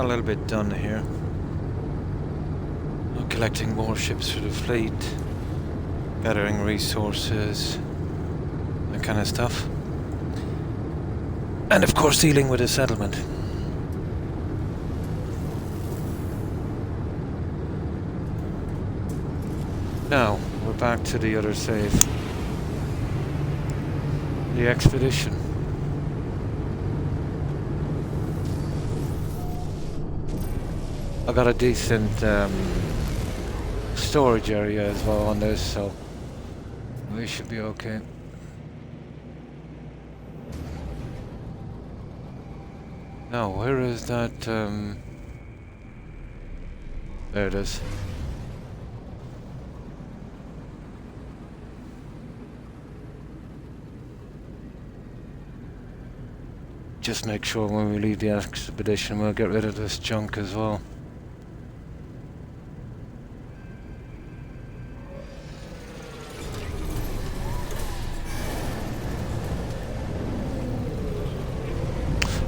a little bit done here. Collecting more ships for the fleet, gathering resources, that kind of stuff. And of course dealing with a settlement. Now, we're back to the other save. The expedition. I got a decent storage area as well on this, so we should be okay. Now, where is that? There it is. Just make sure when we leave the expedition we'll get rid of this junk as well.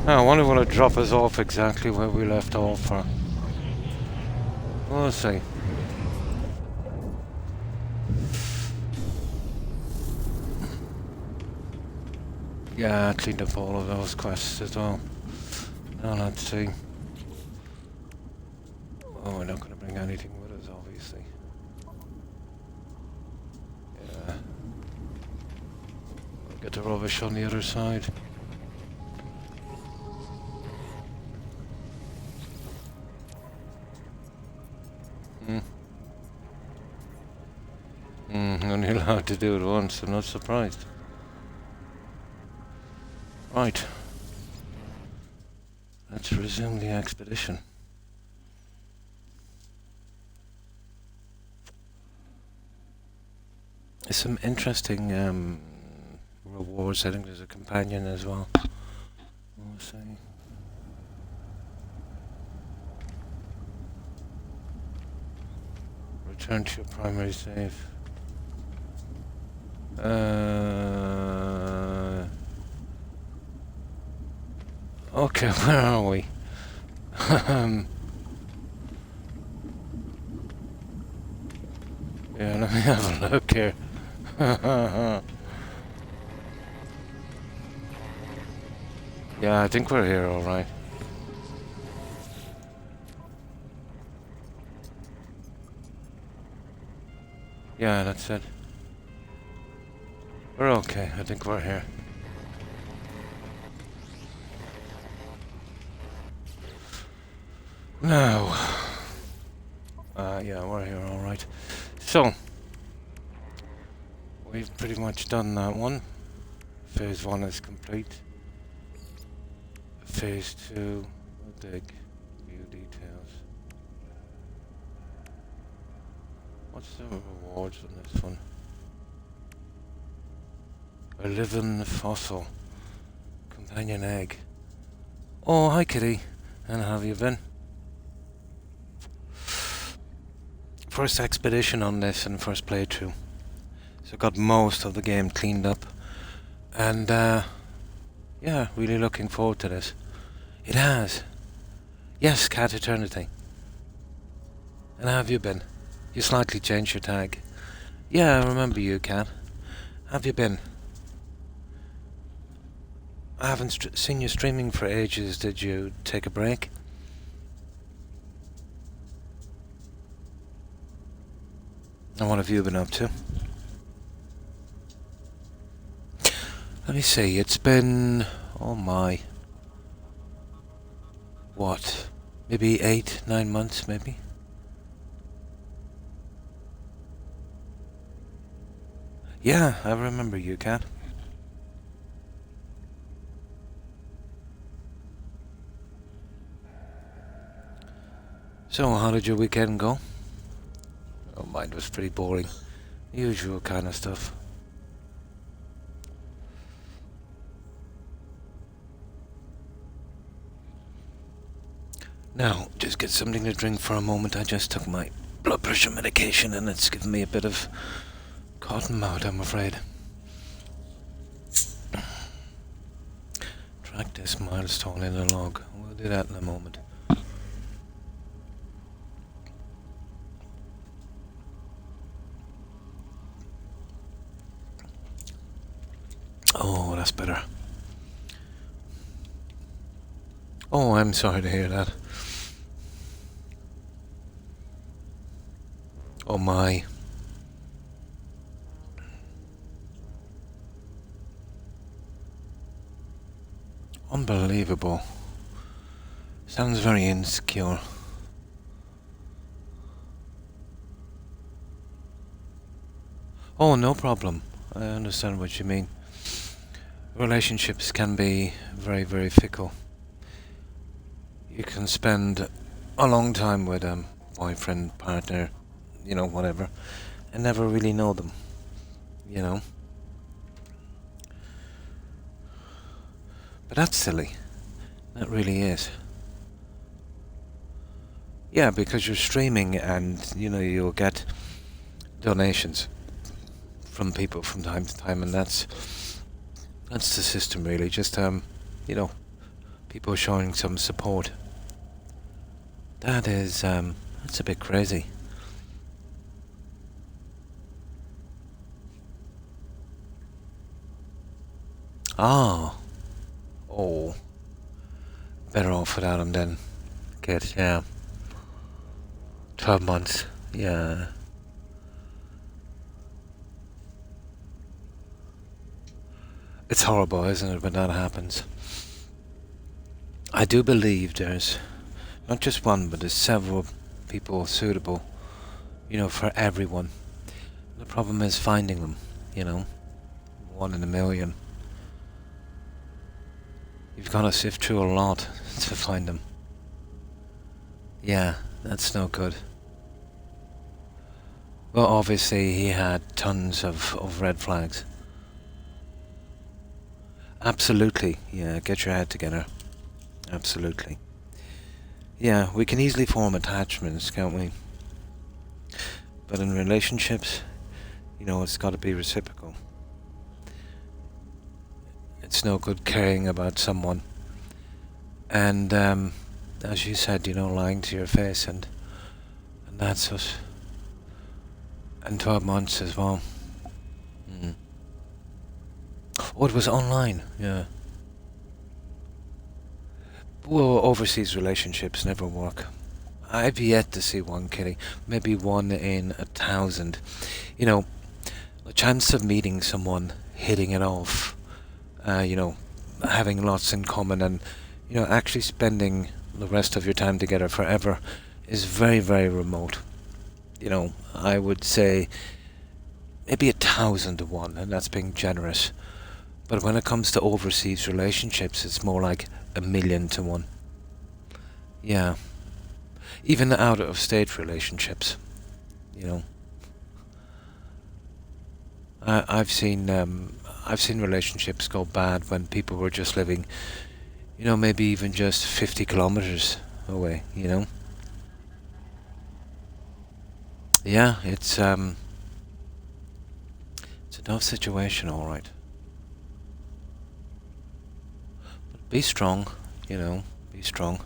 Now, I wonder will it drop us off exactly where we left off, or we'll see. Yeah, I cleaned up all of those quests as well. Now let's see. Oh, we're not going to bring anything with us, obviously. Yeah. We'll get the rubbish on the other side. Only allowed to do it once, I'm not surprised. Right. Let's resume the expedition. There's some interesting rewards. I think there's a companion as well. We'll see. Return to your primary save. Okay, where are we? Yeah, let me have a look here. Yeah, I think we're here all right. Yeah, that's it. We're okay, I think we're here. Now, yeah, we're here all right. So, we've pretty much done that one. Phase 1 is complete. Phase 2, we'll dig, view details. What's the rewards on this one? A living fossil. Companion egg. Oh, hi kitty. And how have you been? First expedition on this and first playthrough. So got most of the game cleaned up. And yeah, really looking forward to this. It has. Yes, Cat Eternity. And how have you been? You slightly changed your tag. Yeah, I remember you, Cat. How have you been? I haven't seen you streaming for ages. Did you take a break? And what have you been up to? Let me see, it's been... oh my... what? Maybe 8, 9 months, maybe? Yeah, I remember you, Cat. So, how did your weekend go? Oh, mine was pretty boring. Usual kind of stuff. Now, just get something to drink for a moment. I just took my blood pressure medication and it's given me a bit of cotton mouth, I'm afraid. Track this milestone in a log. We'll do that in a moment. That's better. Oh, I'm sorry to hear that. Oh my. Unbelievable. Sounds very insecure. Oh, no problem. I understand what you mean. Relationships can be very, very fickle. You can spend a long time with a boyfriend, partner, whatever, and never really know them, you know. But that's silly. That really is. Yeah, because you're streaming and, you'll get donations from people from time to time, and that's the system really. Just, people showing some support. That's a bit crazy. Ah. Oh. Better off without him then. Kid, yeah. 12 months, yeah. It's horrible, isn't it, when that happens? I do believe there's not just one, but there's several people suitable, for everyone. The problem is finding them, 1 in a million. You've got to sift through a lot to find them. Yeah, that's no good. Well, obviously he had tons of red flags. Absolutely, yeah, get your head together. Absolutely. Yeah, we can easily form attachments, can't we? But in relationships, it's got to be reciprocal. It's no good caring about someone and, as you said, lying to your face, and that's us. And 12 months as well. Mm. Oh, it was online, yeah. Well, overseas relationships never work. I've yet to see one, Kitty. Maybe 1 in 1,000. The chance of meeting someone, hitting it off, having lots in common, and, actually spending the rest of your time together forever is very, very remote. I would say maybe 1,000 to 1, and that's being generous. But when it comes to overseas relationships, it's more like 1,000,000 to 1. Yeah. Even out of state relationships, I've seen relationships go bad when people were just living, maybe even just 50 kilometers away, Yeah, it's a tough situation, all right. But be strong, be strong.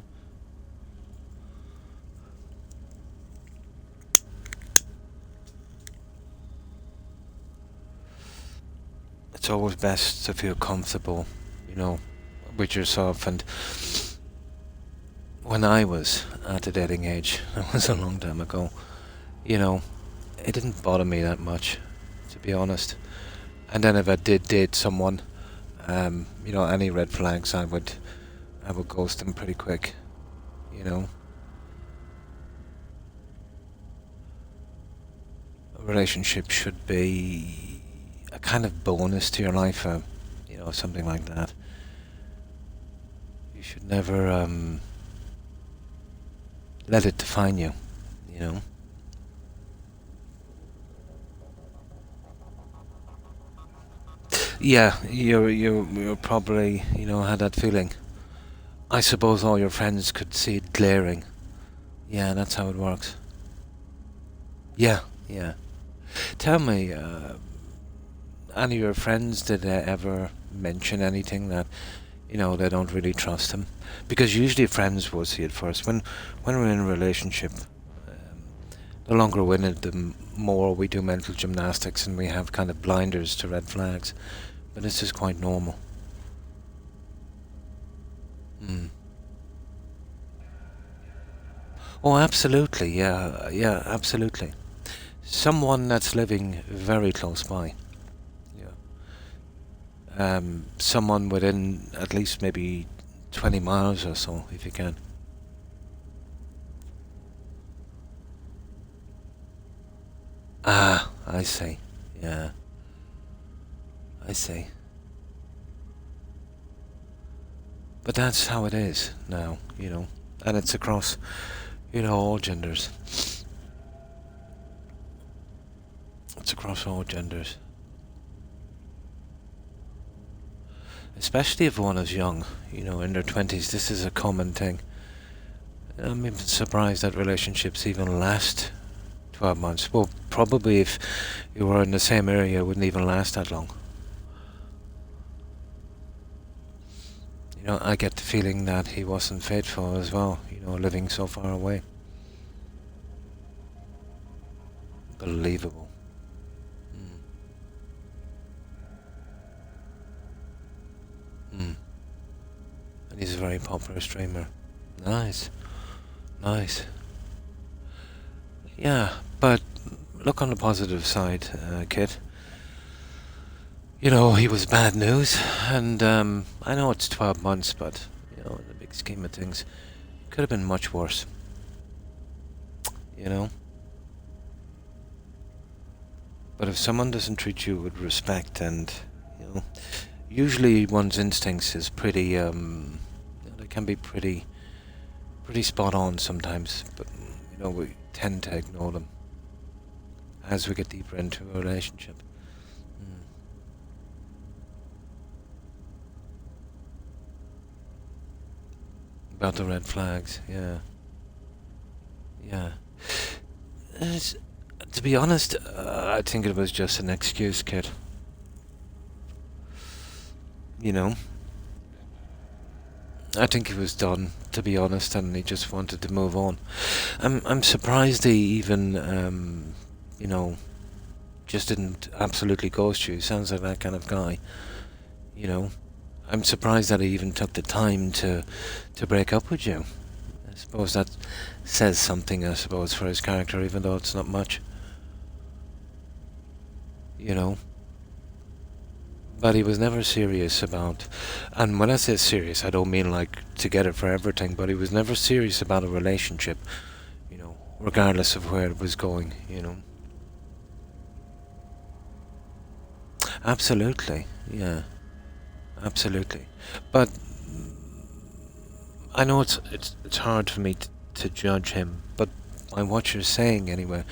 It's always best to feel comfortable, with yourself. And when I was at the dating age, that was a long time ago, it didn't bother me that much, to be honest. And then if I did date someone, any red flags, I would ghost them pretty quick, A relationship should be a kind of bonus to your life, something like that. You should never let it define you, Yeah, you're probably, had that feeling. I suppose all your friends could see it glaring. Yeah, that's how it works. Yeah, yeah. Tell me, any of your friends, did they ever mention anything that, they don't really trust him? Because usually friends will see it first. When we're in a relationship, the longer we're in it, the more we do mental gymnastics and we have kind of blinders to red flags. But this is quite normal. Mm. Oh, absolutely. Yeah, yeah, absolutely. Someone that's living very close by. Yeah. Someone within at least maybe 20 miles or so, if you can. Ah, I see. Yeah, I see. But that's how it is now, and it's across, all genders. It's across all genders. Especially if one is young, in their 20s, this is a common thing. I'm even surprised that relationships even last 12 months. Well, probably if you were in the same area, it wouldn't even last that long. I get the feeling that he wasn't faithful as well, living so far away. Believable. Mm. Mm. And he's a very popular streamer. Nice. Nice. Yeah, but look on the positive side, kid. He was bad news, and I know it's 12 months, but, in the big scheme of things, it could have been much worse. But if someone doesn't treat you with respect and, usually one's instincts is pretty, they can be pretty spot on sometimes, but, we tend to ignore them as we get deeper into a relationship. About the red flags, yeah. Yeah. To be honest, I think it was just an excuse, kid. I think he was done, to be honest, and he just wanted to move on. I'm surprised he even, just didn't absolutely ghost you. He sounds like that kind of guy, I'm surprised that he even took the time to break up with you. I suppose that says something, for his character, even though it's not much. But he was never serious about, and when I say serious, I don't mean like together for everything, but he was never serious about a relationship, regardless of where it was going, Absolutely, yeah, absolutely. But I know it's hard for me to judge him, but by what you're saying anyway,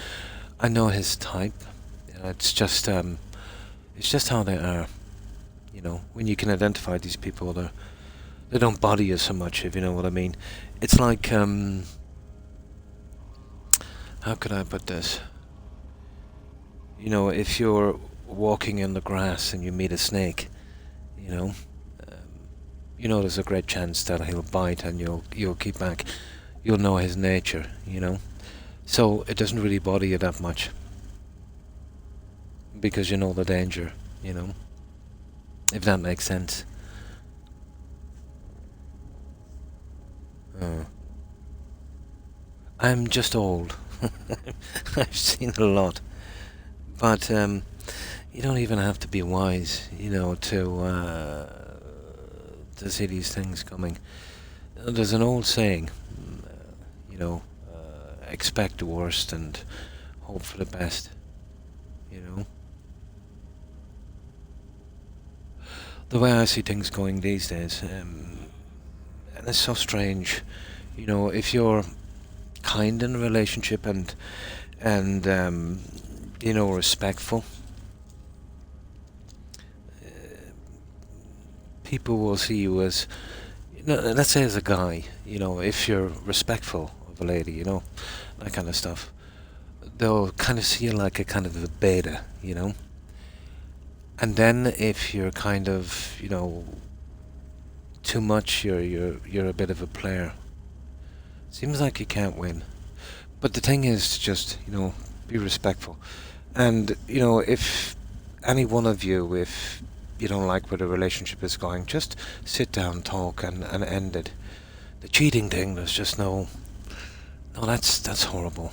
I know his type. It's just how they are. When you can identify these people, they don't bother you so much, if you know what I mean. It's like how could I put this? If you're walking in the grass and you meet a snake, there's a great chance that he'll bite and you'll keep back. You'll know his nature, So it doesn't really bother you that much because you know the danger, if that makes sense. I'm just old. I've seen a lot, but you don't even have to be wise, to see these things coming. There's an old saying, expect the worst and hope for the best, The way I see things going these days, and it's so strange, if you're kind in a relationship and respectful, people will see you as, let's say as a guy, if you're respectful of a lady, that kind of stuff, they'll kind of see you like a kind of a beta, And then if you're kind of, too much, you're a bit of a player. Seems like you can't win. But the thing is to just, be respectful. And, if any one of you, if, you don't like where the relationship is going, just sit down, talk, and end it. The cheating thing, there's just no, that's horrible.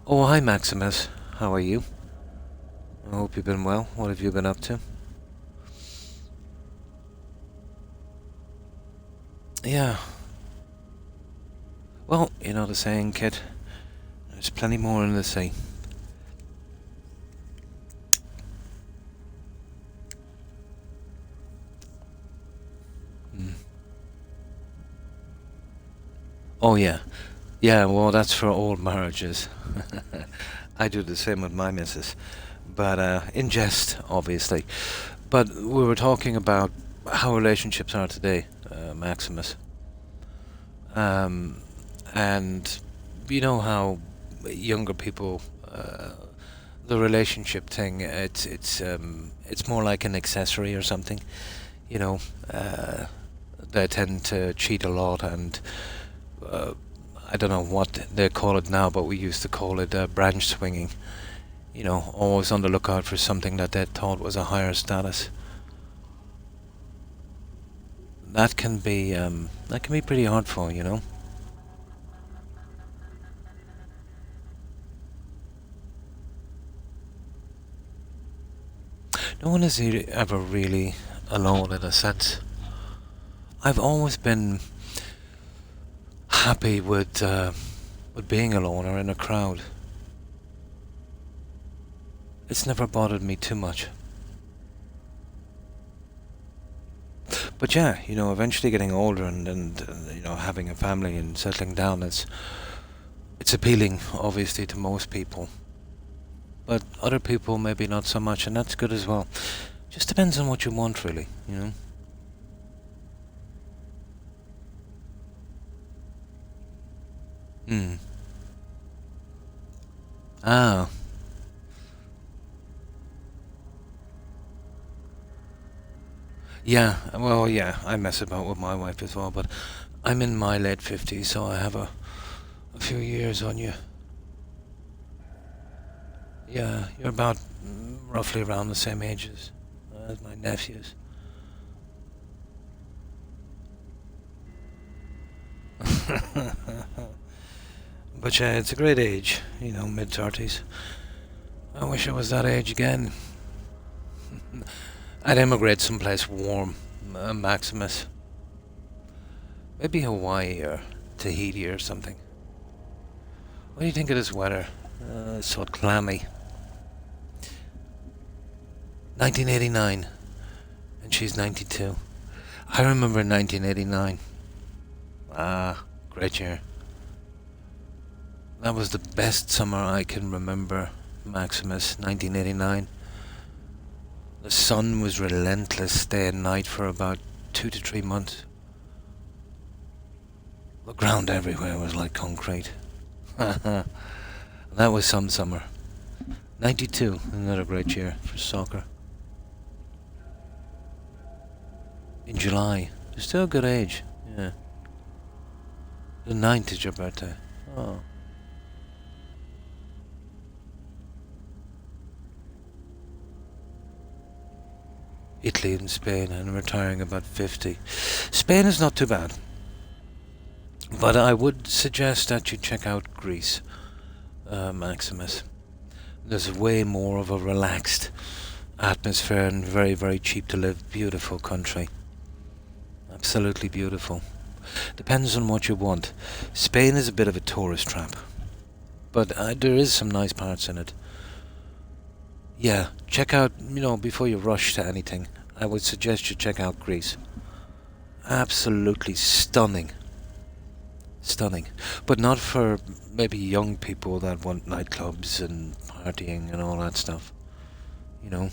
Oh, hi Maximus. How are you? I hope you've been well. What have you been up to? Yeah. Well, you know the saying, kid. There's plenty more in the sea. Mm. Oh yeah. Yeah, well that's for all marriages. I do the same with my missus. But in jest, obviously. But we were talking about how relationships are today, Maximus. Um, and you know how younger people, the relationship thing, it's more like an accessory or something. You know, they tend to cheat a lot, and uh, I don't know what they call it now, but we used to call it branch swinging. You know, always on the lookout for something that they thought was a higher status. That can be pretty hurtful, you know. No one is ever really alone in a sense. I've always been happy with being alone or in a crowd. It's never bothered me too much. But yeah, you know, eventually getting older and you know having a family and settling down, it's appealing, obviously, to most people. But other people maybe not so much, and that's good as well. Just depends on what you want, really. You know. Hmm. Ah. Yeah. Well, yeah. I mess about with my wife as well, but I'm in my late 50s, so I have a few years on you. Yeah, you're about roughly around the same age as my nephews. But yeah, it's a great age, you know, mid 30s. I wish I was that age again. I'd emigrate someplace warm, Maximus. Maybe Hawaii or Tahiti or something. What do you think of this weather? It's so clammy. 1989, and she's 92. I remember 1989. Ah, great year. That was the best summer I can remember, Maximus, 1989. The sun was relentless day and night for about 2 to 3 months. The ground everywhere was like concrete. That was some summer. 92, another great year for soccer. In July. You're still a good age, yeah. The 9th is your birthday. Oh. Italy and Spain, and retiring about 50. Spain is not too bad. But I would suggest that you check out Greece, Maximus. There's way more of a relaxed atmosphere and very, very cheap to live. Beautiful country. Absolutely beautiful. Depends on what you want. Spain is a bit of a tourist trap, but there is some nice parts in it. Yeah, check out, you know, before you rush to anything, I would suggest you check out Greece. Absolutely stunning. Stunning. But not for maybe young people that want nightclubs and partying and all that stuff. You know?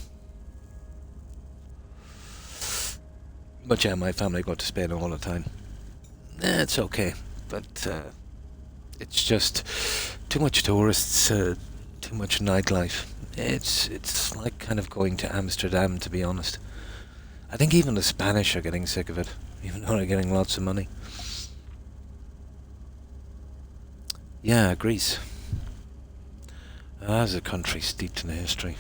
But yeah, my family go to Spain all the time. It's okay, but it's just too much tourists, too much nightlife. It's like kind of going to Amsterdam, to be honest. I think even the Spanish are getting sick of it, even though they're getting lots of money. Yeah, Greece. That's a country steeped in history.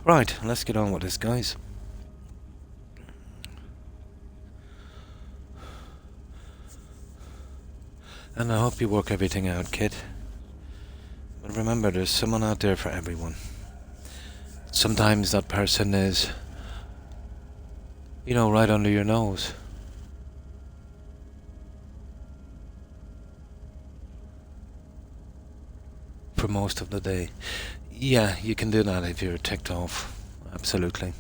Right, let's get on with this, guys. And I hope you work everything out, kid. But remember, there's someone out there for everyone. Sometimes that person is, you know, right under your nose. For most of the day. Yeah, you can do that if you're ticked off. Absolutely.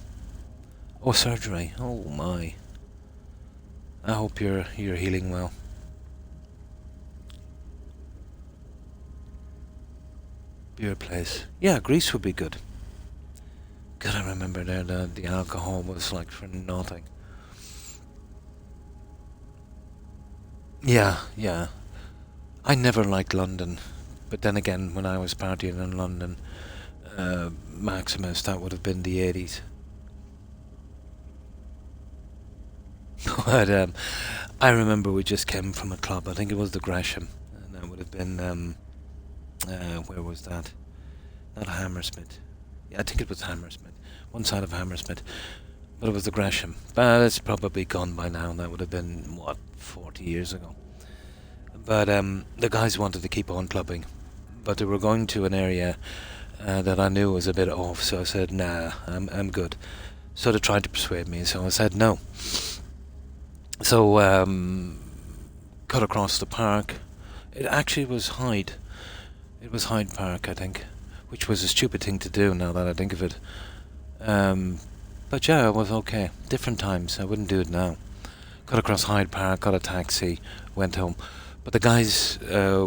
Oh, surgery. Oh my. I hope you're healing well. Beer place. Yeah, Greece would be good. God, I remember there the alcohol was like for nothing. Yeah, yeah. I never liked London. But then again, when I was partying in London, Maximus, that would have been the 80s. But I remember we just came from a club. I think it was the Gresham, and that would have been where was that? Not Hammersmith. Yeah, I think it was Hammersmith. One side of Hammersmith, but it was the Gresham. But it's probably gone by now. That would have been what 40 years ago. But the guys wanted to keep on clubbing, but they were going to an area that I knew was a bit off. So I said, "Nah, I'm good." So they tried to persuade me. So I said no. So cut across the park. It actually was Hyde. It was Hyde Park, I think, which was a stupid thing to do now that I think of it. But yeah, it was okay. Different times. I wouldn't do it now. Got across Hyde Park, got a taxi, went home. But the guys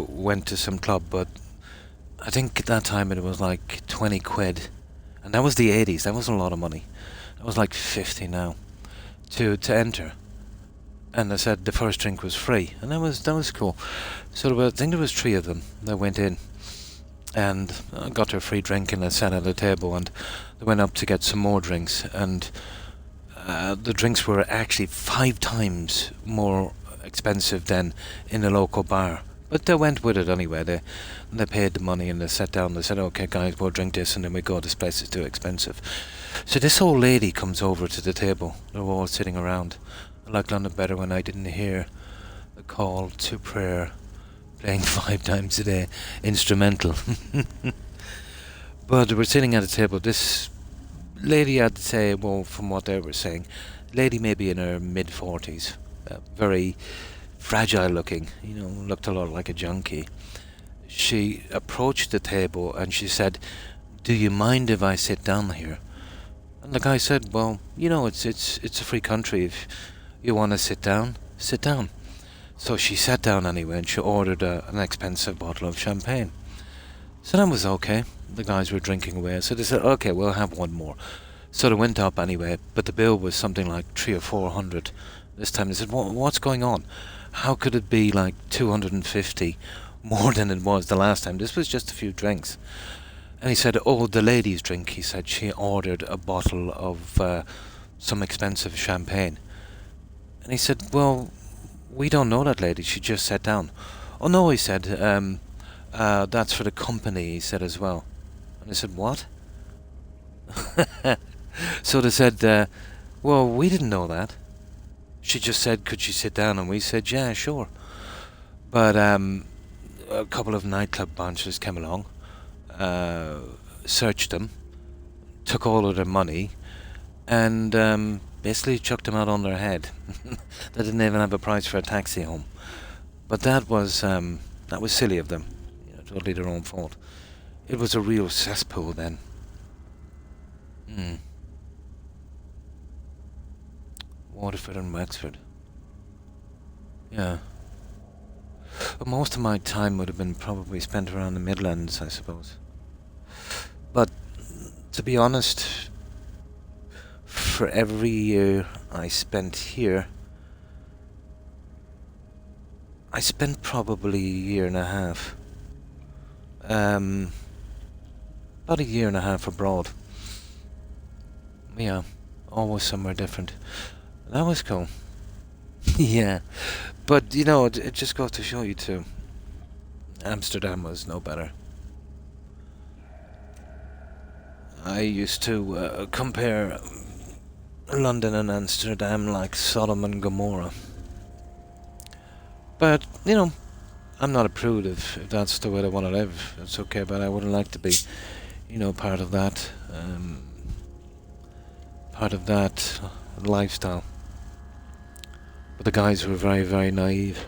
went to some club, but I think at that time it was like 20 quid. And that was the 80s. That wasn't a lot of money. That was like 50 now to enter. And I said the first drink was free, and that was cool. So I think there was 3 of them that went in, and got their free drink, and I sat at a table, and they went up to get some more drinks, and the drinks were actually 5 times more expensive than in a local bar. But they went with it anyway. They paid the money and they sat down. They said, "Okay, guys, we'll drink this, and then we go. This place is too expensive." So this old lady comes over to the table. They were all sitting around. I liked London better when I didn't hear the call to prayer playing 5 times a day, instrumental. But we're sitting at a table. This lady, I'd say, well, from what they were saying, lady maybe in her mid-40s, very fragile looking, you know, looked a lot like a junkie. She approached the table and she said, "Do you mind if I sit down here?" And the guy said, "Well, you know, it's a free country. If you want to sit down, sit down." So she sat down anyway, and she ordered an expensive bottle of champagne. So that was okay. The guys were drinking away, so they said, "Okay, we'll have one more." So they went up anyway, but the bill was something like 300 or 400 this time. They said, "What's going on? How could it be like 250 more than it was the last time? This was just a few drinks." And he said, "Oh, the lady's drink," he said, "she ordered a bottle of some expensive champagne." And he said, "Well, we don't know that lady, she just sat down." "Oh no," he said, "that's for the company," he said as well. And I said, "What?" So they said, "Well, we didn't know that. She just said, could she sit down?" And we said, "Yeah, sure." But a couple of nightclub bouncers came along, searched them, took all of their money, and basically chucked them out on their head. They didn't even have a price for a taxi home. But that was silly of them. You know, totally their own fault. It was a real cesspool then. Waterford and Wexford. Yeah. But most of my time would have been probably spent around the Midlands, I suppose. But to be honest, for every year I spent here, I spent probably a year and a half. About a year and a half abroad. Yeah, always somewhere different. That was cool. Yeah, but you know, it just goes to show you too. Amsterdam was no better. I used to compare London and Amsterdam like Sodom and Gomorrah. But, you know, I'm not a prude if that's the way I want to live. It's okay, but I wouldn't like to be, you know, part of that lifestyle. But the guys were very, very naive.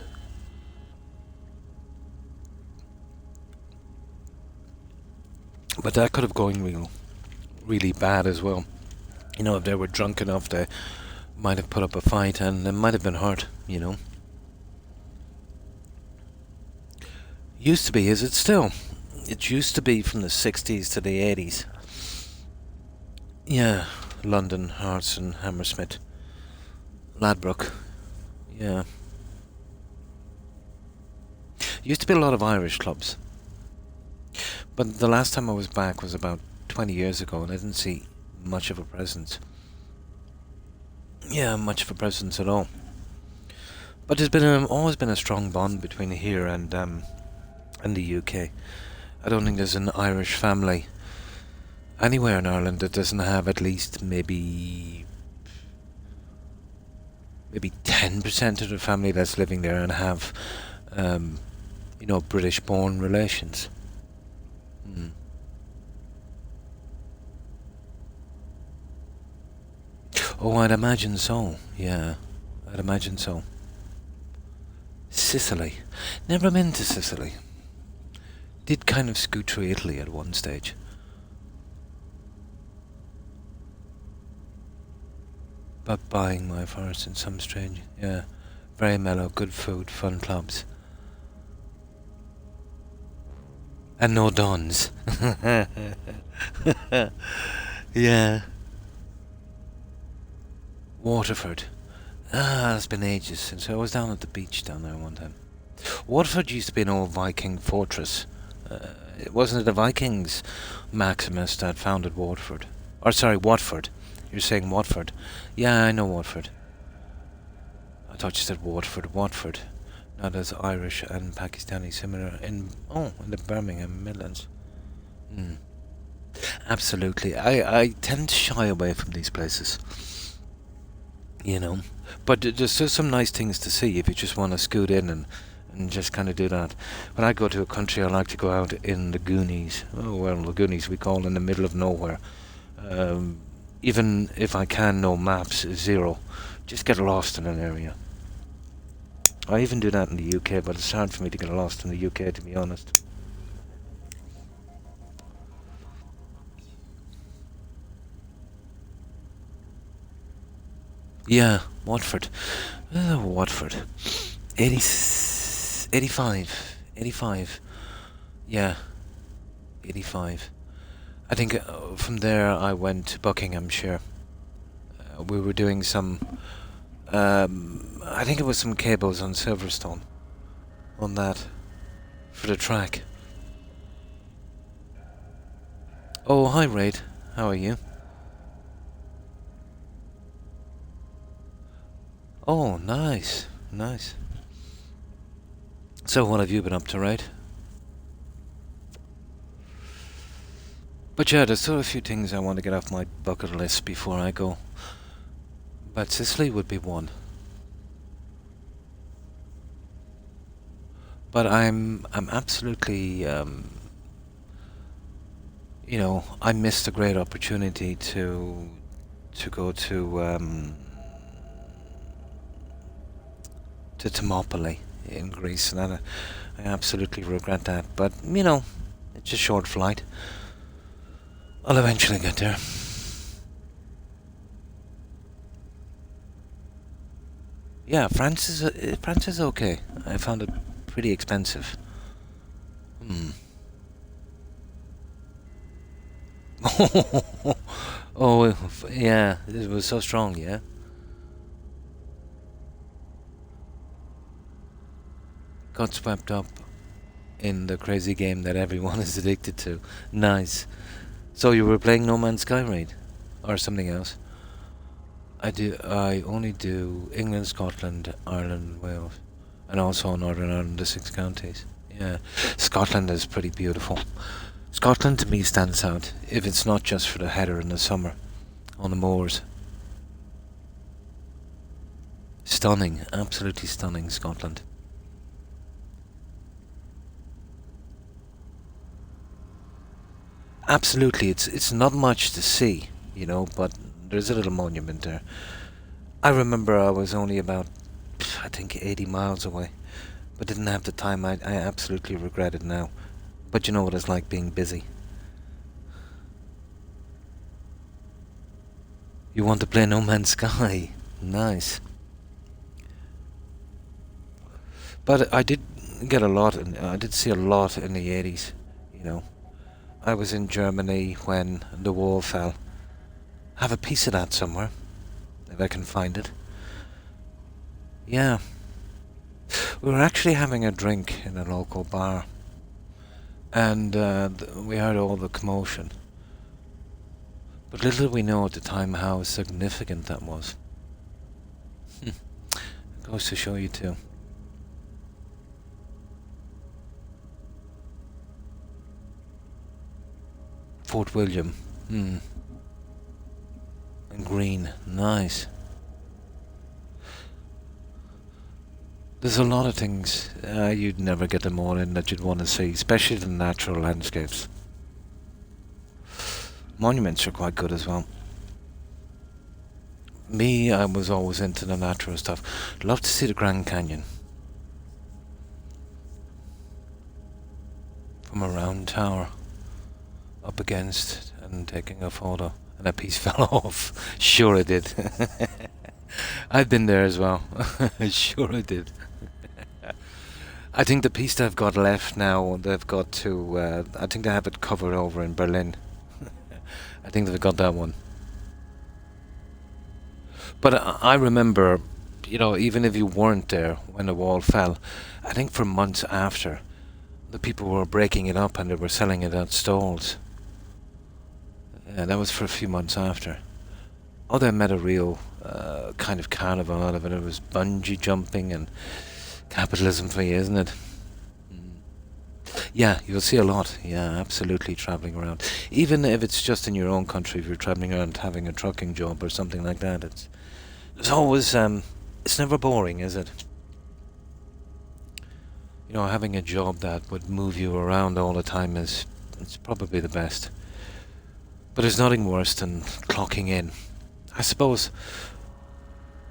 But that could have gone really bad as well. You know, if they were drunk enough, they might have put up a fight and they might have been hurt, you know. Used to be, is it still? It used to be from the 60s to the 80s. Yeah, London, Hearts and Hammersmith. Ladbroke. Yeah. Used to be a lot of Irish clubs. But the last time I was back was about 20 years ago and I didn't see much of a presence. Yeah, much of a presence at all. But there's been always been a strong bond between here and the UK. I don't think there's an Irish family anywhere in Ireland that doesn't have at least maybe 10% of the family that's living there and have, you know, British-born relations. Oh, I'd imagine so. Yeah, I'd imagine so. Sicily. Never been to Sicily. Did kind of scoot through Italy at one stage. But buying my first in some strange... Yeah. Very mellow, good food, fun clubs. And no dons. Yeah. Waterford. It's been ages since I was down at the beach down there one time. Waterford used to be an old Viking fortress. Wasn't it the Vikings, Maximus, that founded Waterford? Or sorry, Watford. You're saying Watford. Yeah, I know Watford. I thought you said Watford. Watford. Not as Irish and Pakistani similar in the Birmingham Midlands. Absolutely. I tend to shy away from these places. You know. But there's still some nice things to see if you just want to scoot in and just kind of do that. When I go to a country, I like to go out in the Goonies. Oh, well, the Goonies we call in the middle of nowhere. Even if I can, no maps, zero. Just get lost in an area. I even do that in the UK, but it's hard for me to get lost in the UK, to be honest. Yeah, Watford. Watford. 85. 85. Yeah, 85. I think from there I went to Buckinghamshire. We were doing some... I think it was some cables on Silverstone. On that. For the track. Oh, hi Raid. How are you? Oh, nice. Nice. So what have you been up to, Raid? But yeah, there's still a few things I want to get off my bucket list before I go. But Sicily would be one. But I'm absolutely, you know, I missed a great opportunity to go to Thermopylae in Greece, and I absolutely regret that. But you know, it's a short flight. I'll eventually get there. Yeah, France is okay. I found it pretty expensive. Oh, yeah, it was so strong, yeah. Got swept up in the crazy game that everyone is addicted to. Nice. So you were playing No Man's Sky Raid? Or something else? I only do England, Scotland, Ireland, Wales. And also Northern Ireland, the 6 counties. Yeah. Scotland is pretty beautiful. Scotland to me stands out, if it's not just for the heather in the summer, on the moors. Stunning, absolutely stunning, Scotland. Absolutely, it's not much to see, but there's a little monument there. I remember I was only about, I think, 80 miles away, but didn't have the time. I absolutely regret it now. But you know what it's like being busy. You want to play No Man's Sky? Nice. But I did get a lot, and I did see a lot in the 80s, you know. I was in Germany when the wall fell. Have a piece of that somewhere, if I can find it. Yeah. We were actually having a drink in a local bar, and we heard all the commotion. But little did we know at the time how significant that was. It goes to show you too. Fort William. And green. Nice. There's a lot of things you'd never get them all in that you'd want to see, especially the natural landscapes. Monuments are quite good as well. Me, I was always into the natural stuff. Love to see the Grand Canyon. From a round tower. Up against and taking a photo. And that piece fell off. Sure it did. I've been there as well. Sure I did. I think the piece they've got left now, they've got to, I think they have it covered over in Berlin. I think they've got that one. But I remember, even if you weren't there when the wall fell, I think for months after, the people were breaking it up and they were selling it at stalls. Yeah, that was for a few months after. Oh, they made a real kind of carnival out of it. It was bungee jumping and capitalism for you, isn't it? Yeah, you'll see a lot. Yeah, absolutely, traveling around. Even if it's just in your own country, if you're traveling around having a trucking job or something like that, it's always it's never boring, is it? Having a job that would move you around all the time it's probably the best. But there's nothing worse than clocking in. I suppose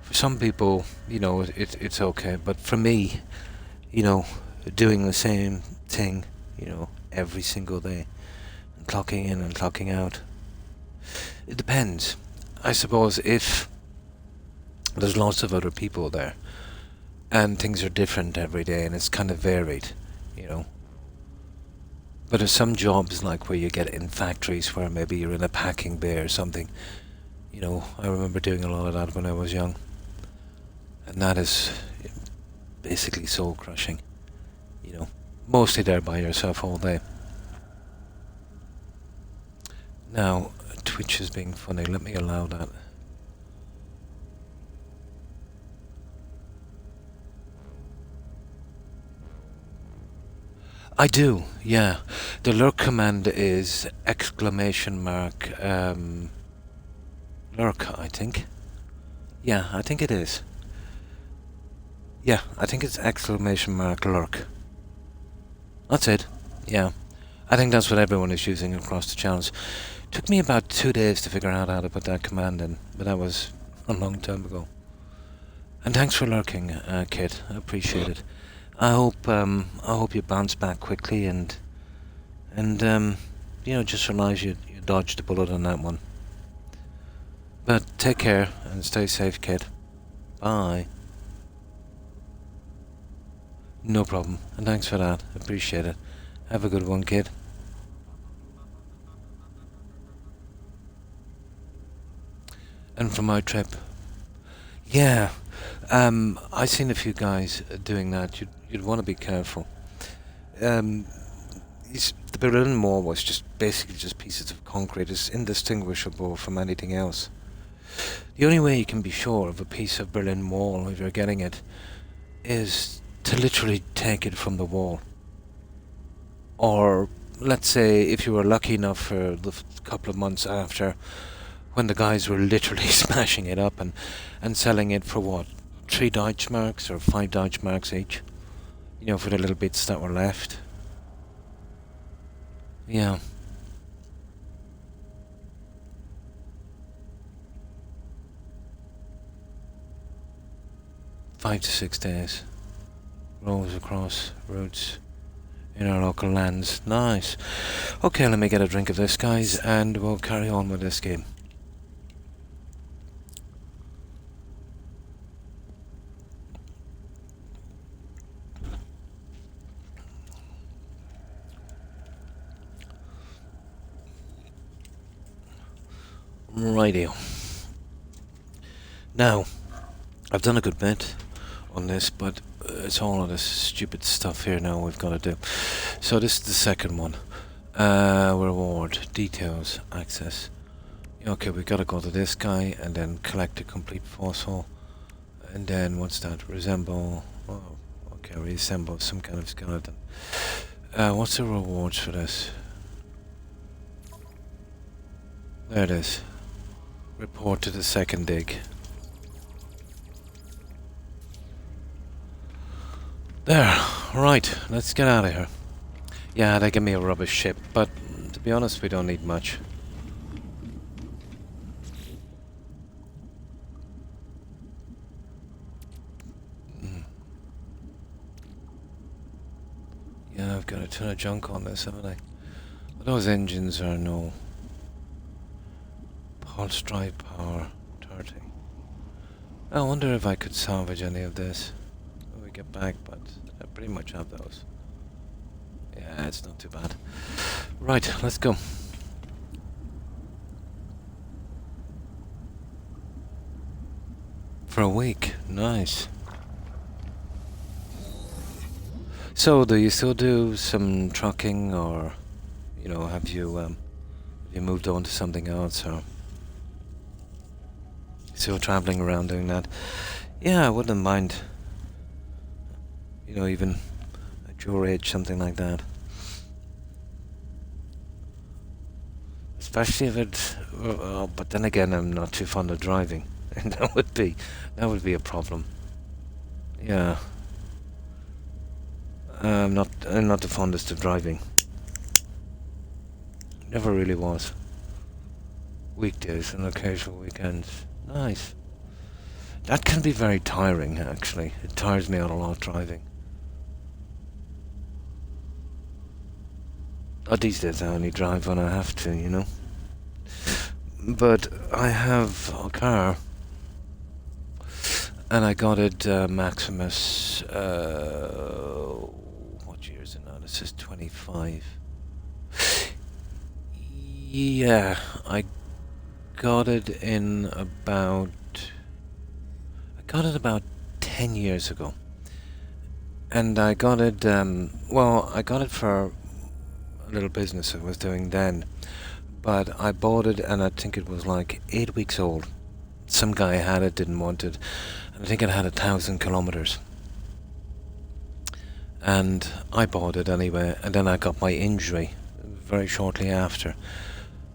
for some people, it's okay, but for me, doing the same thing, every single day, and clocking in and clocking out, it depends. I suppose if there's lots of other people there, and things are different every day, and it's kind of varied, But there's some jobs like where you get in factories where maybe you're in a packing bay or something. I remember doing a lot of that when I was young. And that is basically soul crushing. Mostly there by yourself all day. Now, Twitch is being funny. Let me allow that. I do, yeah. The lurk command is exclamation mark lurk, I think. Yeah, I think it is. Yeah, I think it's exclamation mark lurk. That's it. Yeah. I think that's what everyone is using across the channels. Took me about 2 days to figure out how to put that command in, but that was a long time ago. And thanks for lurking, Kid. I appreciate it. I hope you bounce back quickly and just realize you dodged a bullet on that one. But take care and stay safe, kid. Bye. No problem, and thanks for that. Appreciate it. Have a good one, kid. And for my trip, yeah, I seen a few guys doing that. You'd want to be careful. The Berlin Wall was basically just pieces of concrete. It's indistinguishable from anything else. The only way you can be sure of a piece of Berlin Wall, if you're getting it, is to literally take it from the wall. Or let's say if you were lucky enough for the couple of months after, when the guys were literally smashing it up and selling it for what, 3 Deutschmarks or 5 Deutschmarks each, you know, for the little bits that were left. Yeah. Five to 6 days. Rows across routes in our local lands. Nice. Okay, let me get a drink of this, guys, and we'll carry on with this game. Rightio. Now, I've done a good bit on this, but it's all of this stupid stuff here now we've got to do. So this is the second one. Reward, details, access. Okay, we've got to go to this guy and then collect a complete fossil. And then what's that? Resemble. Oh, okay, resemble some kind of skeleton. What's the rewards for this? There it is. Report to the second dig. There, right, let's get out of here. Yeah, they give me a rubbish ship, but to be honest, we don't need much. Yeah, I've got a ton of junk on this, haven't I? But those engines are no. Pulse drive power, 30. I wonder if I could salvage any of this when we get back, but I pretty much have those. Yeah, it's not too bad. Right, let's go. For a week, nice. So, do you still do some trucking, or, you know, have you moved on to something else, or still traveling around doing that? Yeah, I wouldn't mind. You know, even at your age, something like that. Especially if it. But then again, I'm not too fond of driving, and that would be a problem. Yeah. I'm not the fondest of driving. Never really was. Weekdays and occasional weekends. Nice. That can be very tiring, actually. It tires me out a lot, driving. These days I only drive when I have to, you know. But I have a car, and I got it Maximus. What year is it now? This is 25. Yeah, I got it in about. I got it about 10 years ago, and I got it. Well, I got it for a little business I was doing then, but I bought it, and I think it was like 8 weeks old. Some guy had it, didn't want it, and I think it had 1,000 kilometers. And I bought it anyway, and then I got my injury very shortly after.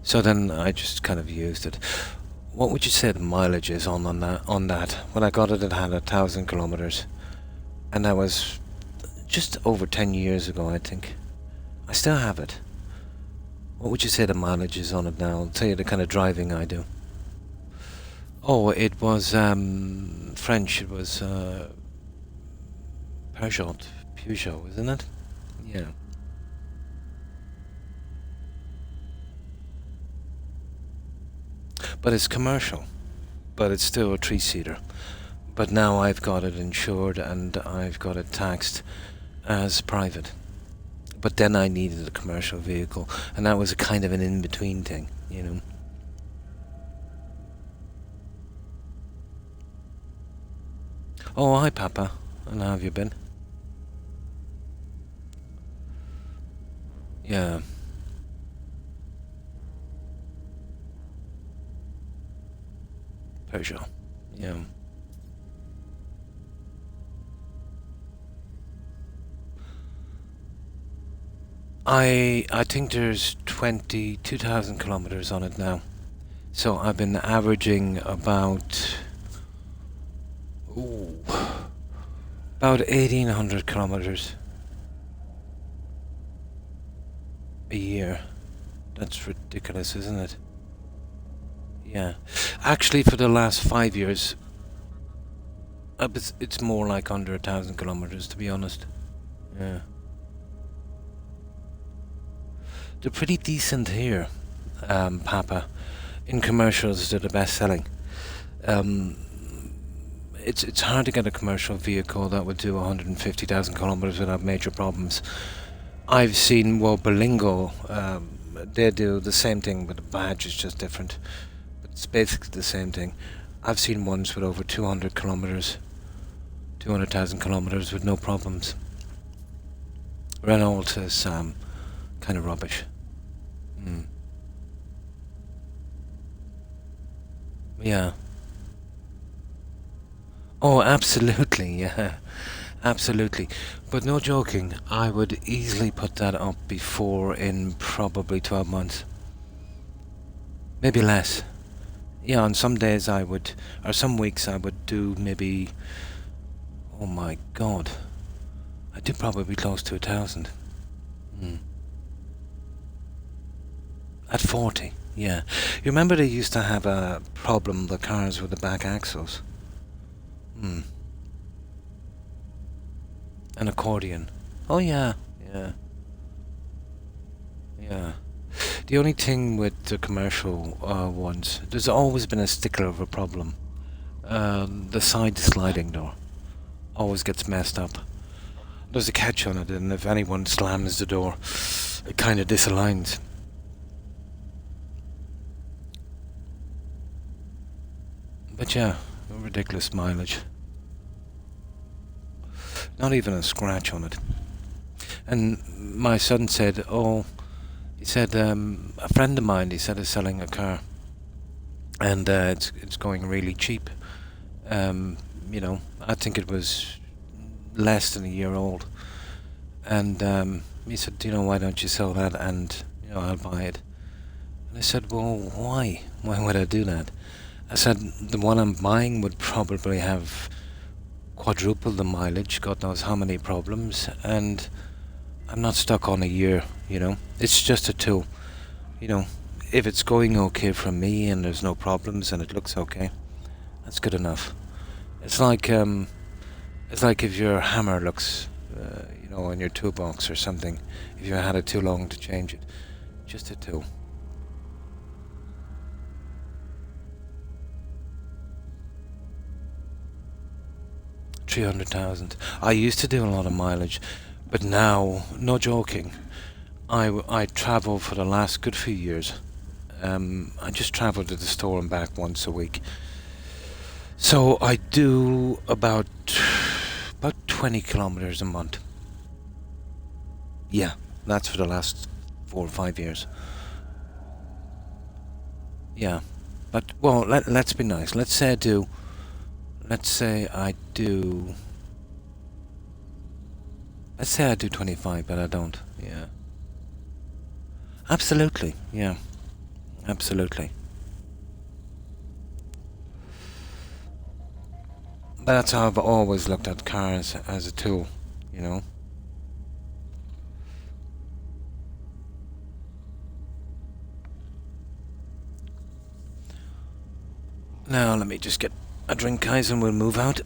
So then I just kind of used it. What would you say the mileage is on that? When I got it, it had 1,000 kilometers, and that was just over 10 years ago, I think. I still have it. What would you say the mileage is on it now? I'll tell you the kind of driving I do. Oh, it was French. It was Peugeot, isn't it? Yeah. But it's commercial. But it's still a 3-seater. But now I've got it insured and I've got it taxed as private. But then I needed a commercial vehicle, and that was a kind of an in-between thing, you know. Oh, hi, Papa. And how have you been? Yeah. Peugeot. Yeah. I think there's 22,000 kilometers on it now. So I've been averaging about 1,800 kilometers a year. That's ridiculous, isn't it? Yeah. Actually, for the last 5 years, it's more like under 1,000 kilometers, to be honest. Yeah. They're pretty decent here, Papa. In commercials, they're the best selling. It's hard to get a commercial vehicle that would do 150,000 kilometers without major problems. I've seen, well, Berlingo, they do the same thing, but the badge is just different. But it's basically the same thing. I've seen ones with over 200 kilometers, 200,000 kilometers with no problems. Renault is kind of rubbish. Yeah. Oh, absolutely, yeah. Absolutely. But no joking, I would easily put that up before in probably 12 months. Maybe less. Yeah, on some days I would, or some weeks I would do maybe, oh my god, I'd do probably close to 1,000. At 40, yeah. You remember they used to have a problem, the cars with the back axles? An accordion. Oh yeah, yeah. Yeah. The only thing with the commercial ones, there's always been a stickler of a problem. The side sliding door always gets messed up. There's a catch on it, and if anyone slams the door, it kind of disaligns. But yeah, ridiculous mileage. Not even a scratch on it. And my son said, he said, a friend of mine, he said, is selling a car. And it's going really cheap. I think it was less than a year old. And he said, why don't you sell that and, I'll buy it. And I said, well, why? Why would I do that? I said, the one I'm buying would probably have quadruple the mileage, God knows how many problems, and I'm not stuck on a year, It's just a tool. If it's going okay for me and there's no problems and it looks okay, that's good enough. It's like if your hammer looks, in your toolbox or something, if you had it too long to change it, just a tool. 300,000. I used to do a lot of mileage, but now, no joking, I travel for the last good few years. I just travel to the store and back once a week. So I do about 20 kilometers a month. Yeah, that's for the last 4 or 5 years. Yeah, but well, let's be nice. Let's say I do 25, but I don't. Yeah. Absolutely. Yeah. Absolutely. But that's how I've always looked at cars, as a tool, Now let me just get a drink, guys, and we'll move out.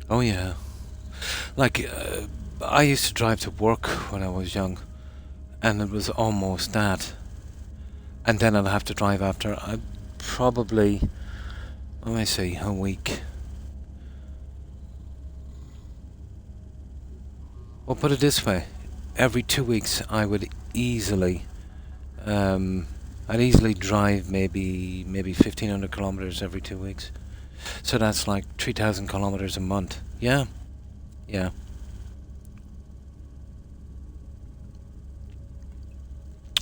Oh yeah. Like, I used to drive to work when I was young, and it was almost that. And then I'd have to drive after, probably, let me see, a week. Well, put it this way, every 2 weeks I would easily, I'd easily drive maybe 1,500 kilometers every 2 weeks. So that's like 3,000 kilometers a month. Yeah. Yeah.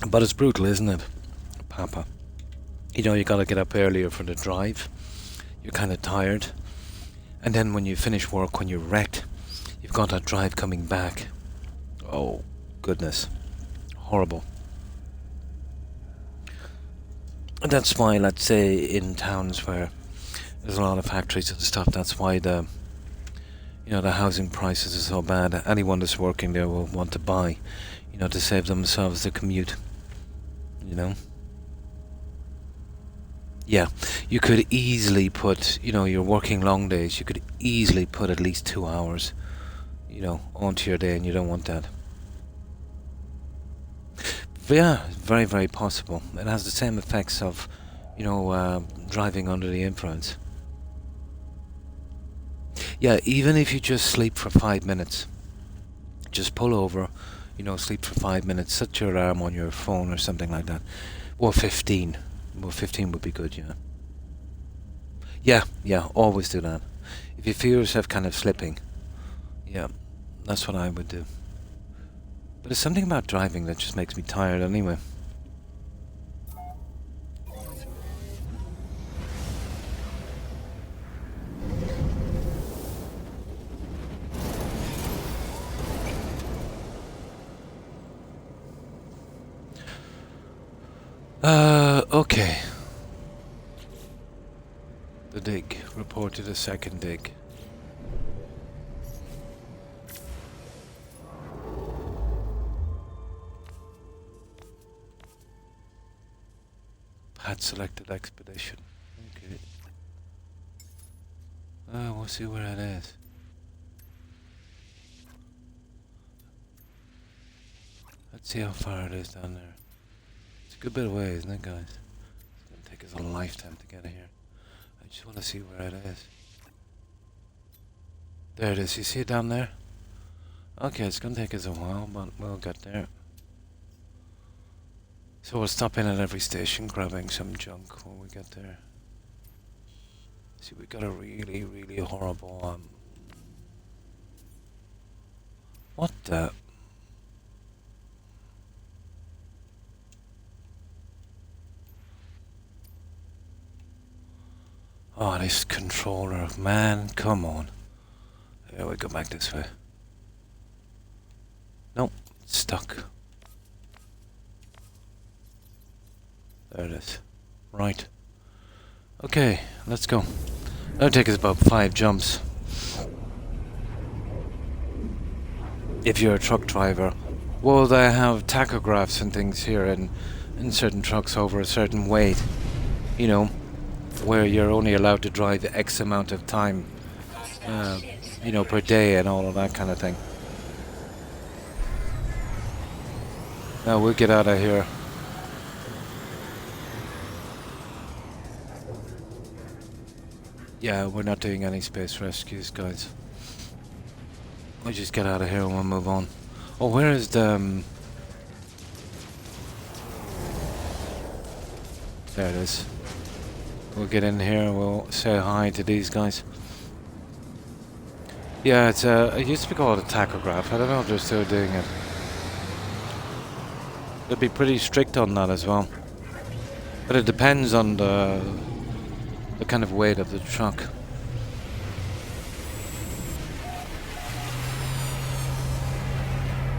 But it's brutal, isn't it, Papa? You know, you gotta get up earlier for the drive. You're kind of tired. And then when you finish work, when you're wrecked, you've got that drive coming back. Oh, goodness. Horrible. And that's why, let's say, in towns where there's a lot of factories and stuff, that's why the housing prices are so bad. Anyone that's working there will want to buy, to save themselves the commute. Yeah, you could easily put, you're working long days, you could easily put at least 2 hours, onto your day, and you don't want that. But yeah, it's very, very possible. It has the same effects of, driving under the influence. Yeah, even if you just sleep for 5 minutes, just pull over, sleep for 5 minutes, set your alarm on your phone or something like that. Or 15. Well, 15 would be good, Yeah, always do that. If you feel yourself kind of slipping, yeah, that's what I would do. But there's something about driving that just makes me tired anyway. Okay. The dig. Reported a second dig. Had selected expedition. Okay. We'll see where it is. Let's see how far it is down there. It's a good bit away, isn't it, guys? It's gonna take us a lifetime to get here. I just want to see where it is. There it is. You see it down there? Okay, it's gonna take us a while, but we'll get there. So we'll stop in at every station, grabbing some junk when we get there. See, we got a really, really horrible, what the? Oh, this controller, man, come on. Here we go back this way. Nope, it's stuck. There it is. Right. Okay, let's go. That'll take us about 5 jumps. If you're a truck driver. Well, they have tachographs and things here in certain trucks over a certain weight. Where you're only allowed to drive X amount of time, per day and all of that kind of thing. Now we'll get out of here. Yeah, we're not doing any space rescues, guys. We'll just get out of here and we'll move on. Oh, where is the... There it is. We'll get in here and we'll say hi to these guys. Yeah, it used to be called a tachograph. I don't know if they're still doing it. They'd be pretty strict on that as well. But it depends on the kind of weight of the truck.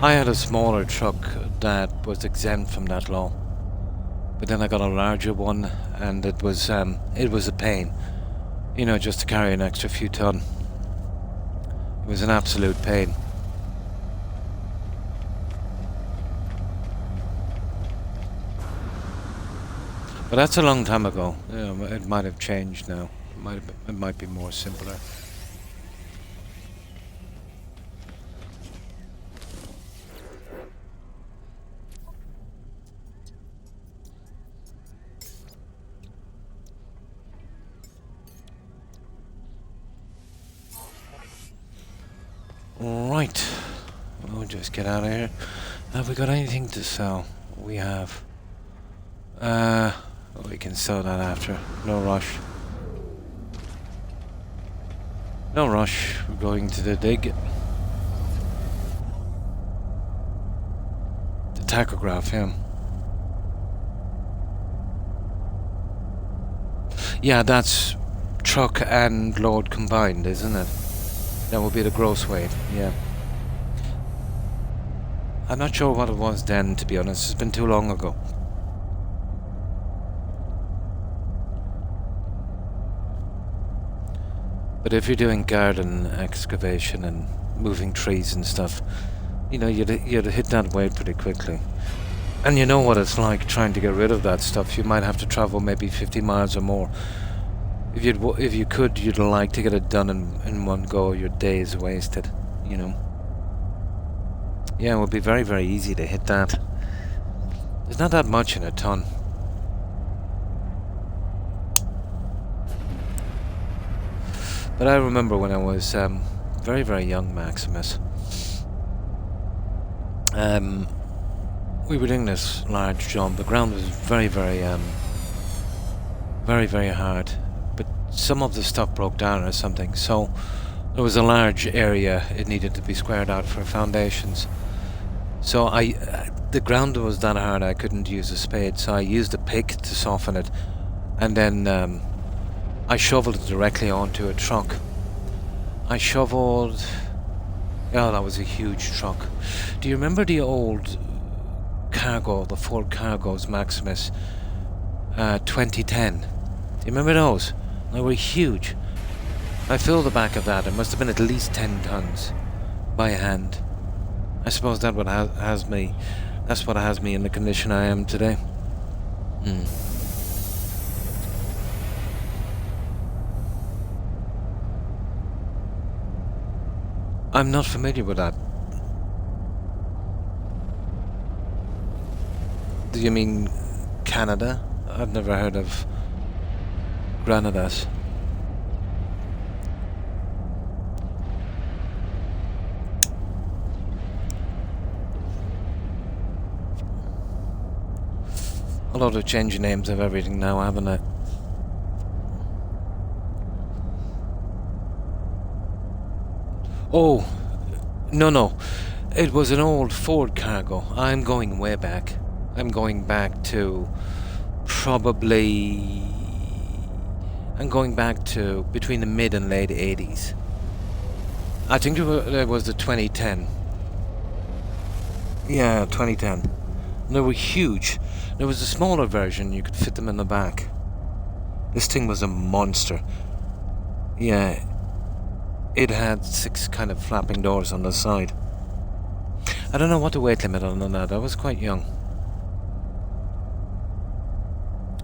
I had a smaller truck that was exempt from that law. But then I got a larger one, and it was a pain, just to carry an extra few ton. It was an absolute pain. But that's a long time ago. It might have changed now. It might be more simpler. Right, we'll just get out of here. Have we got anything to sell? We have. We can sell that after. No rush. No rush. We're going to the dig. The tachograph, yeah. Yeah, that's truck and load combined, isn't it? That would be the gross weight, yeah. I'm not sure what it was then, to be honest. It's been too long ago. But if you're doing garden excavation and moving trees and stuff, you know, you'd hit that weight pretty quickly. And you know what it's like trying to get rid of that stuff. You might have to travel maybe 50 miles or more. If you could, you'd like to get it done in one go. Your day is wasted, you know. Yeah, it would be very, very easy to hit that. There's not that much in a ton. But I remember when I was very, very young, Maximus. We were doing this large jump. The ground was very, very, very, very hard. But some of the stuff broke down or something. So there was a large area it needed to be squared out for foundations. So the ground was that hard I couldn't use a spade. So I used a pick to soften it, and then I shoveled it directly onto a truck. I shoveled... Oh, that was a huge truck. Do you remember the old cargo, the Ford Cargos Maximus 2010? Do you remember those? They were huge. I filled the back of that. It must have been at least 10 tons by hand. I suppose that's what has me in the condition I am today. I'm not familiar with that. Do you mean Canada? I've never heard of Granadas. A lot of changing names of everything now, haven't I? Oh, no. It was an old Ford Cargo. I'm going way back. I'm going back to probably... I'm going back to between the mid and late 80s. I think it was the 2010. Yeah, 2010. They were huge. There was a smaller version, you could fit them in the back. This thing was a monster. Yeah. It had 6 kind of flapping doors on the side. I don't know what the weight limit on that. I was quite young.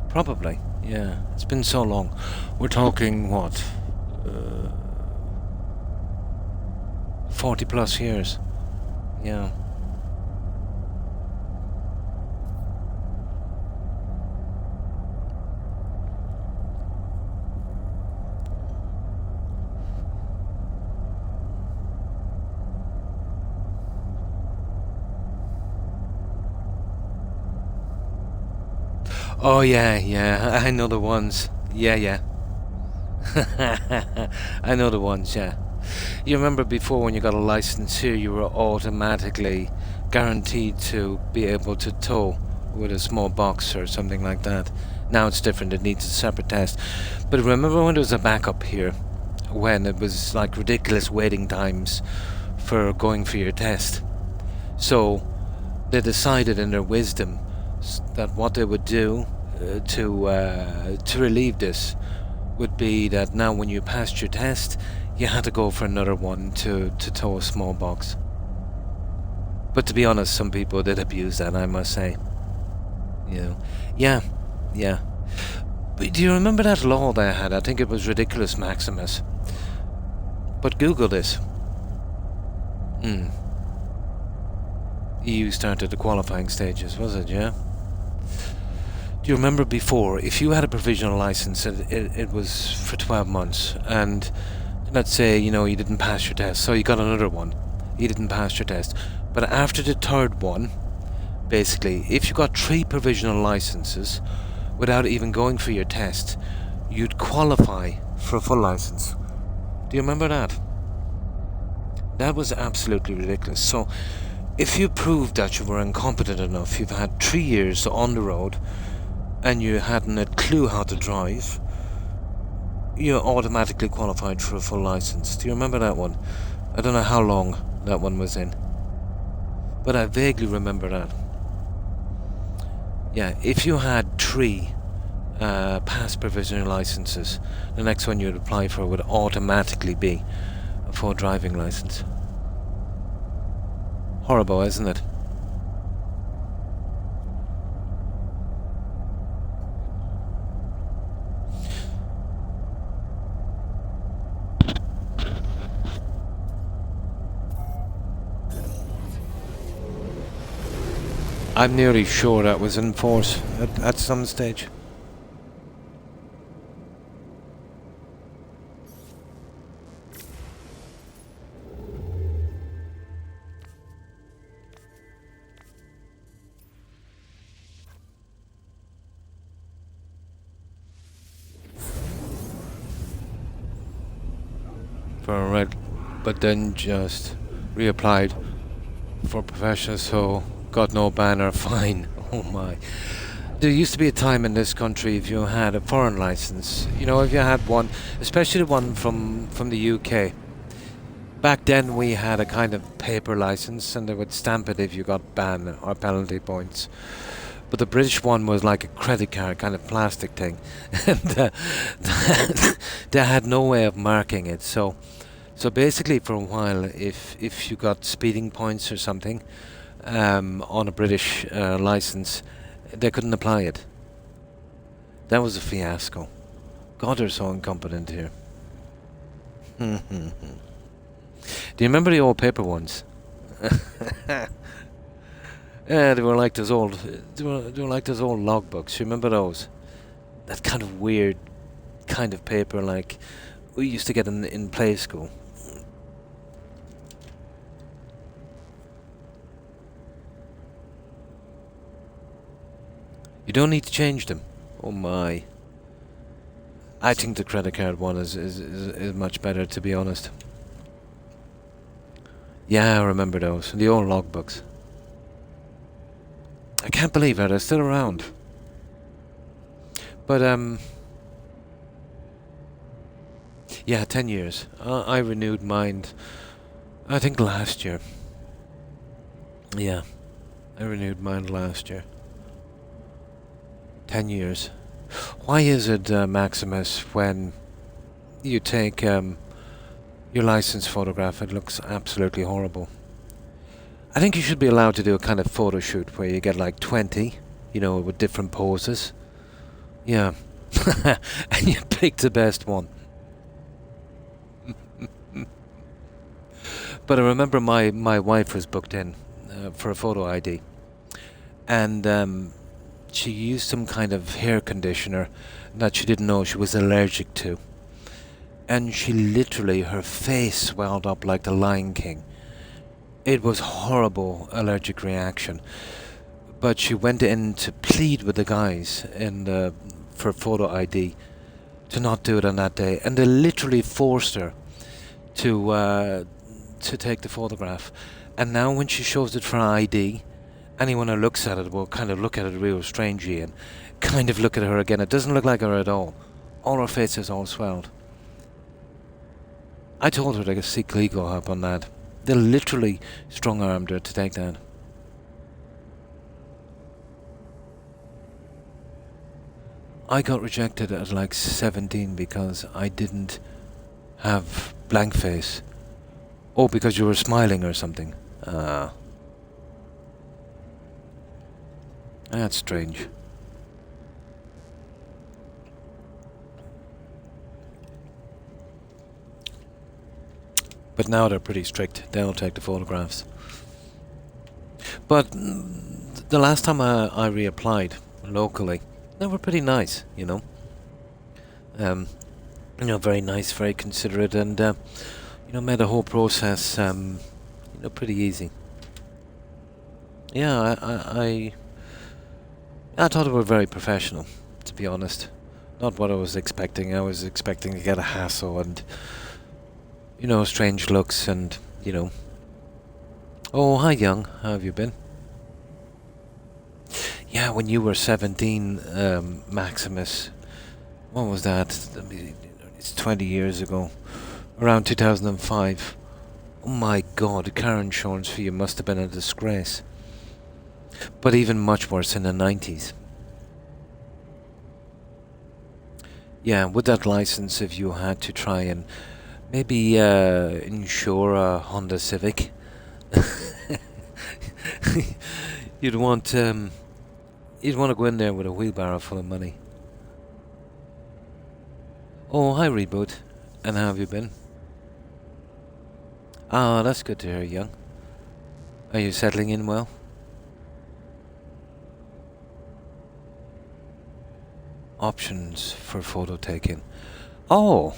Probably, yeah. It's been so long. We're talking, what? 40 plus years. Yeah. Oh yeah, I know the ones. Yeah. I know the ones, yeah. You remember before when you got a license here, you were automatically guaranteed to be able to tow with a small box or something like that. Now it's different, it needs a separate test. But remember when there was a backup here, when it was like ridiculous waiting times for going for your test? So they decided in their wisdom that what they would do to relieve this would be that now when you passed your test, you had to go for another one to tow a small box. But to be honest, some people did abuse that, I must say. You know, yeah. But do you remember that law they had? I think it was ridiculous, Maximus. But Google this. EU started the qualifying stages, was it? Yeah. Do you remember before, if you had a provisional license, it was for 12 months, and let's say, you know, you didn't pass your test, so you got another one. You didn't pass your test. But after the third one, basically, if you got 3 provisional licenses without even going for your test, you'd qualify for a full license. Do you remember that? That was absolutely ridiculous. So, if you proved that you were incompetent enough, you've had 3 years on the road, and you hadn't a clue how to drive, you're automatically qualified for a full license. Do you remember that one? I don't know how long that one was in, but I vaguely remember that. Yeah, if you had 3 past provisional licenses, the next one you'd apply for would automatically be a full driving license. Horrible, isn't it? I'm nearly sure that was in force at some stage. For a red, but then just reapplied for professional, so got no ban or fine. Oh my. There used to be a time in this country if you had a foreign license, you know, if you had one, especially one from the UK. Back then we had a kind of paper license and they would stamp it if you got ban or penalty points. But the British one was like a credit card, kind of plastic thing. And they had no way of marking it. So basically for a while, if you got speeding points or something on a British license, they couldn't apply it. That was a fiasco. God, they're so incompetent here. Do you remember the old paper ones? Yeah, they were like those old. They were like those old logbooks. You remember those? That kind of weird, kind of paper, like we used to get in play school. You don't need to change them. Oh my. I think the credit card one is much better, to be honest. Yeah, I remember those. The old logbooks. I can't believe that they're still around. But, yeah, 10 years. I renewed mine, I think last year. Yeah, I renewed mine last year. 10 years. Why is it, Maximus, when you take your license photograph, it looks absolutely horrible? I think you should be allowed to do a kind of photo shoot where you get like 20, you know, with different poses. Yeah. And you pick the best one. But I remember my wife was booked in for a photo ID. And she used some kind of hair conditioner that she didn't know she was allergic to. And she literally, her face swelled up like the Lion King. It was horrible allergic reaction. But she went in to plead with the guys for photo ID to not do it on that day. And they literally forced her to take the photograph. And now when she shows it for ID, anyone who looks at it will kind of look at it real strangely and kind of look at her again. It doesn't look like her at all. All her face is all swelled. I told her to seek legal help on that. They literally strong-armed her to take that. I got rejected at like 17 because I didn't have blank face. Oh, because you were smiling or something. That's strange. But now they're pretty strict. They don't take the photographs. But the last time I reapplied locally, they were pretty nice, you know. You know, very nice, very considerate, and you know, made the whole process, you know, pretty easy. Yeah, I thought they were very professional, to be honest. Not what I was expecting. I was expecting to get a hassle and, you know, strange looks and, you know. Oh, hi, young. How have you been? Yeah, when you were 17, Maximus. What was that? It's 20 years ago. Around 2005. Oh my god, the car insurance for you must have been a disgrace. But even much worse in the 90s. Yeah, with that license, if you had to try and maybe insure a Honda Civic, you'd want to go in there with a wheelbarrow full of money. Oh, hi Reboot. And how have you been? Ah, that's good to hear, young. Are you settling in well? Options for photo taking. Oh,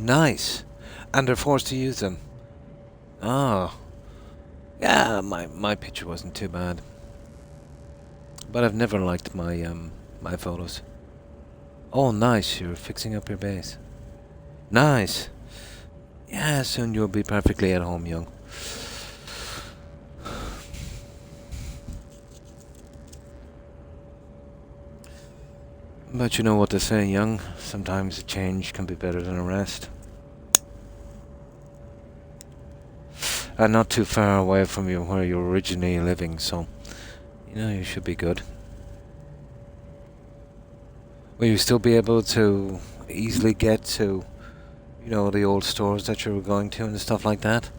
nice. And they're forced to use them. Ah. Yeah, my picture wasn't too bad. But I've never liked my photos. Oh, nice. You're fixing up your base. Nice. Yeah, soon you'll be perfectly at home, young. But you know what they say, young. Sometimes a change can be better than a rest. And not too far away from you where you're originally living, so you know you should be good. Will you still be able to easily get to, you know, the old stores that you were going to and stuff like that?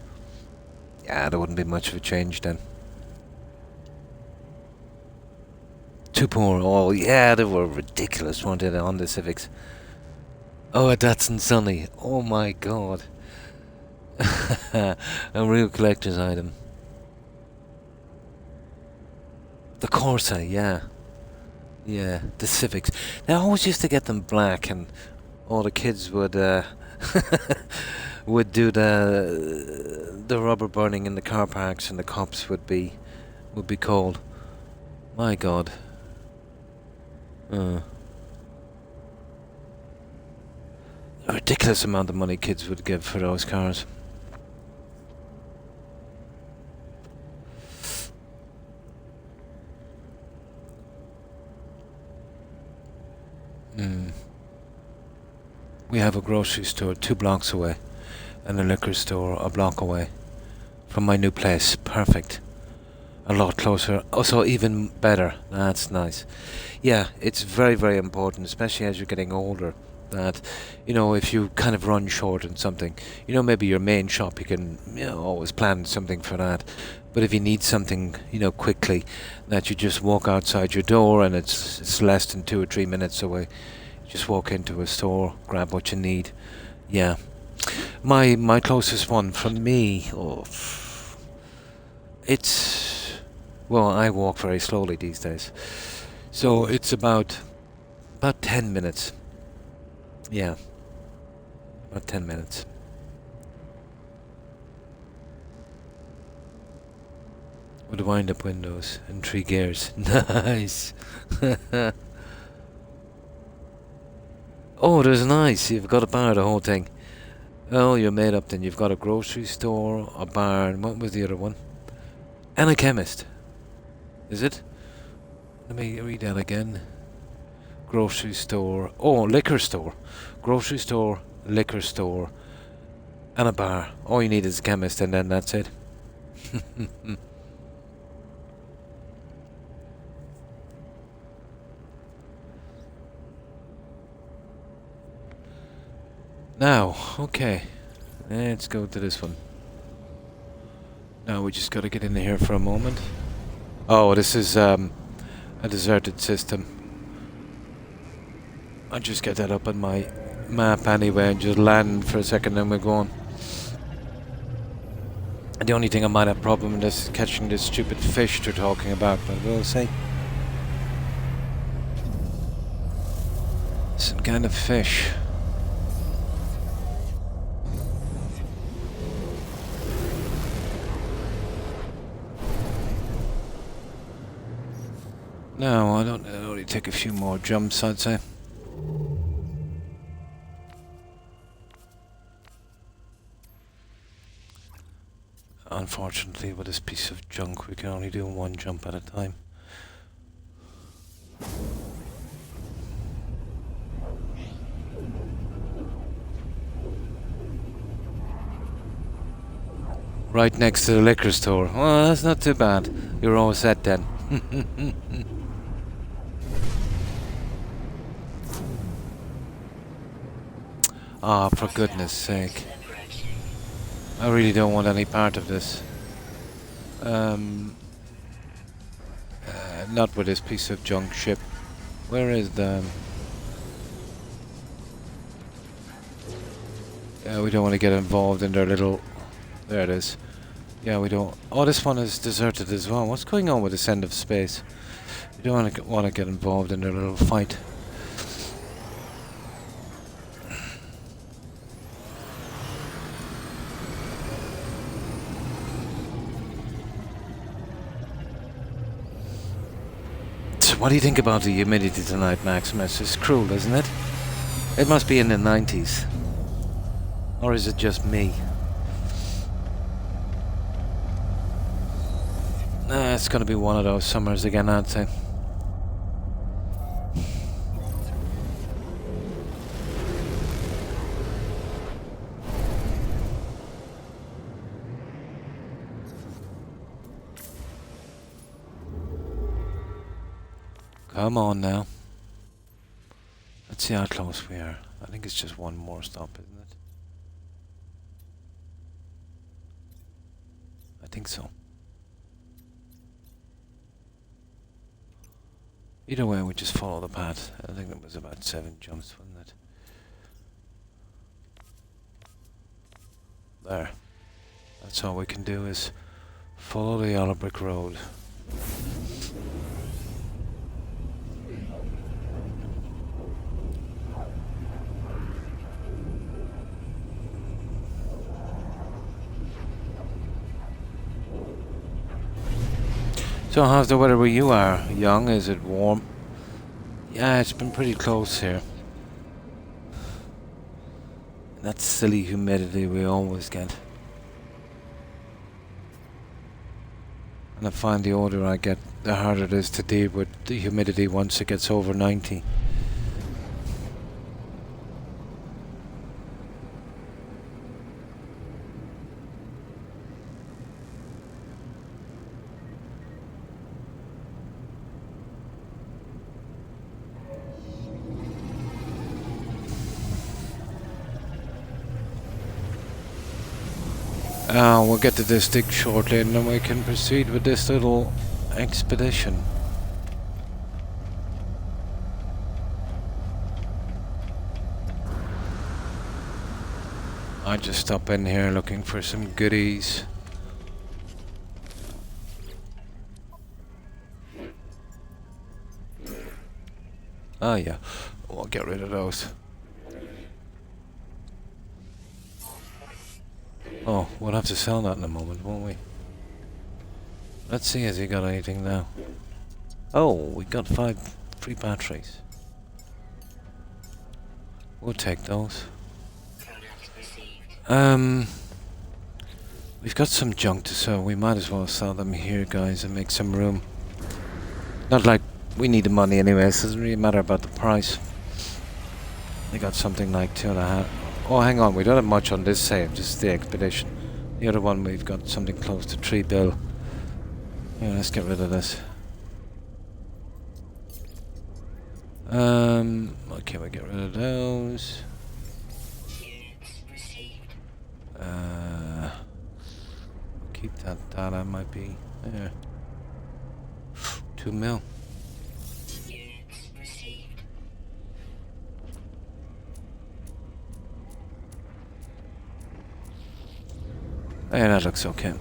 Yeah, there wouldn't be much of a change then. Too poor. Oh, yeah, they were ridiculous, weren't they, the Honda Civics? Oh, a Datsun Sunny. Oh my god. A real collector's item. The Corsa, yeah. Yeah, the Civics. They always used to get them black, and all the kids would would do the rubber burning in the car parks, and the cops would be called. My god. A ridiculous amount of money kids would give for those cars. We have a grocery store 2 blocks away, and a liquor store a block away from my new place. Perfect. A lot closer. Oh, so even better. That's nice. Yeah, it's very, very important, especially as you're getting older, that, you know, if you kind of run short on something, you know, maybe your main shop, you can, you know, always plan something for that. But if you need something, you know, quickly, that you just walk outside your door and it's less than 2 or 3 minutes away. Just walk into a store, grab what you need. Yeah. My closest one from me, it's, well, I walk very slowly these days. So it's about 10 minutes. Yeah. About 10 minutes. With wind-up windows and 3 gears. Nice. Oh, there's nice. You've got a bar, the whole thing. Oh, you're made up then. You've got a grocery store, a bar, and what was the other one? And a chemist. Is it? Let me read that again. Grocery store. Oh, liquor store. Grocery store, liquor store, and a bar. All you need is a chemist, and then that's it. Now, okay. Let's go to this one. Now we just gotta get in here for a moment. Oh, this is a deserted system. I'll just get that up on my map anyway and just land for a second, then we're going. And the only thing I might have problem with is catching this stupid fish they're talking about, but we'll see. Some kind of fish. No, it'll only take a few more jumps, I'd say. Unfortunately, with this piece of junk, we can only do 1 jump at a time. Right next to the liquor store. Well, that's not too bad. You're all set then. Ah, for goodness sake. I really don't want any part of this. Not with this piece of junk ship. Where is the... Yeah, we don't want to get involved in their little... There it is. Yeah, we don't... Oh, this one is deserted as well. What's going on with this end of space? We don't want to get involved in their little fight. So what do you think about the humidity tonight, Maximus? It's cruel, isn't it? It must be in the 90s. Or is it just me? It's gonna be one of those summers again, I'd say. Come on now. Let's see how close we are. I think it's just one more stop, isn't it? I think so. Either way, we just follow the path. I think it was about 7 jumps, wasn't it? There. That's all we can do is follow the yellow brick road. So how's the weather where you are, Young? Is it warm? Yeah, it's been pretty close here. That silly humidity we always get. And I find the older I get, the harder it is to deal with the humidity once it gets over 90. We'll get to this dig shortly and then we can proceed with this little expedition. I just stop in here looking for some goodies. Oh yeah, we'll get rid of those. Oh, we'll have to sell that in a moment, won't we? Let's see, has he got anything now? Oh, we got 5 free batteries. We'll take those. We've got some junk to sell. We might as well sell them here, guys, and make some room. Not like we need the money anyway, so it doesn't really matter about the price. They got something like 2.5. Oh, hang on, we don't have much on this save, just the expedition. The other one, we've got something close to 3 bill. Yeah, let's get rid of this. Okay, we get rid of those. Keep that data, might be there. 2 mil. Yeah, that looks okay.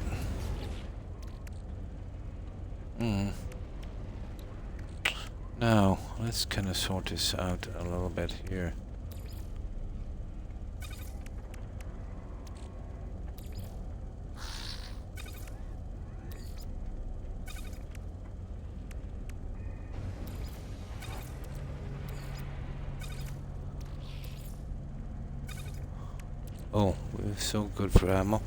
Now, let's kind of sort this out a little bit here. Oh, we're so good for ammo.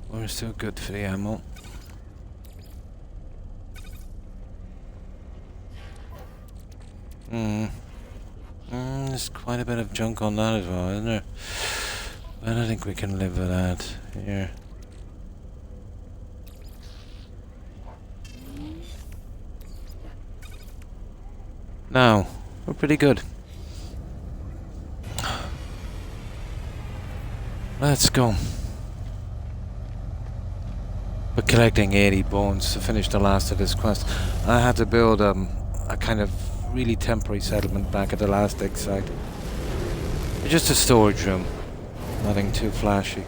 We're still good for the ammo. There's quite a bit of junk on that as well, isn't there? I don't think we can live with that here. Now, we're pretty good. Let's go. We're collecting 80 bones to finish the last of this quest. I had to build a kind of really temporary settlement back at the last dig site. Just a storage room. Nothing too flashy.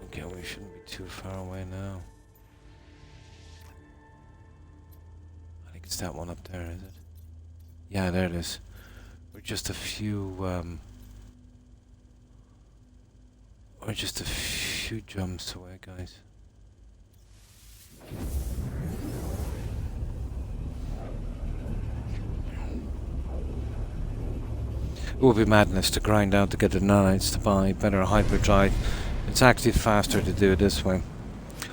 Okay, we shouldn't be too far away now. I think it's that one up there, is it? Yeah, there it is. We're just a few jumps away, guys. It would be madness to grind out to get the nanites to buy better hyperdrive. It's actually faster to do it this way.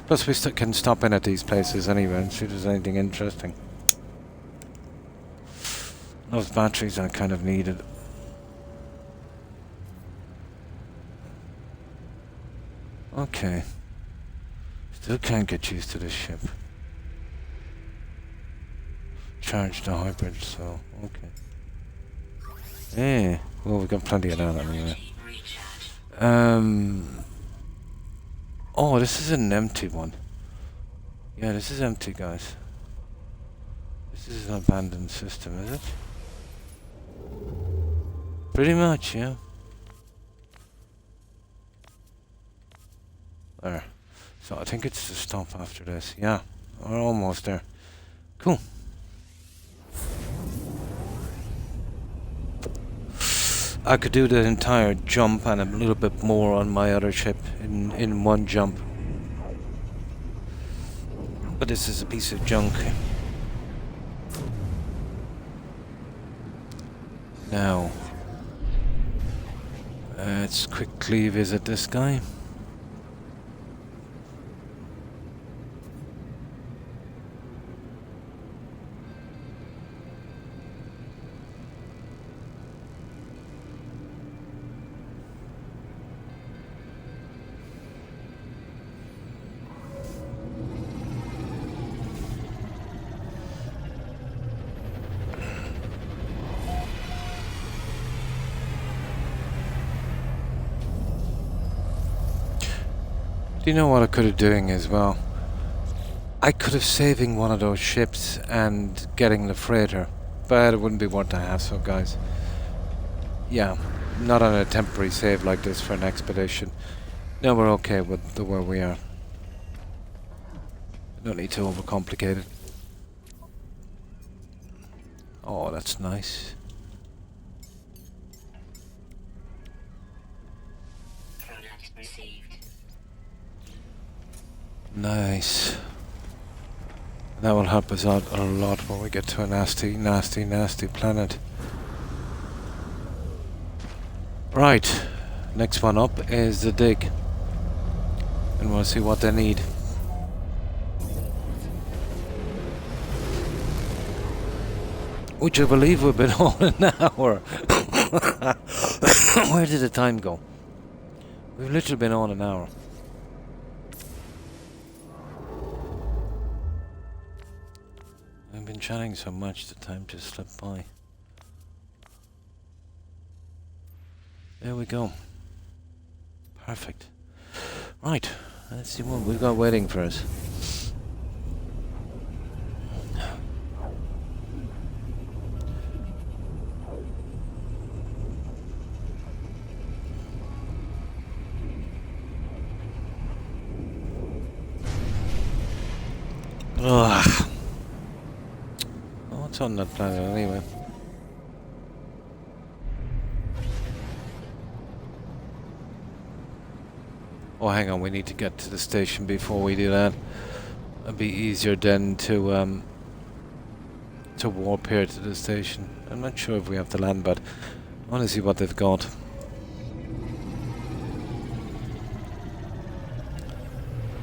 Plus we can stop in at these places anyway and see if there's anything interesting. Those batteries are kind of needed. Okay. Still can't get used to this ship. Charge the hybrid, so okay. Yeah, well we've got plenty of that anyway. Oh, this is an empty one. Yeah, this is empty, guys. This is an abandoned system, is it? Pretty much, yeah. There. So I think it's to stop after this. Yeah, we're almost there. Cool. I could do the entire jump and a little bit more on my other ship in one jump. But this is a piece of junk. Now, let's quickly visit this guy. Do you know what I could have doing as well? I could have saving one of those ships and getting the freighter, but it wouldn't be worth the hassle, guys. Yeah, not on a temporary save like this for an expedition. No, we're okay with where we are. Don't need to overcomplicate it. Oh, that's nice. Nice. That will help us out a lot when we get to a nasty, nasty, nasty planet. Right. Next one up is the dig. And we'll see what they need. Which I believe we've been on an hour. Where did the time go? We've literally been on an hour. I've been chatting so much, the time just slipped by. There we go. Perfect. Right, let's see what we've got waiting for us. Ugh. What's on that planet anyway? Oh, hang on, we need to get to the station before we do that. It'd be easier then to warp here to the station. I'm not sure if we have to land, but I want to see what they've got.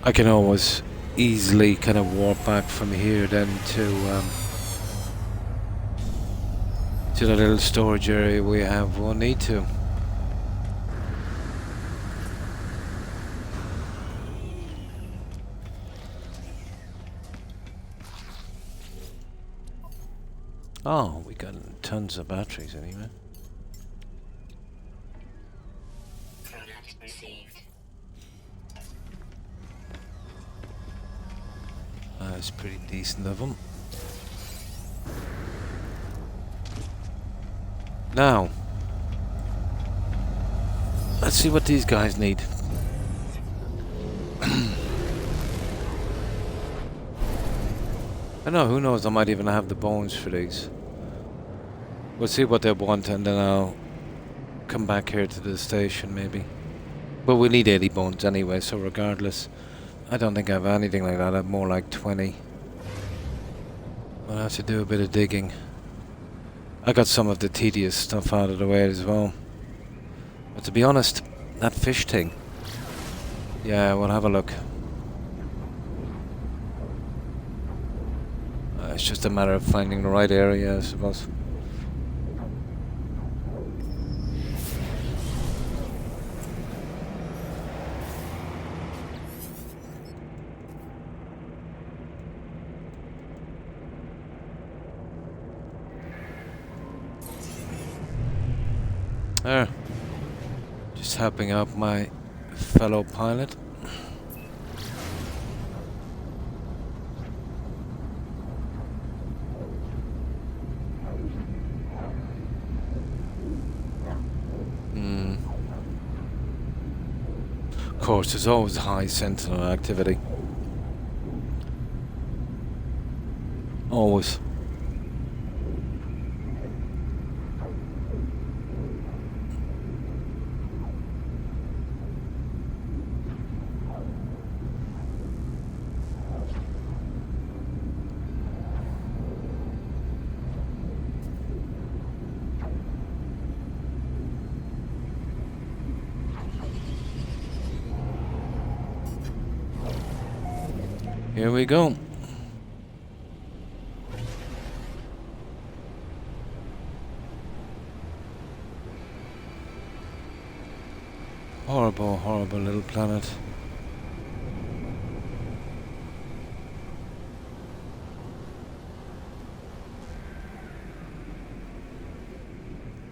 I can always easily kind of warp back from here then to the little storage area we have. We'll need to. Oh, we got tons of batteries anyway. Product received. That's pretty decent of them. Now, let's see what these guys need. I know, who knows, I might even have the bones for these. We'll see what they want and then I'll come back here to the station maybe. But we need 80 bones anyway, so regardless, I don't think I have anything like that. I have more like 20. I'll have to do a bit of digging. I got some of the tedious stuff out of the way as well. But to be honest, that fish thing, yeah, we'll have a look. It's just a matter of finding the right area, I suppose. There. Just helping out my fellow pilot. Of course, there's always high sentinel activity. Always. Here we go. Horrible, horrible little planet.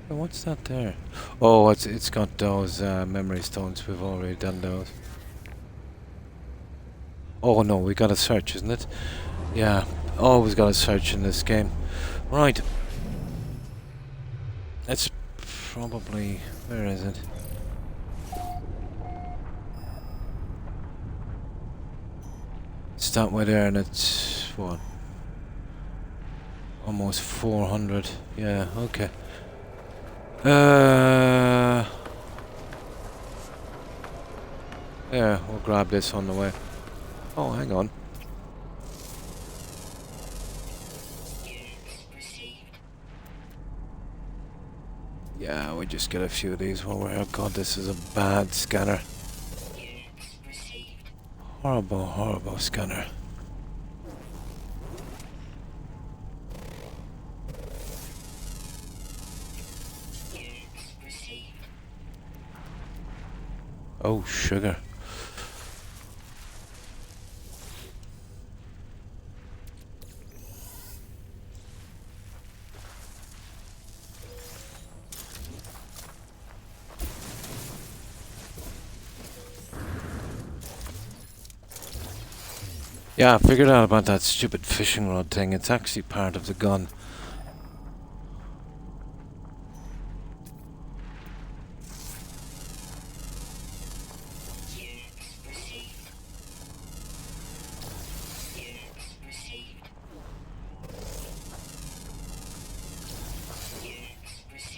What's that there? Oh, it's got those memory stones. We've already done those. Oh no, we got a search, isn't it? Yeah, always got a search in this game. Right. It's probably... where is it? It's that way there and it's... what? Almost 400. Yeah, okay. Yeah, we'll grab this on the way. Oh, hang on. Yeah, we just get a few of these while we're here. God, this is a bad scanner. Horrible, horrible scanner. Oh, sugar. Yeah, I figured out about that stupid fishing rod thing. It's actually part of the gun.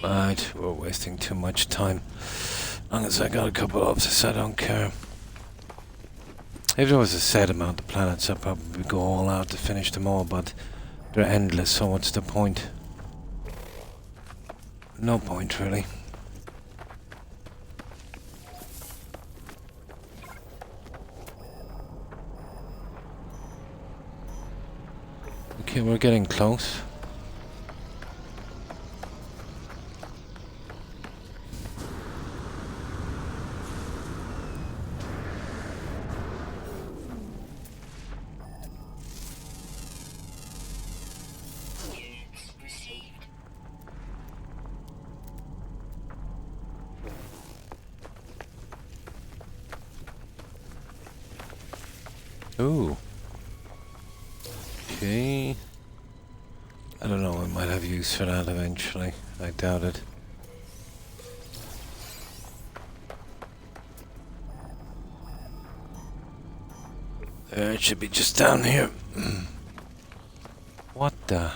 Right, we're wasting too much time. As long as I got a couple of this, I don't care. If there was a set amount of planets, I'd probably go all out to finish them all, but they're endless, so what's the point? No point, really. Okay, we're getting close. Units received. Ooh. Okay. I don't know, I might have use for that eventually. I doubt it. It should be just down here. What the?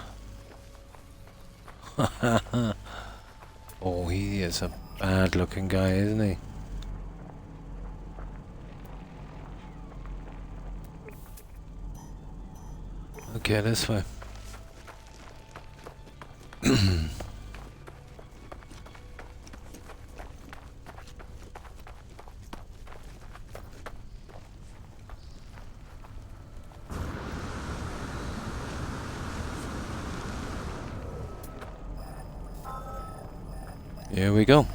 Oh, he is a bad looking guy, isn't he? Okay, this way. Here we go.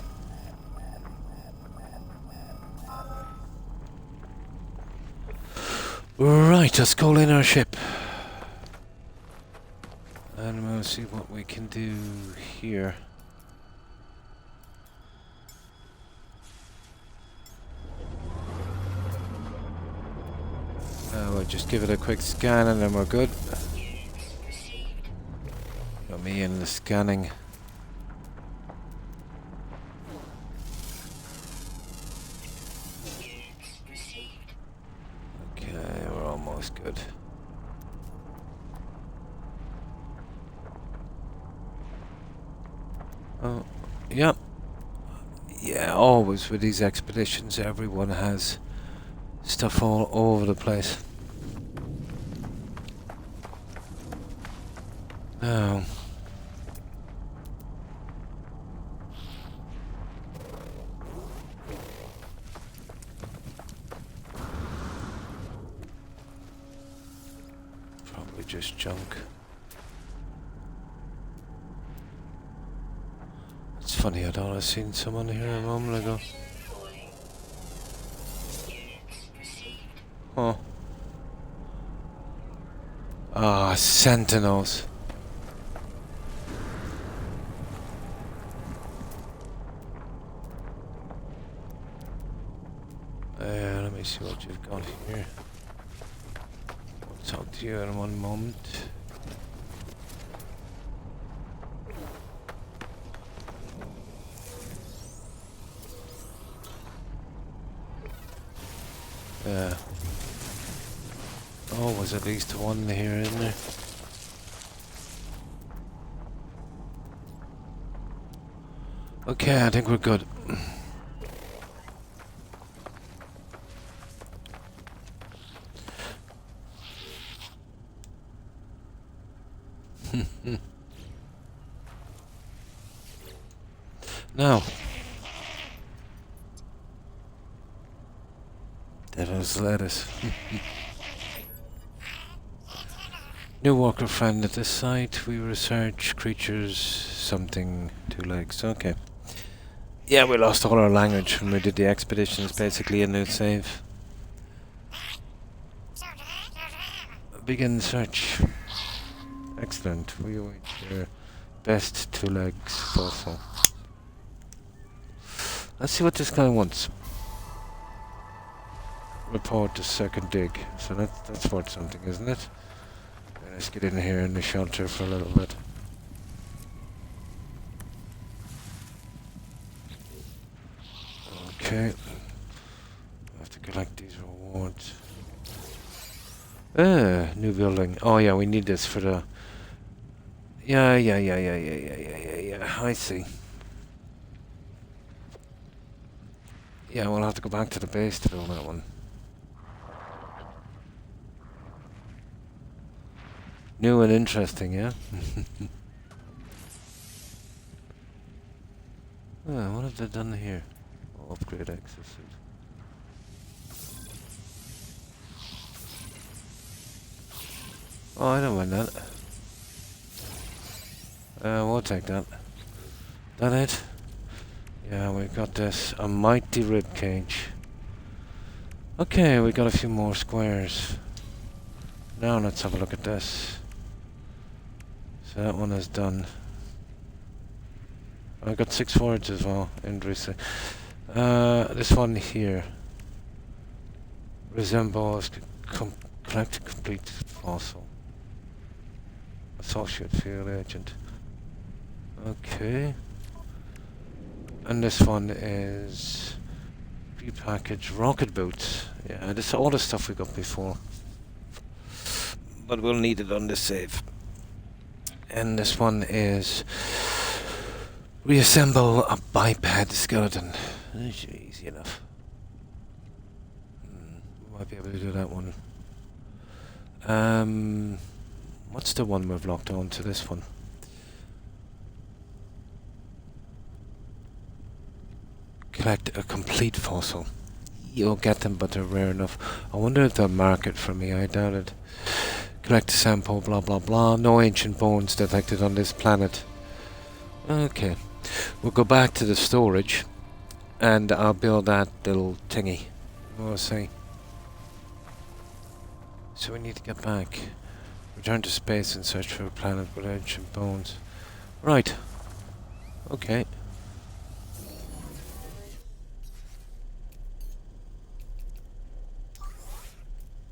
Right, let's call in our ship. And we'll see what we can do here. We'll just give it a quick scan and then we're good. Units received. Got me in the scanning. Units received. Okay, we're almost good. Oh, yep. Yeah, always with these expeditions, everyone has stuff all over the place. Now, probably just junk. It's funny, I thought I seen someone here a moment ago. Deploying. Units received. Oh. Ah, sentinels. Let me see what you've got here. I'll talk to you in one moment. Always at least one here, isn't there? Okay, I think we're good. Now, devil's lettuce. New walker friend at this site. We research creatures, something, 2 legs. Okay. Yeah, we lost all our language when we did the expedition. It's basically a new save. Begin search. Excellent. We await your best 2 legs fossil. Let's see what this guy wants. Report to second dig. So that's worth something, isn't it? Let's get in here in the shelter for a little bit. Okay. I have to collect these rewards. New building. Oh yeah, we need this for the... Yeah. I see. Yeah, we'll have to go back to the base to build that one. New and interesting, yeah? What have they done here? Oh, upgrade exosuit. Oh, I don't mind that. We'll take that. That it? Yeah, we got this. A mighty rib cage. Okay, we got a few more squares. Now let's have a look at this. So that one is done. I got 6 forwards as well. Interesting. This one here resembles collect a complete fossil. Associate field agent. Okay. And this one is package rocket boots. Yeah, this is all the stuff we got before. But we'll need it on the save. And this one is reassemble a biped skeleton. Easy enough. We might be able to do that one. What's the one we've locked on to this one? Collect a complete fossil. You'll get them, but they're rare enough. I wonder if they'll mark it for me. I doubt it. Collect a sample, blah blah blah. No ancient bones detected on this planet. Okay. We'll go back to the storage and I'll build that little thingy. We'll see. So we need to get back. Return to space and search for a planet with ancient bones. Right. Okay.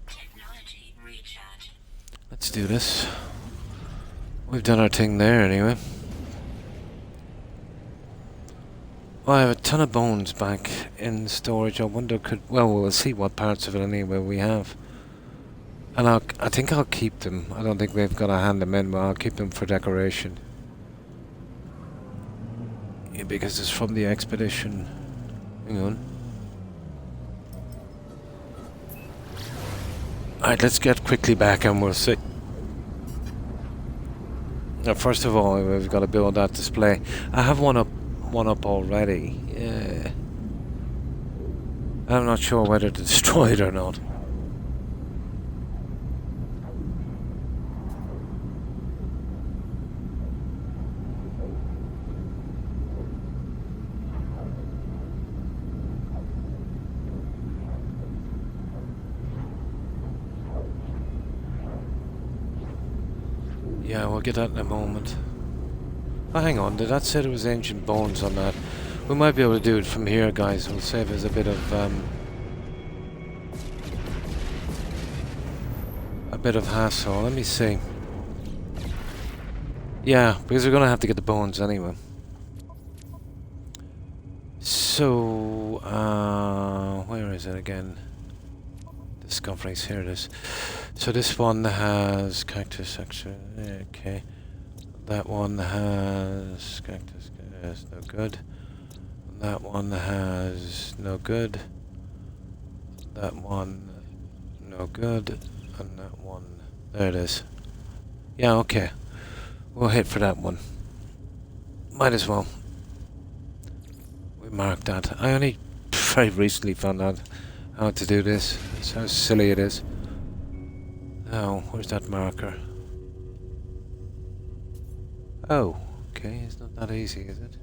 Technology recharge. Let's do this. We've done our thing there anyway. Well, I have a ton of bones back in storage. I wonder well, we'll see what parts of it anyway we have. And I think I'll keep them. I don't think we've got to hand them in, but I'll keep them for decoration. Yeah, because it's from the expedition. Hang on. Alright, let's get quickly back and we'll see. Now, first of all, we've got to build that display. I have one up already. Yeah. I'm not sure whether to destroy it or not. Yeah, we'll get that in a moment. Oh, hang on, did that say there was ancient bones on that? We might be able to do it from here, guys. We'll save us a bit of hassle. Let me see. Yeah, because we're gonna have to get the bones anyway. So, where is it again? Discoveries, here it is. So this one has cactus section, okay. That one has cactus, yes, no good. That one has no good. That one, no good. And that one, there it is. Yeah, okay. We'll hit for that one. Might as well. We marked that. I only very recently found out how to do this. That's how silly it is. Now, where's that marker? Oh, okay, it's not that easy, is it?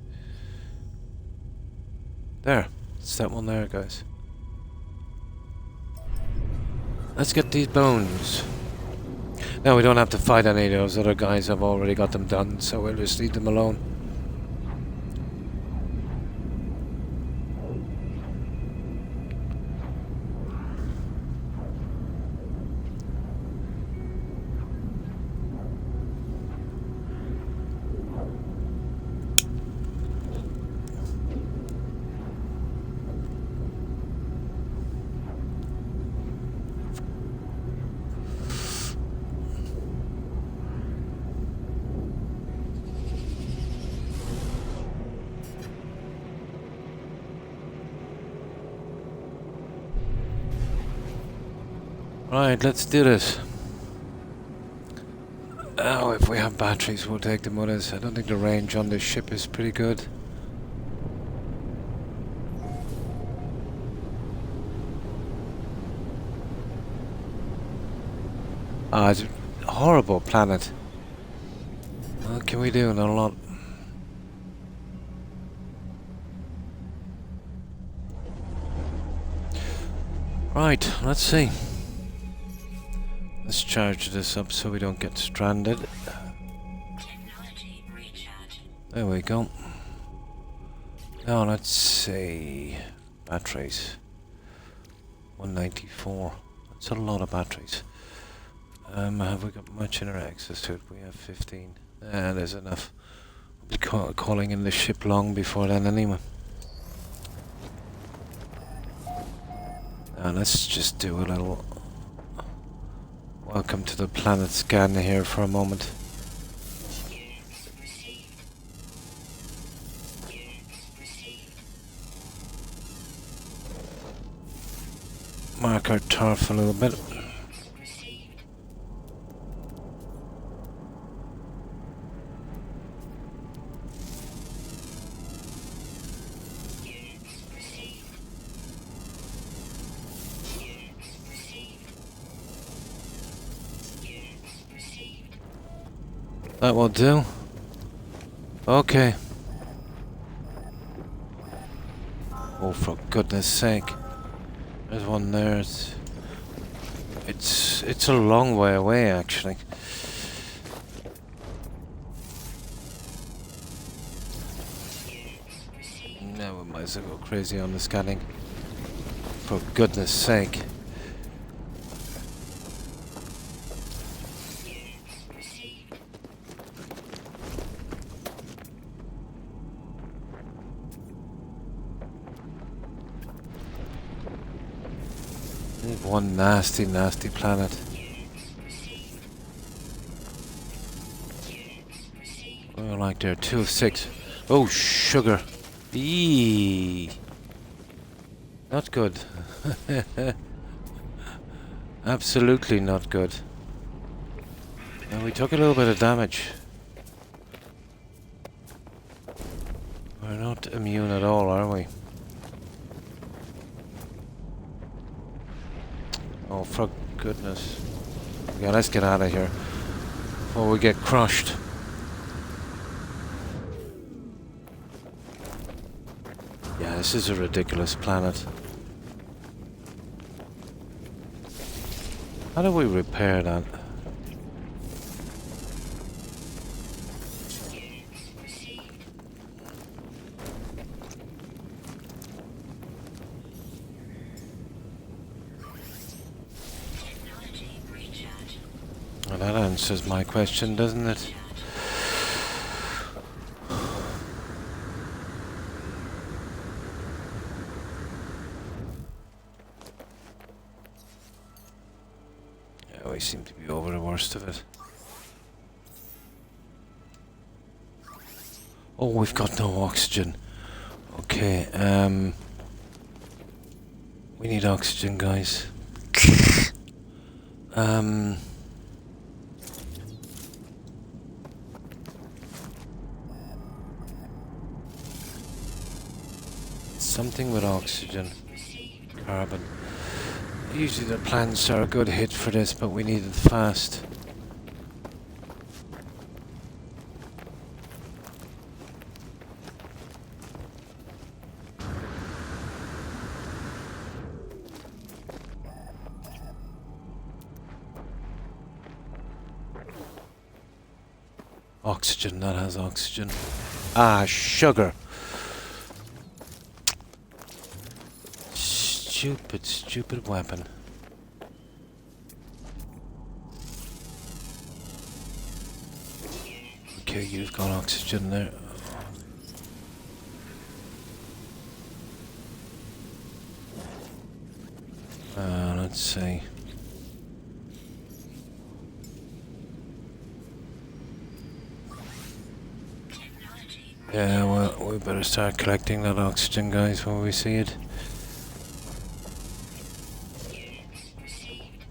There, it's that one there, guys. Let's get these bones. Now we don't have to fight any of those other guys, I've already got them done, so we'll just leave them alone. Right, let's do this. Oh, if we have batteries, we'll take them with us. I don't think the range on this ship is pretty good. Ah, it's a horrible planet. What can we do? Not a lot. Right, let's see. Let's charge this up so we don't get stranded. Technology recharge. There we go. Now let's see. Batteries. 194. That's a lot of batteries. Have we got much inner access to it? We have 15. There's enough. We'll be calling in the ship long before then anyway. Now let's just do a little welcome to the planet scan here for a moment. Units received. Units received. Mark our turf a little bit. Units received. Units received. Units received. Units received. That will do. Okay. Oh, for goodness sake. There's one there. It's a long way away, actually. Units received. No, we might as well go crazy on the scanning. For goodness sake. Units received. One nasty, nasty planet. Units received. Units received. Oh, like there, 2 of 6. Oh, sugar. Eee. Not good. Absolutely not good. And we took a little bit of damage. We're not immune at all, are we? Oh, for goodness. Yeah, let's get out of here before we get crushed. Yeah, this is a ridiculous planet. How do we repair that? Units received. Technology recharge. Well, that answers my question, doesn't it? Yeah, we seem to be over the worst of it. Oh, we've got no oxygen. Okay, we need oxygen, guys. Something with oxygen. Received. Carbon. Usually the plants are a good hit for this, but we need it fast. Oxygen, that has oxygen. Ah, sugar. Stupid, stupid weapon. Okay, you've got oxygen there. Let's see. Technology Yeah, well, we better start collecting that oxygen, guys, when we see it. units received.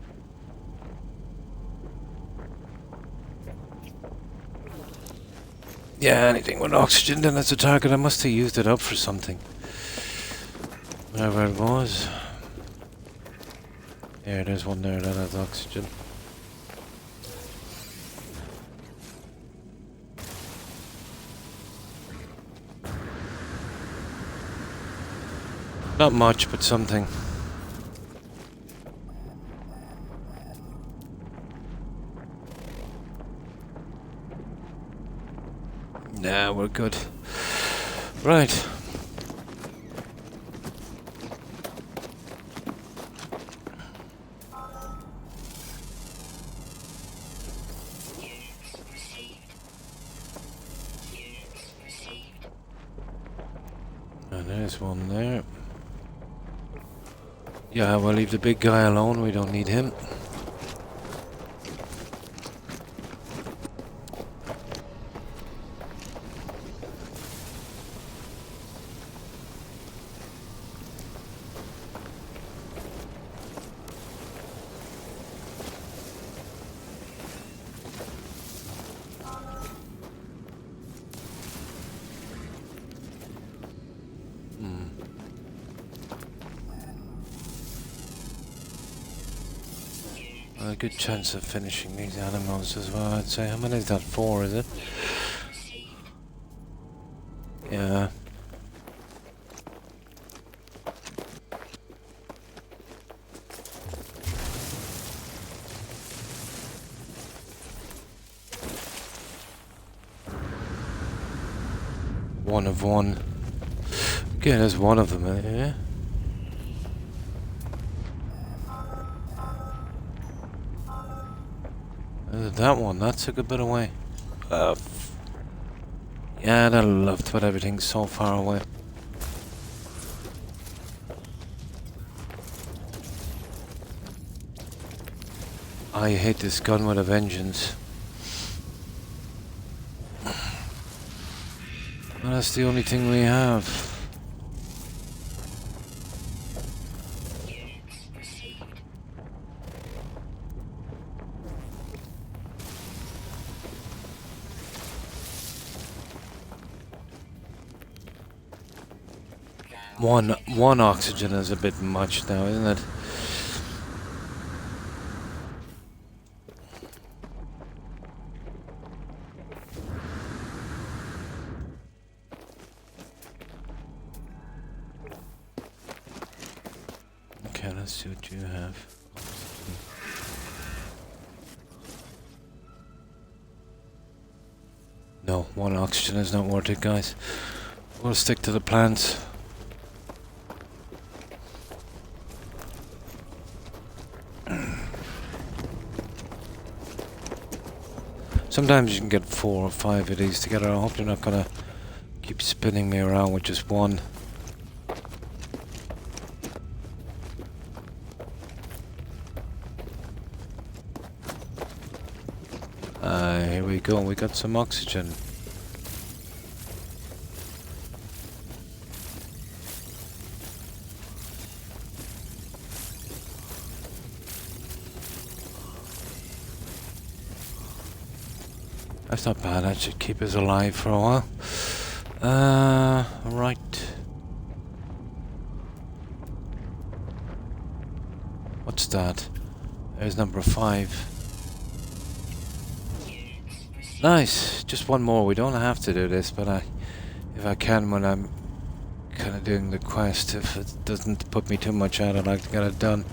Yeah, anything with oxygen, then that's a target. I must have used it up for something. Whatever it was. Yeah, there's one there that has oxygen. Not much, but something. Nah, we're good. Right. Units received. Units received. And there's one there. Yeah, we'll leave the big guy alone. We don't need him. A good chance of finishing these animals as well, I'd say. How many is that? 4, is it? Received. Yeah. One of one. Okay, there's one of them, yeah. That one, that took a bit away. Yeah, I'd love to put everything so far away. I hate this gun with a vengeance. Well, that's the only thing we have. Units received. One oxygen is a bit much now, isn't it? Okay, let's see what you have. No, one oxygen is not worth it, guys. We'll stick to the plants. Sometimes you can get 4 or 5 of these together. I hope you're not gonna keep spinning me around with just one. Here we go, we got some oxygen. That's not bad, that should keep us alive for a while. Right. What's that? There's number 5. Nice! Just one more. We don't have to do this, but if I can when I'm kind of doing the quest, if it doesn't put me too much out, I'd like to get it done.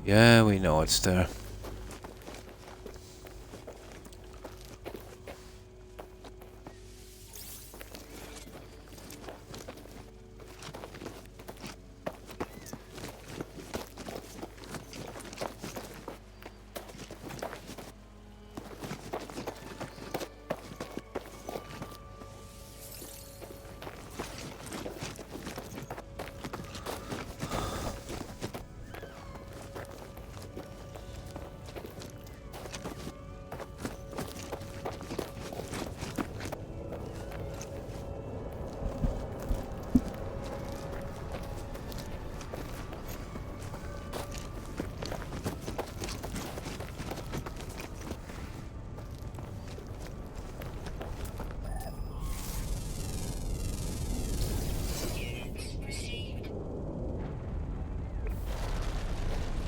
Yeah, we know it's there.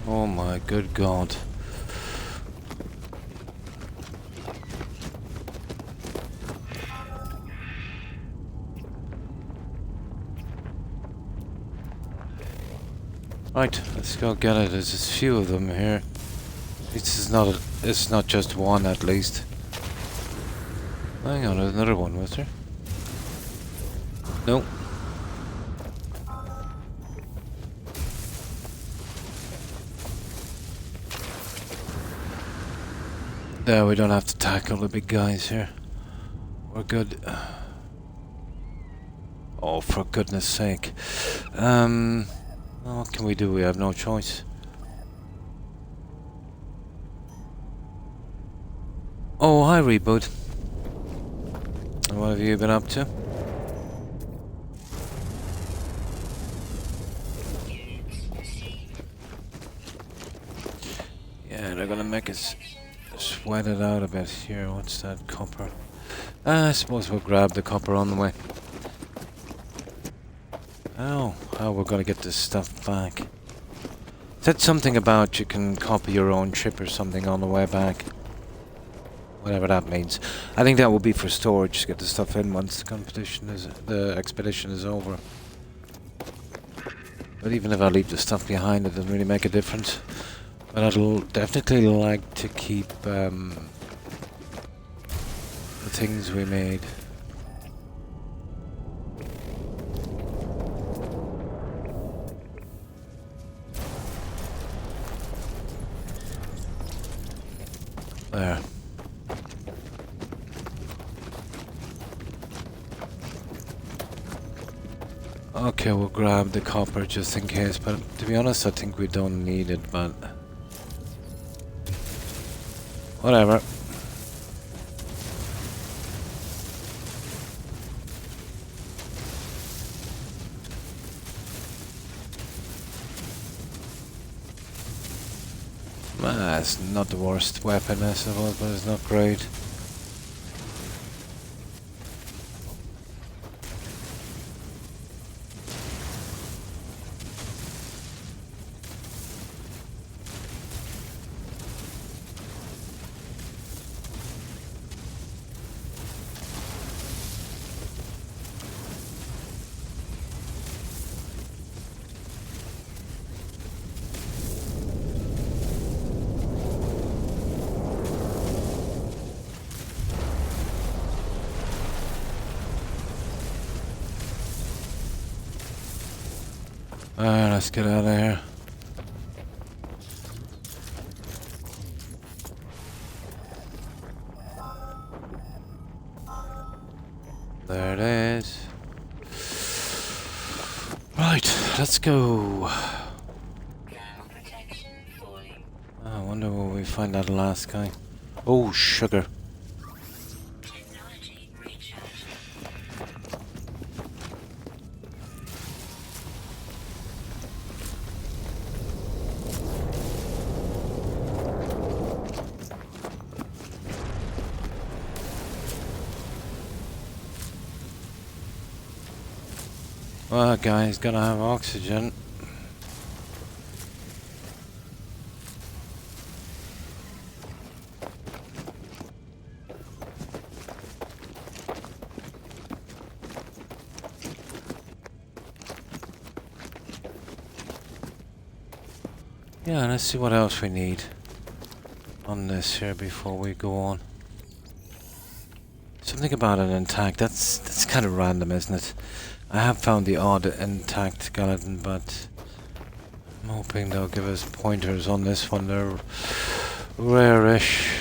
Oh my good God. Right, let's go get it. There's a few of them here. It's not just one at least. Hang on, there's another one, was there? No. There, we don't have to tackle the big guys here. We're good. Oh, for goodness sake. What can we do? We have no choice. Oh, hi, Reboot. What have you been up to? Yeah, they're gonna make us sweat it out a bit here. What's that copper? I suppose we'll grab the copper on the way. Oh, how we're gonna get this stuff back. Said something about you can copy your own chip or something on the way back. Whatever that means. I think that will be for storage to get the stuff in once the expedition is over. But even if I leave the stuff behind, it doesn't really make a difference. But I'd definitely like to keep the things we made. There. Okay, we'll grab the copper just in case, but to be honest I think we don't need it, but whatever. It's not the worst weapon I suppose, but it's not great. Alright, let's get out of here. There it is. Right, let's go. I wonder where we find that last guy. Oh, sugar. Well, guy's gonna have oxygen. Yeah, let's see what else we need on this here before we go on. Something about an intact, that's kind of random, isn't it? I have found the odd intact skeleton, but I'm hoping they'll give us pointers on this one. They're rare-ish.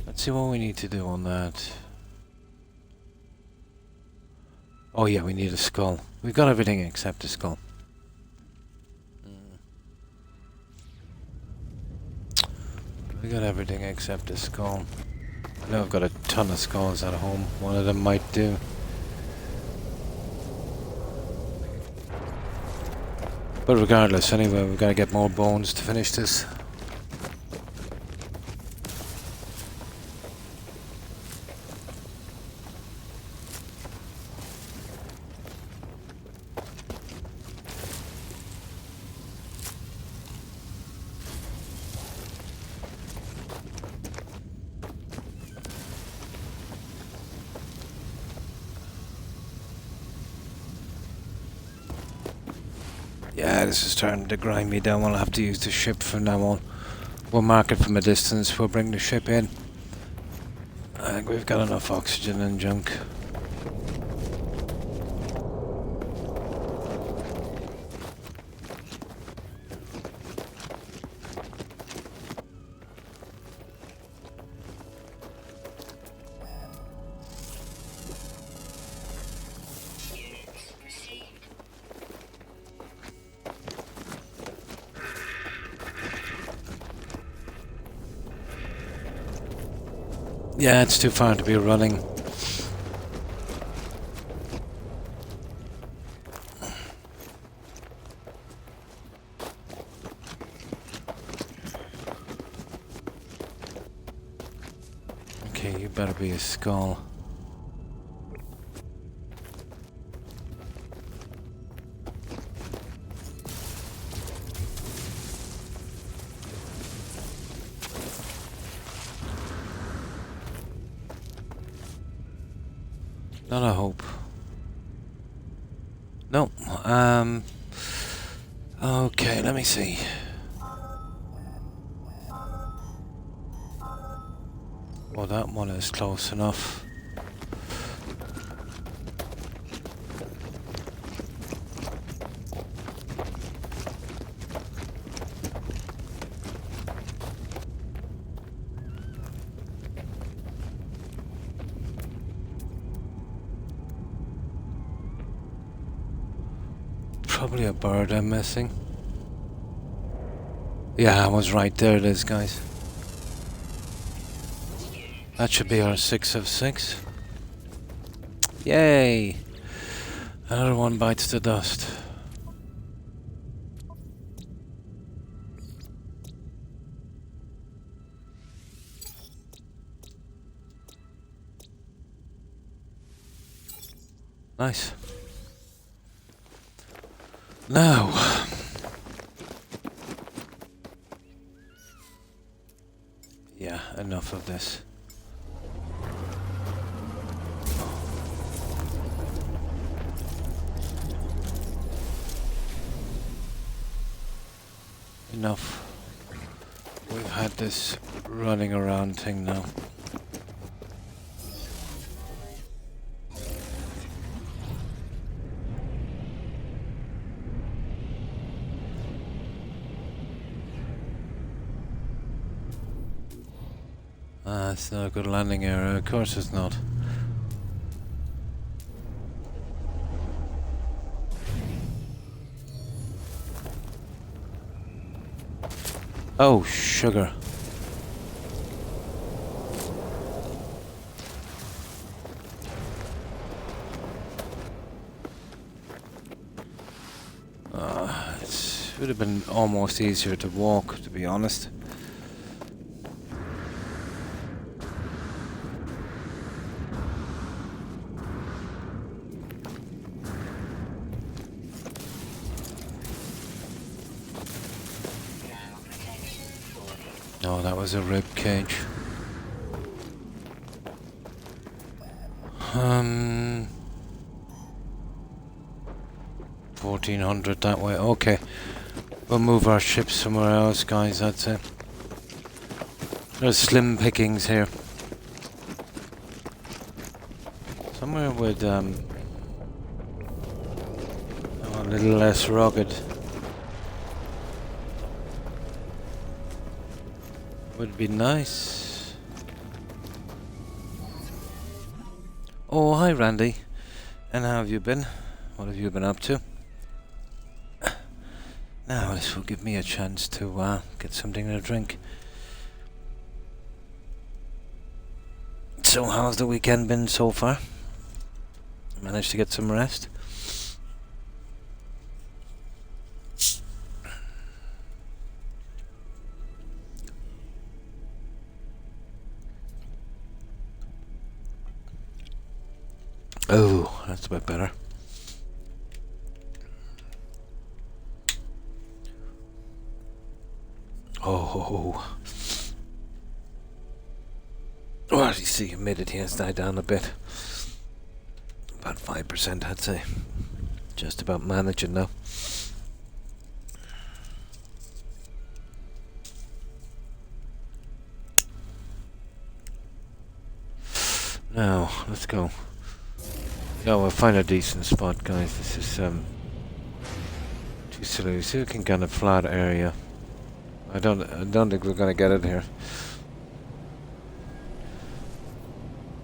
Let's see what we need to do on that. Oh yeah, we need a skull. We've got everything except a skull. We got everything except a skull. I know I've got a ton of skulls at home. One of them might do. But regardless, anyway, we've got to get more bones to finish this. Yeah, this is starting to grind me down. I'll have to use the ship from now on. We'll mark it from a distance. We'll bring the ship in. I think we've got enough oxygen and junk. Units received. Yeah, it's too far to be running. Okay, you better be a skull. Not a hope. No. Okay, let me see. Well, that one is close enough. Probably a bird I'm missing. Yeah, I was right. There it is, guys. That should be our 6 of 6. Yay! Another one bites the dust. Nice. Now, yeah, enough of this. Enough. We've had this running around thing now. It's not a good landing area. Of course it's not. Oh, sugar. It would have been almost easier to walk, to be honest. No, that was a rib cage. 1400 that way. Okay, we'll move our ship somewhere else, guys. That's it. There's slim pickings here. Somewhere with a little less rugged. Would be nice. Oh, hi Randy. And how have you been? What have you been up to? Now this will give me a chance to get something to drink. So how's the weekend been so far? Managed to get some rest? Oh, that's a bit better. Oh. Well, as you see, humidity has died down a bit. About 5%, I'd say. Just about managing now. Now, let's go. Yeah, we'll find a decent spot, guys. This is too silly. See if we can get a flat area. I don't think we're gonna get it here.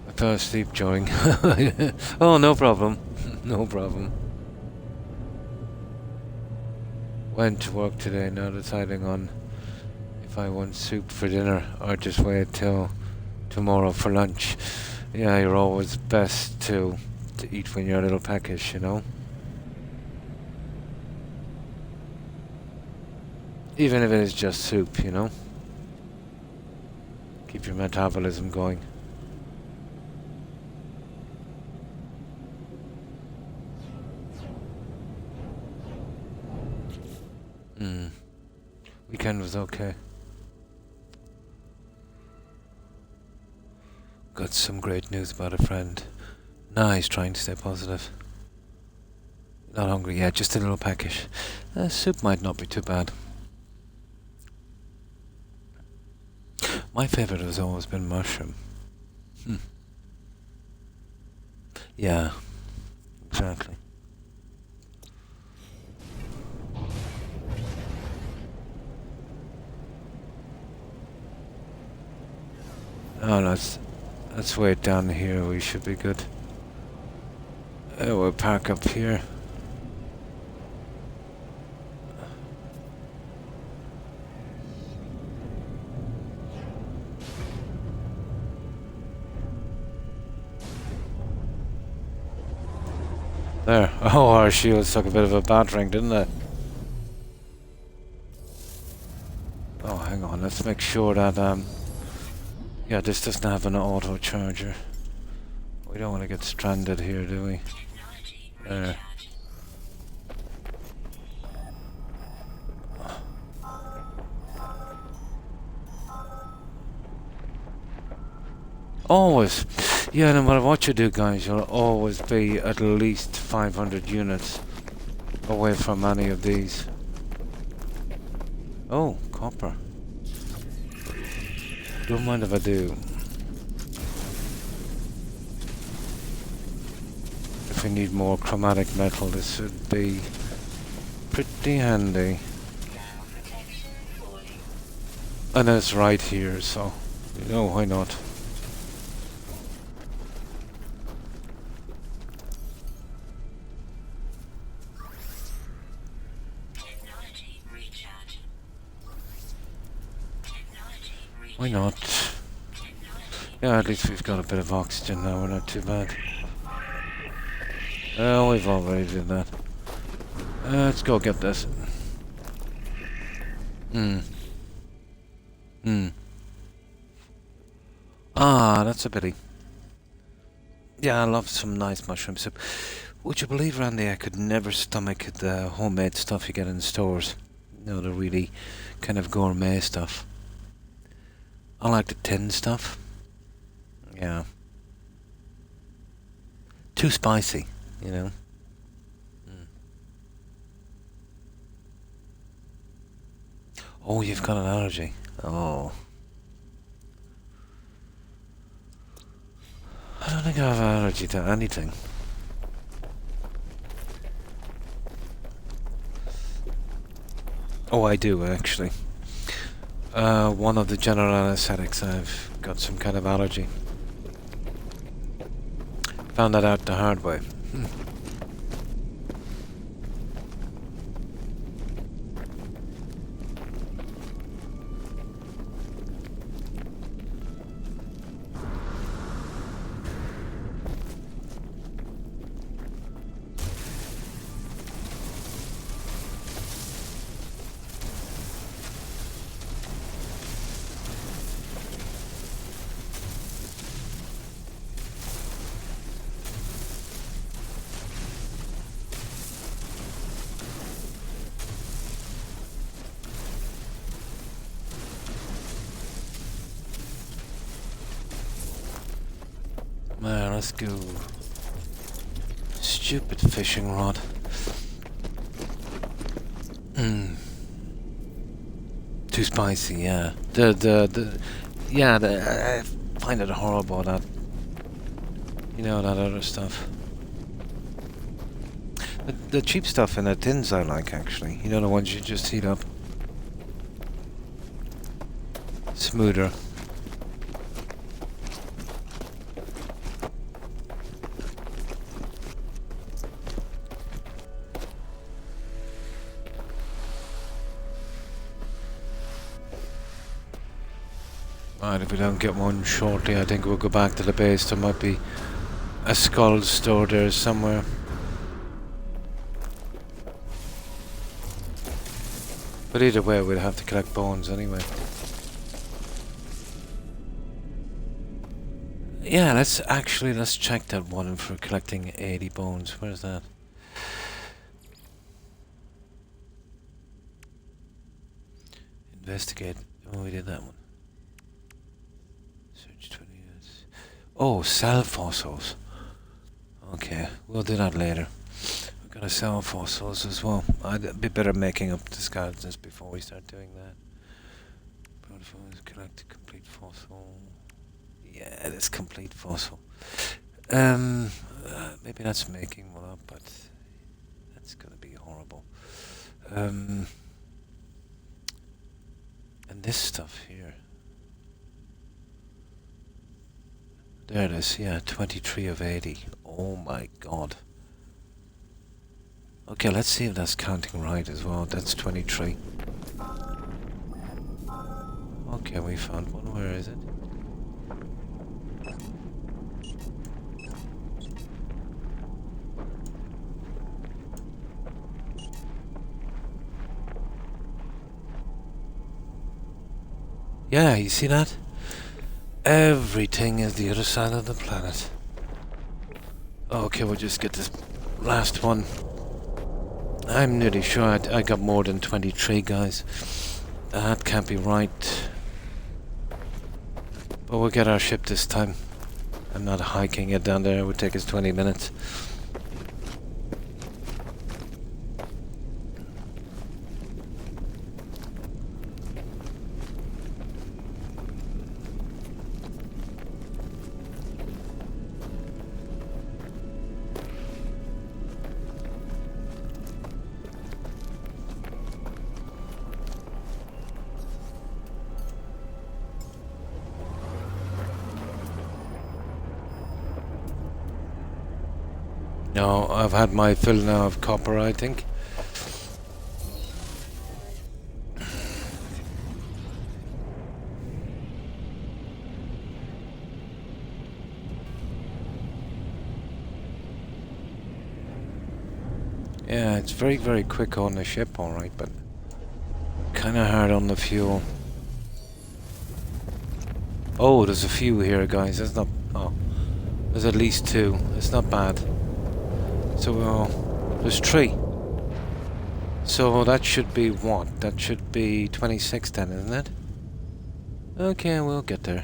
I fell asleep during. Oh, no problem. No problem. Went to work today, now deciding on if I want soup for dinner or just wait till tomorrow for lunch. Yeah, you're always best to eat when you're a little peckish, you know? Even if it is just soup, you know? Keep your metabolism going. Weekend was okay. Got some great news about a friend. Nah, he's trying to stay positive. Not hungry yet, just a little peckish. Soup might not be too bad. My favourite has always been mushroom. Yeah, exactly. Oh, let's wait down here. We should be good. We'll park up here. There. Oh, our shields took a bit of a battering, didn't they? Oh, hang on. Let's make sure that yeah, this doesn't have an auto charger. We don't want to get stranded here, do we? There. Always. Yeah, no matter what you do, guys, you'll always be at least 500 units away from any of these. Oh, copper. Don't mind if I do. If we need more chromatic metal, this would be pretty handy. And it's right here, so you know, why not? Why not? Yeah, at least we've got a bit of oxygen now, we're not too bad. Oh, we've already did that. Let's go get this. Ah, that's a pity. Yeah, I love some nice mushroom soup. Would you believe, Randy, I could never stomach the homemade stuff you get in stores. You know, the really kind of gourmet stuff. I like the tin stuff. Yeah. Too spicy, you know. Oh, you've got an allergy. Oh. I don't think I have an allergy to anything. Oh, I do, actually. One of the general anesthetics, I've got some kind of allergy. Found that out the hard way. Man, let's go. Stupid fishing rod. Too spicy, yeah. I find it horrible that You know, that other stuff. The cheap stuff in the tins I like, actually. You know, the ones you just heat up. Smoother. Right, if we don't get one shortly, I think we'll go back to the base. There might be a skull stored there somewhere. But either way, we'll have to collect bones anyway. Yeah, let's check that one for collecting 80 bones. Where's that? Investigate. Oh, we did that one. Search 20 minutes. Oh, sell fossils. Okay, we'll do that later. We've got to sell fossils as well. I'd be better making up the skeletons before we start doing that. Collect a complete fossil. Yeah, this complete fossil. Maybe that's making one up, but that's gonna be horrible. And this stuff here. There it is, yeah, 23 of 80. Oh my god. Okay, let's see if that's counting right as well. That's 23. Okay, we found one. Where is it? Yeah, you see that? Everything is the other side of the planet. Okay, we'll just get this last one. I'm nearly sure I got more than 23, guys. That can't be right. But we'll get our ship this time. I'm not hiking it down there. It would take us 20 minutes. No, I've had my fill now of copper, I think. Yeah, it's very, very quick on the ship, alright, but kind of hard on the fuel. Oh, there's a few here, guys. That's not... Oh, there's at least 2. It's not bad. So, there's 3. So that should be what? That should be 26 then, isn't it? Okay, we'll get there.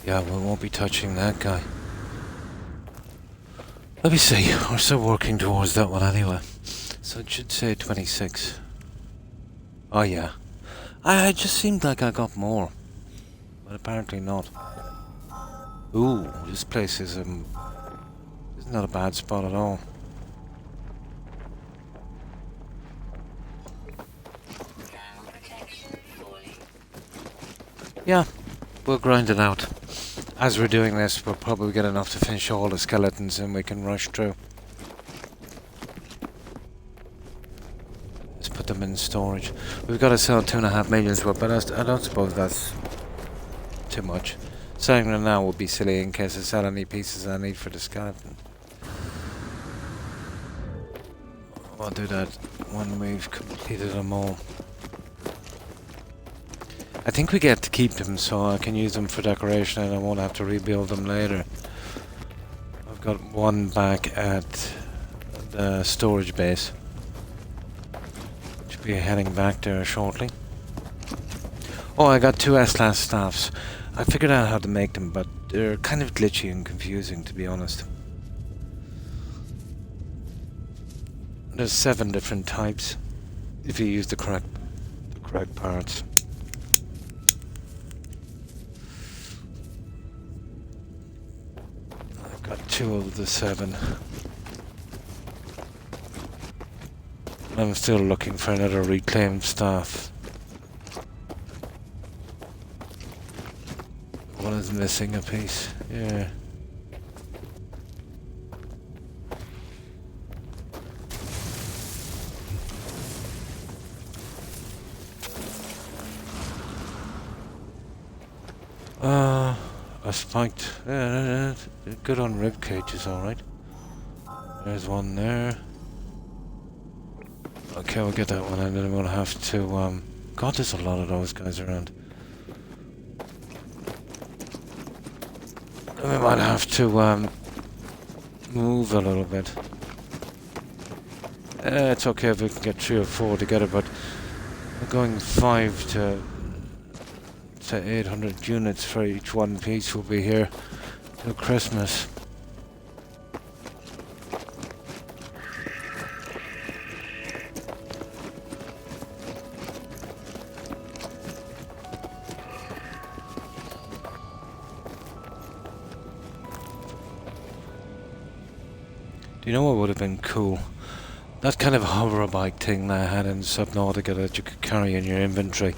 Yeah, we won't be touching that guy. Let me see, we're still working towards that one anyway. So it should say 26. Oh yeah. I just seemed like I got more. But apparently not. Ooh, this place is not a bad spot at all. Yeah, we'll grind it out. As we're doing this, we'll probably get enough to finish all the skeletons and we can rush through. Let's put them in storage. We've got to sell 2.5 million worth, but I don't suppose that's too much. Selling them now would be silly in case I sell any pieces I need for the skeleton. I'll do that when we've completed them all. I think we get to keep them so I can use them for decoration and I won't have to rebuild them later. I've got one back at the storage base. Should be heading back there shortly. Oh, I got 2 S-class staffs. I figured out how to make them, but they're kind of glitchy and confusing, to be honest. There's 7 different types if you use the correct parts. I've got 2 of the 7. I'm still looking for another reclaimed staff. One is missing a piece. Yeah. A spiked. Yeah, good on rib cages, alright. There's one there. Okay, we'll get that one, and then we'll have to, God, there's a lot of those guys around. We might have to, move a little bit. It's okay if we can get 3 or 4 together, but we're going 5 to 800 units for each one piece will be here till Christmas. Do you know what would have been cool? That kind of hover bike thing that I had in Subnautica that you could carry in your inventory.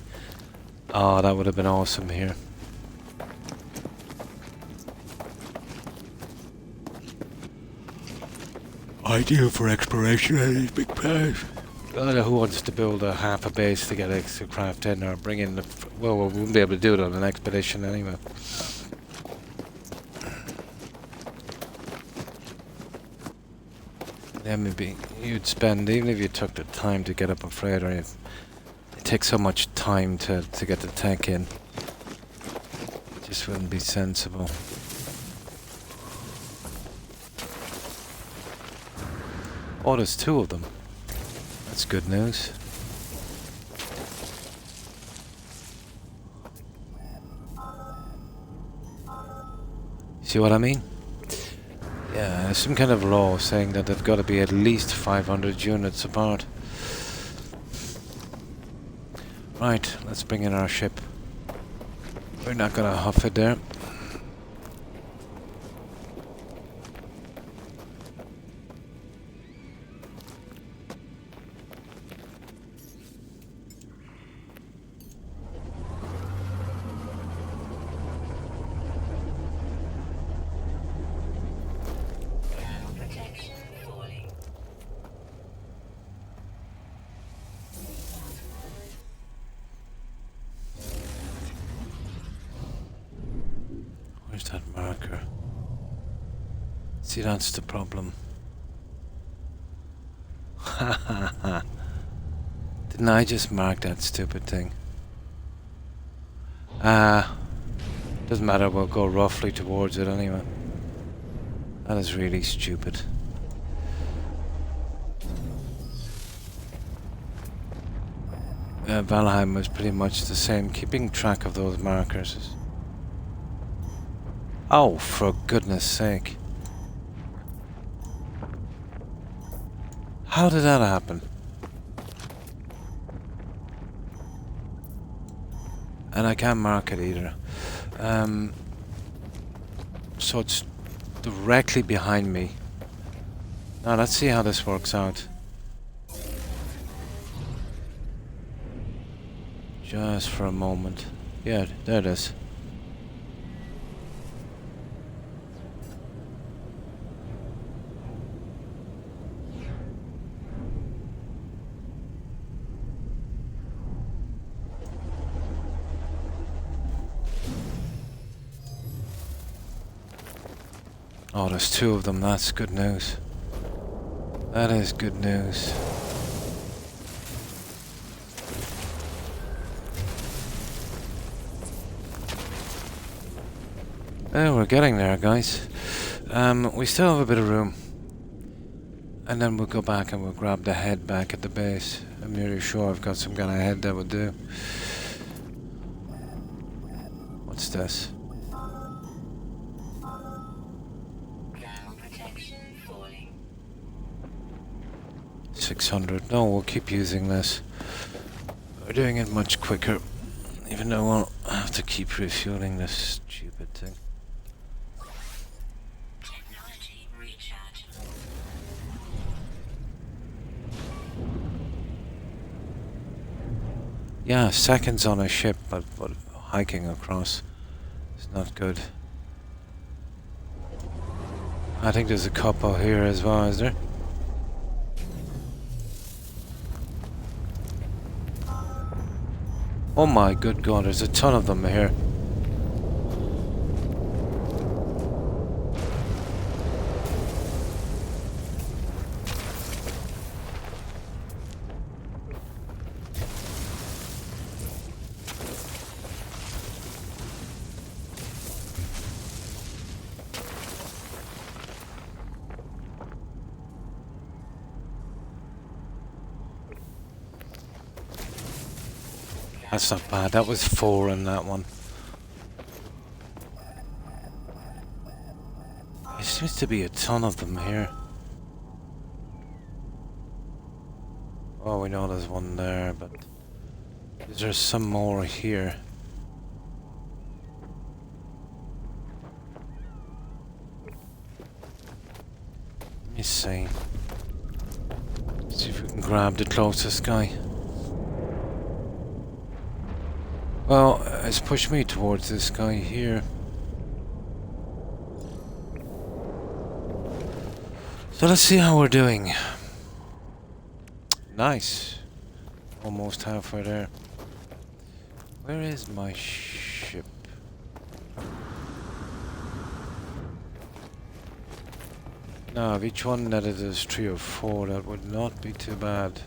Oh, that would have been awesome here. Ideal for exploration of these big places. Who wants to build a half a base to get extra craft in or bring in the... Well, we wouldn't be able to do it on an expedition anyway. Yeah, maybe you'd spend, even if you took the time to get up a freighter, it takes so much time to get the tech in. It just wouldn't be sensible. Oh, there's 2 of them. That's good news. See what I mean? Yeah, there's some kind of law saying that they've got to be at least 500 units apart. Right, let's bring in our ship. We're not gonna huff it there. Protection falling. Where's that marker? See, that's the problem. Ha ha ha. Didn't I just mark that stupid thing? Doesn't matter, we'll go roughly towards it anyway. That is really stupid. Valheim was pretty much the same, keeping track of those markers. Oh, for goodness sake. How did that happen? And I can't mark it either. So it's directly behind me. Now let's see how this works out. Just for a moment. Yeah, there it is. Oh, there's 2 of them. That's good news. That is good news. Oh, we're getting there, guys. We still have a bit of room. And then we'll go back and we'll grab the head back at the base. I'm nearly sure I've got some kind of head that would do. What's this? Ground protection falling. 600. No, we'll keep using this. We're doing it much quicker. Even though we'll have to keep refueling this stupid thing. Technology recharge. Yeah, seconds on a ship, but hiking across is not good. I think there's a couple here as well, is there? Oh my good god, there's a ton of them here. That's not bad. That was 4 in that one. There seems to be a ton of them here. Oh, we know there's one there, but is there some more here? Let me see. See if we can grab the closest guy. Well, it's pushed me towards this guy here. So let's see how we're doing. Nice. Almost halfway there. Where is my ship? Now, if each one that it is 3 or 4, that would not be too bad.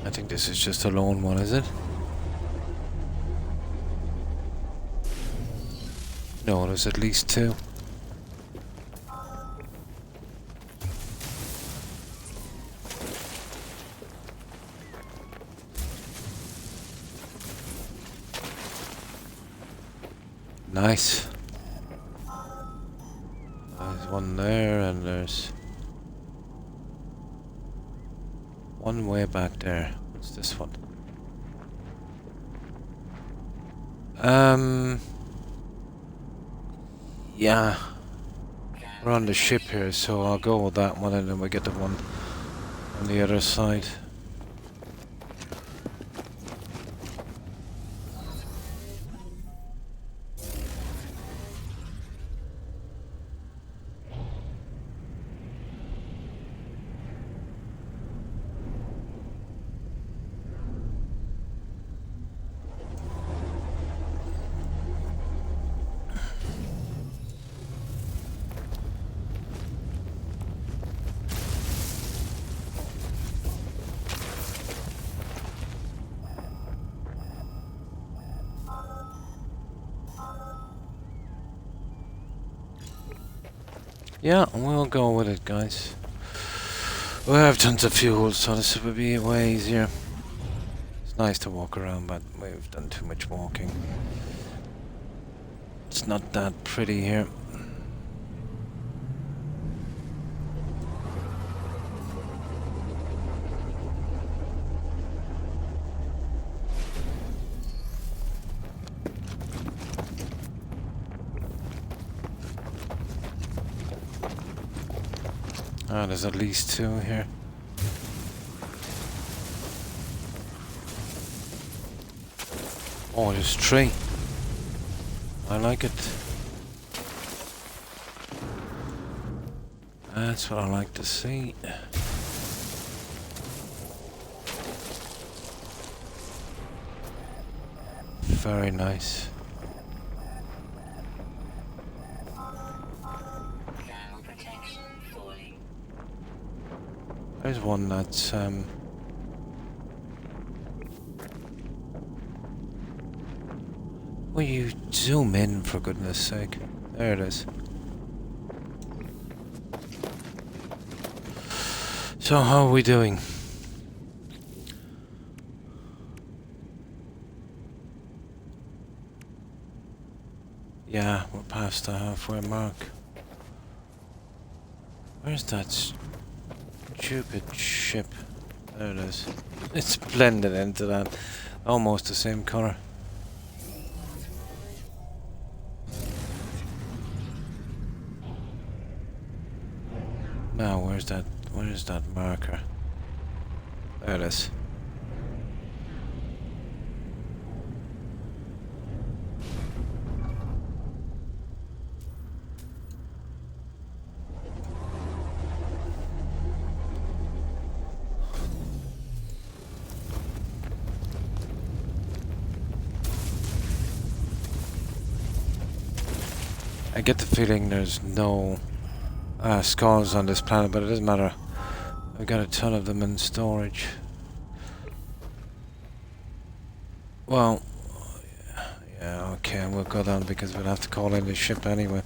I think this is just a lone one, is it? No, there's at least 2. Nice. There's one there, and there's one way back there. What's this one? Yeah. We're on the ship here, so I'll go with that one, and then we get the one on the other side. Yeah, we'll go with it, guys. We have tons of fuel, so this will be way easier. It's nice to walk around, but we've done too much walking. It's not that pretty here. Ah, there's at least 2 here. Oh, there's 3. I like it. That's what I like to see. Very nice. Ground protection falling. There's one that's Will you zoom in, for goodness sake? There it is. So how are we doing? Yeah, we're past the halfway mark. Where's that stupid ship? There it is. It's blended into that. Almost the same colour. Now, where's that marker? There it is. I get the feeling there's no skulls on this planet, but it doesn't matter. I've got a ton of them in storage. Well, yeah, okay, we'll go down because we'll have to call in the ship anyway.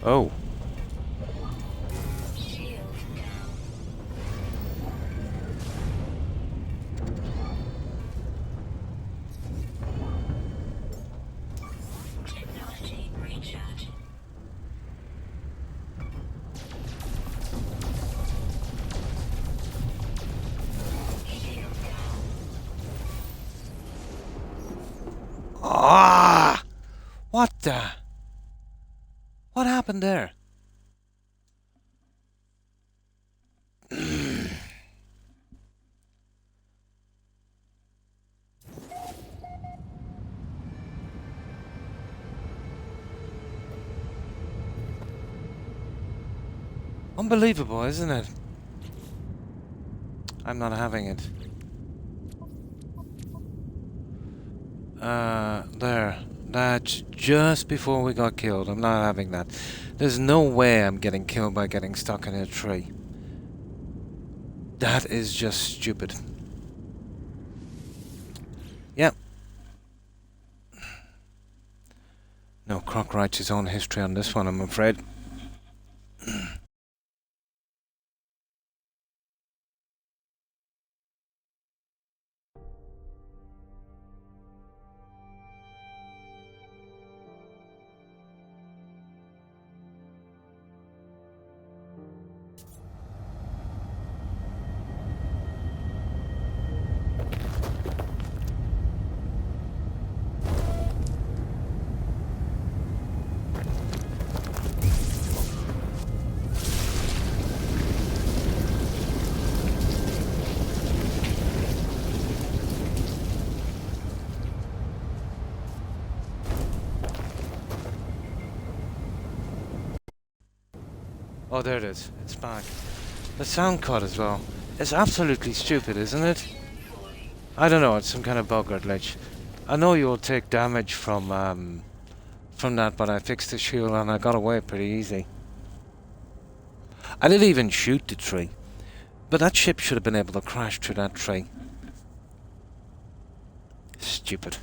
Oh. Technology recharge. Shield down. Ah! What the? What happened there? Unbelievable, isn't it? I'm not having it. There. That's just before we got killed. I'm not having that. There's no way I'm getting killed by getting stuck in a tree. That is just stupid. Yep. No, Croc writes his own history on this one, I'm afraid. Oh, there it is. It's back. The sound cut as well. It's absolutely stupid, isn't it? I don't know. It's some kind of bug or glitch. I know you'll take damage from that, but I fixed the shield and I got away pretty easy. I didn't even shoot the tree, but that ship should have been able to crash through that tree. Stupid.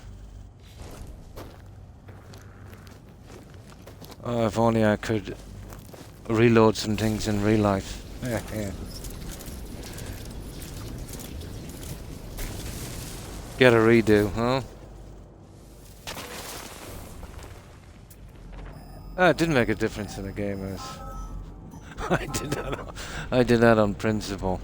Oh, if only I could reload some things in real life. Yeah. Get a redo, huh? It didn't make a difference in the game. I did that on principle.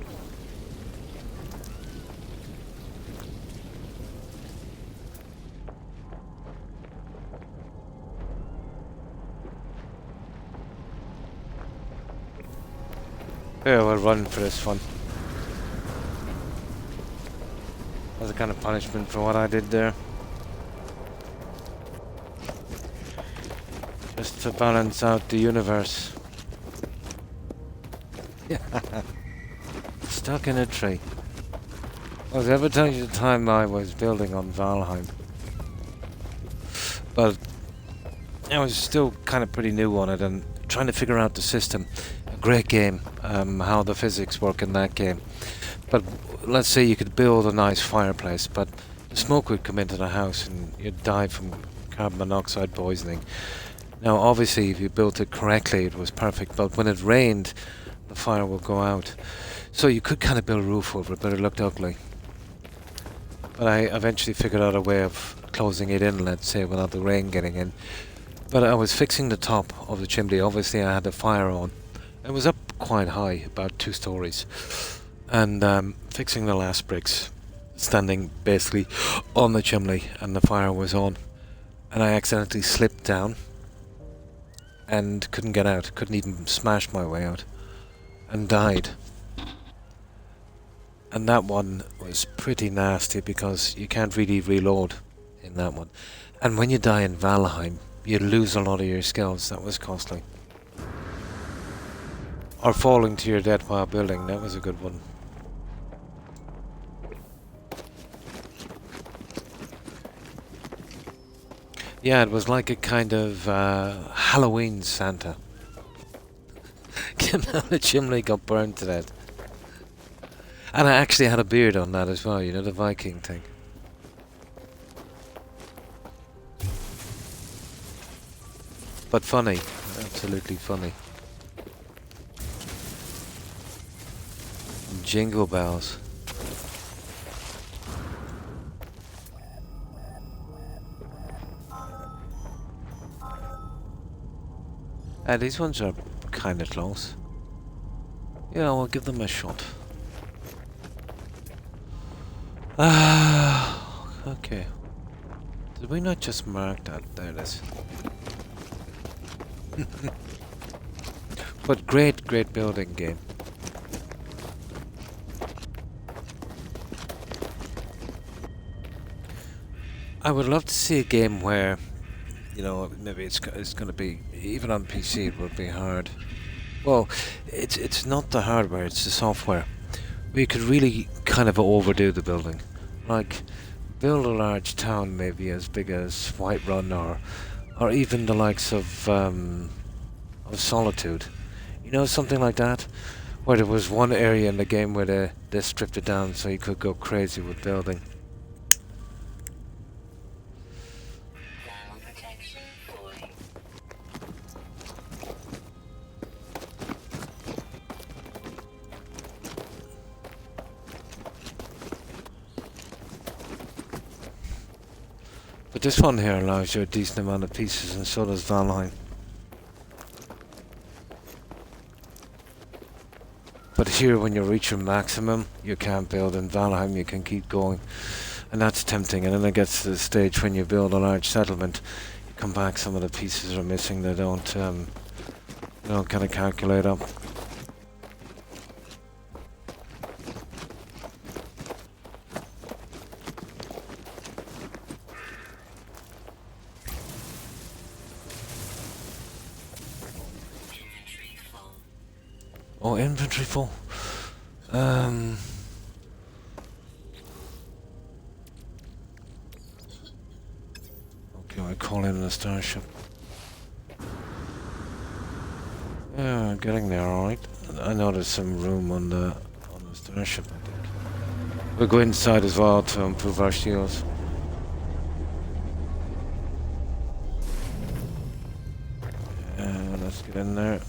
Yeah, we'll run for this one. As a kind of punishment for what I did there. Just to balance out the universe. Yeah. Stuck in a tree. Was ever telling you the time I was building on Valheim? But I was still kind of pretty new on it and trying to figure out the system. great game, how the physics work in that game. But let's say you could build a nice fireplace, but the smoke would come into the house and you'd die from carbon monoxide poisoning. Now, obviously, if you built it correctly, it was perfect, but when it rained, the fire would go out. So you could kind of build a roof over it, but it looked ugly. But I eventually figured out a way of closing it in, let's say, without the rain getting in. But I was fixing the top of the chimney. Obviously, I had the fire on. It was up quite high, about 2 stories. And fixing the last bricks, standing basically on the chimney, and the fire was on. And I accidentally slipped down and couldn't get out. Couldn't even smash my way out. And died. And that one was pretty nasty because you can't really reload in that one. And when you die in Valheim, you lose a lot of your skills. That was costly. Or falling to your death while building. That was a good one. Yeah, it was like a kind of Halloween Santa. Came down the chimney, got burned to death. And I actually had a beard on that as well, you know, the Viking thing. But funny, absolutely funny. Jingle bells. These ones are kind of close. Yeah, we'll give them a shot. Okay. Did we not just mark that? There it is. But great building game. I would love to see a game where, you know, maybe it's going to be, even on PC it would be hard. Well, it's not the hardware, it's the software. We could really kind of overdo the building. Like, build a large town maybe as big as Whiterun or even the likes of Solitude. You know, something like that? Where there was one area in the game where they stripped it down so you could go crazy with building. Ground protection fully. But this one here allows you a decent amount of pieces, and so does Valheim. But here, when you reach your maximum, you can't build. In Valheim, you can keep going. And that's tempting. And then it gets to the stage when you build a large settlement, you come back, some of the pieces are missing. They don't kind of calculate up. Inventory full. Oh, inventory full. Okay, I call in the starship. Yeah, getting there, alright. I know there's some room on the starship, I think. We'll go inside as well to improve our shields. Let's get in there.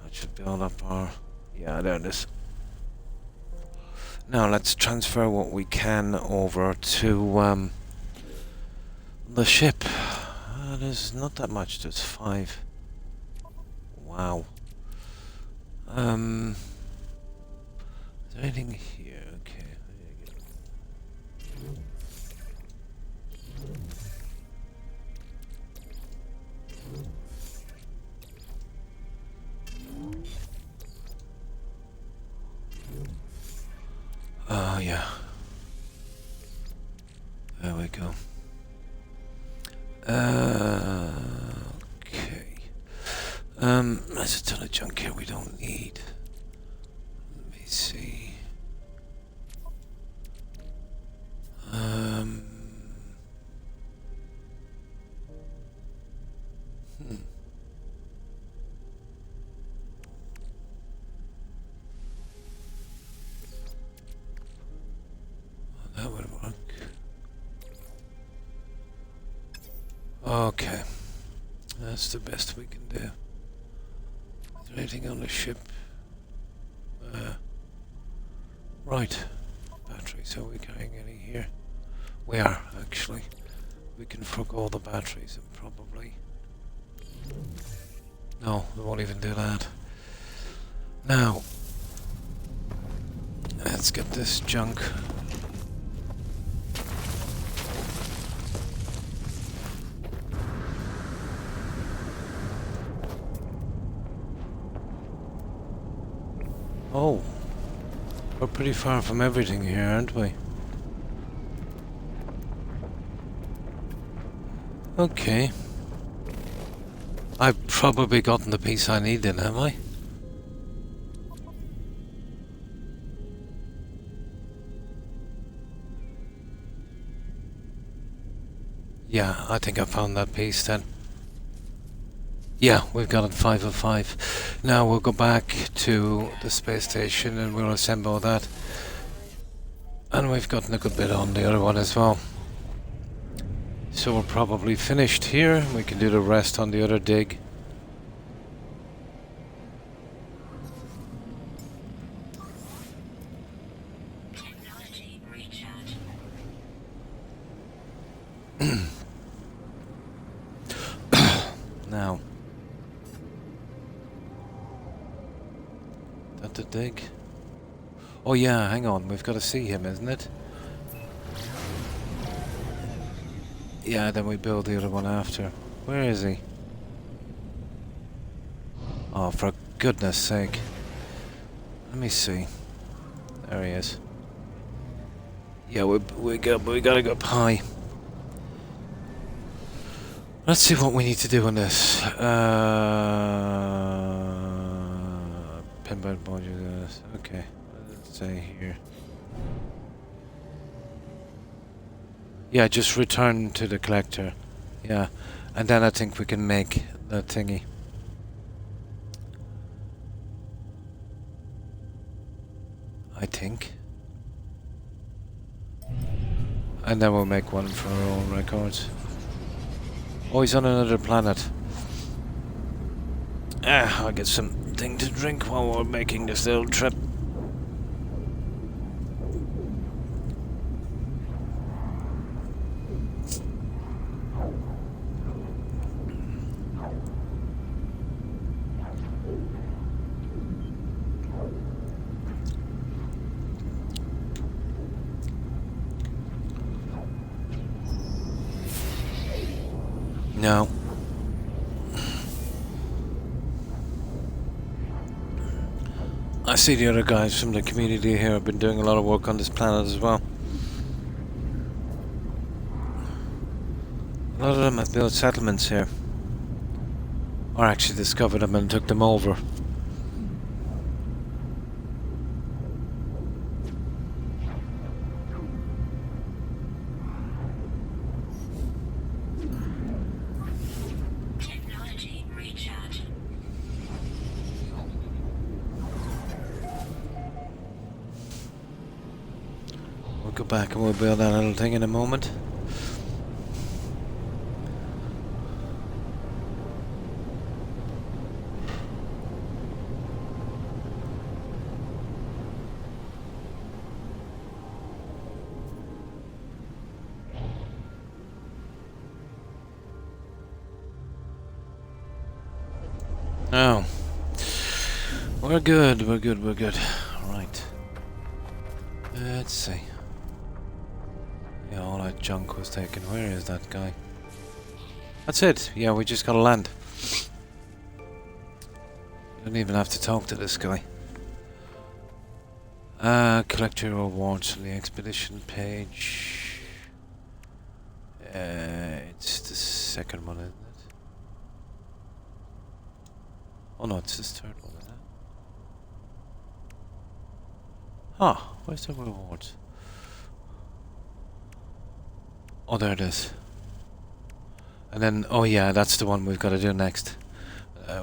That should build up our... Yeah, there it is. Now let's transfer what we can over to the ship. There's not that much, there's 5. Wow. Is there anything here? Okay. Oh, yeah. There we go. Okay. There's a ton of junk here we don't need. Let me see. That would work. Okay. That's the best we can do. Is there anything on the ship? Right. Batteries. Are we carrying any here? We are, actually. We can forgo the batteries and probably... No, we won't even do that. Now, let's get this junk. Oh, we're pretty far from everything here, aren't we? Okay. I've probably gotten the piece I need then, have I? Yeah, I think I found that piece then. Yeah, we've got it 5 of 5. Now we'll go back to the space station and we'll assemble that. And we've gotten a good bit on the other one as well. So we're probably finished here. We can do the rest on the other dig. Technology recharge. Now. That the dig? Oh yeah, hang on. We've got to see him, isn't it? Yeah, then we build the other one after. Where is he? Oh, for goodness sake. Let me see. There he is. Yeah, we gotta go up high. Let's see what we need to do on this. Pinboard module. Okay, let's say here. Yeah, just return to the collector. Yeah, and then I think we can make that thingy. I think. And then we'll make one for our own records. Oh, he's on another planet. I'll get something to drink while we're making this little trip. No. I see the other guys from the community here have been doing a lot of work on this planet as well. A lot of them have built settlements here. Or actually discovered them and took them over. Technology recharge. We'll go back and we'll build that little thing in a moment. Oh. We're good. Right. Let's see. Yeah, all that junk was taken. Where is that guy? That's it. Yeah, we just gotta land. Don't even have to talk to this guy. Collect your rewards on the expedition page. It's the second one, isn't it? Oh no, it's this third one, isn't it? Huh, where's the rewards? Oh, there it is. And then, oh yeah, that's the one we've got to do next.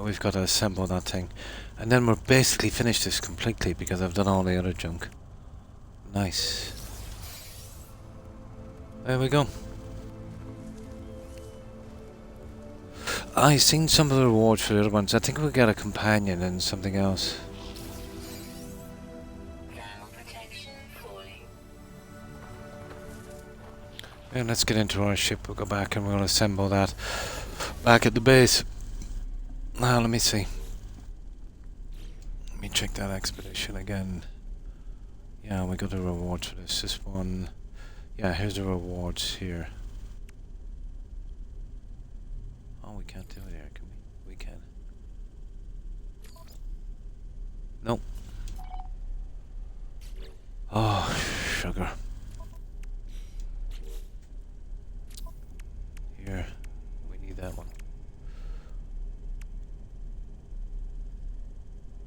We've got to assemble that thing. And then we're basically finished this completely because I've done all the other junk. Nice. There we go. I seen some of the rewards for the other ones. I think we got a companion and something else. Thermal protection falling. And let's get into our ship. We'll go back and we'll assemble that back at the base. Now let me see. Let me check that expedition again. Yeah, we got the rewards for this. This one. Yeah, here's the rewards here. Oh, we can't do it here, can we? We can. Nope. Oh, sugar. Here. We need that one.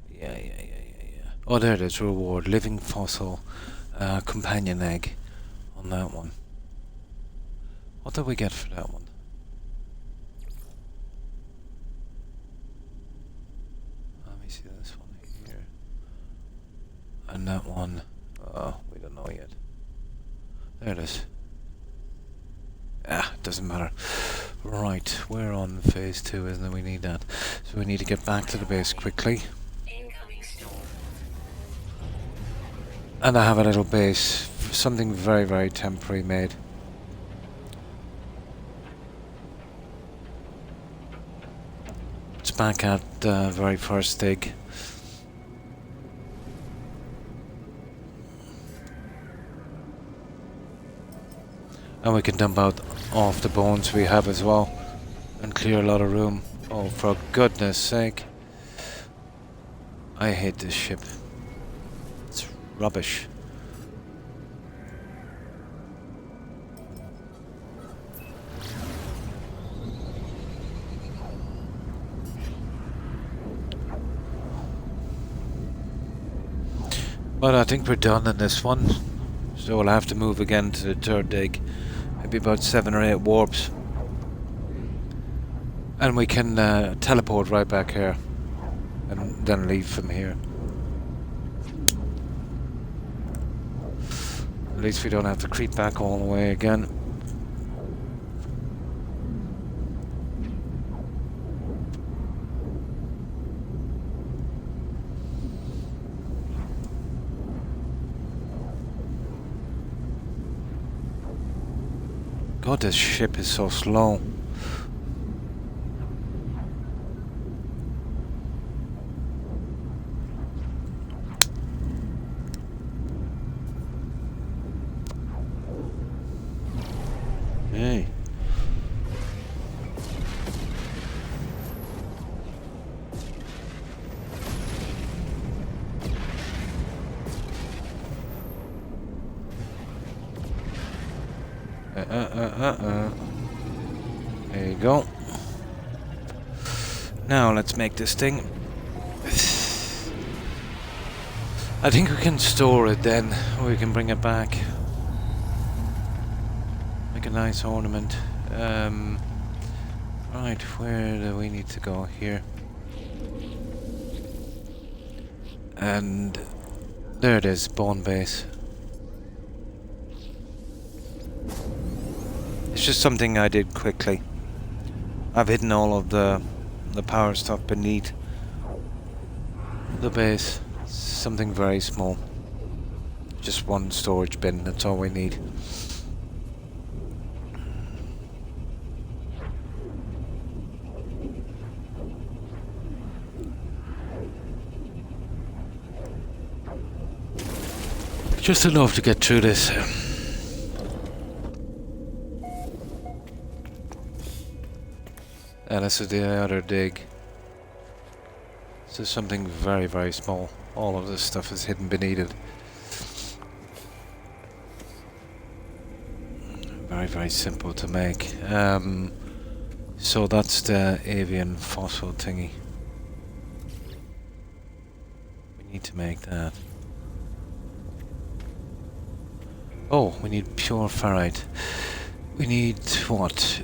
Yeah. Oh, there it is. Reward. Living fossil. Companion egg. On that one. What did we get for that one? Let me see this one here. And that one. Oh, we don't know yet. There it is. Ah, doesn't matter. Right, we're on phase 2, isn't it? We need that. So we need to get back to the base quickly. Incoming storm. And I have a little base. Something very, very temporary made. It's back at the very first dig. And we can dump out off the bones we have as well. And clear a lot of room. Oh, for goodness sake. I hate this ship. It's rubbish. But I think we're done in this one. So we'll have to move again to the third dig. Maybe about 7 or 8 warps. And we can teleport right back here. And then leave from here. At least we don't have to creep back all the way again. God, this ship is so slow. Hey. There you go. Now let's make this thing. I think we can store it then. We can bring it back. Make a nice ornament. Right, where do we need to go? Here. And there it is, bone base. It's just something I did quickly. I've hidden all of the power stuff beneath the base. Something very small. Just one storage bin, that's all we need. Just enough to get through this. And this is the other dig. This is something very, very small. All of this stuff is hidden beneath it. Very, very simple to make. So that's the avian fossil thingy. We need to make that. Oh, we need pure ferrite. We need what?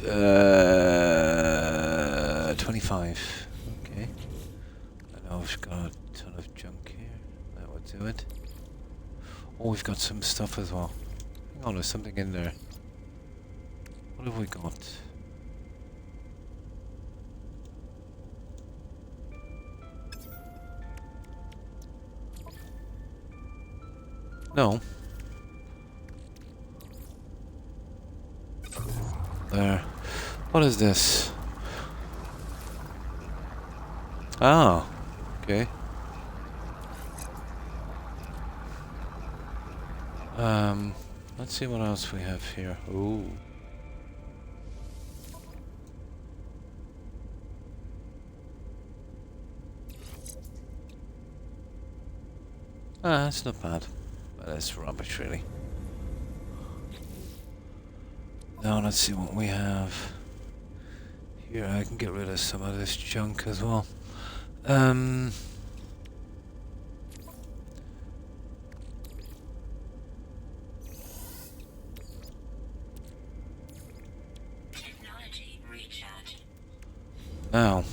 25. Okay. I know we've got a ton of junk here. That would do it. Oh, we've got some stuff as well. Hang on, there's something in there. What have we got? No. There. What is this? Ah, okay. Let's see what else we have here. Ooh. Ah, that's not bad. But it's rubbish, really. Now let's see what we have. Here, I can get rid of some of this junk as well. Technology recharge. Now.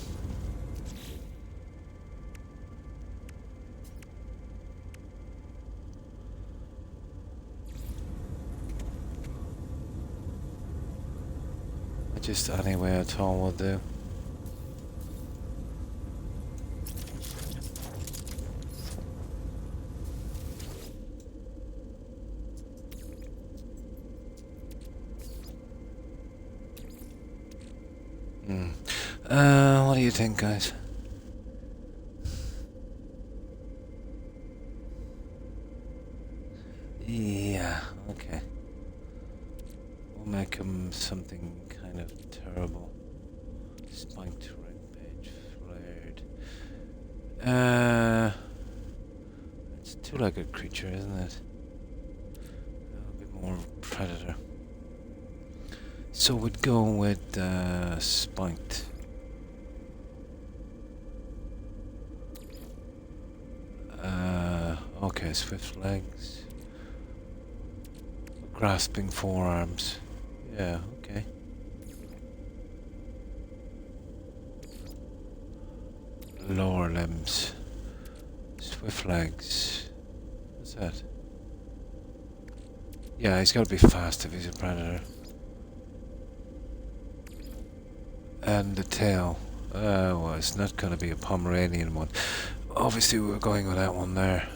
Just any way at all will do. What do you think, guys? Yeah, okay. We'll make him something kind of terrible. Spiked red page, flared. It's a two-legged creature, isn't it? A bit more of a predator. So we'd go with spiked. Okay, swift legs. Grasping forearms. Yeah, okay. Lower limbs. Swift legs. What's that? Yeah, he's got to be fast if he's a predator. And the tail. Well, it's not going to be a Pomeranian one. Obviously, we were going with that one there.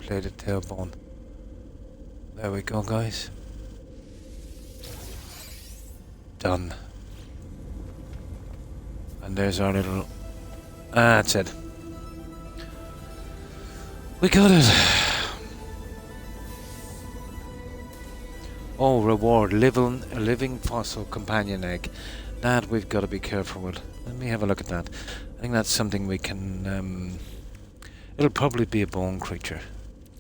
Plated tailbone. There we go, guys. Done. And there's our little... that's it. We got it. Oh, reward. Living fossil companion egg. That we've got to be careful with. Let me have a look at that. I think that's something we can... it'll probably be a bone creature.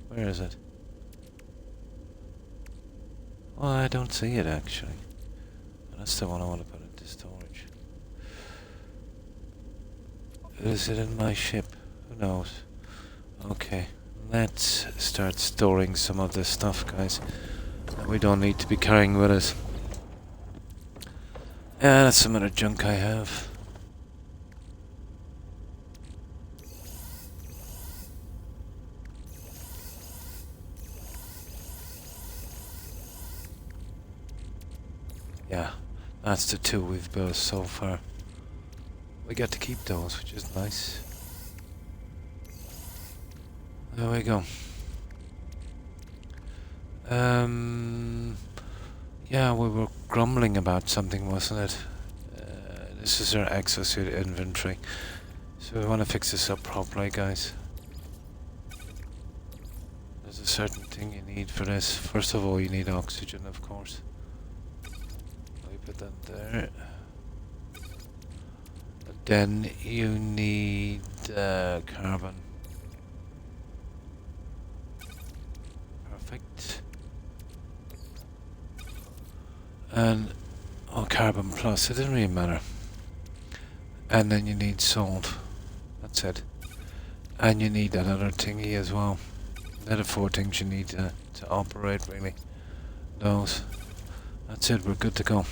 Where is it? Well, I don't see it, actually. That's the one I want to put into storage. Is it in my ship? Who knows? Okay, let's start storing some of this stuff, guys, that we don't need to be carrying with us. Yeah, that's some other junk I have. Yeah, that's the two we've built so far. We get to keep those, which is nice. There we go. Yeah, we were grumbling about something, wasn't it? This is our exosuit inventory. So we want to fix this up properly, guys. There's a certain thing you need for this. First of all, you need oxygen, of course. We put that there. Then you need carbon. Perfect. And carbon plus, it doesn't really matter. And then you need salt. That's it. And you need that other thingy as well. They're the four things you need to operate, really. Those. That's it, we're good to go.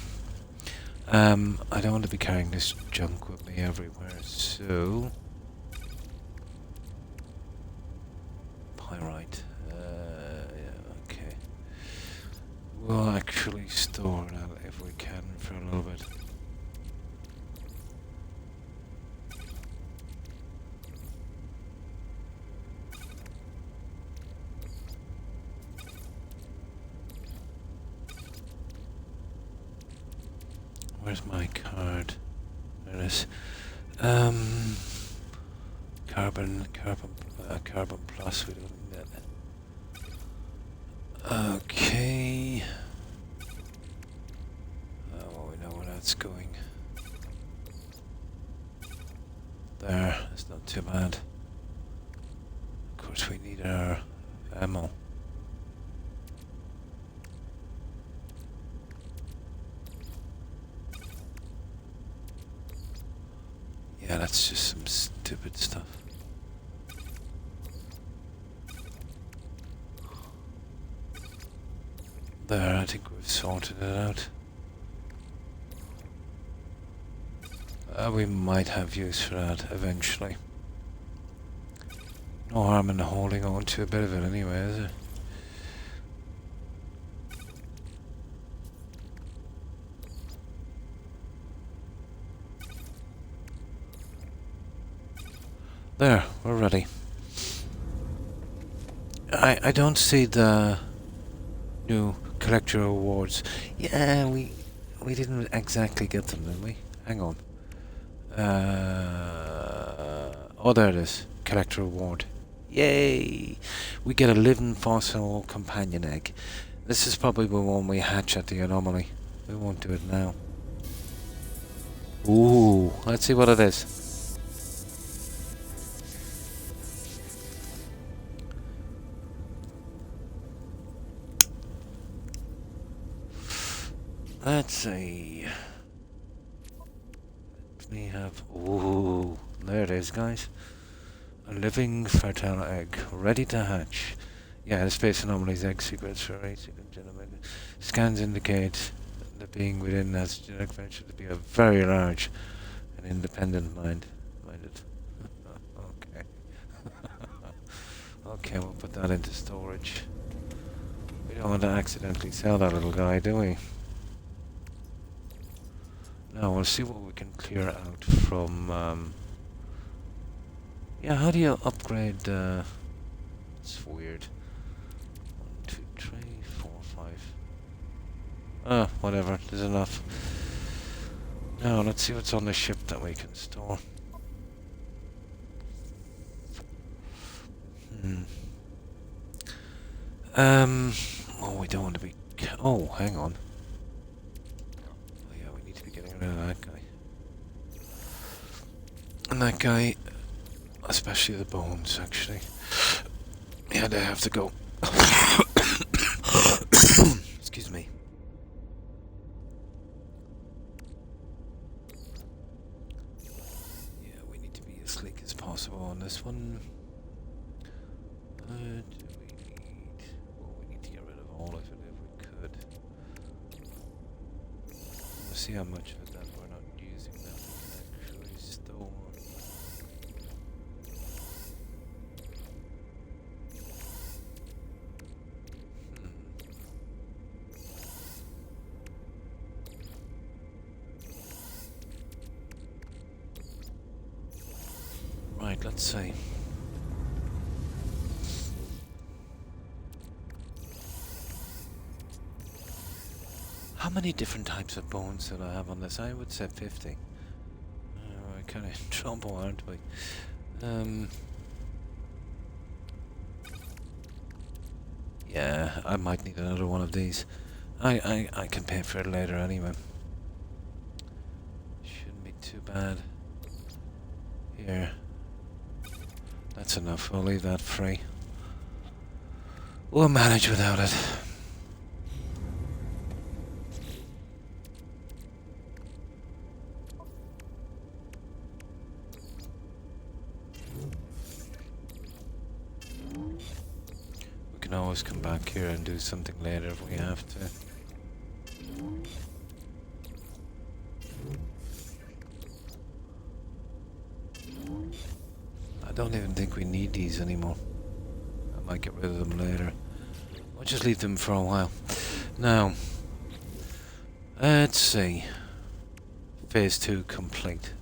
I don't want to be carrying this junk with me everywhere, so... Pyrite. Yeah, okay. We'll actually store that if we can for a little bit. Where's my card? There it is. Carbon plus. We don't need that. Okay. Well, we know where that's going. There. It's not too bad. Of course, we need our ammo. Yeah, that's just some stupid stuff. There, I think we've sorted it out. We might have use for that eventually. No harm in holding on to a bit of it anyway, is there? There, we're ready. I don't see the new collector awards. Yeah, we didn't exactly get them, did we? Hang on. Oh, there it is. Collector award. Yay! We get a living fossil companion egg. This is probably the one we hatch at the anomaly. We won't do it now. Ooh, let's see what it is. Let's see. Let me have. Ooh, there it is, guys. A living fertile egg, ready to hatch. Yeah, the space anomaly's egg secrets for race. Scans indicate the being within has genetic potential to be a very large and independent minded. Okay. Okay, we'll put that into storage. We don't want to accidentally sell that little guy, do we? Now we'll see what we can clear out from. Yeah, how do you upgrade? It's weird. 1, 2, 3, 4, 5. Whatever. There's enough. Now let's see what's on the ship that we can store. Oh, we don't want to be. Oh, hang on. Rid of that guy. And that guy, especially the bones, actually. Yeah, they have to go. Excuse me. Yeah, we need to be as sleek as possible on this one. Do we need? Well, we need to get rid of all of it if we could. We'll see how much of it that we're not using that we can actually store. Right, let's see. How many different types of bones did I have on this? I would say 50. We're kind of in trouble, aren't we? Yeah, I might need another one of these. I can pay for it later anyway. Shouldn't be too bad. Here. That's enough. We'll leave that free. We'll manage without it. We can always come back here and do something later if we have to. I don't even think we need these anymore. I might get rid of them later. We'll just leave them for a while. Now, Let's see. Phase 2 complete.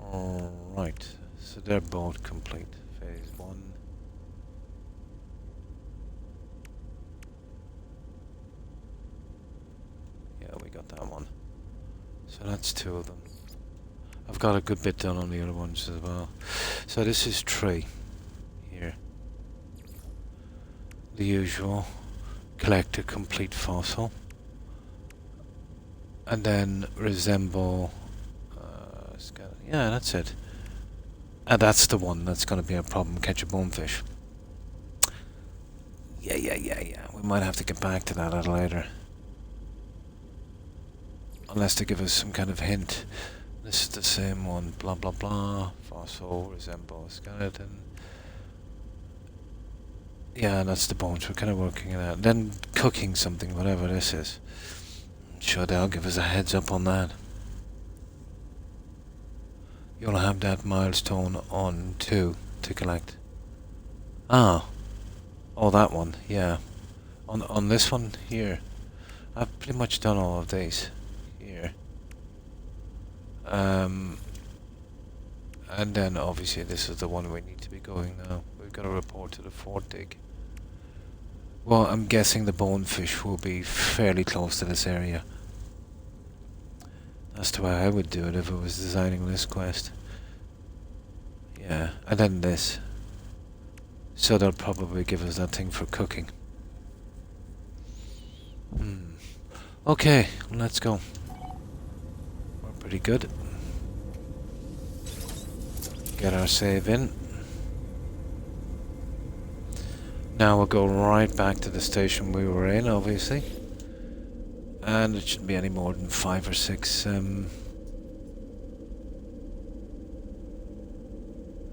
Alright, so they're both complete. Phase 1. Yeah, we got that one. So that's 2 of them. I've got a good bit done on the other ones as well. So this is 3 here. The usual. Collect a complete fossil. And then resemble... yeah, that's it. And that's the one that's going to be a problem. Catch a bonefish. Yeah. We might have to get back to that a little later. Unless they give us some kind of hint. This is the same one. Blah, blah, blah. Fossil, resemble a skeleton. Yeah, that's the bones. We're kind of working it out. Then cooking something, whatever this is. Sure, they'll give us a heads up on that. You'll have that milestone on too to collect. Ah. Oh, that one, yeah. On this one here. I've pretty much done all of these. Here. And then obviously this is the one we need to be going now. We've got to report to the fort dig. Well, I'm guessing the bonefish will be fairly close to this area. That's the way I would do it if I was designing this quest. Yeah, and then this. So they'll probably give us that thing for cooking. Okay, let's go. We're pretty good. Get our save in. Now we'll go right back to the station we were in, obviously. And it shouldn't be any more than 5 or 6.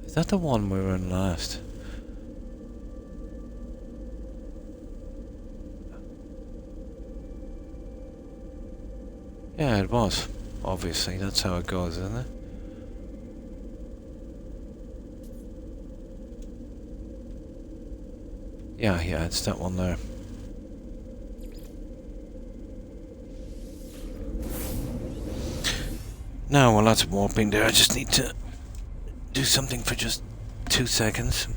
Is that the one we were in last? Yeah, it was. Obviously, that's how it goes, isn't it? Yeah, it's that one there. Now, while that's warping there, I just need to do something for just 2 seconds.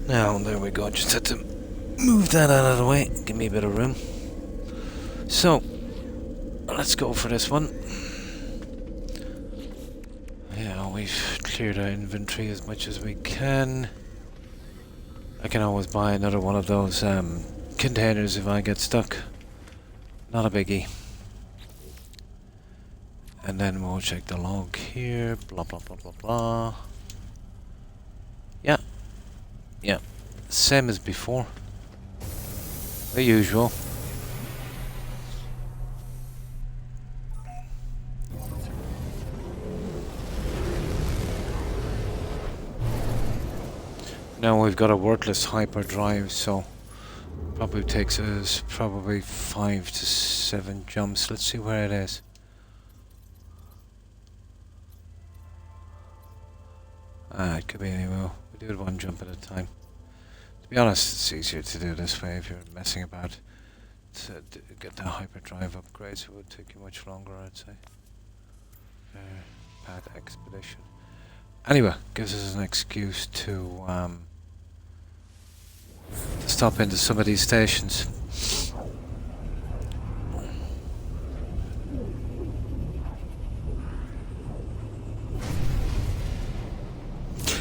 Now, there we go, just had to move that out of the way, give me a bit of room. So, let's go for this one. Yeah, we've cleared our inventory as much as we can. I can always buy another one of those containers if I get stuck. Not a biggie. And then we'll check the log here, blah blah blah blah blah. Yeah, same as before. The usual. Now we've got a worthless hyperdrive, so probably takes us 5 to 7 jumps. Let's see where it is. It could be anywhere. We do it 1 jump at a time. To be honest, it's easier to do this way if you're messing about to get the hyperdrive upgrades. It would take you much longer, I'd say. Bad expedition. Anyway, gives us an excuse to stop into some of these stations.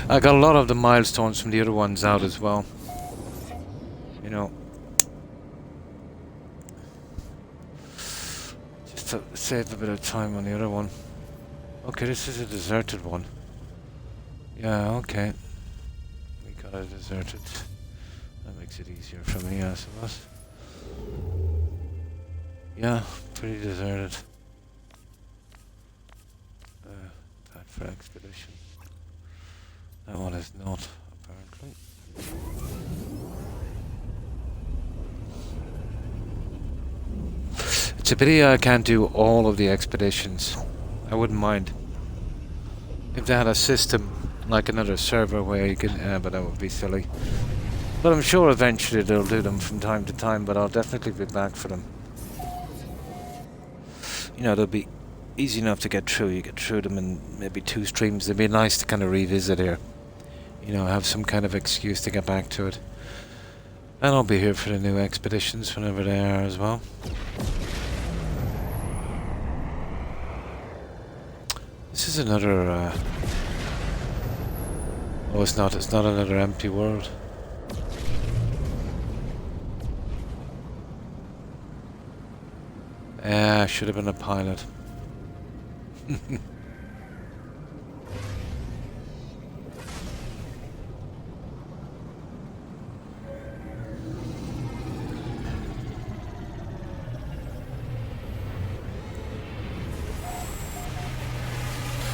I got a lot of the milestones from the other ones out as well. You know, just to save a bit of time on the other one. Okay, this is a deserted one. Yeah, okay. We got it deserted. That makes it easier for me, I suppose. Yeah, pretty deserted. Bad for expedition. That one is not, apparently. It's a pity I can't do all of the expeditions. I wouldn't mind. If they had a system, like another server where you can... but that would be silly. But I'm sure eventually they'll do them from time to time, but I'll definitely be back for them. You know, they'll be easy enough to get through. You get through them in maybe 2 streams. It'd be nice to kind of revisit here. You know, have some kind of excuse to get back to it. And I'll be here for the new expeditions whenever they are as well. This is another... oh, it's not. It's not another empty world. Yeah, should have been a pilot.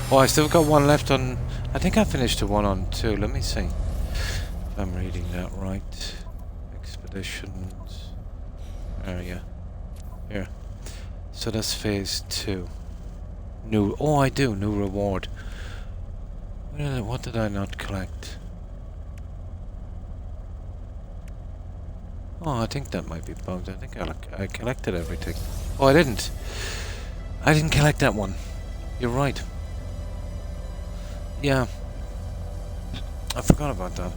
Oh, I still got one left on... I think I finished the one on 2. Let me see if I'm reading that right. Expeditions... Oh, yeah. Here. So that's phase 2. New... Oh, I do. New reward. What did I not collect? Oh, I think that might be bugged. I think I collected everything. Oh, I didn't. I didn't collect that one. You're right. Yeah. I forgot about that.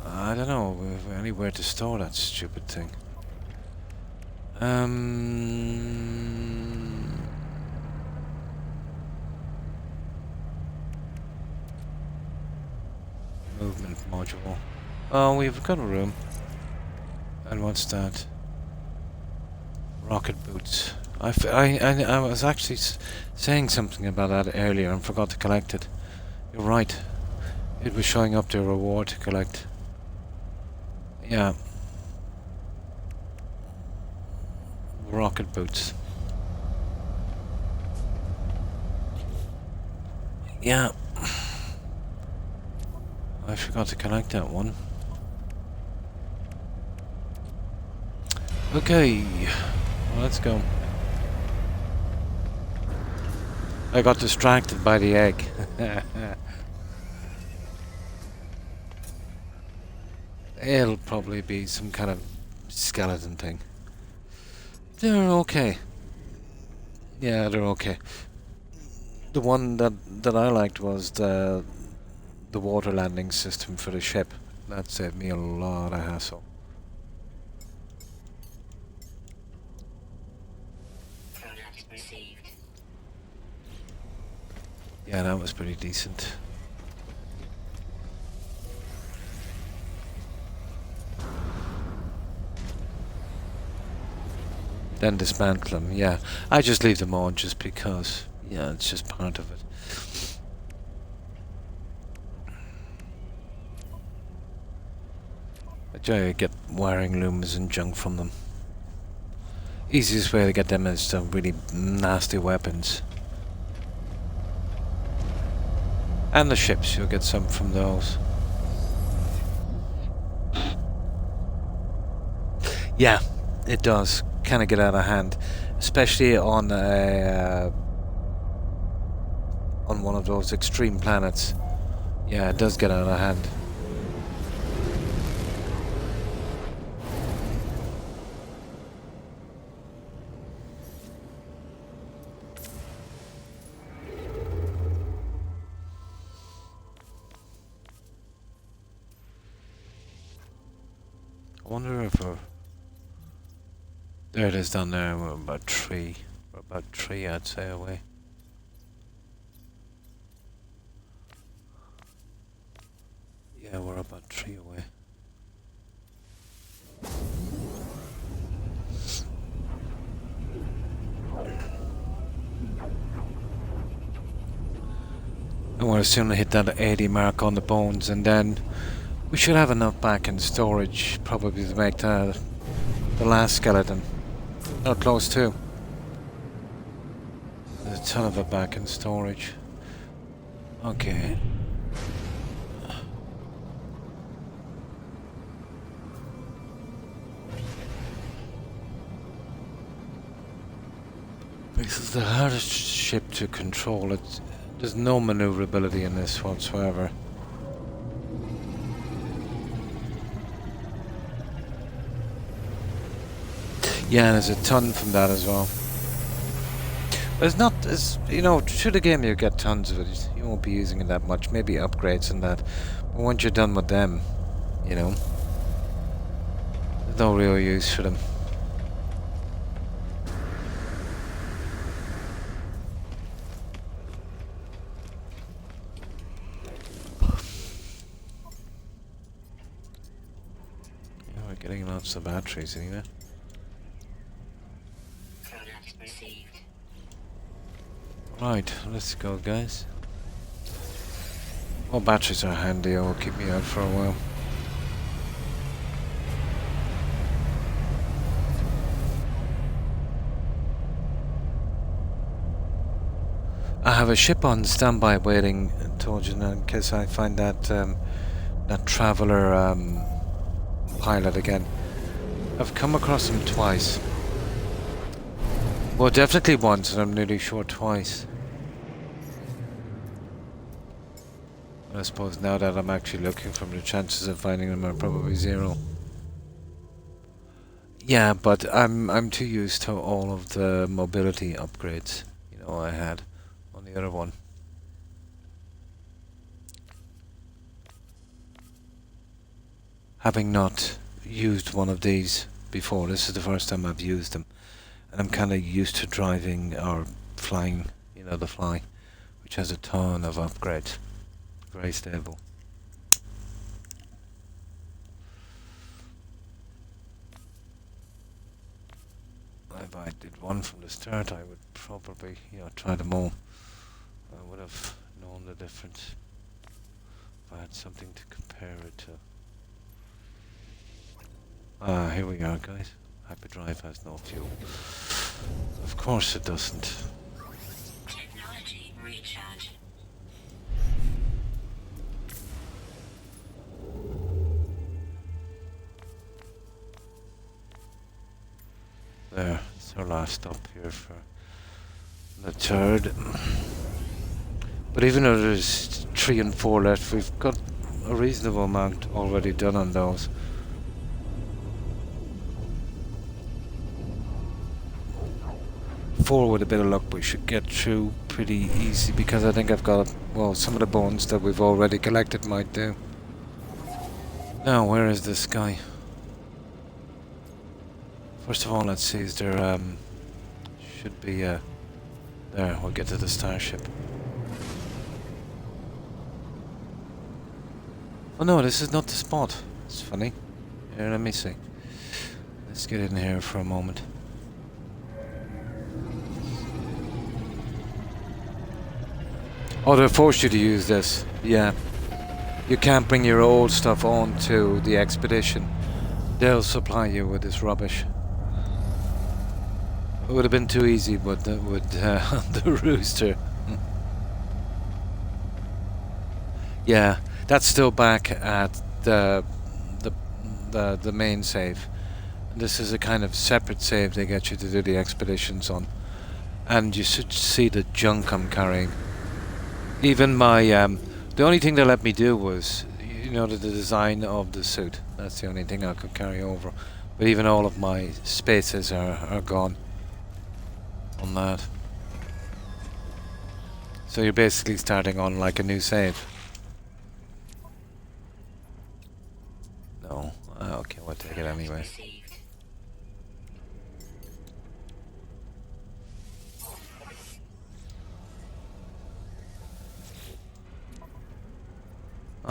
I don't know anywhere to store that stupid thing. Movement module. Oh, we've got a room. And what's that? Rocket boots. I was actually saying something about that earlier and forgot to collect it. You're right. It was showing up the reward to collect. Yeah. Rocket boots. Yeah. I forgot to collect that one. Okay. Well, let's go. I got distracted by the egg. It'll probably be some kind of skeleton thing. They're okay. Yeah, they're okay. The one that I liked was the water landing system for the ship. That saved me a lot of hassle. Product received. Yeah, that was pretty decent. Then dismantle them, yeah. I just leave them on just because, yeah, it's just part of it. I get wiring looms and junk from them. Easiest way to get them is to really nasty weapons. And the ships, you'll get some from those. Yeah, it does kind of get out of hand, especially on one of those extreme planets. Yeah, it does get out of hand. I wonder if we're... There it is down there. We're about 3. We're about 3, I'd say, away. Yeah, we're about 3 away. We'll soon hit that 80 mark on the bones, and then we should have enough back in storage, probably to make the last skeleton. Or close to. There's a ton of it back in storage. Okay. This is the hardest ship to control. There's no maneuverability in this whatsoever. Yeah, there's a ton from that as well. It's not, as you know, through the game you get tons of it. You won't be using it that much. Maybe upgrades and that. But once you're done with them, you know, there's no real use for them. Yeah, we're getting lots of batteries anyway. Product received. Right, let's go, guys. Well, batteries are handy. It will keep me out for a while. I have a ship on standby waiting, told you, in case I find that that traveler pilot again. I've come across him twice. Well, definitely once, and I'm nearly sure twice. I suppose now that I'm actually looking for him, the chances of finding him are probably 0. Yeah, but I'm too used to all of the mobility upgrades, you know, I had on the other one. Having not used one of these before, this is the first time I've used them. And I'm kind of used to driving or flying, you know, the Fly, which has a ton of upgrades. Very stable. If I did one from the start, I would probably, you know, try them all. I would have known the difference if I had something to compare it to. Ah, here we are, guys. Hyperdrive has no fuel. Of course it doesn't. Technology recharge. There, it's our last stop here for the third. But even though there's 3 and 4 left, we've got a reasonable amount already done on those. 4 with a bit of luck we should get through pretty easy, because I think I've got, well, some of the bones that we've already collected might do. Now, where is this guy? First of all, let's see, is there, should be, there, we'll get to the starship. Oh no, this is not the spot. It's funny. Here, let me see. Let's get in here for a moment. Oh, they forced you to use this. Yeah. You can't bring your old stuff on to the expedition. They'll supply you with this rubbish. It would have been too easy, but with the rooster. Yeah, that's still back at the main save. This is a kind of separate save they get you to do the expeditions on. And you should see the junk I'm carrying. Even my the only thing they let me do was, you know, the design of the suit. That's the only thing I could carry over. But even all of my spaces are gone on that. So you're basically starting on like a new save. No. Okay, we'll take it anyway.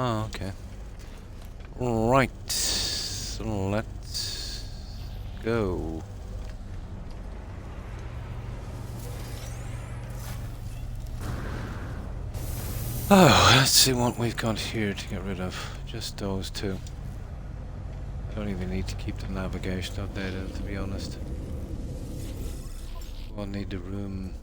Oh, okay. Right. So let's go. Oh. Let's see what we've got here to get rid of. Just those two. I don't even need to keep the navigation updated, to be honest. We'll need the room.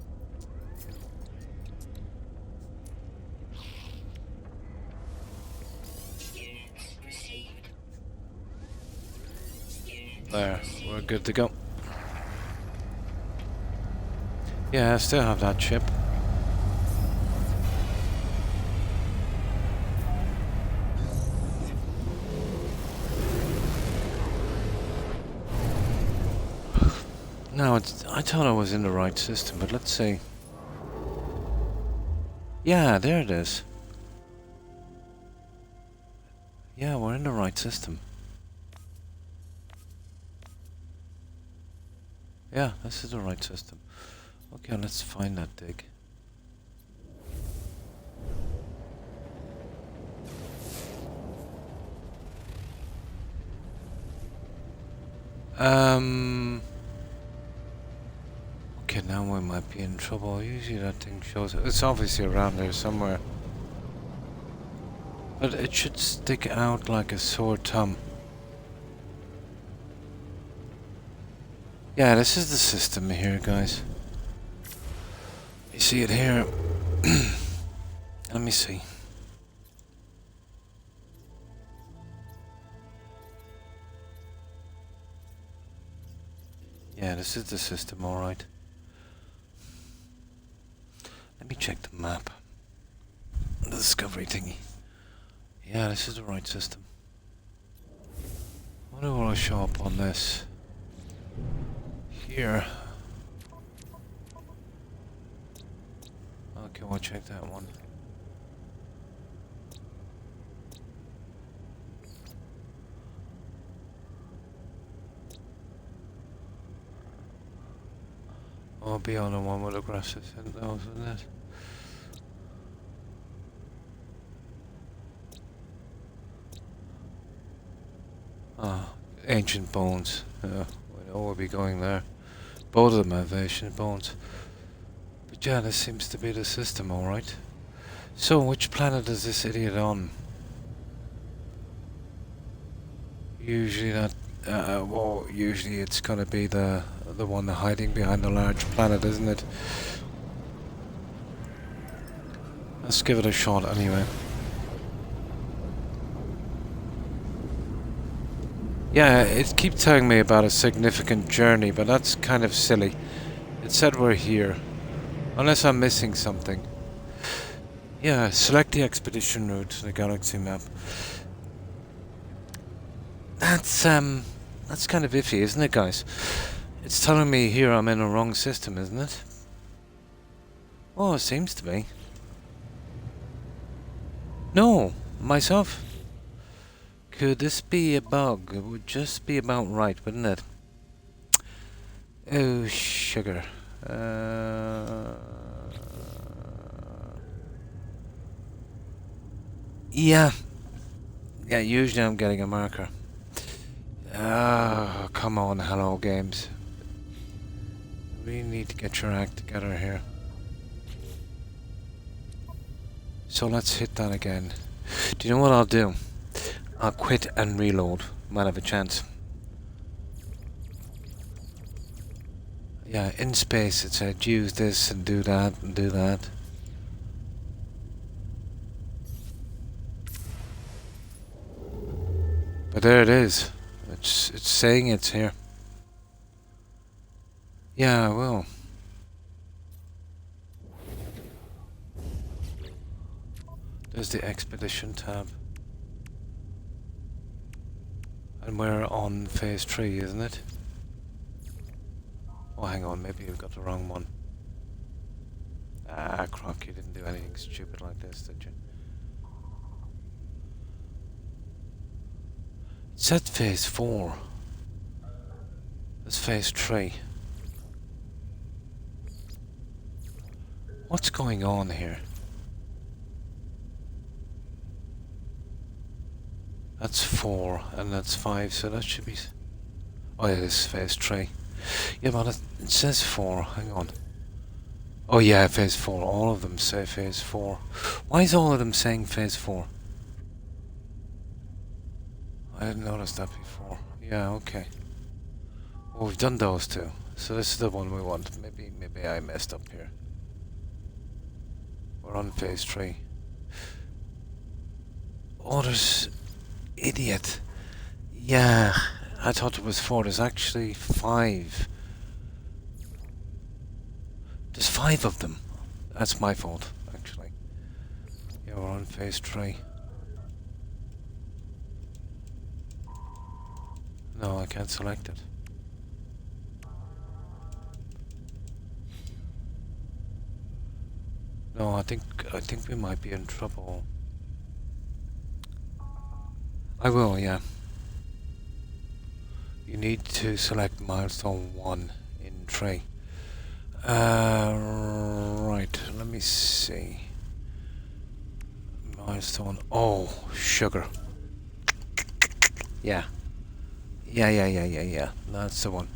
Units received. Units There, received. we're good to go. Yeah, I still have that chip. No, I thought I was in the right system, but let's see. Yeah, there it is. Yeah, we're in the right system. Yeah, this is the right system. Okay, let's find that dig. Okay, now we might be in trouble. Usually that thing shows... It's obviously around there somewhere. But it should stick out like a sore thumb. Yeah, this is the system here, guys. You see it here. Let me see. Yeah, this is the system, alright. Let me check the map. The discovery thingy. Yeah, this is the right system. I wonder what will show up on this. Here. Okay, we'll check that one. I'll be on the one with the grasses and those, isn't it? Ah, ancient bones. We know we'll be going there. Both of them have ancient bones. But yeah, this seems to be the system, alright. So, which planet is this idiot on? Usually that... well, usually it's gonna be the one hiding behind the large planet, isn't it? Let's give it a shot anyway. Yeah, it keeps telling me about a significant journey, but that's kind of silly. It said we're here. Unless I'm missing something. Yeah, select the expedition route to the galaxy map. That's kind of iffy, isn't it, guys? It's telling me here I'm in a wrong system, isn't it? Oh, it seems to be. No, myself. Could this be a bug? It would just be about right, wouldn't it? Oh, sugar. Yeah. Yeah, usually I'm getting a marker. Ah, come on, hello games. We need to get your act together here. So let's hit that again. Do you know what I'll do? I'll quit and reload. Might have a chance. Yeah, in space it said use this and do that and do that. But there it is. It's saying it's here. Yeah, I will. There's the expedition tab. And we're on phase 3, isn't it? Oh, hang on, maybe you've got the wrong one. Ah, Croc, you didn't do anything stupid like this, did you? It said phase 4. It's phase 3. What's going on here? That's 4 and that's 5, so that should be... Oh yeah, this is phase 3. Yeah, but it says 4, hang on. Oh yeah, phase 4. All of them say phase 4. Why is all of them saying phase 4? I didn't notice that before. Yeah, okay. Well, we've done those two. So this is the one we want. Maybe I messed up here. We're on phase 3. Oh, there's... Idiot. Yeah, I thought it was 4. There's actually 5. There's 5 of them. That's my fault, actually. Yeah, we're on phase 3. No, I can't select it. No, I think we might be in trouble. I will, yeah. You need to select milestone 1 in tray. Right, let me see. Milestone, oh, sugar. Yeah. Yeah. That's the one.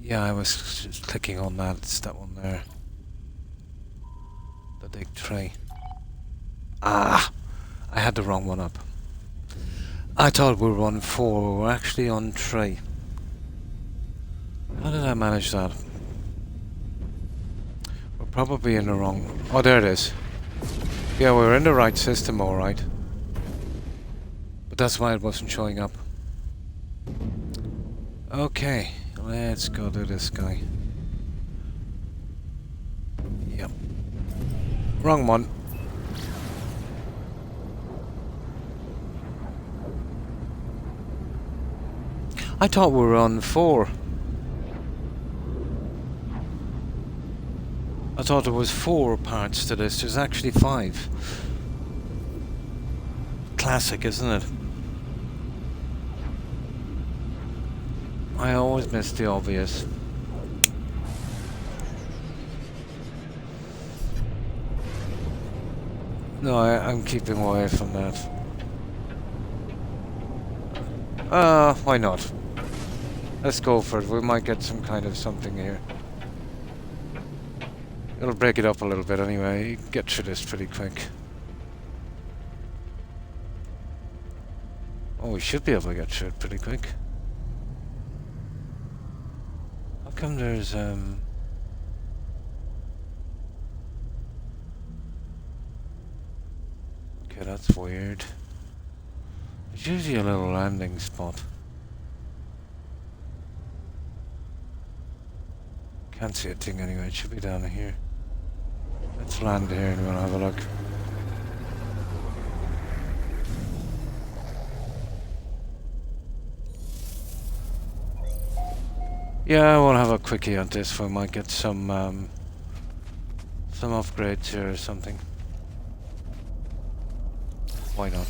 Yeah, I was just clicking on that. It's that one there. The big tray. Ah! I had the wrong one up. I thought we were on 4. We were actually on 3. How did I manage that? We're probably in the wrong... Oh, there it is. Yeah, we're in the right system, alright. But that's why it wasn't showing up. Okay, let's go to this guy. Yep. Wrong one. I thought we were on 4. I thought there was 4 parts to this. There's actually 5. Classic, isn't it? I always miss the obvious. No, I'm keeping away from that. Why not? Let's go for it. We might get some kind of something here. It'll break it up a little bit anyway. You can get through this pretty quick. Oh, we should be able to get through it pretty quick. How come there's, Okay, that's weird. There's usually a little landing spot. Can't see a thing anyway, it should be down here. Let's land here and we'll have a look. Yeah, we'll have a quickie on this. We might get some upgrades here or something. Why not?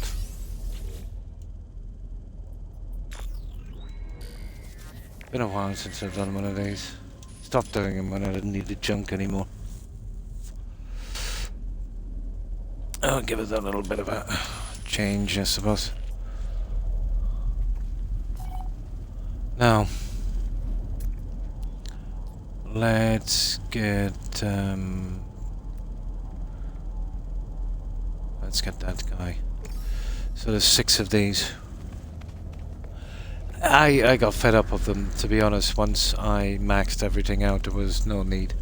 Been a while since I've done one of these. Stopped doing them when I didn't need the junk anymore. I'll give it a little bit of a change, I suppose. Now, let's get that guy. So there's 6 of these. I got fed up of them, to be honest. Once I maxed everything out, there was no need.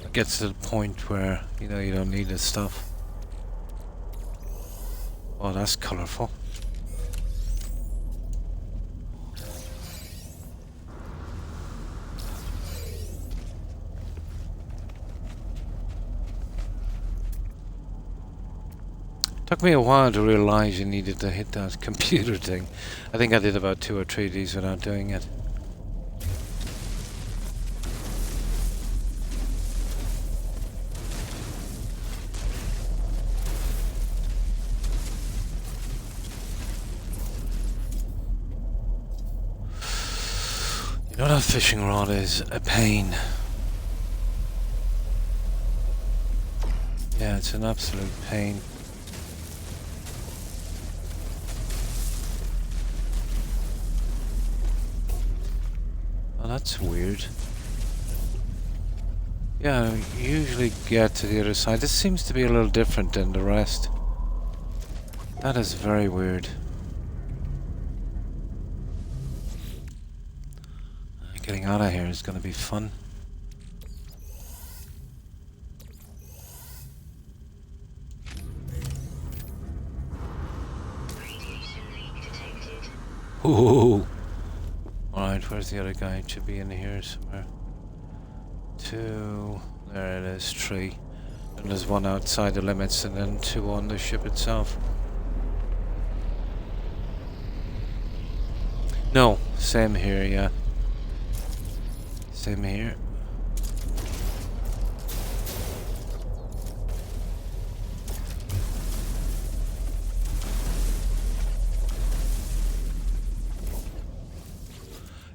It gets to the point where, you know, you don't need this stuff. Oh, that's colourful. Took me a while to realise you needed to hit that computer thing. I think I did about 2 or 3 of these without doing it. You know, that fishing rod is a pain. Yeah, it's an absolute pain. that's weird. Yeah, you usually get to the other side. This seems to be a little different than the rest. That is very weird. Getting out of here is going to be fun. Radiation leak detected. Ooh. Alright, where's the other guy? It should be in here somewhere. 2. There it is. 3. And there's 1 outside the limits and then 2 on the ship itself. No, same here, yeah. Same here.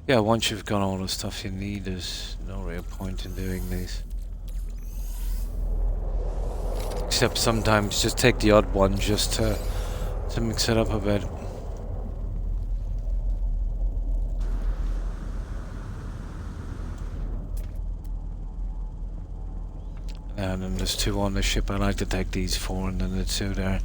Yeah, once you've got all the stuff you need, there's no real point in doing these. Except sometimes just take the odd one just to mix it up a bit. And then there's 2 on the ship. I like to take these 4 and then the 2 there.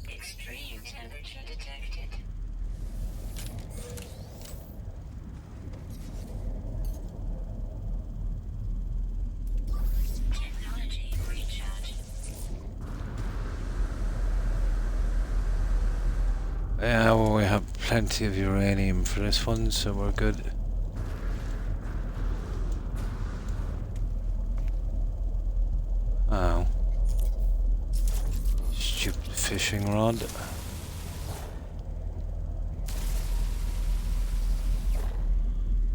Extreme temperature detected. Technology recharge. Yeah, well, we have plenty of uranium for this one, so we're good. Oh. Stupid fishing rod.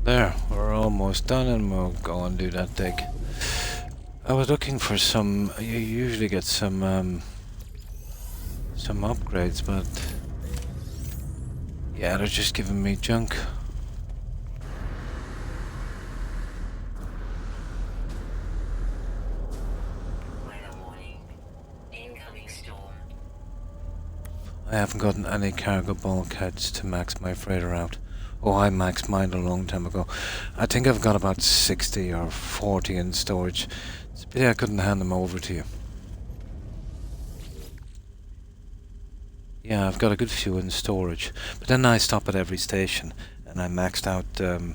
There, we're almost done and we'll go and do that dig. I was looking for some, you usually get some upgrades, but yeah, they're just giving me junk. Weather warning. Incoming storm. I haven't gotten any cargo bulkheads to max my freighter out. Oh, I maxed mine a long time ago. I think I've got about 60 or 40 in storage. It's a pity I couldn't hand them over to you. Yeah, I've got a good few in storage, but then I stop at every station and I maxed out the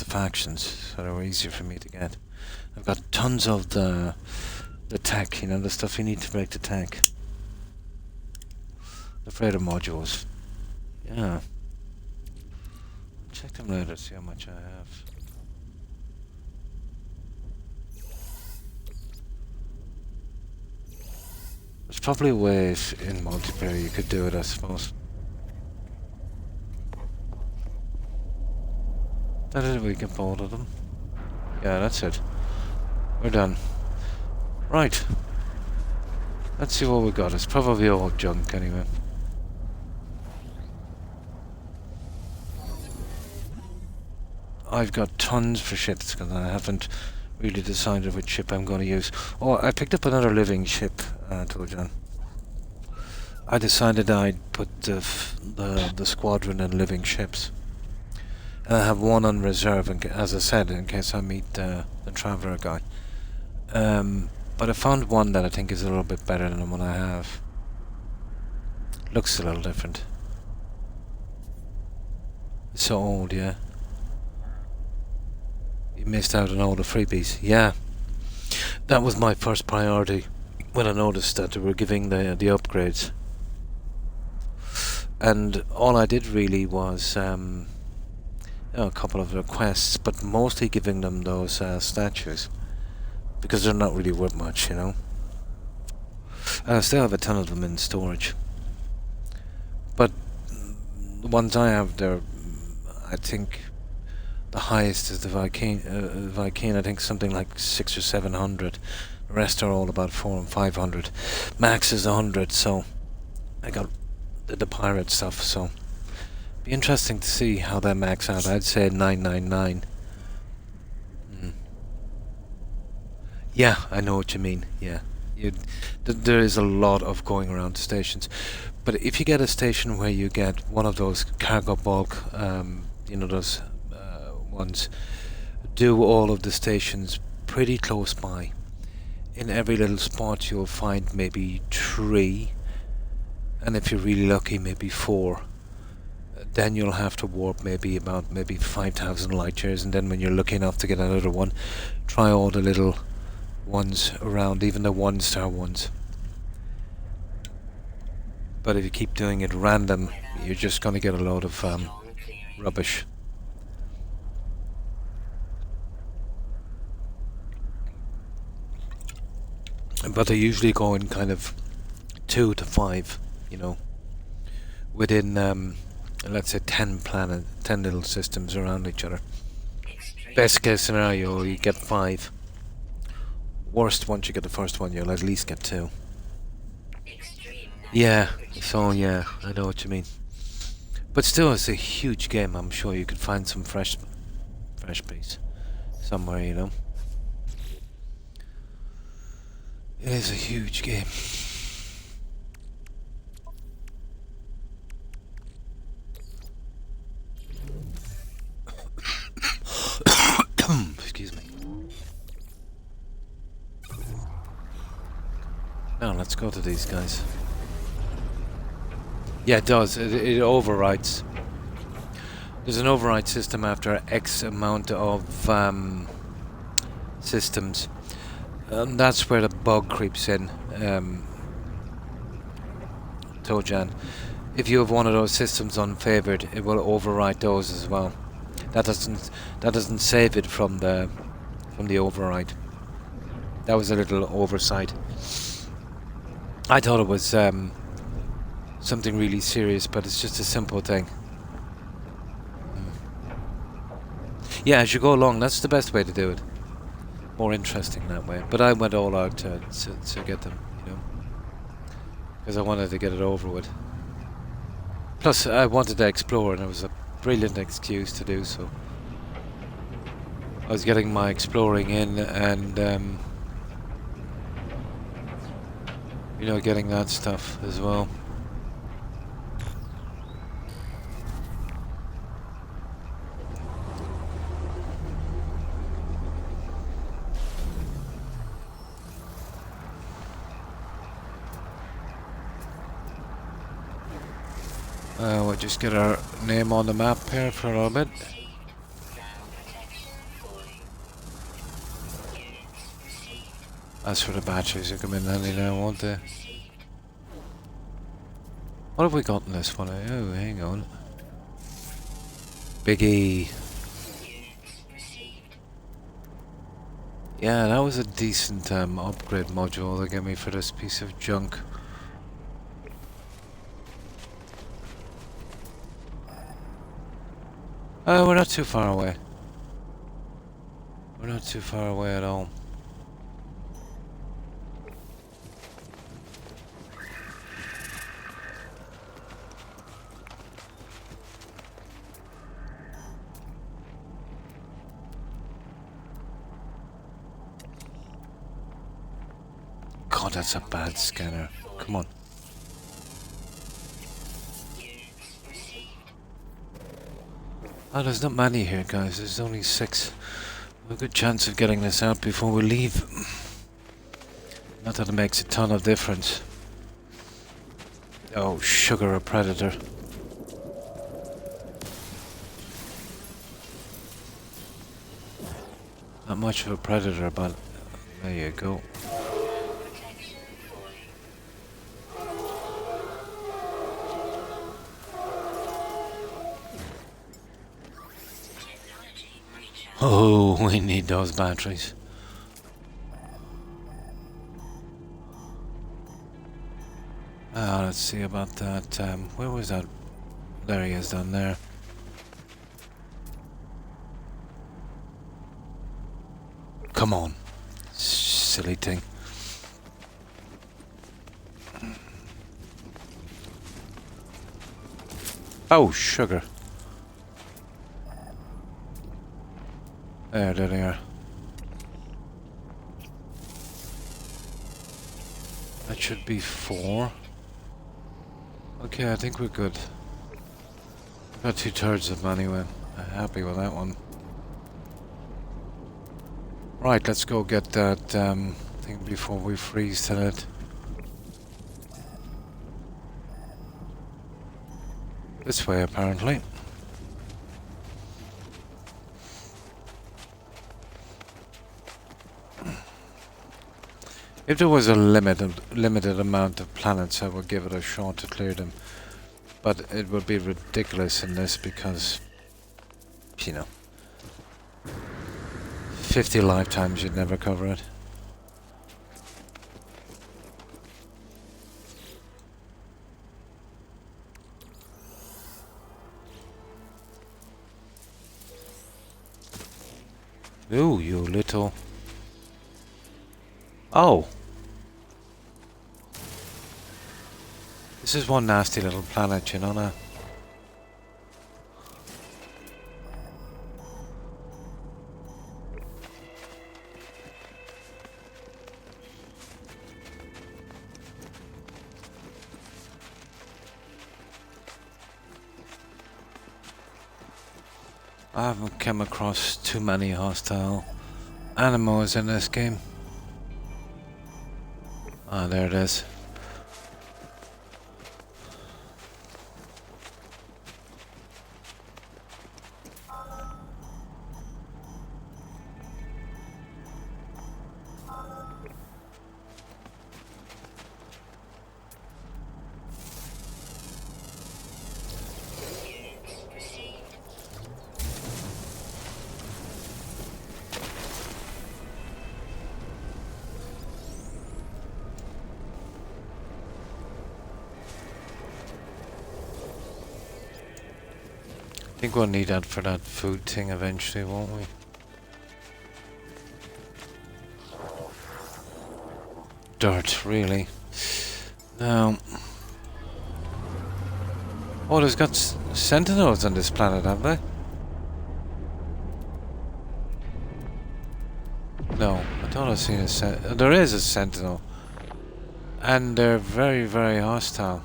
factions, so they were easier for me to get. I've got tons of the tech, you know, the stuff you need to make the tech. The freighter modules. Yeah. Check them later, see how much I have. There's probably ways in multiplayer you could do it, I suppose. That is, we get both of them. Yeah, that's it. We're done. Right. Let's see what we got. It's probably all junk anyway. I've got tons for ships because I haven't really decided which ship I'm going to use. Oh, I picked up another living ship, Tojan. I decided I'd put the squadron in living ships. And I have 1 on reserve, as I said, in case I meet the Traveller guy. But I found one that I think is a little bit better than the one I have. Looks a little different. It's so old, yeah. You missed out on all the freebies. Yeah. That was my first priority when I noticed that they were giving the upgrades. And all I did really was a couple of requests, but mostly giving them those statues. Because they're not really worth much, you know. And I still have a ton of them in storage. But the ones I have, they're, I think, the highest is the Viking. I think something like 600 or 700. The rest are all about 400 and 500. Max is 100, so I got the pirate stuff, so be interesting to see how that max out. I'd say 999. Yeah, I know what you mean. Yeah, there is a lot of going around stations, but if you get a station where you get one of those cargo bulk, those ones, do all of the stations pretty close by. In every little spot, you'll find maybe 3, and if you're really lucky, maybe 4. Then you'll have to warp maybe about 5,000 light years, and then when you're lucky enough to get another one, try all the little ones around, even the 1-star ones. But if you keep doing it random, you're just going to get a load of rubbish. But they usually go in kind of 2 to 5, within let's say 10 little systems around each other. Best case scenario, you get 5. Worst, once you get the first one, you'll at least get 2. Yeah, so yeah, I know what you mean. But still, it's a huge game. I'm sure you could find some fresh piece somewhere, It is a huge game. Excuse me. Now let's go to these guys. Yeah, it does. It overwrites. There's an override system after X amount of systems. That's where the bug creeps in. Tojan. If you have one of those systems unfavored, it will overwrite those as well. That doesn't save it from the override. That was a little oversight. I thought it was something really serious, but it's just a simple thing. Yeah, as you go along, that's the best way to do it. More interesting that way. But I went all out to get them, because I wanted to get it over with. Plus, I wanted to explore, and it was a brilliant excuse to do so. I was getting my exploring in, and getting that stuff as well. We'll just get our name on the map here for a little bit. As for the batteries, they'll come in handy now, won't they? What have we got in this one? Oh, hang on. Big E. Yeah, that was a decent upgrade module they gave me for this piece of junk. We're not too far away. We're not too far away at all. God, that's a bad scanner. Come on. Oh, there's not many here, guys. There's only 6. We have a good chance of getting this out before we leave. Not that it makes a ton of difference. Oh, sugar, a predator. Not much of a predator, but there you go. Oh, we need those batteries. Let's see about that. Where was that? There he is, down there. Come on. Silly thing. Oh, sugar. There they are. That should be 4. Okay, I think we're good. Got 2/3 of them anyway. I'm happy with that one. Right, let's go get that thing before we freeze to it. This way, apparently. If there was a limited amount of planets, I would give it a shot to clear them. But it would be ridiculous in this because, you know, 50 lifetimes you'd never cover it. Ooh, you little... Oh! This is one nasty little planet, you know that? I haven't come across too many hostile animals in this game. Ah, there it is. Units received. I think we'll need that for that food thing eventually, won't we? Dirt, really. Now... Oh, there's got sentinels on this planet, have they? No, I thought I'd seen a sentinel. There is a sentinel. And they're very, very hostile.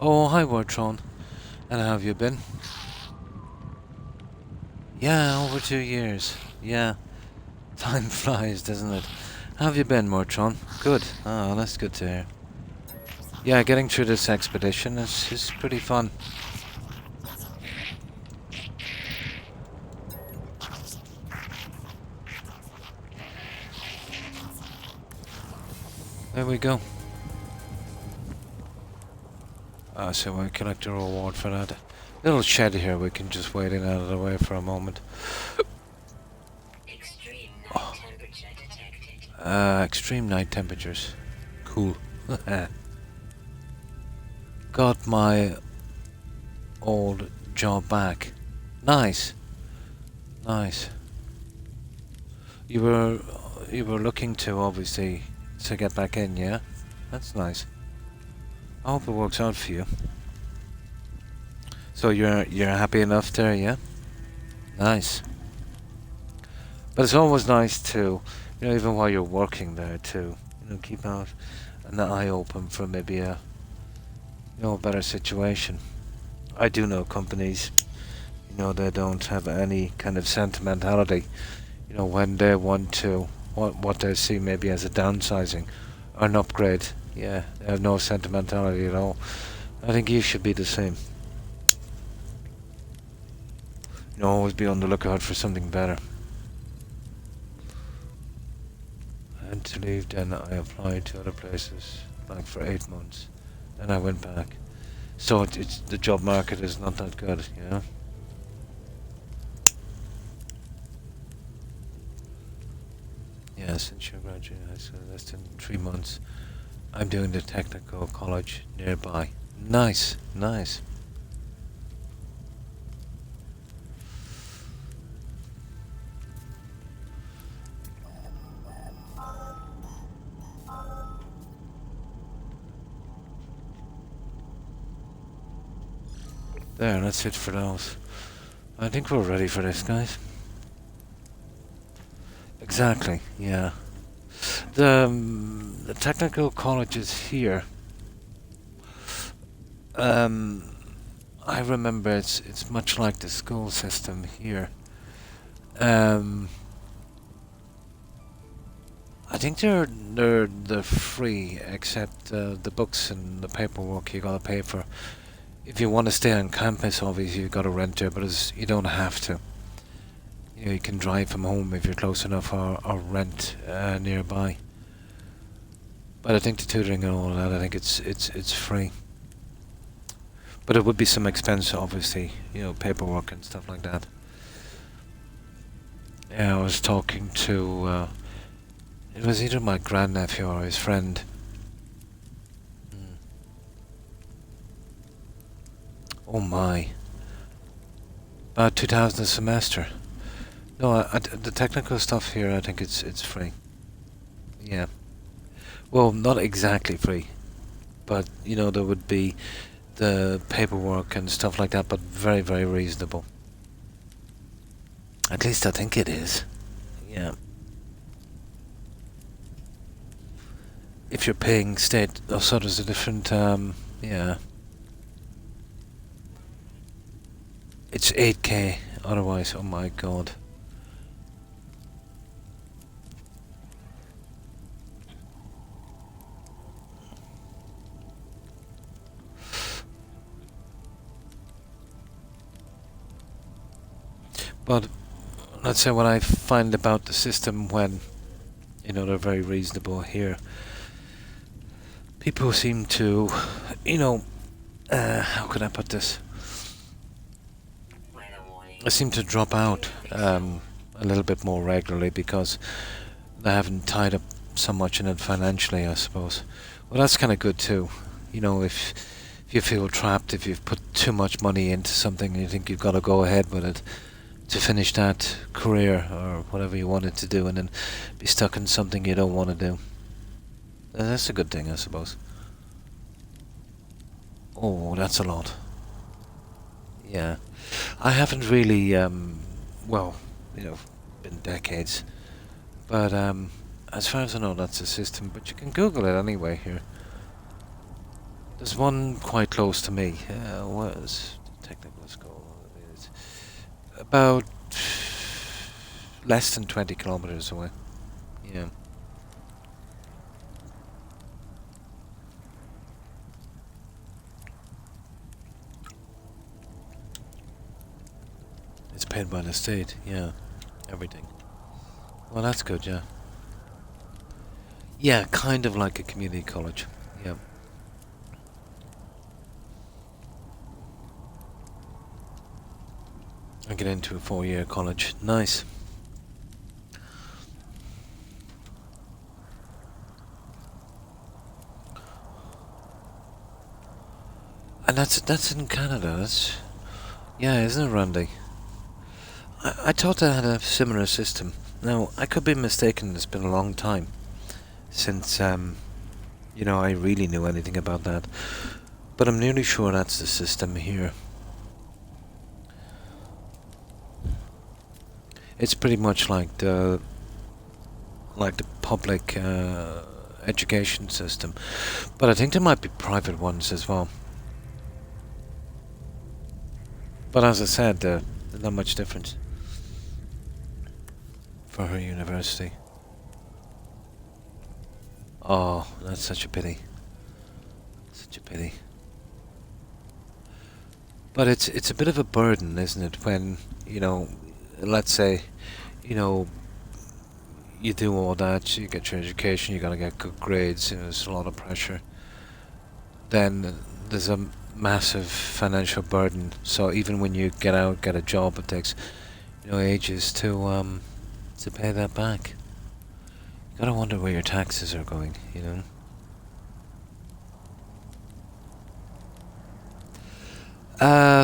Oh, hi, Wartron. And how have you been? Yeah, over 2 years. Yeah. Time flies, doesn't it? How have you been, Wartron? Good. Oh, that's good to hear. Yeah, getting through this expedition is pretty fun. There we go. So we collect a reward for that. Little shed here, we can just wait in out of the way for a moment. Extreme night temperature detected. Extreme night temperatures. Cool. Got my old job back. Nice. Nice. You were looking to, obviously, to get back in, yeah? That's nice. I hope it works out for you. So you're happy enough there, yeah? Nice. But it's always nice to, you know, even while you're working there, to, you know, keep out an eye open for maybe a, you know, a better situation. I do know companies, you know, they don't have any kind of sentimentality, you know, when they want to, what they see maybe as a downsizing or an upgrade. Yeah, they have no sentimentality at all. I think you should be the same. You know, always be on the lookout for something better. I had to leave, then I applied to other places, like for 8 months. Then I went back. So it's the job market is not that good, you know? Yeah, since you're graduating high school, less than 3 months. I'm doing the technical college nearby. Nice, nice. There, that's it for those. I think we're ready for this, guys. Exactly, yeah. The technical colleges here, I remember it's much like the school system here. Um, I think they're free, except the books and the paperwork you gotta pay for. If you want to stay on campus, obviously you gotta rent there, but you don't have to. You know, you can drive from home if you're close enough, or rent nearby. But I think the tutoring and all that, I think it's free. But it would be some expense, obviously, you know, paperwork and stuff like that. Yeah, I was talking to, it was either my grandnephew or his friend. Oh my. About 2,000 a semester. No, the technical stuff here, I think it's free. Yeah. Well, not exactly free, but you know there would be the paperwork and stuff like that, but very, very reasonable. At least I think it is. Yeah. If you're paying state, oh, so there's a different, yeah. It's 8K, otherwise, oh my god. But let's say what I find about the system when, you know, they're very reasonable here. People seem to, you know, how can I put this? I seem to drop out a little bit more regularly because they haven't tied up so much in it financially, I suppose. Well, that's kind of good too. You know, if you feel trapped, if you've put too much money into something and you think you've got to go ahead with it to finish that career or whatever you wanted to do, and then be stuck in something you don't want to do. That's a good thing, I suppose. Oh, that's a lot. Yeah. I haven't really, well, you know, been decades. But as far as I know, that's a system. But you can Google it anyway here. There's one quite close to me. Was the technical school? It's about less than 20 kilometers away. Yeah. It's paid by the state, yeah. Everything. Well, that's good, yeah. Yeah, kind of like a community college. Yeah. I get into a 4-year college. Nice. And that's in Canada. That's, yeah, isn't it, Randy? I thought they had a similar system. Now, I could be mistaken. It's been a long time since you know, I really knew anything about that. But I'm nearly sure that's the system here. It's pretty much like the public education system, but I think there might be private ones as well. But as I said, there's not much difference for her university. Oh, that's such a pity. Such a pity. But it's a bit of a burden, isn't it? When, you know, let's say, you know, you do all that, you get your education, you gotta get good grades, you know, there's a lot of pressure. Then there's a massive financial burden. So even when you get out, get a job, it takes, you know, ages to pay that back. You gotta wonder where your taxes are going, you know.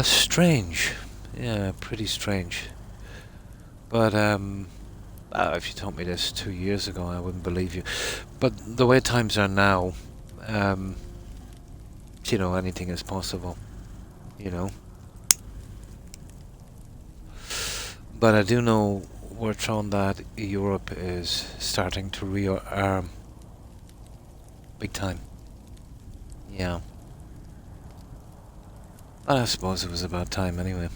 Strange. Yeah, pretty strange. But if you told me this 2 years ago, I wouldn't believe you. But the way times are now, you know, anything is possible. You know. But I do know word on that Europe is starting to rearm big time. Yeah. But I suppose it was about time anyway.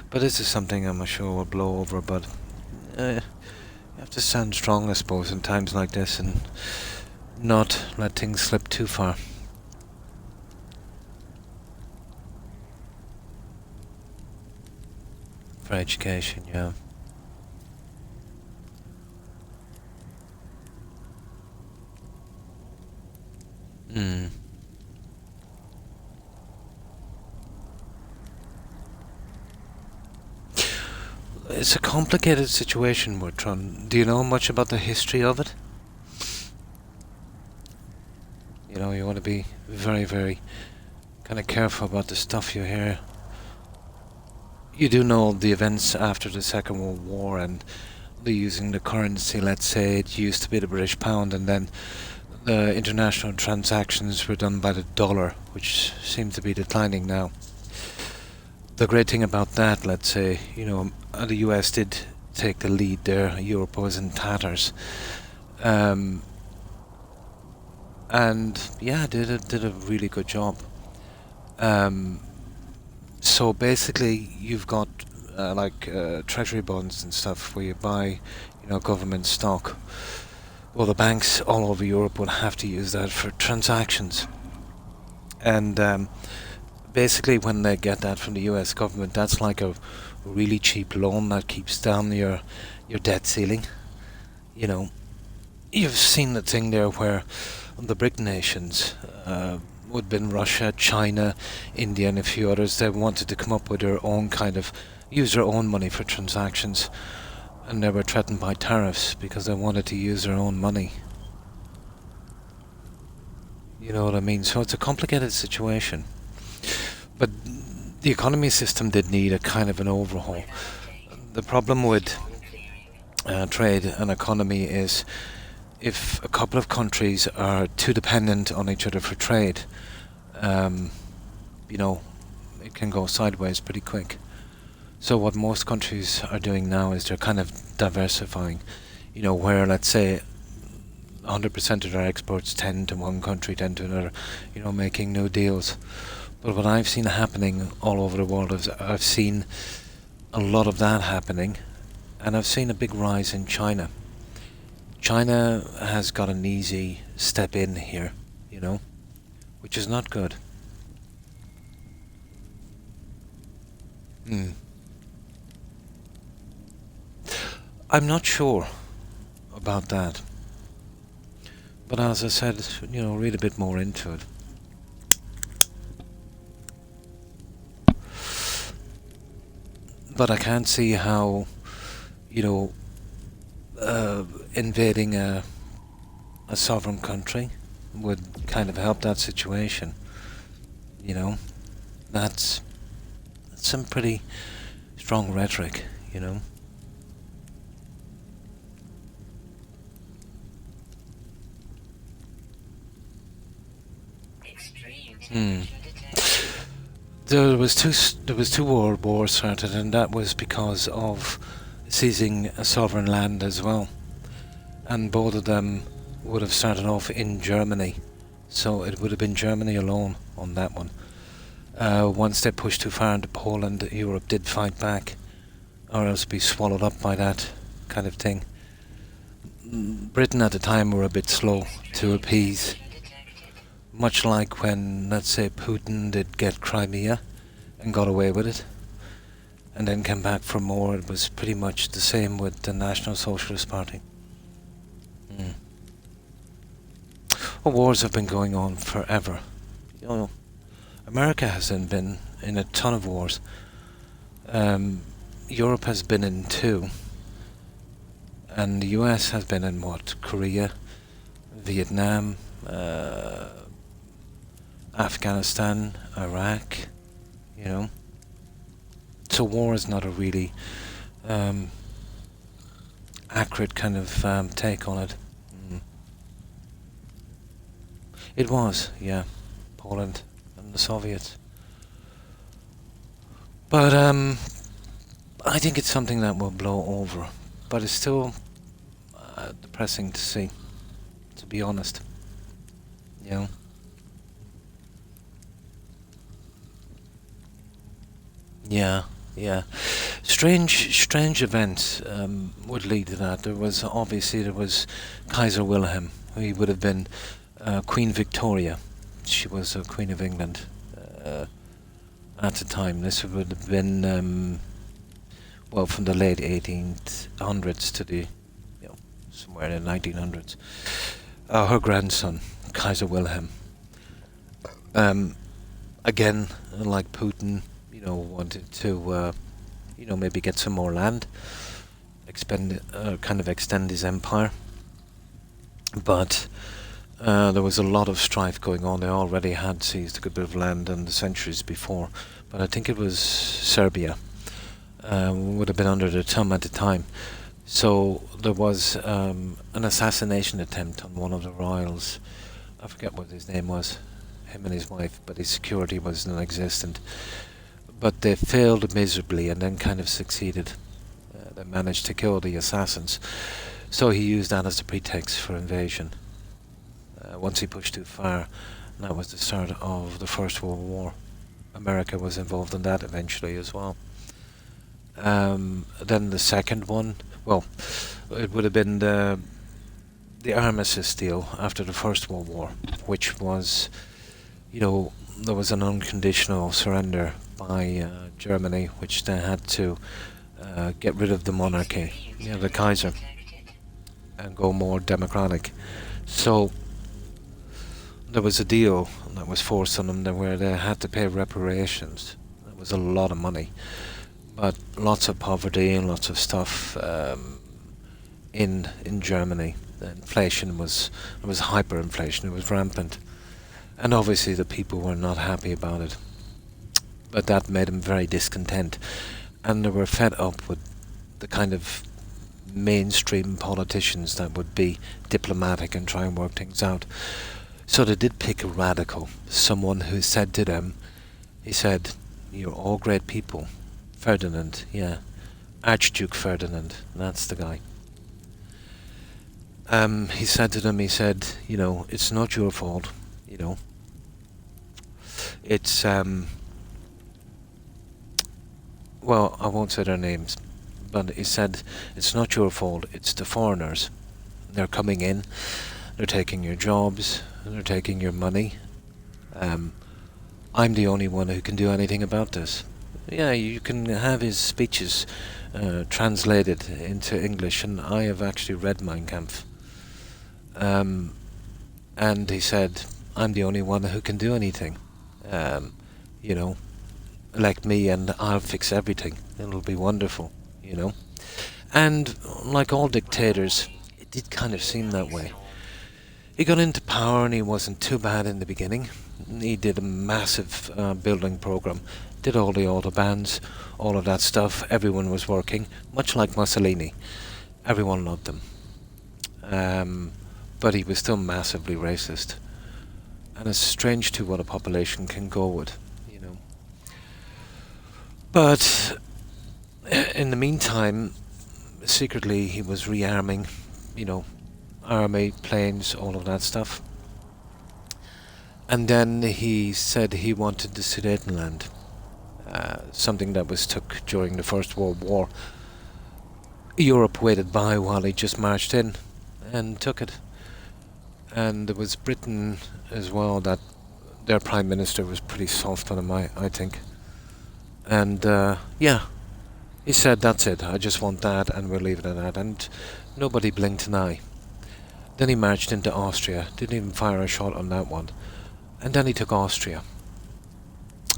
But this is something I'm sure will blow over, but you have to stand strong, I suppose, in times like this and not let things slip too far. For education, yeah. Hmm. It's a complicated situation, Bertrand. Do you know much about the history of it? You know, you want to be very, very kind of careful about the stuff you hear. You do know the events after the Second World War and the using the currency. Let's say it used to be the British pound, and then the international transactions were done by the dollar, which seems to be declining now. The great thing about that, let's say, you know, the US did take the lead there. Europe was in tatters. And yeah, did a really good job. So basically, you've got treasury bonds and stuff where you buy, you know, government stock. Well, the banks all over Europe will have to use that for transactions, and basically, when they get that from the U.S. government, that's like a really cheap loan that keeps down your debt ceiling. You know, you've seen the thing there where the BRIC nations, would have been Russia, China, India, and a few others. They wanted to come up with their own kind of use their own money for transactions, and they were threatened by tariffs because they wanted to use their own money. You know what I mean? So it's a complicated situation. But the economy system did need a kind of an overhaul. The problem with trade and economy is if a couple of countries are too dependent on each other for trade, you know, it can go sideways pretty quick. So what most countries are doing now is they're kind of diversifying, you know, where let's say 100% of their exports tend to one country, tend to another, you know, making new deals. But what I've seen happening all over the world is I've seen a lot of that happening, and I've seen a big rise in China. China has got an easy step in here, you know, which is not good. Hmm. I'm not sure about that. But as I said, you know, read a bit more into it. But I can't see how, you know, invading a sovereign country would kind of help that situation. You know, that's some pretty strong rhetoric, you know. Extreme Hmm. temperature detected. There was two world wars started, and that was because of seizing a sovereign land as well. And both of them would have started off in Germany, so it would have been Germany alone on that one. Once they pushed too far into Poland, Europe did fight back, or else be swallowed up by that kind of thing. Britain at the time were a bit slow to appease, much like when, let's say, Putin did get Crimea and got away with it, and then came back for more. It was pretty much the same with the National Socialist Party. Mm. Well, wars have been going on forever. You know, America hasn't been in a ton of wars. Europe has been in two, and the US has been in what? Korea, Vietnam, Afghanistan, Iraq, you know. So war is not a really accurate kind of take on it. Mm. It was, yeah, Poland and the Soviets. But I think it's something that will blow over. But it's still depressing to see, to be honest. You know? Yeah, yeah. Strange events would lead to that. There was Kaiser Wilhelm. He would have been Queen Victoria. She was Queen of England uh, at the time. This would have been well, from the late 1800s to the somewhere in the 1900s. Her grandson, Kaiser Wilhelm. Um, Again, like Putin, wanted to maybe get some more land, kind of extend his empire. But there was a lot of strife going on. They already had seized a good bit of land in the centuries before, but I think it was Serbia would have been under their thumb at the time. So there was an assassination attempt on one of the royals. I forget what his name was, him and his wife, but his security was non-existent. But they failed miserably and then kind of succeeded. They managed to kill the assassins. So he used that as a pretext for invasion. Once he pushed too far, and that was the start of the First World War. America was involved in that eventually as well. Then the second one, well, it would have been the armistice deal after the First World War, which was, there was an unconditional surrender by Germany, which they had to get rid of the monarchy, the Kaiser, and go more democratic. So there was a deal that was forced on them where they had to pay reparations. That was a lot of money, but lots of poverty and lots of stuff in Germany. The inflation was hyperinflation. It was rampant, and obviously the people were not happy about it. But that made them very discontent, and they were fed up with the kind of mainstream politicians that would be diplomatic and try and work things out. So they did pick a radical, someone who said to them, he said, "You're all great people." Ferdinand, yeah. Archduke Ferdinand, that's the guy. He said to them, it's not your fault, It's, well, I won't say their names, but he said, it's not your fault, it's the foreigners. They're coming in, they're taking your jobs, they're taking your money. I'm the only one who can do anything about this. Yeah, you can have his speeches translated into English, and I have actually read Mein Kampf. And he said, I'm the only one who can do anything. Elect me and I'll fix everything. It'll be wonderful, And like all dictators, it did kind of seem that way. He got into power and he wasn't too bad in the beginning. He did a massive building program, did all the autobahns, all of that stuff. Everyone was working, much like Mussolini. Everyone loved him. But he was still massively racist. And it's strange too what a population can go with, But in the meantime, secretly he was rearming, army, planes, all of that stuff. And then he said he wanted the Sudetenland, something that was took during the First World War. Europe waited by while he just marched in and took it. And there was Britain as well, that their Prime Minister was pretty soft on him, I think. And he said, that's it, I just want that and we'll leave it at that. And nobody blinked an eye. Then he marched into Austria, didn't even fire a shot on that one. And then he took Austria.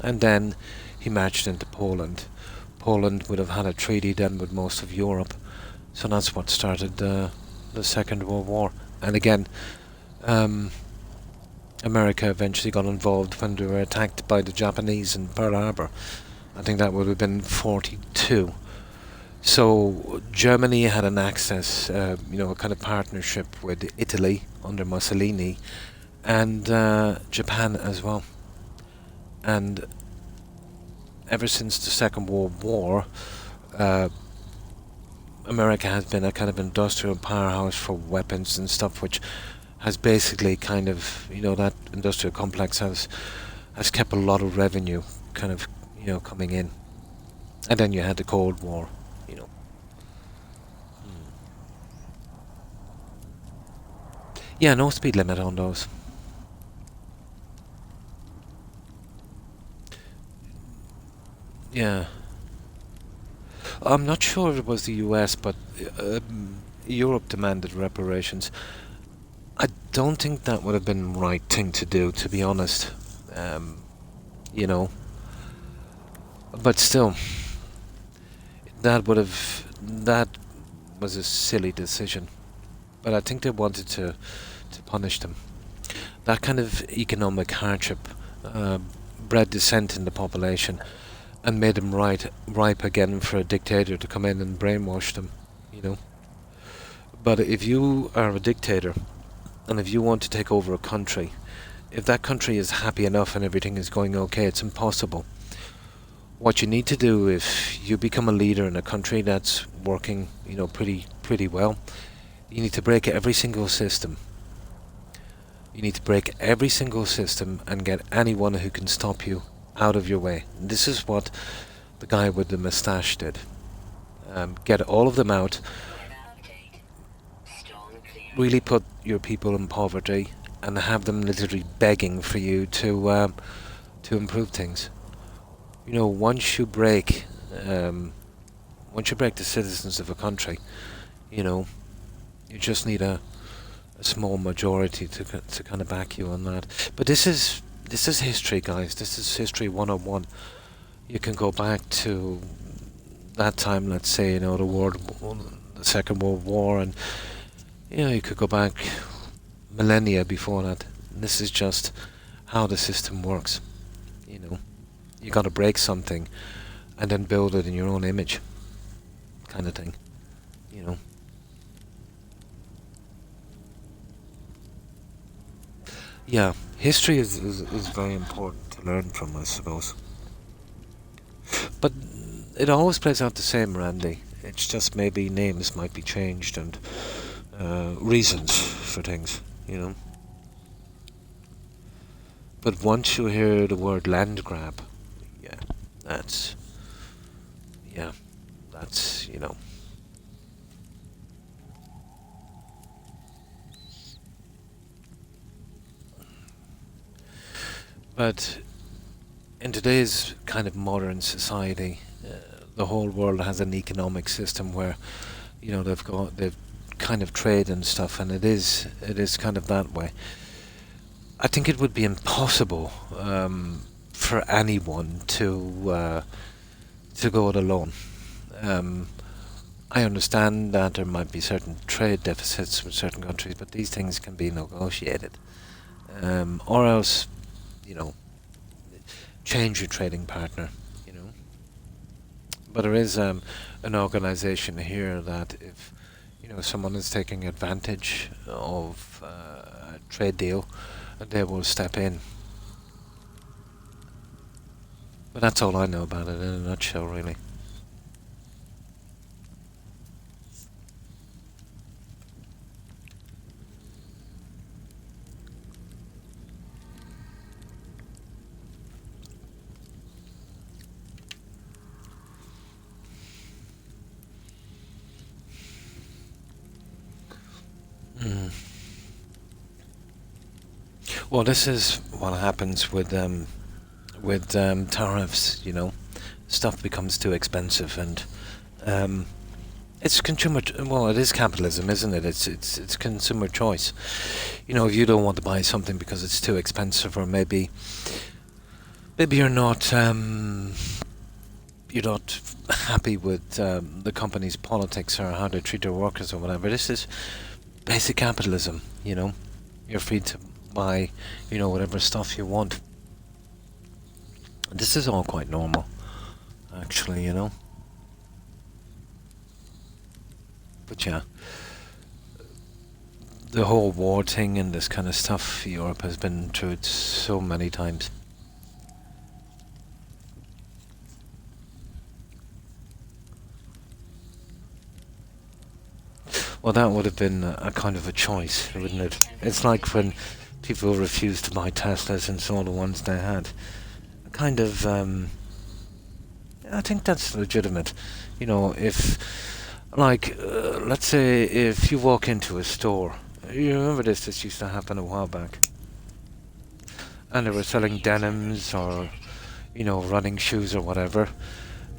And then he marched into Poland. Poland would have had a treaty then with most of Europe. So that's what started the Second World War. And again, America eventually got involved when they were attacked by the Japanese in Pearl Harbor. I think that would have been 1942. So Germany had an access, a kind of partnership with Italy under Mussolini, and Japan as well. And ever since the Second World War, uh, America has been a kind of industrial powerhouse for weapons and stuff, which has basically kind of, that industrial complex has kept a lot of revenue kind of, coming in. And then you had the Cold War, you know. Hmm. Yeah, no speed limit on those. Yeah. I'm not sure if it was the US, but Europe demanded reparations. I don't think that would have been the right thing to do, to be honest. Um, you know, but still, that was a silly decision. But I think they wanted to punish them. That kind of economic hardship uh, bred dissent in the population and made them ripe again for a dictator to come in and brainwash them, you know. But if you are a dictator and if you want to take over a country, if that country is happy enough and everything is going okay, it's impossible. What you need to do if you become a leader in a country that's working, pretty well, you need to break every single system. You need to break every single system and get anyone who can stop you out of your way. And this is what the guy with the moustache did. Get all of them out, really put your people in poverty, and have them literally begging for you to improve things. Once you break, the citizens of a country, you just need a small majority to kind of back you on that. But this is history, guys. This is history 101. You can go back to that time, let's say, the Second World War, and you could go back millennia before that. And this is just how the system works. You got to break something and then build it in your own image, kind of thing. You know. Yeah, history is very important to learn from, I suppose. But it always plays out the same, Randy. It's just maybe names might be changed and reasons for things, But once you hear the word land grab, yeah, that's, yeah, that's. But in today's kind of modern society, the whole world has an economic system where, they've kind of trade and stuff, and it is kind of that way. I think it would be impossible for anyone to go it alone. Um, I understand that there might be certain trade deficits with certain countries, but these things can be negotiated, or else, you know, change your trading partner. But there is an organisation here that if someone is taking advantage of a trade deal, they will step in. But that's all I know about it in a nutshell, really. Mm. Well, this is what happens with tariffs. Stuff becomes too expensive, and it's consumer. Well, it is capitalism, isn't it? It's consumer choice. If you don't want to buy something because it's too expensive, or maybe you're not happy with the company's politics or how they treat their workers or whatever. This is basic capitalism. You're free to buy whatever stuff you want. This is all quite normal, actually. But yeah, the whole war thing and this kind of stuff, Europe has been through it so many times. Well, that would have been a kind of a choice, wouldn't it? It's like when people refused to buy Teslas and saw the ones they had. A kind of, I think that's legitimate. You know, if, like, let's say if you walk into a store, you remember this used to happen a while back, and they were selling denims or, you know, running shoes or whatever,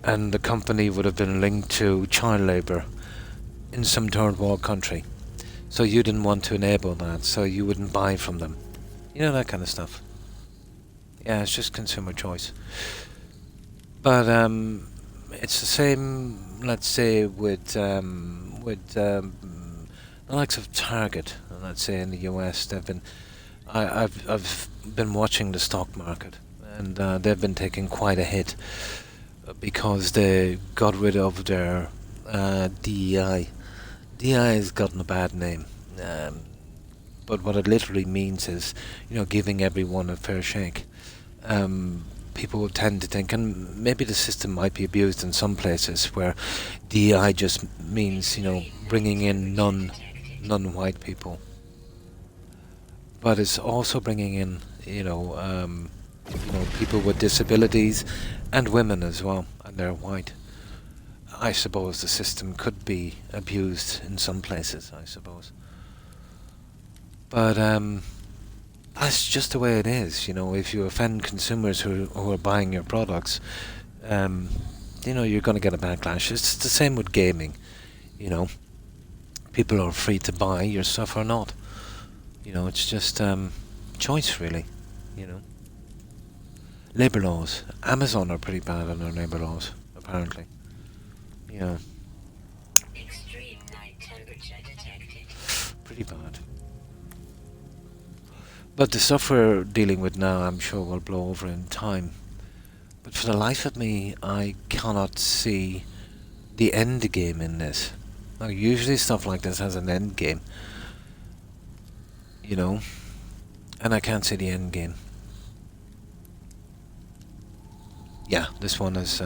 and the company would have been linked to child labour in some third world country. So you didn't want to enable that, so you wouldn't buy from them. You know, that kind of stuff. Yeah, it's just consumer choice. But it's the same, let's say, with the likes of Target. Let's say in the US, they've been. I've been watching the stock market, and they've been taking quite a hit because they got rid of their DEI. DEI has gotten a bad name, but what it literally means is, you know, giving everyone a fair shake. People will tend to think, and maybe the system might be abused in some places where DEI just means, you know, bringing in non-white people, but it's also bringing in, people with disabilities and women as well, and they're white. I suppose the system could be abused in some places, I suppose. But that's just the way it is, you know. If you offend consumers who are buying your products, you're going to get a backlash. It's the same with gaming, you know. People are free to buy your stuff or not. You know, it's just choice, really, you know. Labour laws. Amazon are pretty bad on their labour laws, apparently. Yeah. Extreme night temperature detected. Pretty bad. But the stuff we're dealing with now, I'm sure, will blow over in time. But for the life of me, I cannot see the end game in this. Now, usually stuff like this has an end game, you know, and I can't see the end game. Yeah, this one is,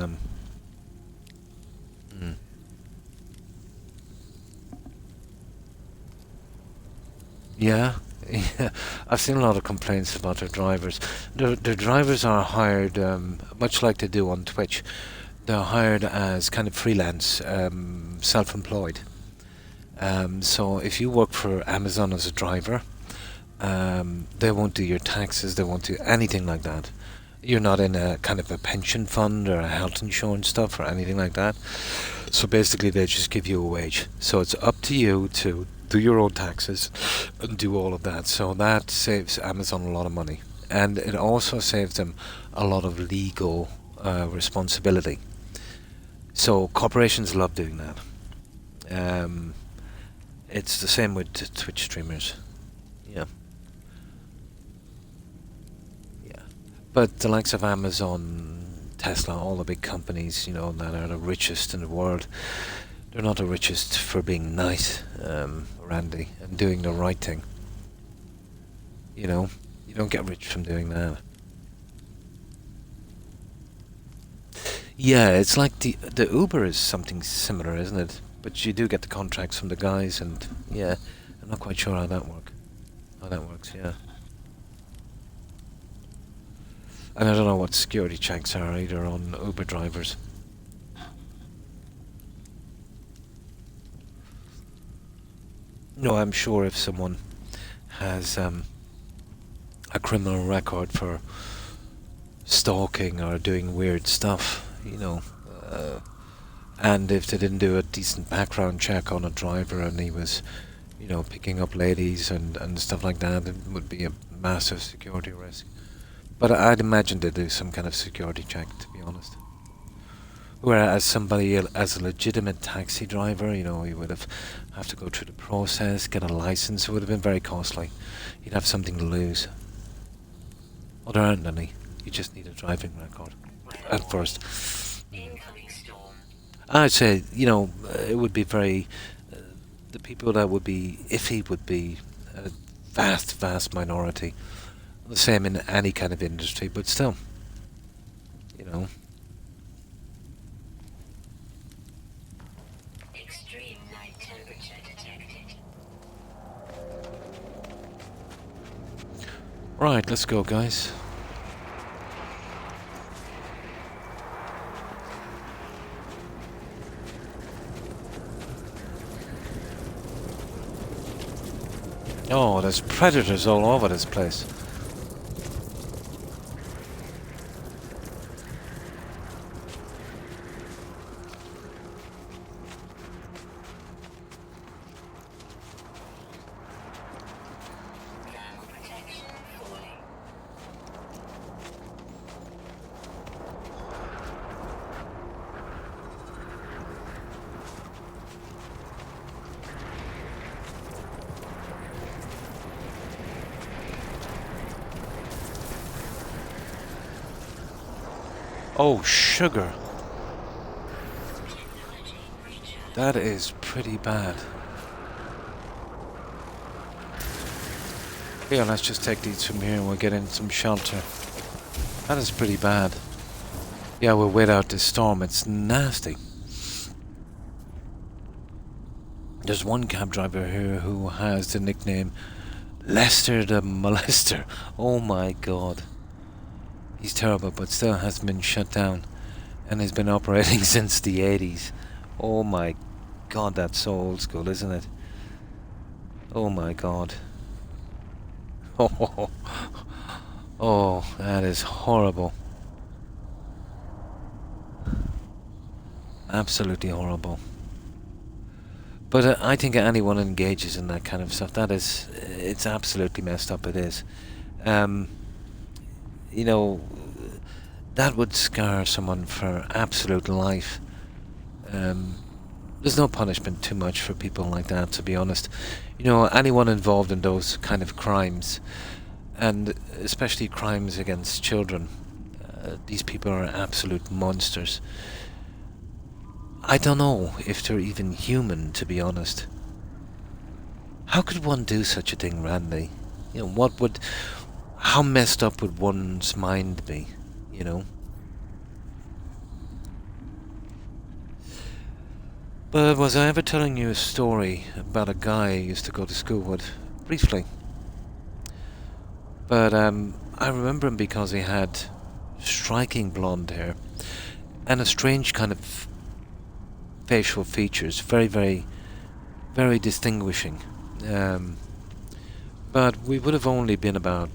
Yeah, yeah. I've seen a lot of complaints about their drivers. Their drivers are hired, much like they do on Twitch. They're hired as kind of freelance, self-employed. So if you work for Amazon as a driver, they won't do your taxes, they won't do anything like that. You're not in a kind of a pension fund or a health insurance stuff or anything like that. So basically they just give you a wage. So it's up to you to do your own taxes and do all of that. So that saves Amazon a lot of money. And it also saves them a lot of legal responsibility. So corporations love doing that. It's the same with Twitch streamers. Yeah. Yeah. But the likes of Amazon, Tesla, all the big companies, you know, that are the richest in the world, they're not the richest for being nice, Randy, and doing the right thing. You know, you don't get rich from doing that. Yeah, it's like the Uber is something similar, isn't it? But you do get the contracts from the guys, and yeah, I'm not quite sure how that works. Yeah, and I don't know what security checks are either on Uber drivers. No, I'm sure if someone has a criminal record for stalking or doing weird stuff, you know, and if they didn't do a decent background check on a driver and he was, you know, picking up ladies and stuff like that, it would be a massive security risk. But I'd imagine they do some kind of security check, to be honest. Whereas somebody as a legitimate taxi driver, you know, he would have to go through the process, get a license. It would have been very costly. You'd have something to lose. Well, there aren't any. You just need a driving record at first. Incoming storm. I'd say, you know, it would be very... the people that would be iffy would be a vast, vast minority. The same in any kind of industry, but still, you know. Extreme night temperature detected. Right, let's go, guys. Oh, there's predators all over this place. Thermal protection fully. Oh, sugar. Technology recharge. That is pretty bad. Here, let's just take these from here and we'll get in some shelter. That is pretty bad. Yeah, we'll wait out this storm. It's nasty. There's one cab driver here who has the nickname Lester the Molester. Oh my god. He's terrible, but still hasn't been shut down. And has been operating since the 80s. Oh my god, that's so old school, isn't it? Oh my god. Oh, oh, that is horrible. Absolutely horrible. But I think anyone engages in that kind of stuff, it's absolutely messed up, it is. You know, that would scar someone for absolute life. There's no punishment too much for people like that, to be honest. You know, anyone involved in those kind of crimes, and especially crimes against children, these people are absolute monsters. I don't know if they're even human, to be honest. How could one do such a thing, Randy? You know, how messed up would one's mind be, you know? But was I ever telling you a story about a guy I used to go to school with? Briefly. But I remember him because he had striking blonde hair and a strange kind of facial features, very, very, very distinguishing. But we would have only been about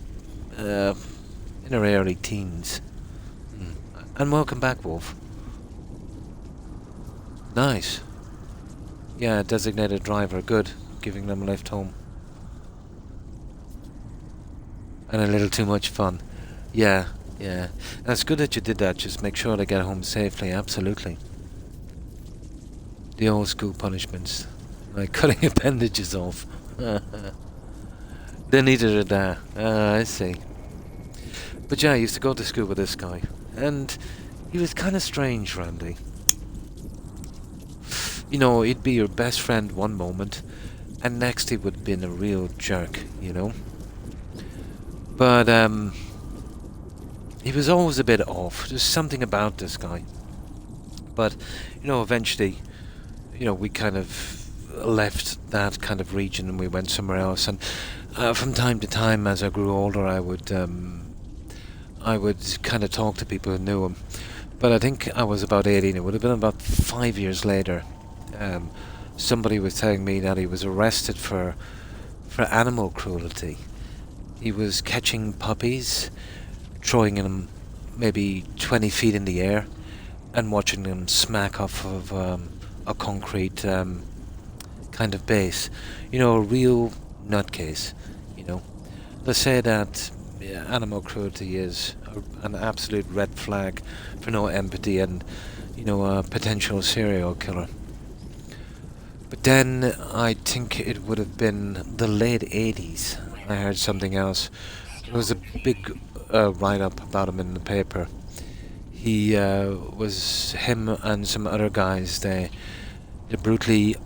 in our early teens. And welcome back, Wolf. Nice. Yeah, designated driver, good. Giving them a lift home. And a little too much fun. Yeah, yeah. That's good that you did that, just make sure they get home safely, absolutely. The old school punishments, like cutting appendages off. They needed it there. I see. But yeah, I used to go to school with this guy, and he was kind of strange, Randy. You know, he'd be your best friend one moment, and next he would have been a real jerk, you know? But, he was always a bit off. There's something about this guy. But, you know, eventually, you know, we kind of left that kind of region and we went somewhere else. And from time to time, as I grew older, I would kind of talk to people who knew him. But I think I was about 18. It would have been about 5 years later. Somebody was telling me that he was arrested for animal cruelty. He was catching puppies, throwing them maybe 20 feet in the air, and watching them smack off of a concrete kind of base. You know, a real nutcase, you know. They say that animal cruelty is an absolute red flag for no empathy and, you know, a potential serial killer. But then I think it would have been the late 80s. I heard something else. There was a big write-up about him in the paper. He was him and some other guys. They brutally.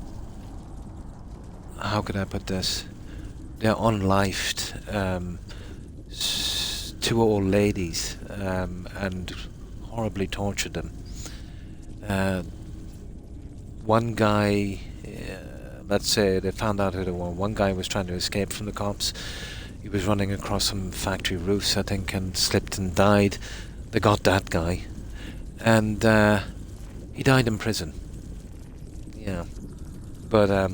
How could I put this? They unlifed two old ladies and horribly tortured them. One guy, let's say they found out who they were. One guy was trying to escape from the cops. He was running across some factory roofs, I think, and slipped and died. They got that guy. And he died in prison. Yeah. But a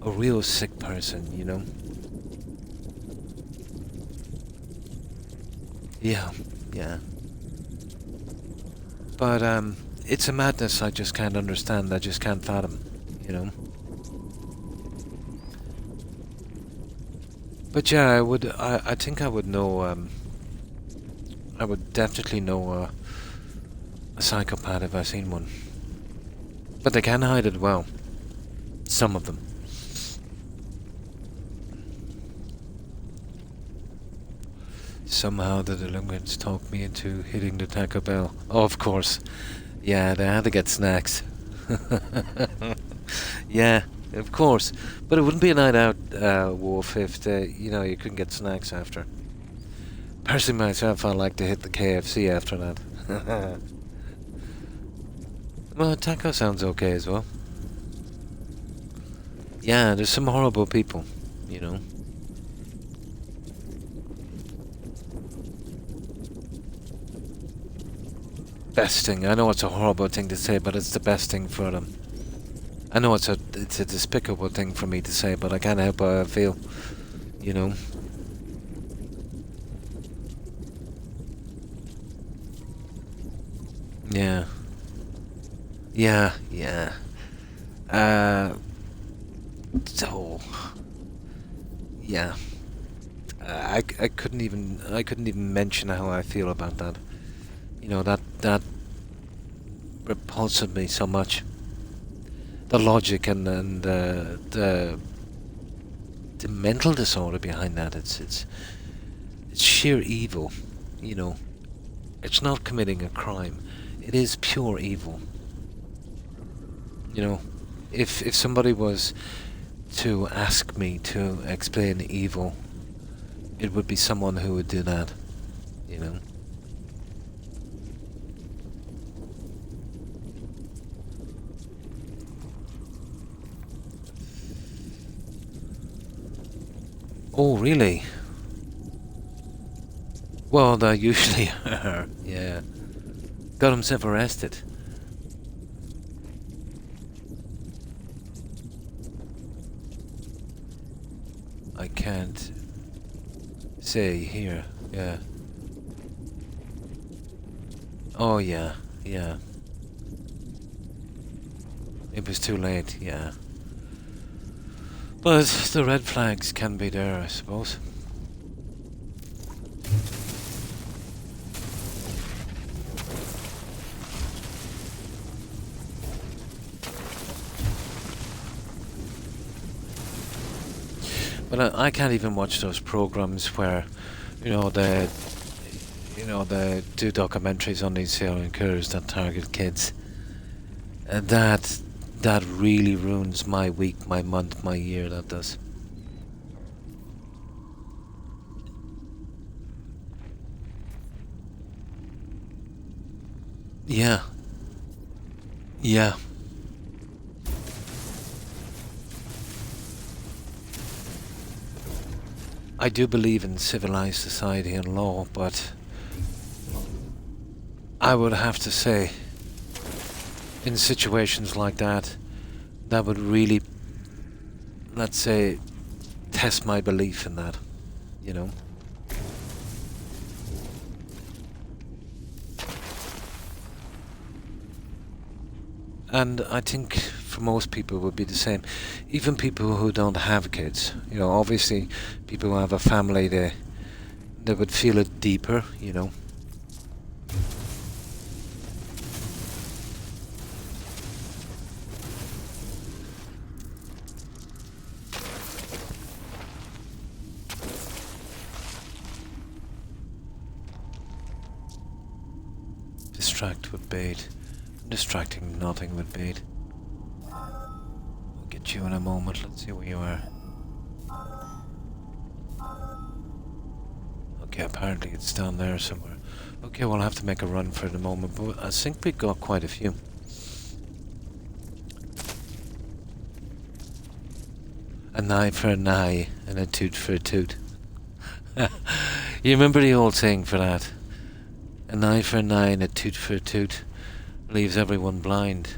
real sick person, you know? Yeah, yeah. But it's a madness I just can't understand, I just can't fathom, you know? But yeah, I think I would know, I would definitely know a psychopath if I seen one. But they can hide it well. Some of them. Somehow the delinquents talked me into hitting the Taco Bell. Oh, of course. Yeah, they had to get snacks. Yeah, of course. But it wouldn't be a night out, Wolf, if you know, you couldn't get snacks after. Personally myself, I like to hit the KFC after that. Well, taco sounds okay as well. Yeah, there's some horrible people, you know. Best thing. I know it's a horrible thing to say, but it's the best thing for them. I know it's a despicable thing for me to say, but I can't help how I feel, you know. Yeah. Yeah, yeah. So yeah. I couldn't even mention how I feel about that. You know, that repulsed me so much. The logic and the mental disorder behind that. It's sheer evil. You know, it's not committing a crime. It is pure evil. You know, if somebody was to ask me to explain evil, it would be someone who would do that. You know. Oh, really? Well, they usually are, yeah. Got himself arrested. I can't say here, yeah. Oh, yeah, yeah. It was too late, yeah. But the red flags can be there, I suppose. But I can't even watch those programs where, you know, they do documentaries on these serial killers that target kids. And that really ruins my week, my month, my year, that does. Yeah. Yeah. I do believe in civilized society and law, but I would have to say, in situations like that, that would really, let's say, test my belief in that, you know? And I think for most people it would be the same. Even people who don't have kids, you know, obviously people who have a family, they would feel it deeper, you know. Distract with bait. Distracting nothing with bait. We'll get you in a moment. Let's see where you are. Okay, apparently it's down there somewhere. Okay, we'll have to make a run for the moment, but I think we got quite a few. An eye for an eye and a toot for a toot. You remember the old saying for that? An eye for an eye and a tooth for a tooth leaves everyone blind.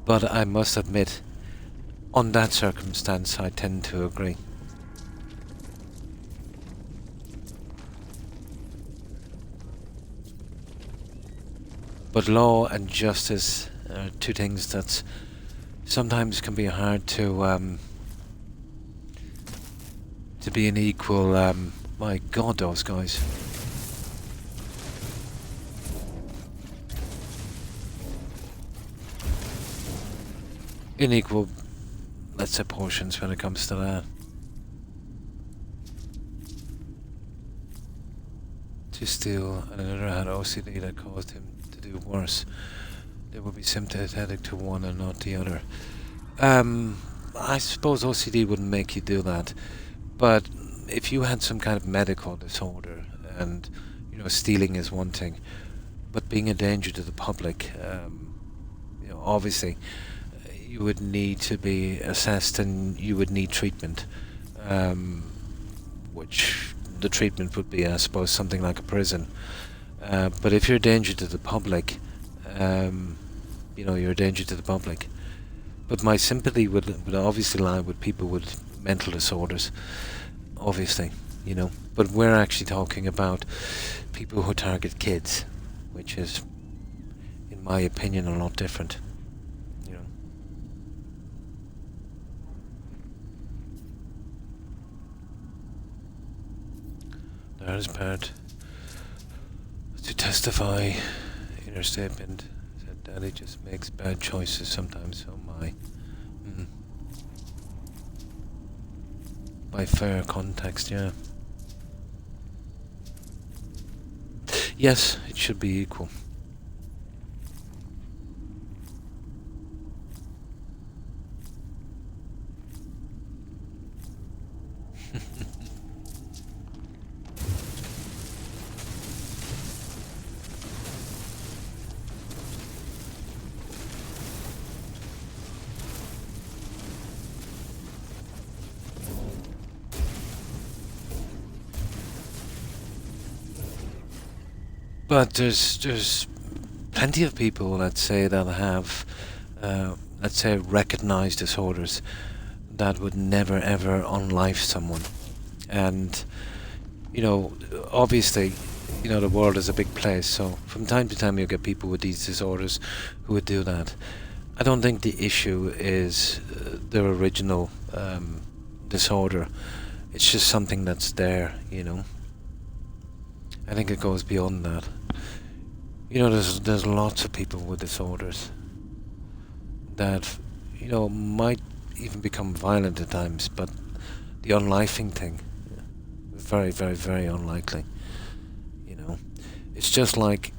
But I must admit, on that circumstance, I tend to agree. But law and justice are two things that sometimes can be hard to be an equal. My God, those guys. In equal, let's say, portions when it comes to that. To steal, and another had OCD that caused him to do worse. They would be sympathetic to one and not the other. I suppose OCD wouldn't make you do that, but if you had some kind of medical disorder, and you know, stealing is one thing, but being a danger to the public, you know, obviously, you would need to be assessed and you would need treatment, which the treatment would be, I suppose, something like a prison. But if you're a danger to the public, you know, you're a danger to the public. But my sympathy would obviously lie with people with mental disorders, obviously, you know. But we're actually talking about people who target kids, which is, in my opinion, a lot different, you know. The hardest part to testify in her statement said Daddy just makes bad choices sometimes, so my. By fair context, yeah. Yes, it should be equal. But there's plenty of people, let's say, that have, let's say, recognized disorders that would never ever unlife someone. And, you know, obviously, you know, the world is a big place, so from time to time you'll get people with these disorders who would do that. I don't think the issue is their original disorder. It's just something that's there, you know. I think it goes beyond that. You know, there's lots of people with disorders that, you know, might even become violent at times, but the unlifing thing, very, very, very unlikely. You know, it's just like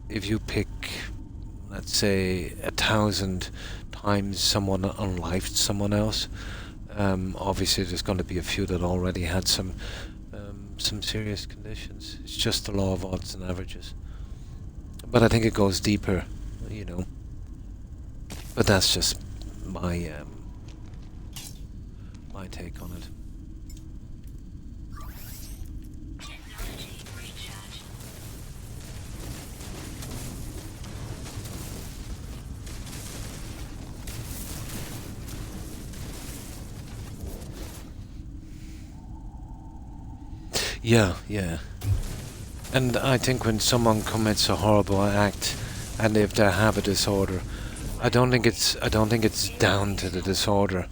if you pick, let's say, 1,000 times someone unlifed someone else. Obviously, there's going to be a few that already had some serious conditions. It's just the law of odds and averages. But I think it goes deeper, you know. But that's just my my take on it. Technology recharge. Yeah, yeah. And I think when someone commits a horrible act, and if they have a disorder, I don't think it's down to the disorder.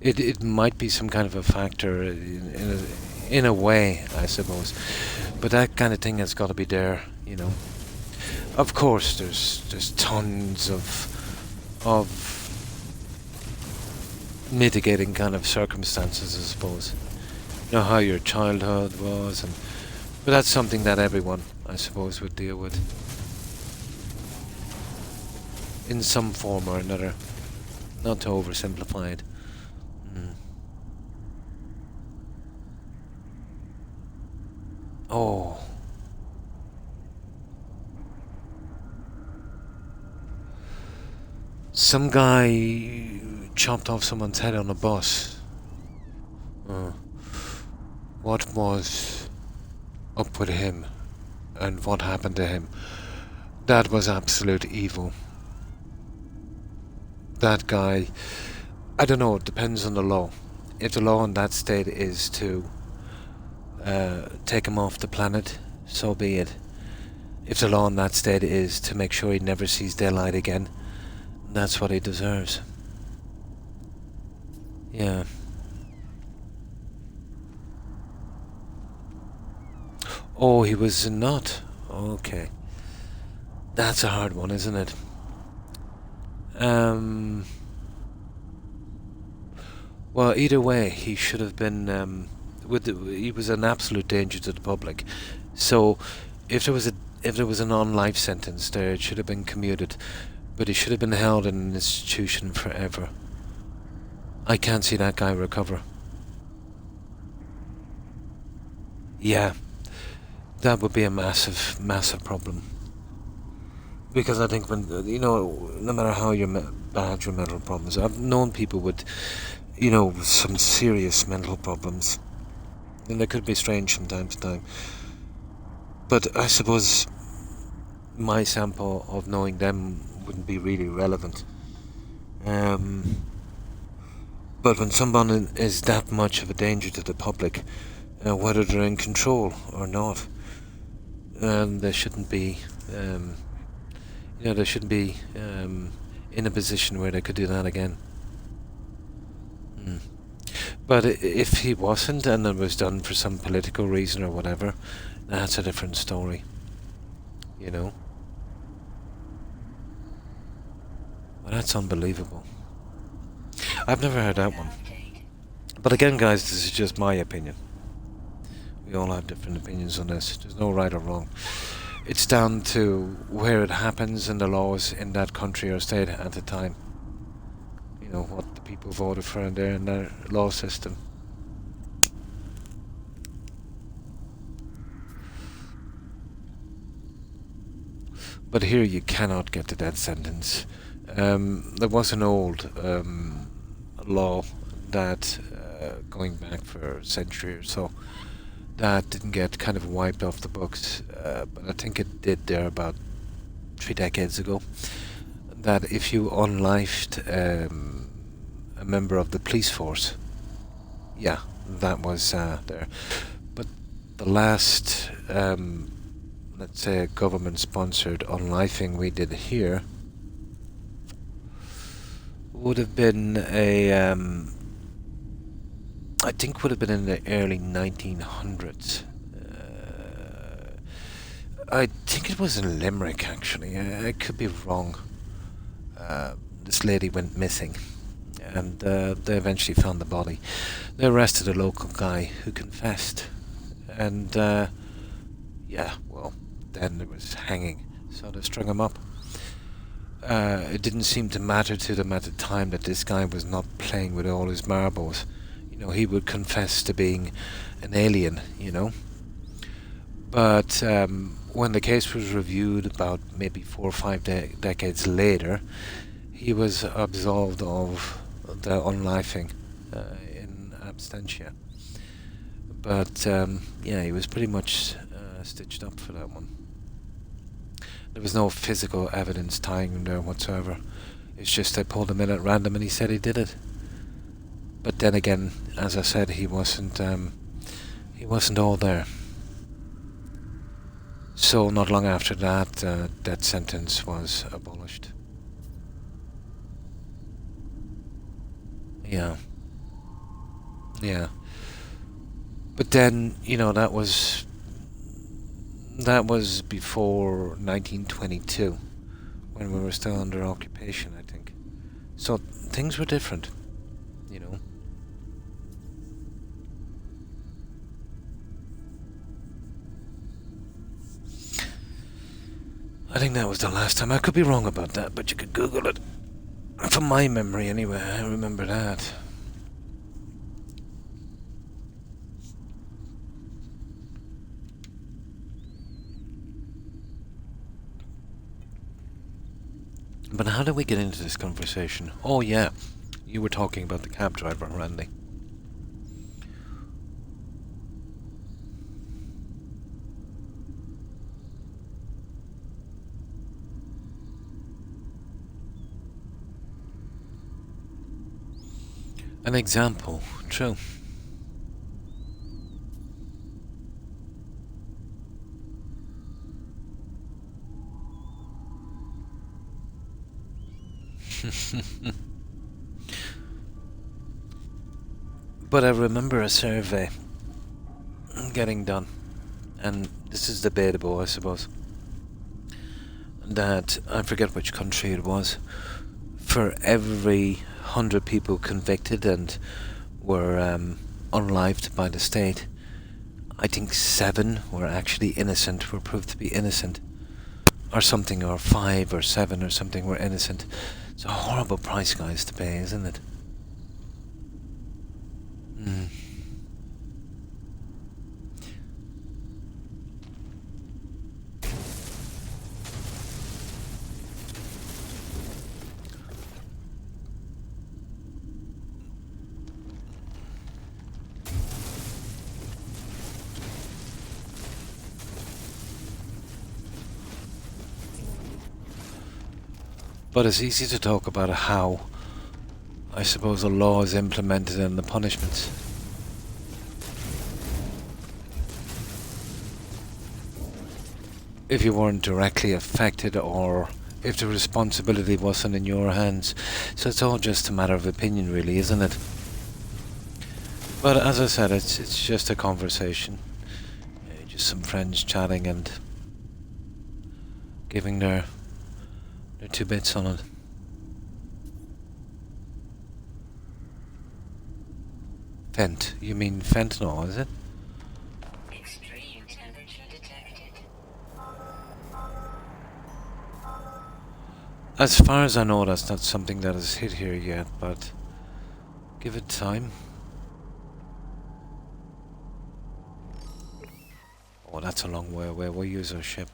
It might be some kind of a factor in a way, I suppose. But that kind of thing has got to be there, you know. Of course, there's tons of mitigating kind of circumstances, I suppose. You know how your childhood was, and but that's something that everyone, I suppose, would deal with in some form or another. Not to oversimplify it. Oh. Some guy chopped off someone's head on a bus. was up with him and what happened to him, that was absolute evil. That guy, I don't know, it depends on the law. If the law in that state is to take him off the planet, so be it. If the law in that state is to make sure he never sees daylight again, that's what he deserves. Yeah. Oh, he was not. Okay. That's a hard one, isn't it? Well, either way, he should have been. He was an absolute danger to the public. So, if there was a non-life sentence there, it should have been commuted, but he should have been held in an institution forever. I can't see that guy recover. Yeah, that would be a massive, massive problem. Because I think when, no matter how bad your mental problems, I've known people with, some serious mental problems. And they could be strange from time to time. But I suppose my sample of knowing them wouldn't be really relevant. But when someone is that much of a danger to the public, whether they're in control or not, they shouldn't be, they shouldn't be in a position where they could do that again. But if he wasn't, and it was done for some political reason or whatever, that's a different story. Well, that's unbelievable. I've never heard that one. But again, guys, this is just my opinion. We all have different opinions on this. There's no right or wrong. It's down to where it happens and the laws in that country or state at the time. What the people voted for in their law system. But here you cannot get the death sentence. There was an old law that, going back for a century or so, that didn't get kind of wiped off the books, but I think it did there about 3 decades ago, that if you unlifed a member of the police force, yeah, that was there. But the last, let's say, government-sponsored unlifing we did here would have been I think would have been in the early 1900s. I think it was in Limerick, actually. I could be wrong. This lady went missing, and they eventually found the body. They arrested a local guy who confessed, and yeah, well, then there was hanging, so they strung him up. It didn't seem to matter to them at the time that this guy was not playing with all his marbles. He would confess to being an alien, But when the case was reviewed about maybe 4 or 5 decades later, he was absolved of the unlifing in absentia. But yeah, he was pretty much stitched up for that one. There was no physical evidence tying him there whatsoever. It's just they pulled him in at random and he said he did it. But then again, as I said, he wasn't all there. So not long after that, that sentence was abolished. Yeah. Yeah. But then, that was before 1922, when we were still under occupation, I think. So things were different, I think that was the last time. I could be wrong about that, but you could Google it. From my memory, anyway, I remember that. But how did we get into this conversation? Oh yeah, you were talking about the cab driver, Randy. An example, true. But I remember a survey getting done, and this is debatable, I suppose, that I forget which country it was. For every 100 people convicted and were unlived by the state, I think 7 were actually innocent, were proved to be innocent, or something, or 5 or 7 or something were innocent. It's a horrible price, guys, to pay, isn't it? Mm. But it's easy to talk about how, I suppose, the law is implemented and the punishments. If you weren't directly affected, or if the responsibility wasn't in your hands. So it's all just a matter of opinion, really, isn't it? But as I said, it's just a conversation. Just some friends chatting and giving their 2 bits on it. Fent. You mean fentanyl, is it? Extreme temperature detected. As far as I know, that's not something that has hit here yet, but give it time. Oh, that's a long way away. We'll use our ship.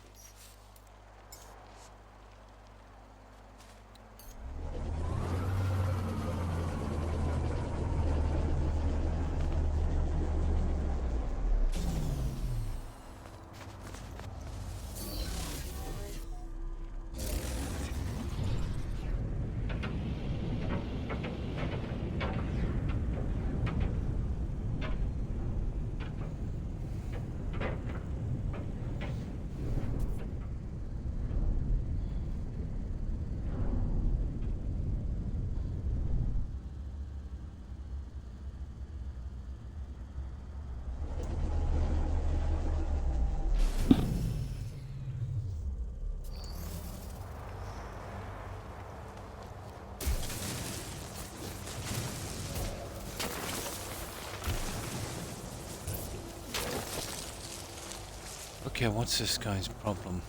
Okay, what's this guy's problem?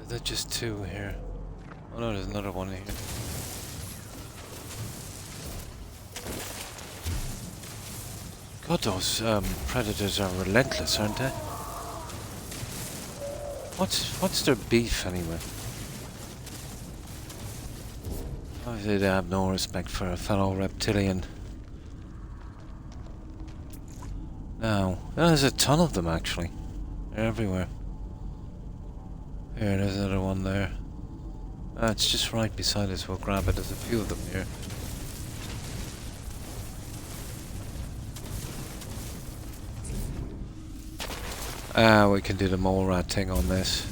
Is that just 2 here? Oh no, there's another one here. God, those predators are relentless, aren't they? What's their beef anyway? Obviously they have no respect for a fellow reptilian. Now, there's a ton of them actually. They're everywhere. Here, there's another one there. It's just right beside us, we'll grab it. There's a few of them here. We can do the mole rat thing on this.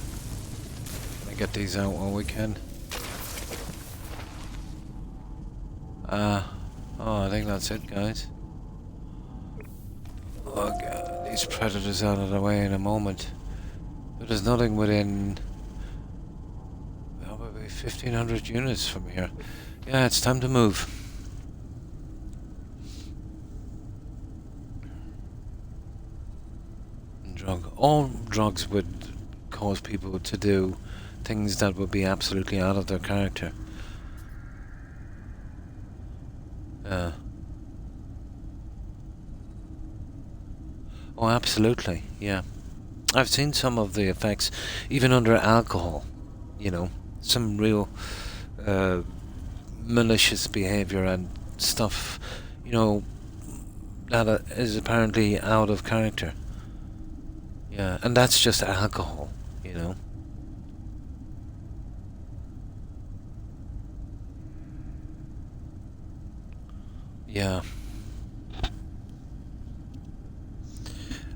Get these out while we can. Oh, I think that's it, guys. Oh, God, these predators out of the way in a moment. But there's nothing within probably 1,500 units from here. Yeah, it's time to move. All drugs would cause people to do things that would be absolutely out of their character. Oh, absolutely, yeah. I've seen some of the effects, even under alcohol, you know, some real malicious behavior and stuff, you know, that is apparently out of character. Yeah, and that's just alcohol, you know. Yeah.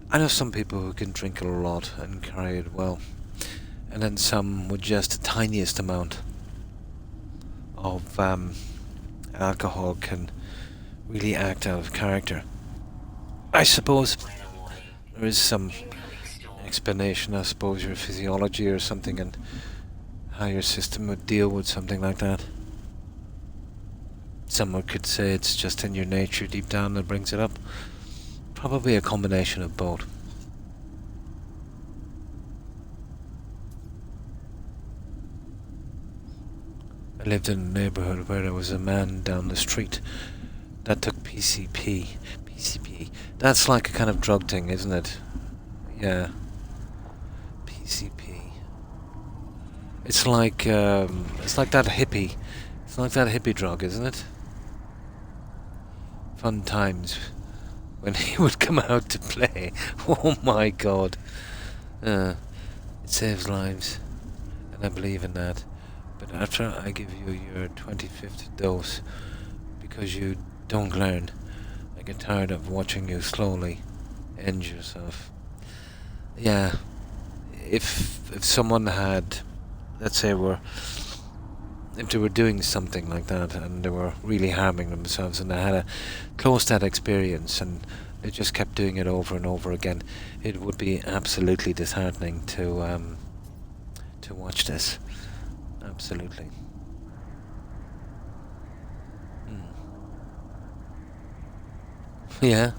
I know some people who can drink a lot and carry it well, and then some with just the tiniest amount of alcohol can really act out of character. I suppose there is some explanation, I suppose, your physiology or something, and how your system would deal with something like that. Someone could say it's just in your nature deep down that brings it up. Probably a combination of both. I lived in a neighbourhood where there was a man down the street that took PCP. PCP. That's like a kind of drug thing, isn't it? Yeah. PCP. It's like that hippie. It's like that hippie drug, isn't it? Fun times when he would come out to play. Oh my god. It saves lives, and I believe in that. But after I give you your 25th dose, because you don't learn, I get tired of watching you slowly end yourself. Yeah, if someone had, let's say, if they were doing something like that and they were really harming themselves and they had a close to that experience and they just kept doing it over and over again, it would be absolutely disheartening to watch this. Absolutely. Yeah.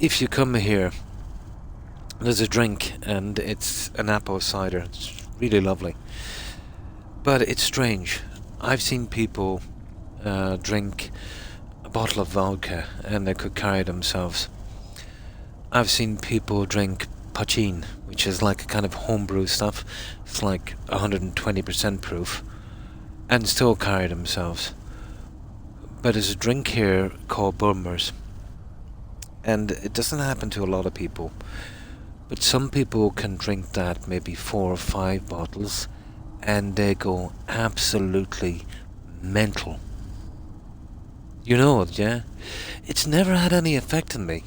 If you come here, there's a drink and it's an apple cider. It's really lovely. But it's strange. I've seen people drink a bottle of vodka and they could carry themselves. I've seen people drink pochine, which is like a kind of homebrew stuff. It's like 120% proof, and still carry themselves. But there's a drink here called Bulmers, and it doesn't happen to a lot of people. But some people can drink that, maybe 4 or 5 bottles, and they go absolutely mental. You know it, yeah? It's never had any effect on me.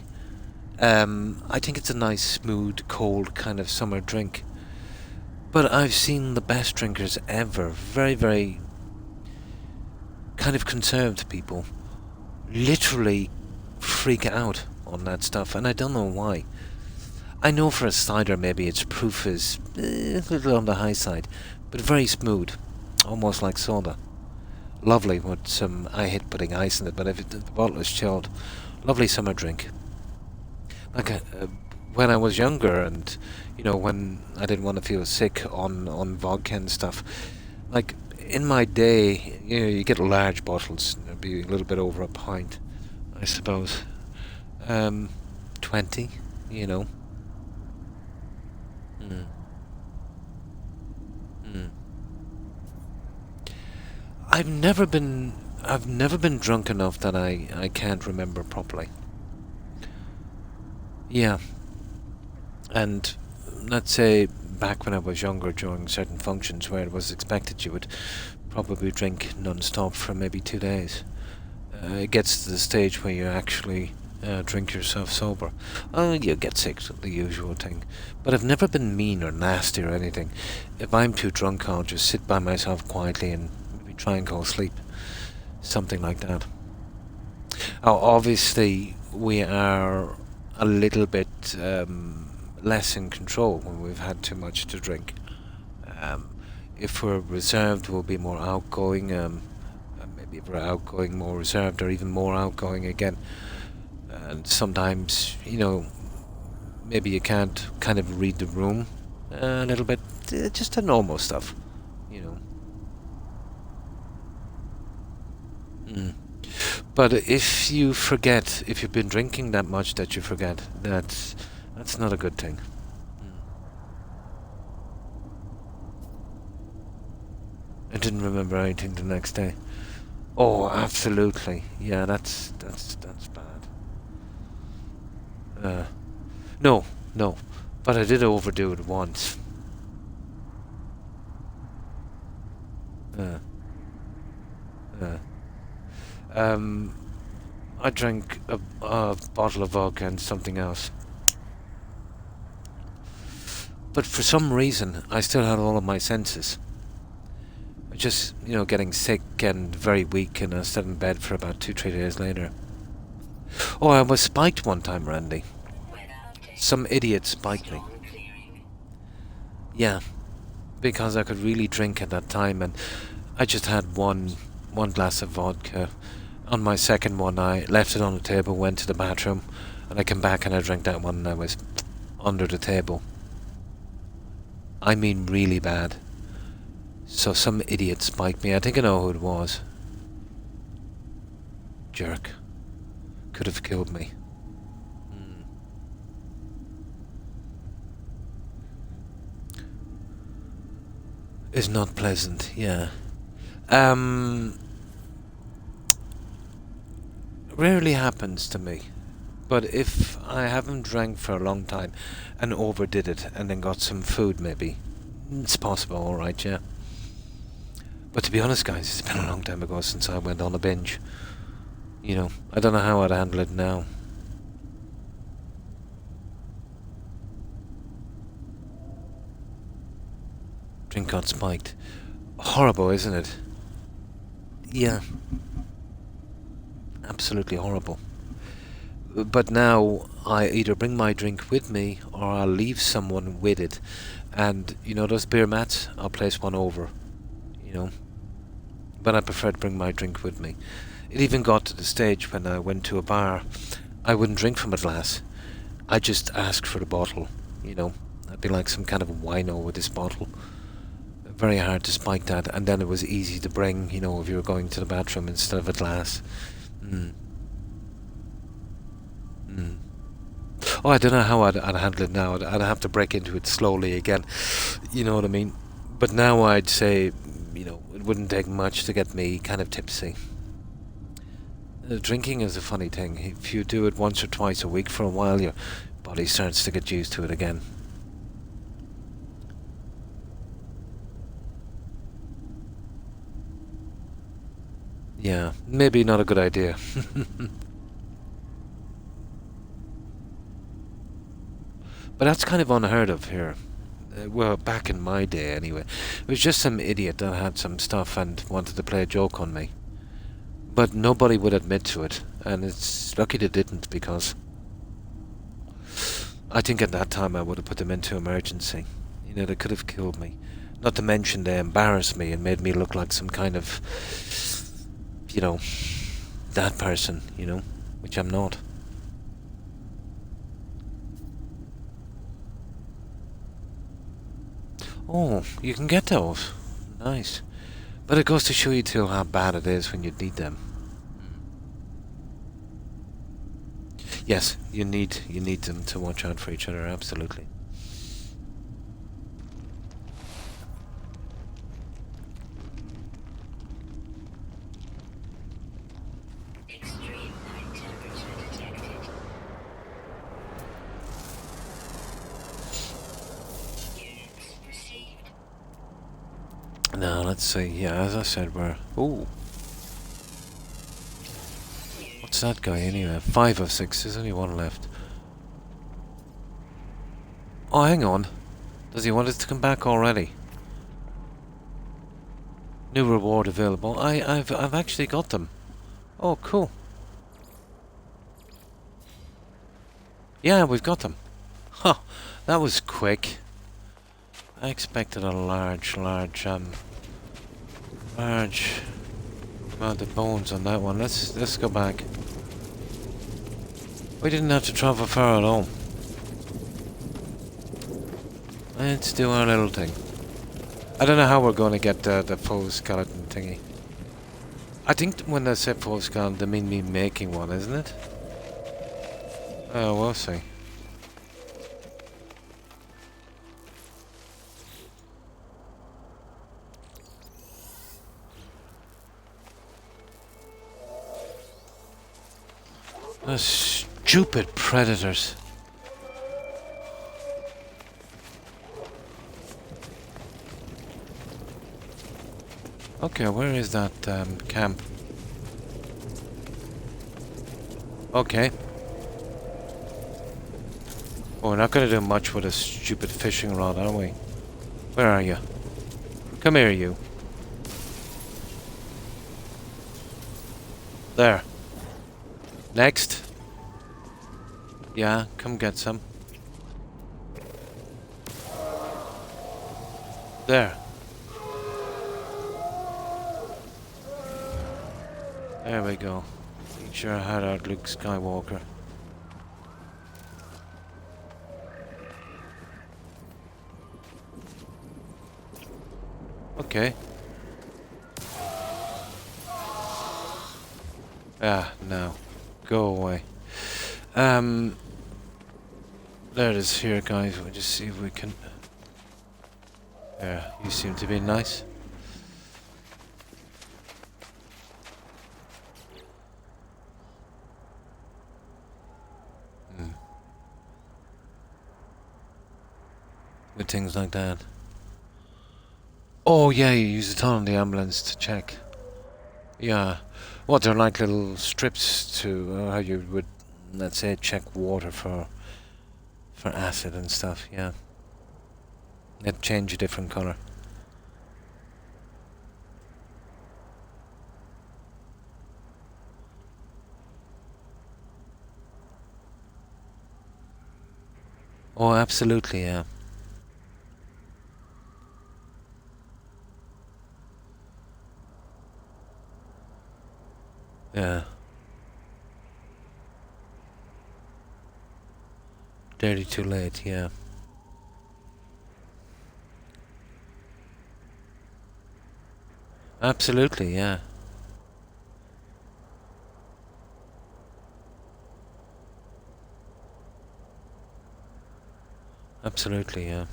I think it's a nice, smooth, cold kind of summer drink. But I've seen the best drinkers ever, very, very kind of conserved people, literally freak out on that stuff, and I don't know why. I know for a cider maybe its proof is a little on the high side, but very smooth, almost like soda. Lovely with some, I hate putting ice in it, but if the bottle is chilled, lovely summer drink. Like when I was younger, and when I didn't want to feel sick on vodka and stuff, like in my day, you get large bottles. It'd be a little bit over a pint, I suppose. 20, Mm. Mm. I've never been drunk enough that I can't remember properly. Yeah. And let's say back when I was younger, during certain functions where it was expected you would probably drink non-stop for maybe 2 days. It gets to the stage where you actually drink yourself sober. You get sick, the usual thing. But I've never been mean or nasty or anything. If I'm too drunk, I'll just sit by myself quietly and maybe try and go sleep. Something like that. Oh, obviously, we are a little bit less in control when we've had too much to drink. If we're reserved, we'll be more outgoing. Maybe if we're outgoing, more reserved, or even more outgoing again. And sometimes, maybe you can't kind of read the room a little bit. Just the normal stuff, But if you forget, if you've been drinking that much that you forget, that's not a good thing. I didn't remember anything the next day. Oh, absolutely. Yeah, that's bad. No. But I did overdo it once. Uh, um, I drank a bottle of vodka and something else. But for some reason, I still had all of my senses. Just, getting sick and very weak, and I stayed in bed for about 2, 3 days later. Oh, I was spiked one time, Randy. Some idiot spiked me. Yeah, because I could really drink at that time, and I just had one glass of vodka. On my second one, I left it on the table, went to the bathroom, and I came back and I drank that one, and I was under the table. I mean really bad. So some idiot spiked me. I think I know who it was. Jerk. Could have killed me. Is not pleasant, yeah. Rarely happens to me. But if I haven't drank for a long time and overdid it and then got some food maybe, it's possible, alright, yeah. But to be honest, guys, it's been a long time ago since I went on a binge. I don't know how I'd handle it now. Drink got spiked. Horrible, isn't it? Yeah. Absolutely horrible. But now I either bring my drink with me or I'll leave someone with it. And, those beer mats, I'll place one over. But I prefer to bring my drink with me. It even got to the stage when I went to a bar, I wouldn't drink from a glass. I just asked for the bottle, I'd be like some kind of wino with this bottle. Very hard to spike that, and then it was easy to bring, if you were going to the bathroom instead of a glass. Oh, I don't know how I'd handle it now. I'd have to break into it slowly again. You know what I mean? But now I'd say, it wouldn't take much to get me kind of tipsy. Drinking is a funny thing. If you do it once or twice a week for a while, your body starts to get used to it again. Yeah, maybe not a good idea. But that's kind of unheard of here. Well, back in my day anyway. It was just some idiot that had some stuff and wanted to play a joke on me. But nobody would admit to it, and it's lucky they didn't, because I think at that time I would have put them into emergency. They could have killed me. Not to mention they embarrassed me and made me look like some kind of, that person, which I'm not. Oh, you can get those. Nice. But it goes to show you too how bad it is when you need them. Yes, you need them to watch out for each other, absolutely. Extreme night temperature detected. Units received. Now, let's see. Yeah, as I said, we're... Ooh. What's that guy anyway? 5 of 6. There's only one left. Oh, hang on. Does he want us to come back already? New reward available. I've actually got them. Oh, cool. Yeah, we've got them. Huh. That was quick. I expected a large amount of bones on that one. Let's go back. We didn't have to travel far at all. Let's do our little thing. I don't know how we're going to get the full skeleton thingy. I think when they say full skeleton, they mean me making one, isn't it? Oh, we'll see. Those stupid predators. Okay, where is that camp? Okay. Oh, we're not gonna do much with a stupid fishing rod, are we? Where are you? Come here, you. There. Next. Yeah, come get some. There. There we go. Teach your head out, Luke Skywalker. Okay. Ah, no. Go away. There it is here, guys. We'll just see if we can... There, you seem to be nice. With things like that. Oh yeah, you use it on the ambulance to check. Yeah. What, they're like little strips to how you would, let's say, check water for acid and stuff, yeah. It'd change a different colour. Oh, absolutely, yeah. Yeah. Dirty too late, yeah. Absolutely, yeah. Absolutely, yeah.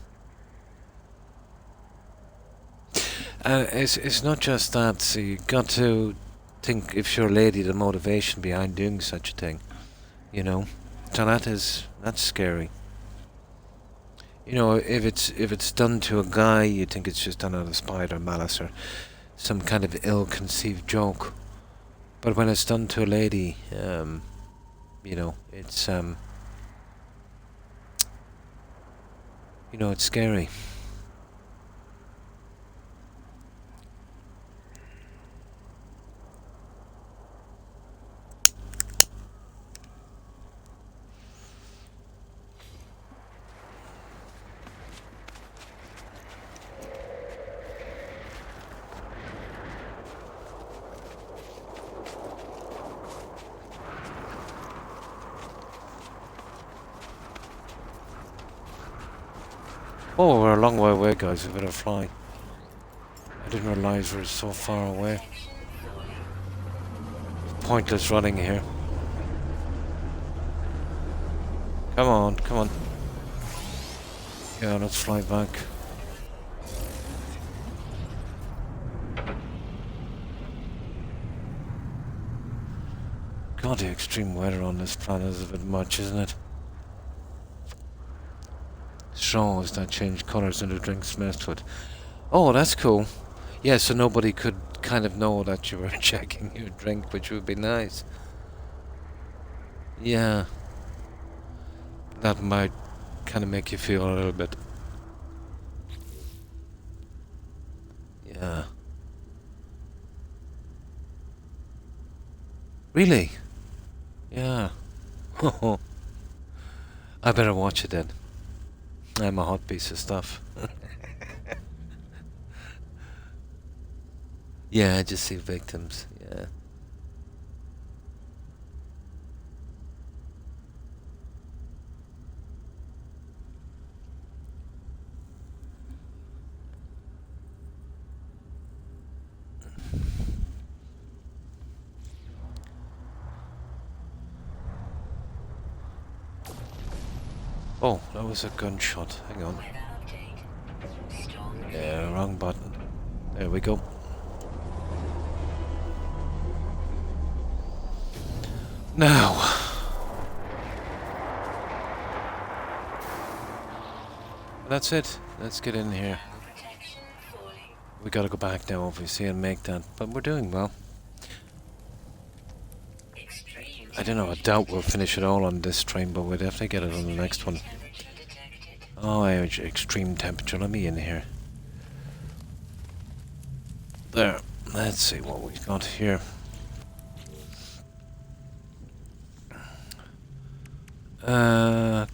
It's not just that. So you got to think, if you're a lady, the motivation behind doing such a thing. You know, so that's scary. You know, if it's done to a guy, you think it's just done out of spite or malice or some kind of ill-conceived joke. But when it's done to a lady, you know, it's you know, it's scary. Oh, we're a long way away, guys. We better fly. I didn't realize we were so far away. Pointless running here. Come on, come on. Yeah, let's fly back. God, the extreme weather on this planet is a bit much, isn't it? Straws that change colours in the drinks messed with. Oh, that's cool. Yeah, so nobody could kind of know that you were checking your drink, which would be nice. Yeah. That might kind of make you feel a little bit... Yeah. Really? Yeah. I better watch it then. I'm a hot piece of stuff. Yeah, I just see victims. Yeah. Oh, that was a gunshot. Hang on. Yeah, wrong button. There we go. Now. That's it. Let's get in here. We gotta go back now, obviously, and make that. But we're doing well. Extreme I don't know, I doubt we'll finish it all on this train, but we'll definitely get it on the next one. temperature detected. Oh, extreme temperature. Let me in here. There. Let's see what we've got here.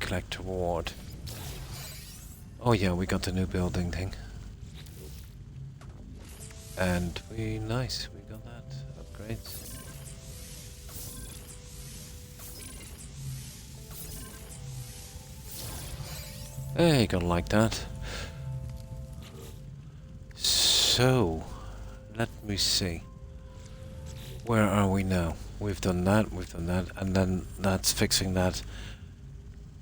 Collect reward. Oh yeah, we got the new building thing. And nice, we got that. Upgrades. Hey, gotta like that. So, let me see. Where are we now? We've done that, and then that's fixing that.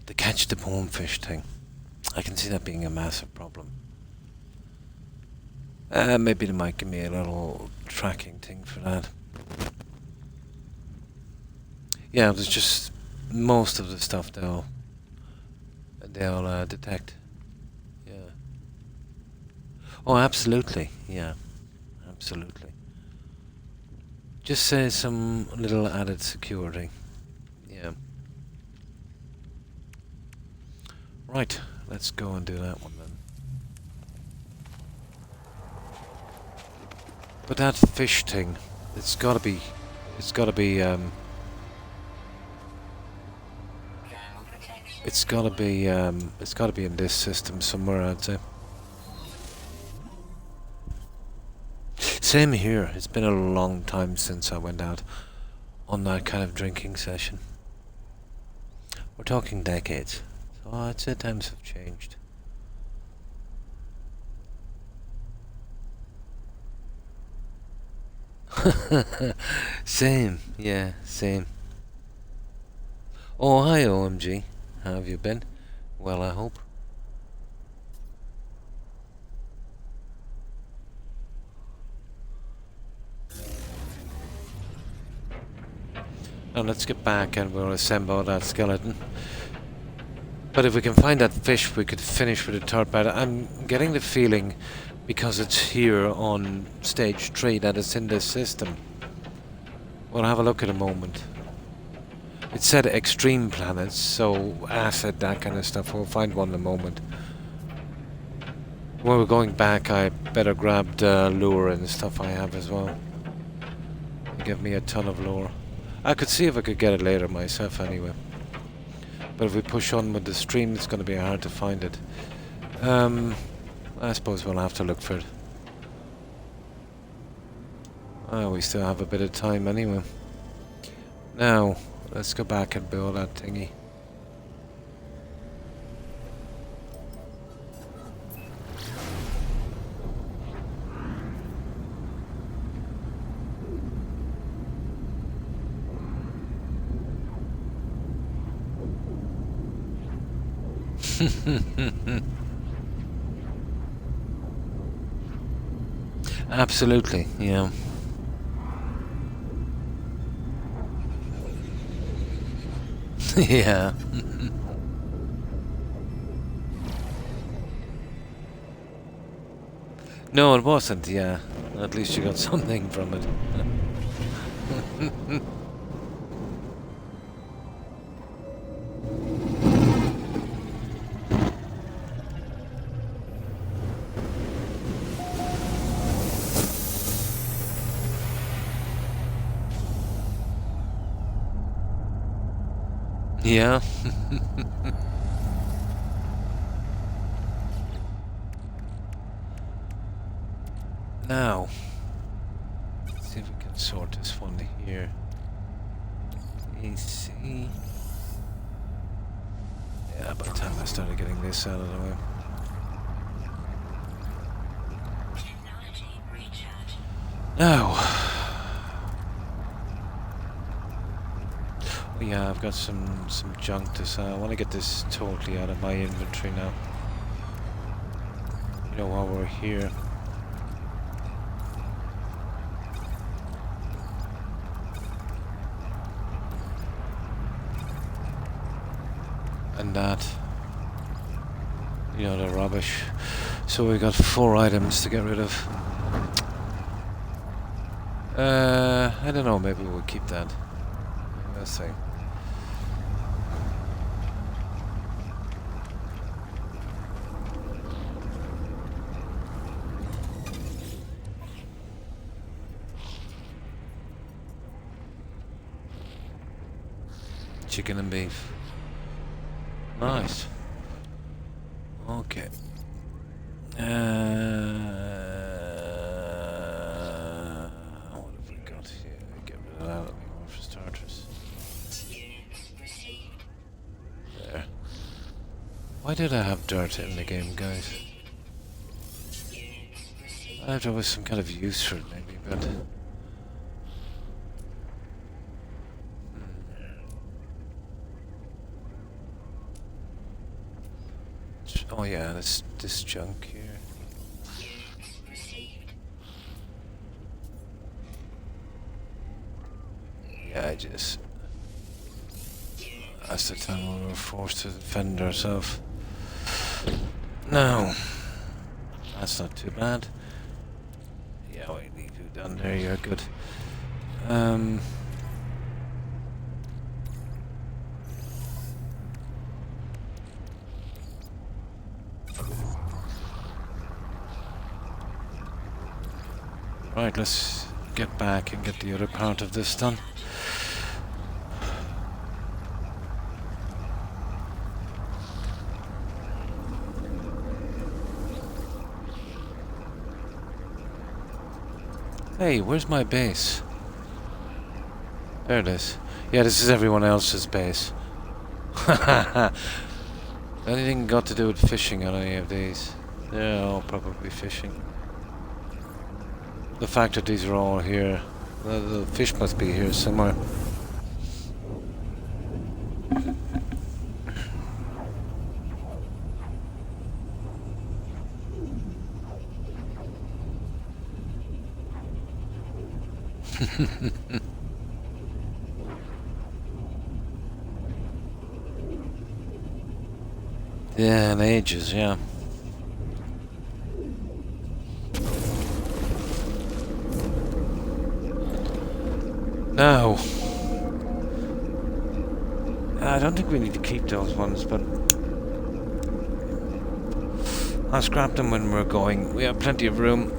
The catch the bonefish thing. I can see that being a massive problem. Maybe they might give me a little tracking thing for that. Yeah, there's just most of the stuff they'll detect. Yeah. Oh, absolutely. Yeah, absolutely. Just say some little added security. Yeah. Right, let's go and do that one then. But that fish thing, it's gotta be Thermal protection. it's gotta be in this system somewhere, I'd say. Same here, it's been a long time since I went out on that kind of drinking session. We're talking decades. So I'd say times have changed. Same, yeah, same. Oh, hi OMG. How have you been? Well, I hope. Now let's get back and we'll assemble that skeleton. But if we can find that fish, we could finish with the third battle. I'm getting the feeling, because it's here on stage 3, that it's in this system. We'll have a look in a moment. It said extreme planets, so acid, that kind of stuff. We'll find one in a moment. When we're going back, I better grab the lure and stuff I have as well. Give me a ton of lure. I could see if I could get it later myself anyway. But if we push on with the stream, it's going to be hard to find it. I suppose we'll have to look for it. Oh, we still have a bit of time anyway. Now, let's go back and build that thingy. Absolutely, yeah. Yeah. No, it wasn't, yeah. At least you got something from it. Yeah. Now, let's see if we can sort this one here. AC. Yeah, by the time I started getting this out of the way. Technology recharge. Now. Oh yeah, I've got some junk to sell. I want to get this totally out of my inventory now. You know, while we're here. And that, you know, the rubbish. So we got 4 items to get rid of. I don't know, maybe we'll keep that. Let's see. Chicken and beef. Nice. Okay. What have we got here? Get rid of that, let me go for starters. Units received. There. Why did I have dirt in the game, guys? Units received. I have always some kind of use for it, maybe, but... Oh yeah, this junk here. Units received. Yeah, that's the time when we were forced to defend ourselves. No, that's not too bad. Yeah, we need you down there. You're good. Right, let's get back and get the other part of this done. Hey, where's my base? There it is. Yeah, this is everyone else's base. Anything got to do with fishing on any of these? They're all probably fishing. The fact that these are all here, the fish must be here somewhere. Yeah, in ages, yeah. No. I don't think we need to keep those ones, but I'll scrap them when we're going. We have plenty of room.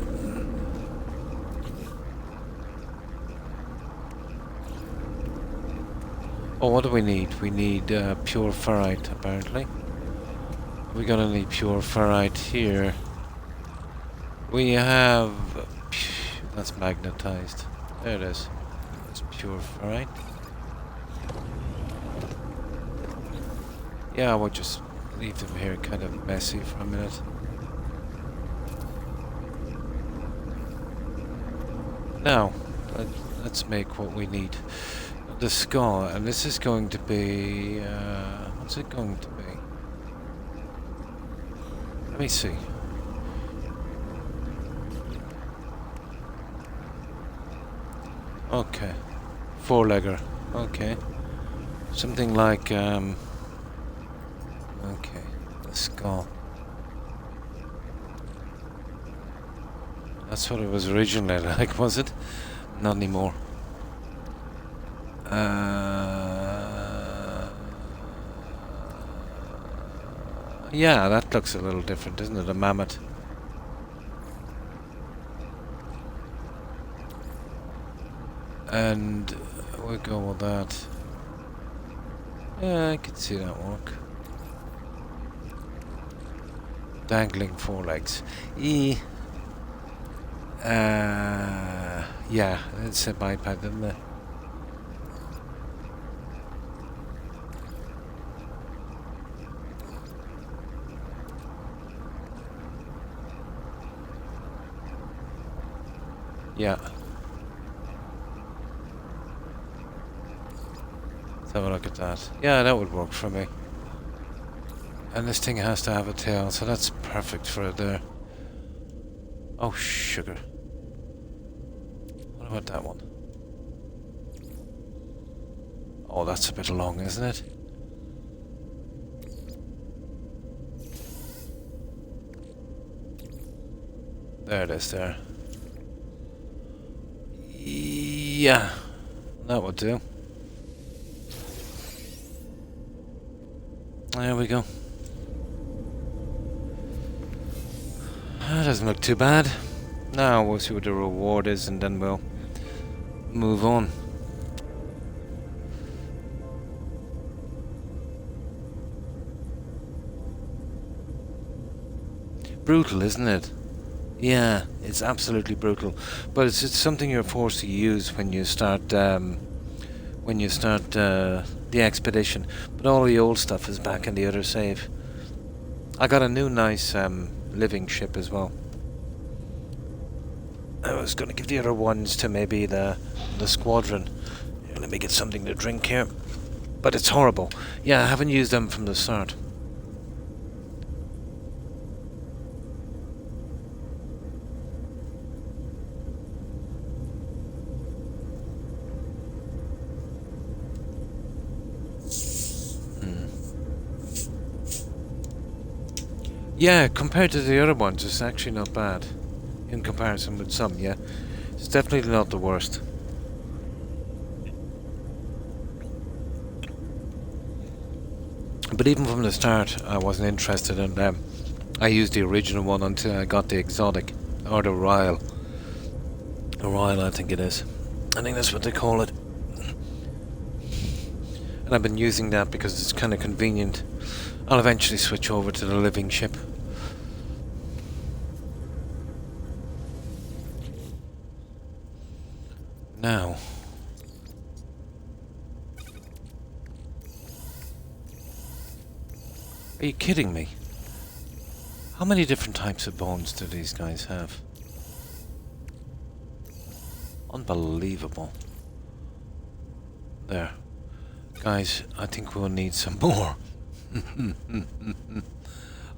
Oh, what do we need? We need pure ferrite, apparently. We got any pure ferrite here? We have... That's magnetized. There it is. That's pure ferrite. Yeah, we'll just leave them here kind of messy for a minute. Now, let's make what we need. The skull, and this is going to be... what's it going to be? Let me see. Okay. Four-legger. Okay. Something like, okay. The skull. That's what it was originally like, was it? Not anymore. Yeah, that looks a little different, doesn't it? A mammoth. And we'll go with that. Yeah, I could see that work. Dangling forelegs. Yeah, it's a biped, isn't it? Yeah. Let's have a look at that. Yeah, that would work for me. And this thing has to have a tail, so that's perfect for it there. Oh, sugar. What about that one? Oh, that's a bit long, isn't it? There it is, there. Yeah, that would do. There we go. That doesn't look too bad. Now we'll see what the reward is and then we'll move on. Brutal, isn't it? Yeah, it's absolutely brutal. But it's something you're forced to use when you start the expedition. But all the old stuff is back in the other save. I got a new nice living ship as well. I was going to give the other ones to maybe the squadron. Here, let me get something to drink here. But it's horrible. Yeah, I haven't used them from the start. Yeah, compared to the other ones, it's actually not bad. In comparison with some, yeah. It's definitely not the worst. But even from the start, I wasn't interested in them. I used the original one until I got the exotic, or the royal. The royal, I think it is. I think that's what they call it. And I've been using that because it's kind of convenient. I'll eventually switch over to the living ship. Now. Are you kidding me? How many different types of bones do these guys have? Unbelievable. There. Guys, I think we'll need some more.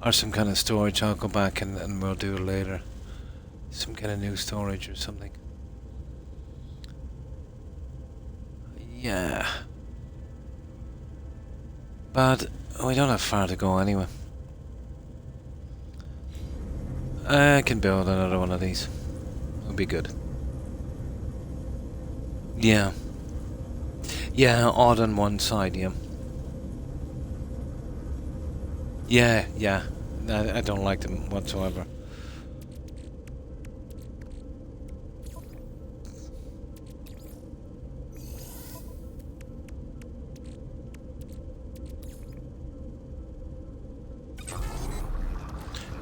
Or some kind of storage. I'll go back and we'll do it later. Some kind of new storage or something. Yeah. But we don't have far to go anyway. I can build another one of these. It'll be good. Yeah. Yeah, odd on one side, yeah. Yeah. I don't like them whatsoever.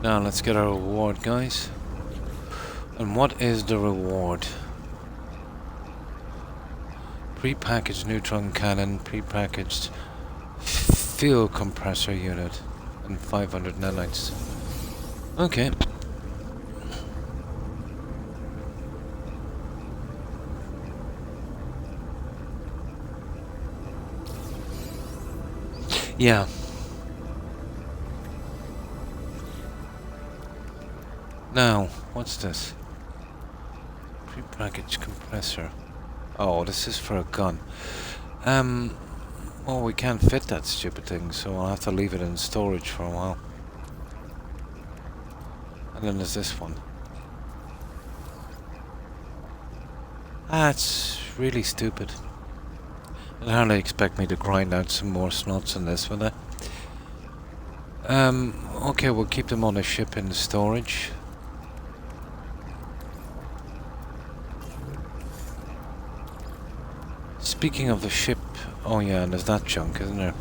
Now let's get our reward, guys. And what is the reward? Pre-packaged neutron cannon, pre-packaged fuel compressor unit, and 500 nanites. Okay. Yeah. Now, what's this? Pre-packaged compressor. Oh, this is for a gun. Well, we can't fit that stupid thing, so I'll have to leave it in storage for a while. And then there's this one. That's really stupid. They'd hardly expect me to grind out some more slots in this, will they? Okay, we'll keep them on a ship in storage. Speaking of the ship, oh yeah, and there's that junk, isn't there?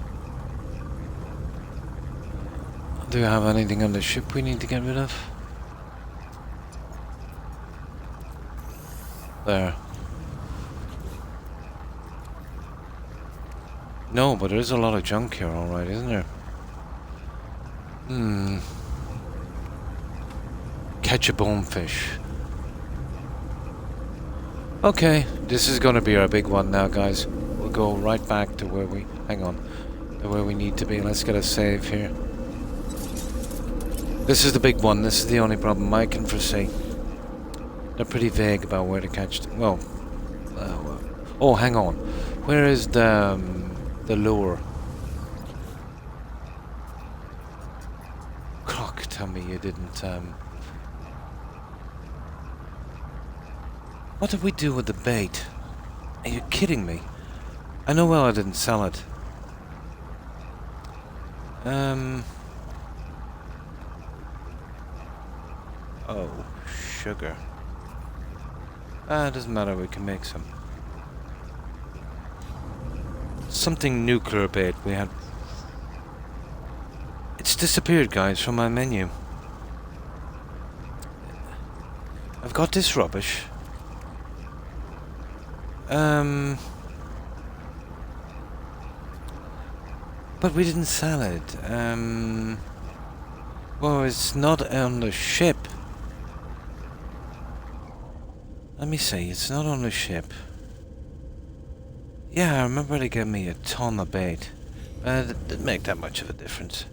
Do you have anything on the ship we need to get rid of? There. No, but there is a lot of junk here, alright, isn't there? Catch a bonefish. Okay, this is gonna be our big one now, guys. We'll go right back to where we... hang on. To where we need to be. Let's get a save here. This is the big one. This is the only problem I can foresee. They're pretty vague about where to catch... well... oh, hang on. Where is the lure? Croc, tell me you didn't... What did we do with the bait? Are you kidding me? I know well I didn't sell it. Oh, sugar. It doesn't matter, we can make some. Something nuclear bait we had. It's disappeared, guys, from my menu. I've got this rubbish. But we didn't sell it. Well, it's not on the ship. Let me see, it's not on the ship. Yeah, I remember they gave me a ton of bait. It didn't make that much of a difference.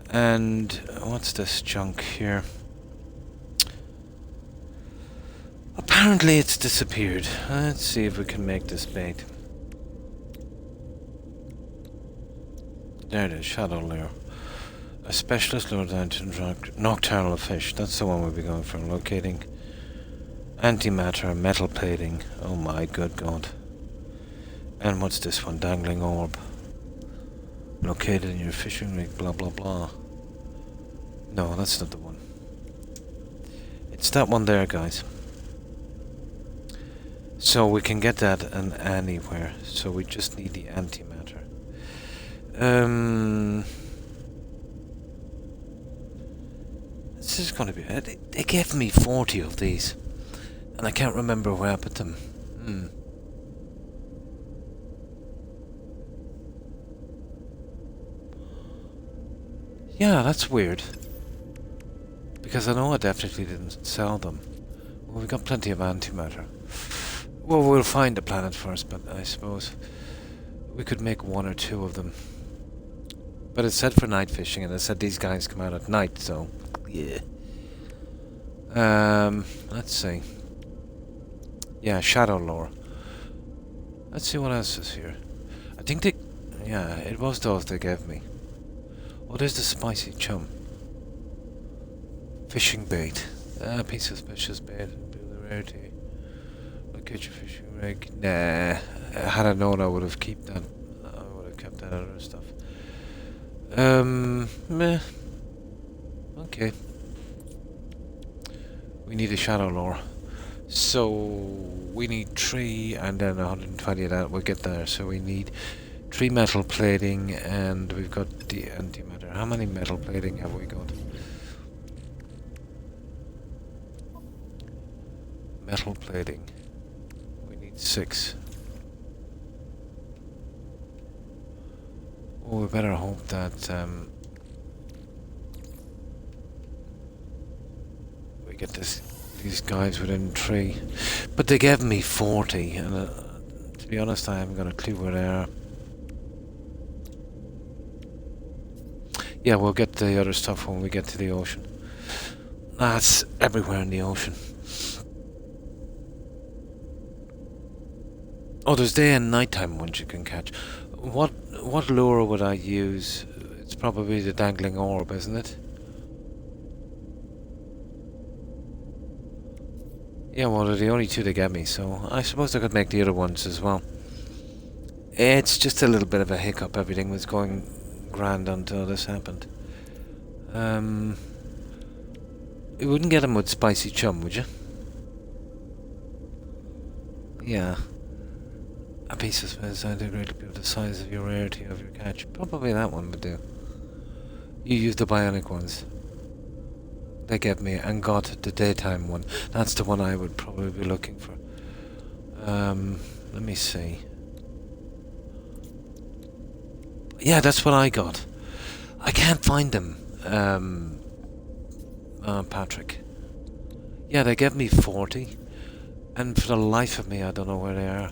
And what's this junk here? Apparently it's disappeared. Let's see if we can make this bait. There it is, shadow lure. A specialist lure down to nocturnal fish. That's the one we'll be going for. Locating antimatter, metal plating. Oh my good god. And what's this one? Dangling orb. Located in your fishing rig, blah blah blah. No, that's not the one. It's that one there, guys. So we can get that anywhere. So we just need the antimatter. This is going to be... They gave me 40 of these. And I can't remember where I put them. Yeah, that's weird. Because I know I definitely didn't sell them. Well, we've got plenty of antimatter. Well, we'll find the planet first, but I suppose we could make one or two of them. But it said for night fishing, and it said these guys come out at night, so yeah. Let's see. Yeah, shadow lore. Let's see what else is here. I think they... Yeah, it was those they gave me. Oh, there's the spicy chum. Fishing bait. Piece of suspicious bait. Build the rarity. Catch a fishing rig. Nah. Had I known, I would have kept that. I would have kept that other stuff. Meh. Okay. We need a shadow lure. So we need 3 and then 120 of that. We'll get there. So we need 3 metal plating and we've got the antimatter. How many metal plating have we got? Metal plating. 6. Oh, we better hope that we get these guys within 3. But they gave me 40, and to be honest, I haven't got a clue where they are. Yeah, we'll get the other stuff when we get to the ocean. That's everywhere in the ocean. Oh, there's day and nighttime ones you can catch. What lure would I use? It's probably the dangling orb, isn't it? Yeah, well, they're the only 2 they gave me, so I suppose I could make the other ones as well. It's just a little bit of a hiccup. Everything was going grand until this happened. You wouldn't get them with spicy chum, would you? Yeah. A piece of space I did really be the size of your rarity of your catch. Probably that one would do. You used the bionic ones. They gave me and got the daytime one. That's the one I would probably be looking for. Let me see. Yeah, that's what I got. I can't find them. Patrick. Yeah, they gave me 40. And for the life of me, I don't know where they are.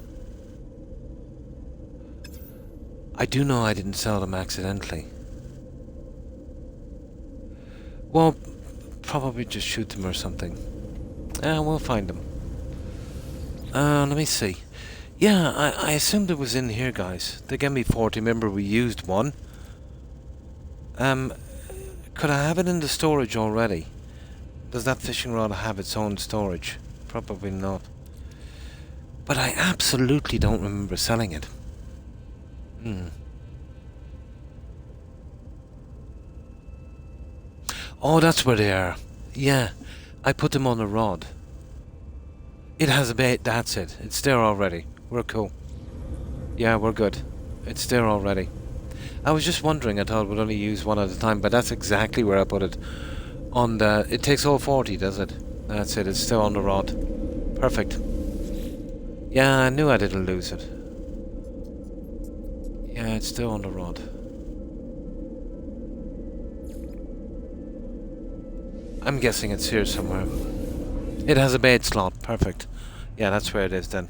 I do know I didn't sell them accidentally. Well, probably just shoot them or something. We'll find them. Let me see. Yeah, I assumed it was in here, guys. They gave me 40. Remember, we used one. Could I have it in the storage already? Does that fishing rod have its own storage? Probably not. But I absolutely don't remember selling it. Oh, that's where they are. Yeah, I put them on a rod. It has a bait, that's it. It's there already. We're cool. Yeah, we're good. It's there already. I was just wondering, I thought we'd only use one at a time, but that's exactly where I put it. On the... It takes all 40, does it? That's it, it's still on the rod. Perfect. Yeah, I knew I didn't lose it. Yeah, it's still on the rod. I'm guessing it's here somewhere. It has a bait slot, perfect. Yeah, that's where it is then.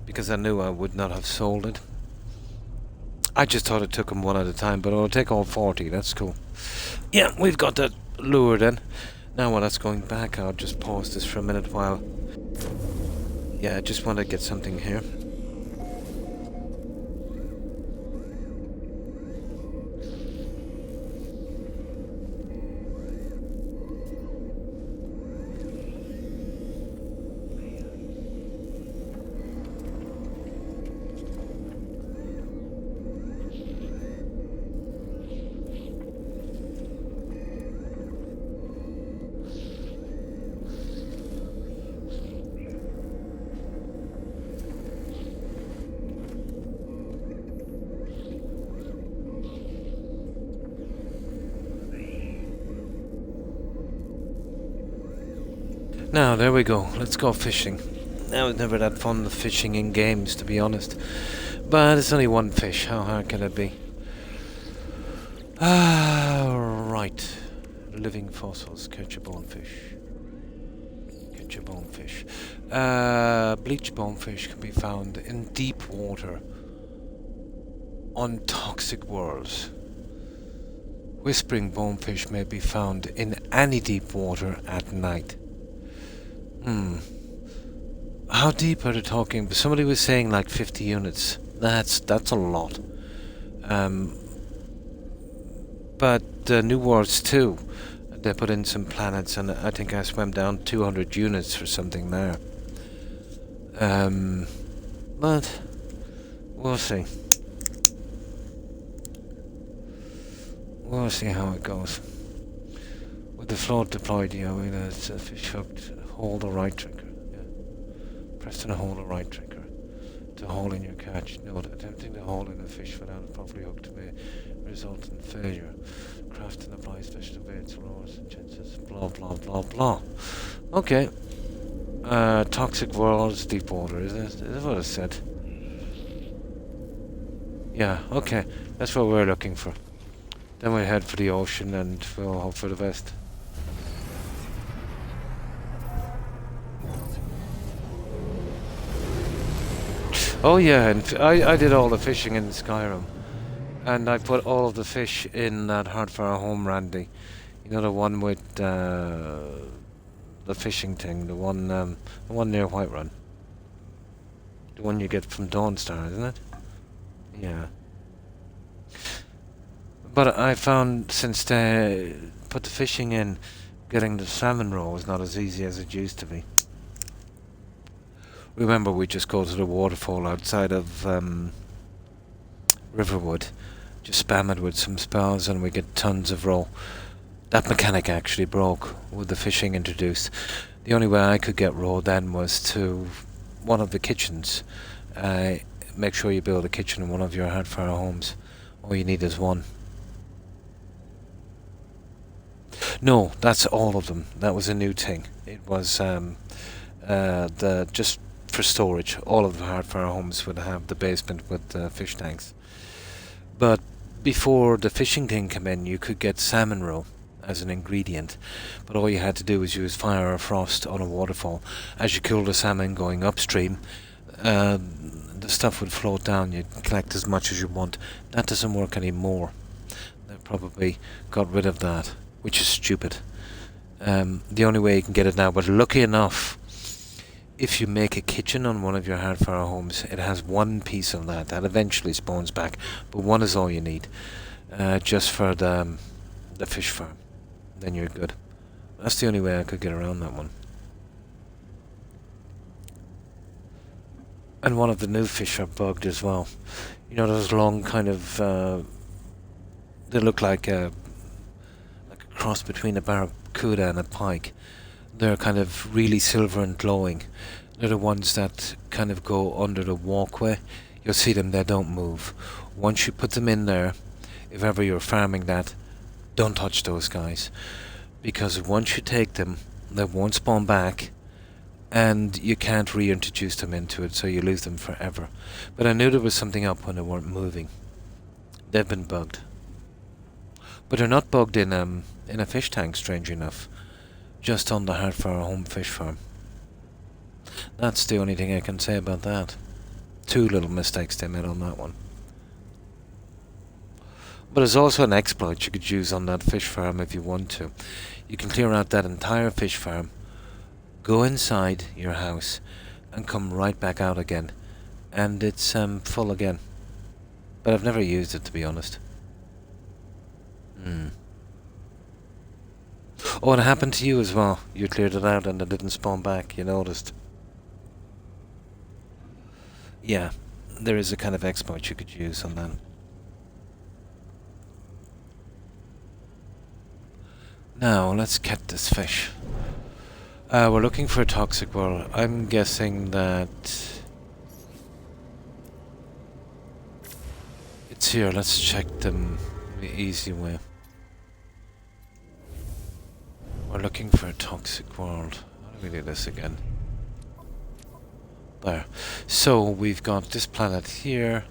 Because I knew I would not have sold it. I just thought it took them one at a time, but it'll take all 40, that's cool. Yeah, we've got that lure then. Now while that's going back, I'll just pause this for a minute while... Yeah, I just want to get something here. Now, there we go. Let's go fishing. I was never that fond of fishing in games, to be honest. But it's only one fish. How hard can it be? Right. Living fossils. Catch a bonefish. Catch a bonefish. Bleached bonefish can be found in deep water on toxic worlds. Whispering bonefish may be found in any deep water at night. How deep are they talking? Somebody was saying like 50 units. That's a lot. But New Worlds 2, they put in some planets, and I think I swam down 200 units for something there. But we'll see. We'll see how it goes. With the float deployed, it's a fish hooked. Hold the right trigger. Yeah. Press and hold the right trigger to hold in your catch. Note, attempting to hold in a fish without a properly hooked may result in failure. Craft and apply special baits, lures, and chances. Blah blah blah blah. Okay. Toxic worlds, deep water. Is that what it said? Yeah. Okay. That's what we're looking for. Then we head for the ocean, and we'll hope for the best. Oh yeah, and I did all the fishing in Skyrim, and I put all of the fish in that Hard for Our Home, Randy. You know, the one with the fishing thing, the one near Whiterun. The one you get from Dawnstar, isn't it? Yeah. But I found since they put the fishing in, getting the salmon roe is not as easy as it used to be. Remember, we just go to the waterfall outside of Riverwood, just spam it with some spells, and we get tons of roe. That mechanic actually broke with the fishing introduced. The only way I could get roe then was to one of the kitchens. Make sure you build a kitchen in one of your Hardfire homes. All you need is one. No, that's all of them. That was a new thing. It was just for storage. All of the Hardfire homes would have the basement with fish tanks. But before the fishing thing came in, you could get salmon roe as an ingredient, but all you had to do was use fire or frost on a waterfall. As you cool the salmon going upstream, the stuff would float down. You'd collect as much as you want. That doesn't work anymore. They probably got rid of that, which is stupid. The only way you can get it now, but lucky enough, if you make a kitchen on one of your Hardfire homes, it has one piece of that eventually spawns back, but one is all you need, just for the fish farm. Then you're good. That's the only way I could get around that one. And one of the new fish are bugged as well. You know those long kind of they look like a cross between a barracuda and a pike. They're kind of really silver and glowing. They're the ones that kind of go under the walkway. You'll see them, they don't move. Once you put them in there, if ever you're farming that, don't touch those guys. Because once you take them, they won't spawn back, and you can't reintroduce them into it, so you lose them forever. But I knew there was something up when they weren't moving. They've been bugged. But they're not bugged in a fish tank, strange enough. Just on the heart for our home fish farm. That's the only thing I can say about that. 2 little mistakes they made on that one. But there's also an exploit you could use on that fish farm if you want to. You can clear out that entire fish farm, go inside your house, and come right back out again. And it's full again. But I've never used it, to be honest. Oh, and it happened to you as well. You cleared it out and it didn't spawn back, you noticed. Yeah, there is a kind of exploit you could use on that. Now, let's get this fish. We're looking for a toxic world. I'm guessing that it's here. Let's check them the easy way. We're looking for a toxic world. How do we do this again? There. So we've got this planet here.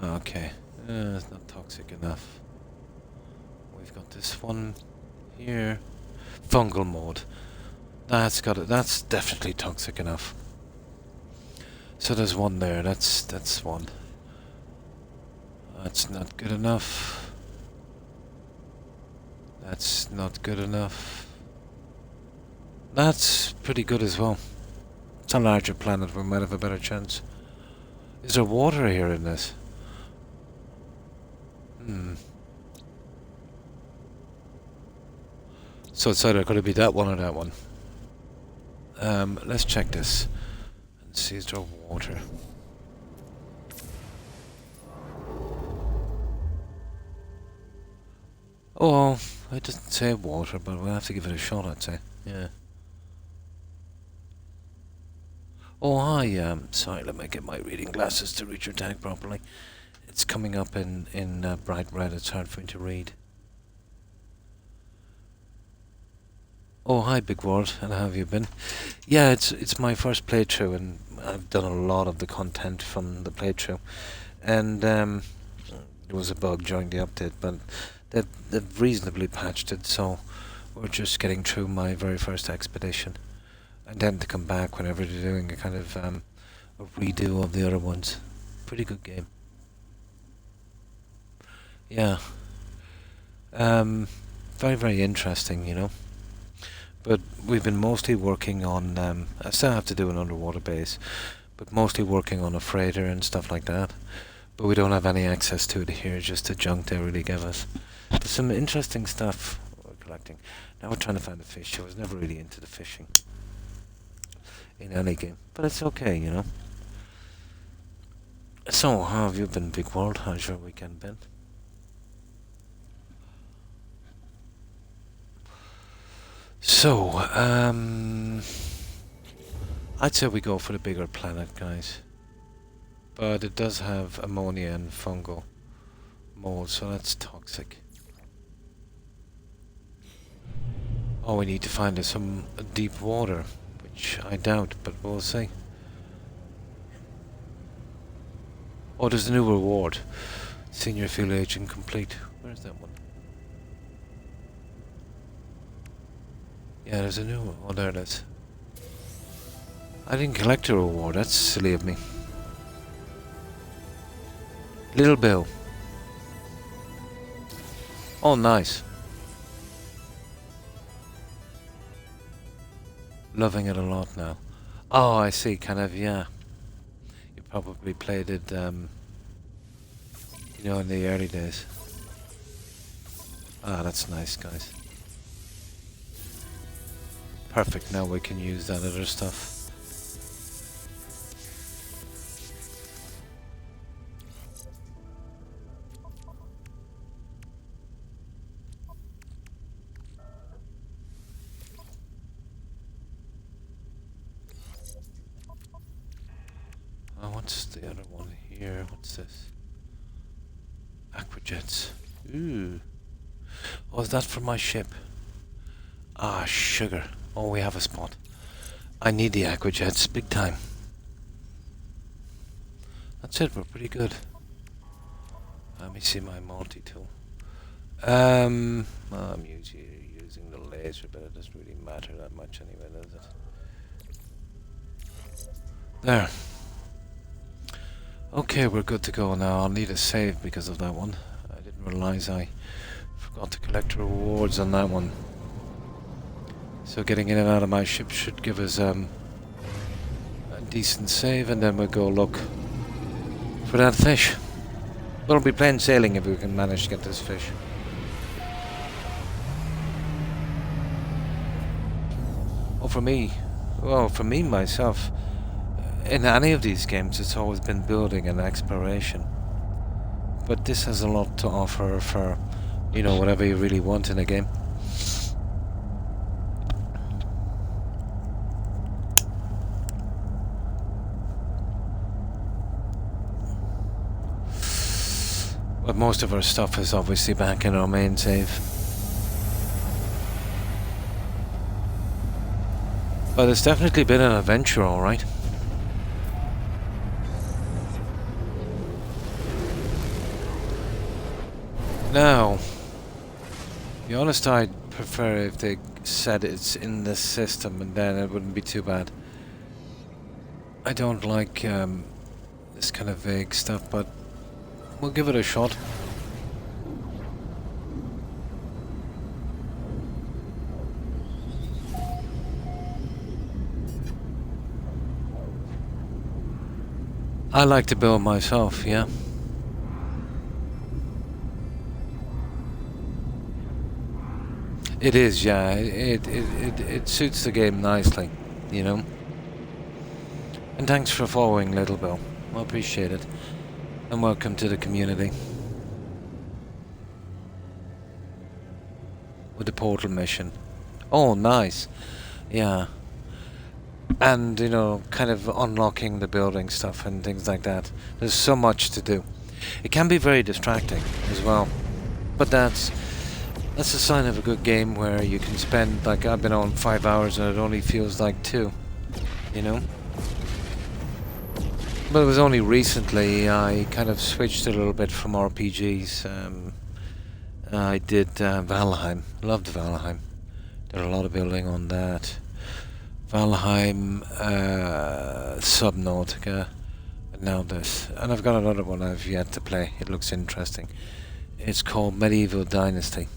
Okay. It's not toxic enough. We've got this one here. Fungal mode. That's got it. That's definitely toxic enough. So there's one there. That's one. That's not good enough. That's not good enough. That's pretty good as well. It's a larger planet, we might have a better chance. Is there water here in this? So it's either going to be that one or that one. Let's check this and see is there water. Oh, it doesn't say water, but we'll have to give it a shot, I'd say. Yeah. Oh, hi. Sorry, let me get my reading glasses to read your tag properly. It's coming up in bright red. It's hard for me to read. Oh, hi, Big World. And how have you been? Yeah, it's my first playthrough, and I've done a lot of the content from the playthrough. And there was a bug during the update, but they've reasonably patched it, so we're just getting through my very first expedition. And then to come back whenever they're doing a kind of a redo of the other ones. Pretty good game. Yeah. Very, very interesting, you know. But we've been mostly working on, I still have to do an underwater base, but mostly working on a freighter and stuff like that. But we don't have any access to it here, just the junk they really give us. But some interesting stuff we're collecting. Now we're trying to find a fish. I was never really into the fishing in any game, but it's okay, you know. So, how have you been, Big World? How's your weekend been? So, I'd say we go for the bigger planet, guys. But it does have ammonia and fungal mold, so that's toxic. Oh, we need to find some deep water, which I doubt, but we'll see. Oh, there's a new reward. Senior field agent complete. Where's that one? Yeah, there's a new one. Oh, there it is. I didn't collect a reward. That's silly of me. Little Bill. Oh, nice. Loving it a lot now. Oh, I see. Kind of, yeah. You probably played it, you know, in the early days. Ah, that's nice, guys. Perfect, now we can use that other stuff. what's the other one here? What's this? Aquajets. Ooh. Oh, is that for my ship? Ah, sugar. Oh, we have a spot. I need the aquajets, big time. That's it, we're pretty good. Let me see my multi-tool. Well, I'm using the laser, but it doesn't really matter that much anyway, does it? There. Okay, we're good to go now. I'll need a save because of that one. I didn't realize I forgot to collect rewards on that one. So getting in and out of my ship should give us a decent save, and then we'll go look for that fish. We'll be plain sailing if we can manage to get this fish. Oh, for me, myself, in any of these games, it's always been building and exploration. But this has a lot to offer for, you know, whatever you really want in a game. But most of our stuff is obviously back in our main save. But it's definitely been an adventure, alright. Now, to be honest, I'd prefer if they said it's in the system, and then it wouldn't be too bad. I don't like this kind of vague stuff, but we'll give it a shot. I like to build myself, yeah. It is, yeah. It suits the game nicely, you know. And thanks for following, Little Bill. I appreciate it. And welcome to the community. With the portal mission. Oh, nice. Yeah. And, you know, kind of unlocking the building stuff and things like that. There's so much to do. It can be very distracting as well. But that's a sign of a good game where you can spend, like, I've been on 5 hours and it only feels like 2. You know? But it was only recently I kind of switched a little bit from RPGs. I did Valheim. Loved Valheim. Did a lot of building on that. Valheim, Subnautica, and now this. And I've got another one I've yet to play. It looks interesting. It's called Medieval Dynasty.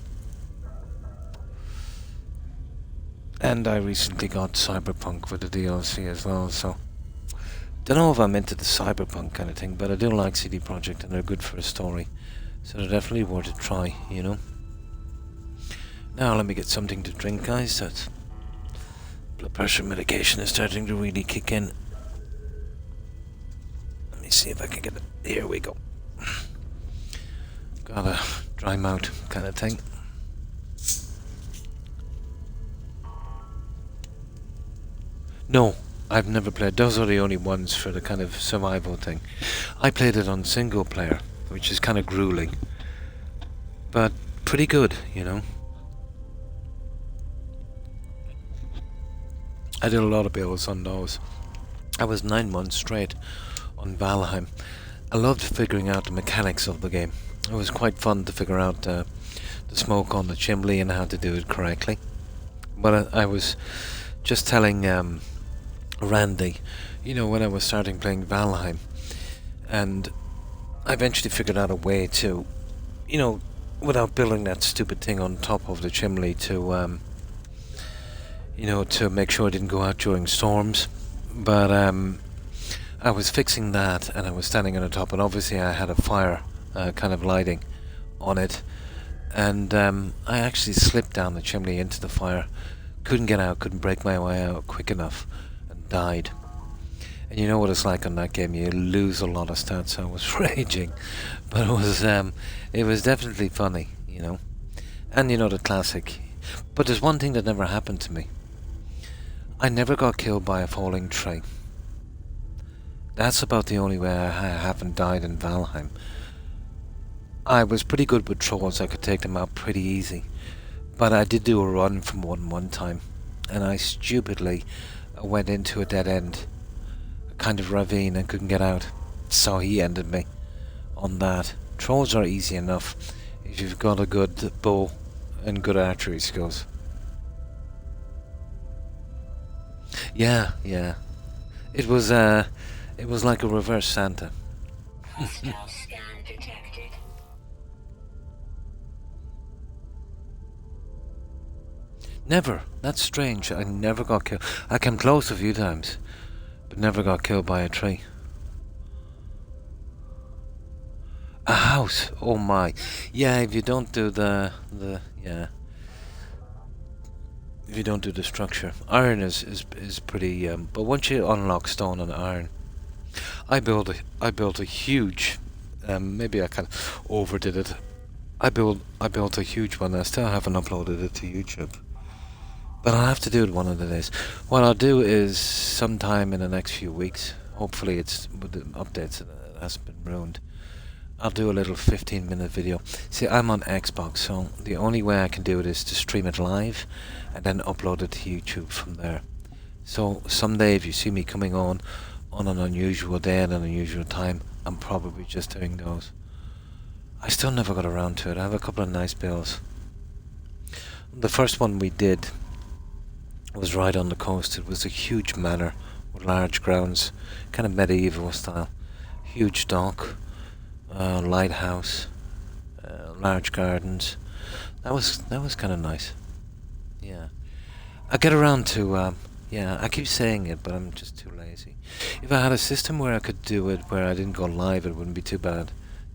And I recently got Cyberpunk with the DLC as well, so don't know if I'm into the cyberpunk kind of thing, but I do like CD Projekt and they're good for a story. So they're definitely worth a try, you know. Now let me get something to drink, guys. That blood pressure medication is starting to really kick in. Let me see if I can get it. Here we go. Got a dry mouth kind of thing. No. I've never played. Those are the only ones for the kind of survival thing. I played it on single player, which is kind of grueling, but pretty good, you know. I did a lot of builds on those. I was 9 months straight on Valheim. I loved figuring out the mechanics of the game. It was quite fun to figure out the smoke on the chimney and how to do it correctly. But I was just telling Randy, you know, when I was starting playing Valheim, and I eventually figured out a way to, you know, without building that stupid thing on top of the chimney to, you know, to make sure it didn't go out during storms. But I was fixing that, and I was standing on the top, and obviously I had a fire kind of lighting on it, and I actually slipped down the chimney into the fire, couldn't get out, couldn't break my way out quick enough, died. And you know what it's like on that game, you lose a lot of stats. I was raging, but it was definitely funny, you know. And you know, the classic. But there's one thing that never happened to me. I never got killed by a falling tree. That's about the only way I haven't died in Valheim. I was pretty good with trolls, I could take them out pretty easy. But I did do a run from one time, and I stupidly went into a dead end, a kind of ravine, and couldn't get out. So he ended me on that. Trolls are easy enough if you've got a good bow and good archery skills. Yeah, yeah. It was like a reverse Santa. Hostile scan detected. Never. That's strange. I never got killed. I came close a few times, but never got killed by a tree. A house. Oh my. Yeah, if you don't do yeah. If you don't do the structure, iron is pretty. But once you unlock stone and iron, I built a huge. Maybe I kind of overdid it. I built a huge one. I still haven't uploaded it to YouTube. But I'll have to do it one of the days. What I'll do is sometime in the next few weeks, hopefully it's with the updates, it hasn't been ruined, I'll do a little 15-minute video. See, I'm on Xbox, so the only way I can do it is to stream it live and then upload it to YouTube from there. So someday if you see me coming on an unusual day and an unusual time, I'm probably just doing those. I still never got around to it. I have a couple of nice builds. The first one we did was right on the coast. It was a huge manor with large grounds, kind of medieval style. Huge dock, lighthouse, large gardens. That was kind of nice. Yeah, I get around to yeah. I keep saying it, but I'm just too lazy. If I had a system where I could do it, where I didn't go live, it wouldn't be too bad.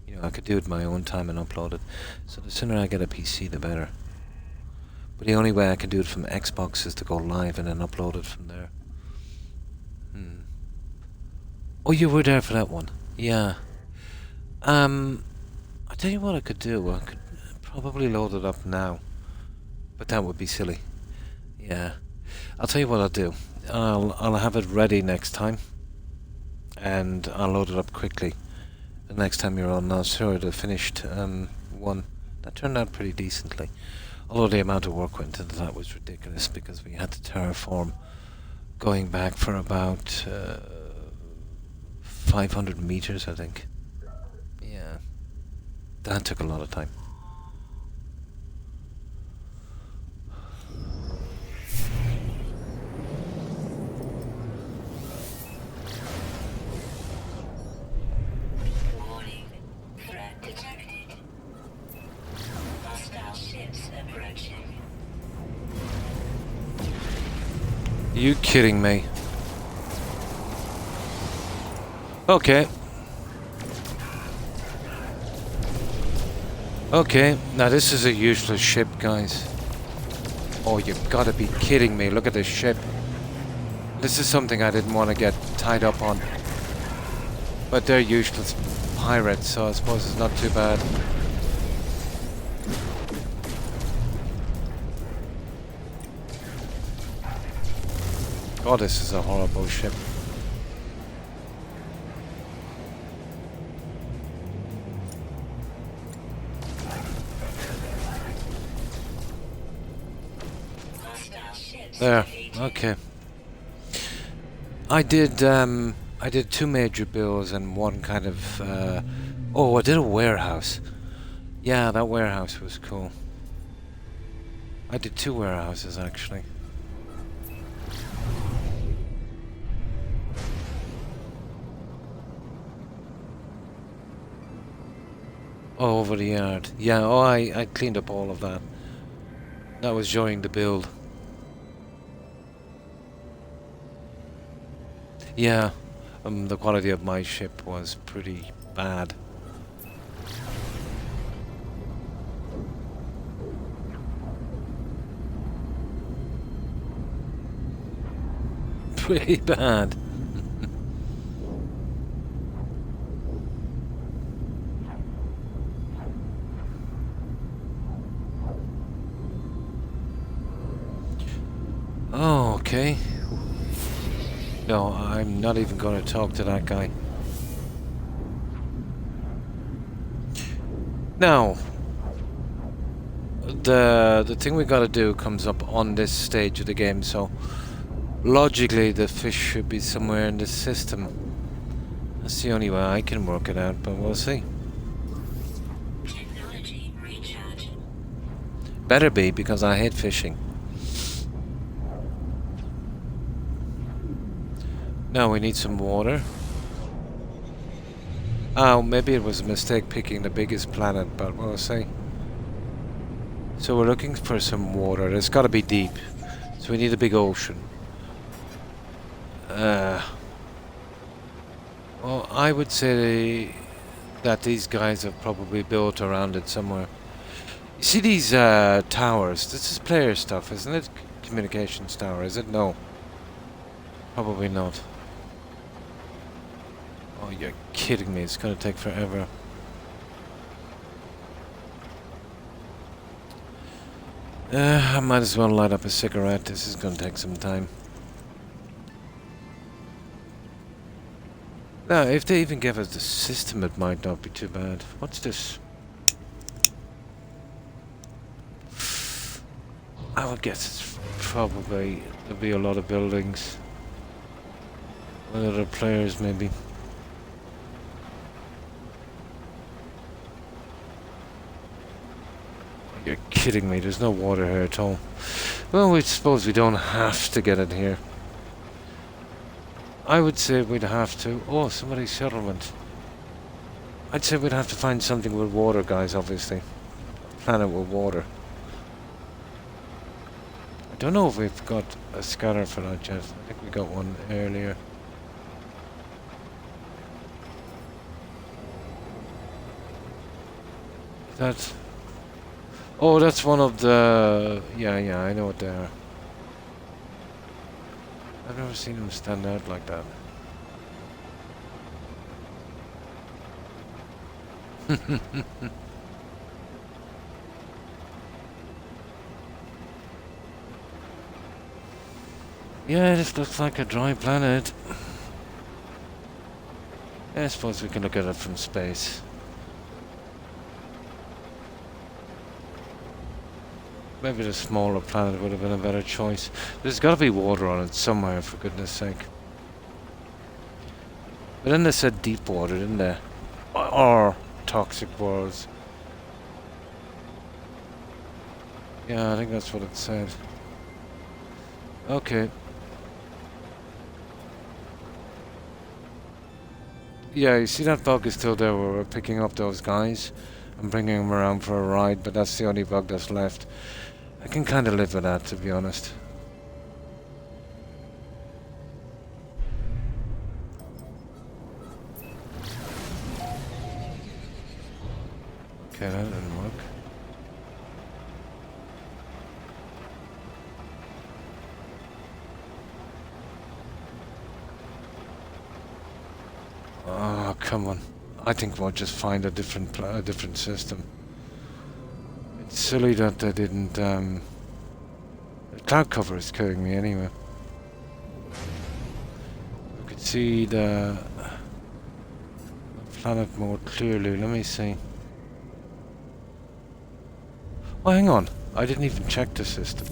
You know, I could do it my own time and upload it. So the sooner I get a PC, the better. But the only way I can do it from Xbox is to go live and then upload it from there. Oh, you were there for that one? Yeah. I tell you what I could do. I could probably load it up now. But that would be silly. Yeah. I'll tell you what I'll do. I'll have it ready next time. And I'll load it up quickly. The next time you're on, I'll show you the finished one. That turned out pretty decently. Although the amount of work went into that was ridiculous because we had to terraform going back for about 500 meters, I think. Yeah. That took a lot of time. Warning. Threat detected. Hostile ships approaching. You kidding me? Okay. Okay, now this is a useless ship, guys. Oh, you've got to be kidding me. Look at this ship. This is something I didn't want to get tied up on. But they're useless pirates, so I suppose it's not too bad. God, this is a horrible ship. Hostile ships There. defeated. Okay. I did two major builds and one kind of oh, I did a warehouse. Yeah, that warehouse was cool. I did two warehouses actually. Oh, over the yard. Yeah, oh, I cleaned up all of that. That was during the build. Yeah, the quality of my ship was pretty bad. Pretty bad. Oh, okay. No, I'm not even going to talk to that guy. Now, the thing we got to do comes up on this stage of the game, so logically the fish should be somewhere in the system. That's the only way I can work it out, but we'll see. Technology recharge. Better be, because I hate fishing. Now we need some water. Oh, maybe it was a mistake picking the biggest planet, but we'll see. So we're looking for some water. It's got to be deep. So we need a big ocean. Well, I would say that these guys have probably built around it somewhere. You see these towers? This is player stuff, isn't it? Communications tower, is it? No. Probably not. Oh, you're kidding me. It's going to take forever. I might as well light up a cigarette. This is going to take some time. Now, if they even give us the system, it might not be too bad. What's this? I would guess it's probably... there'll be a lot of buildings. A lot of players, maybe. You're kidding me. There's no water here at all. Well, we suppose we don't have to get it here. I would say we'd have to... oh, somebody's settlement. I'd say we'd have to find something with water, guys, obviously. A planet with water. I don't know if we've got a scanner for that yet. I think we got one earlier. That... oh, that's one of the... yeah, I know what they are. I've never seen them stand out like that. Yeah, this looks like a dry planet. I suppose we can look at it from space. Maybe the smaller planet would have been a better choice. There's got to be water on it somewhere, for goodness sake. But then they said deep water, didn't they? Or toxic worlds. Yeah, I think that's what it said. Okay. Yeah, you see that bug is still there where we're picking up those guys and bringing them around for a ride, but that's the only bug that's left. I can kind of live with that, to be honest. Okay, that didn't work. Oh, come on. I think we'll just find a different system. It's silly that they didn't, the cloud cover is killing me anyway. We could see the planet more clearly. Let me see. Oh, hang on. I didn't even check the system.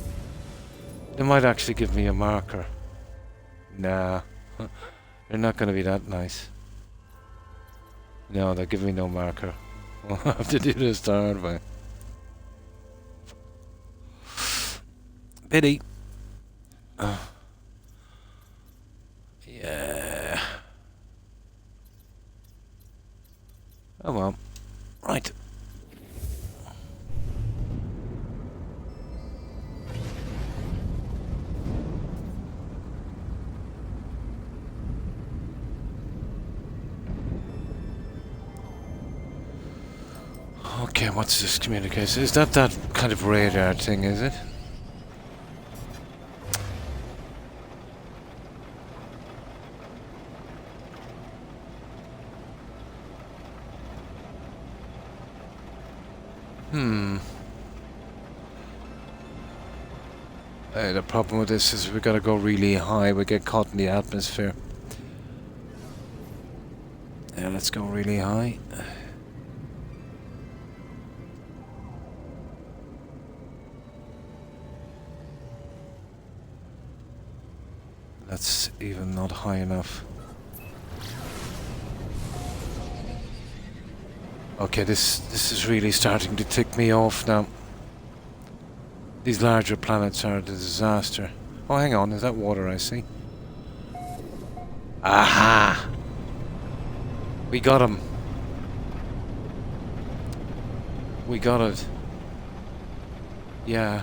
They might actually give me a marker. Nah. They're not going to be that nice. No, they'll give me no marker. I'll have to do this the hard way. Pity. Yeah. Oh well. Right. Okay, what's this communication? Is that kind of radar thing, is it? The problem with this is we gotta go really high. We get caught in the atmosphere. Yeah, let's go really high. That's even not high enough. Okay, this is really starting to tick me off now. These larger planets are a disaster. Oh, hang on, is that water I see? Aha! We got him. We got it. Yeah.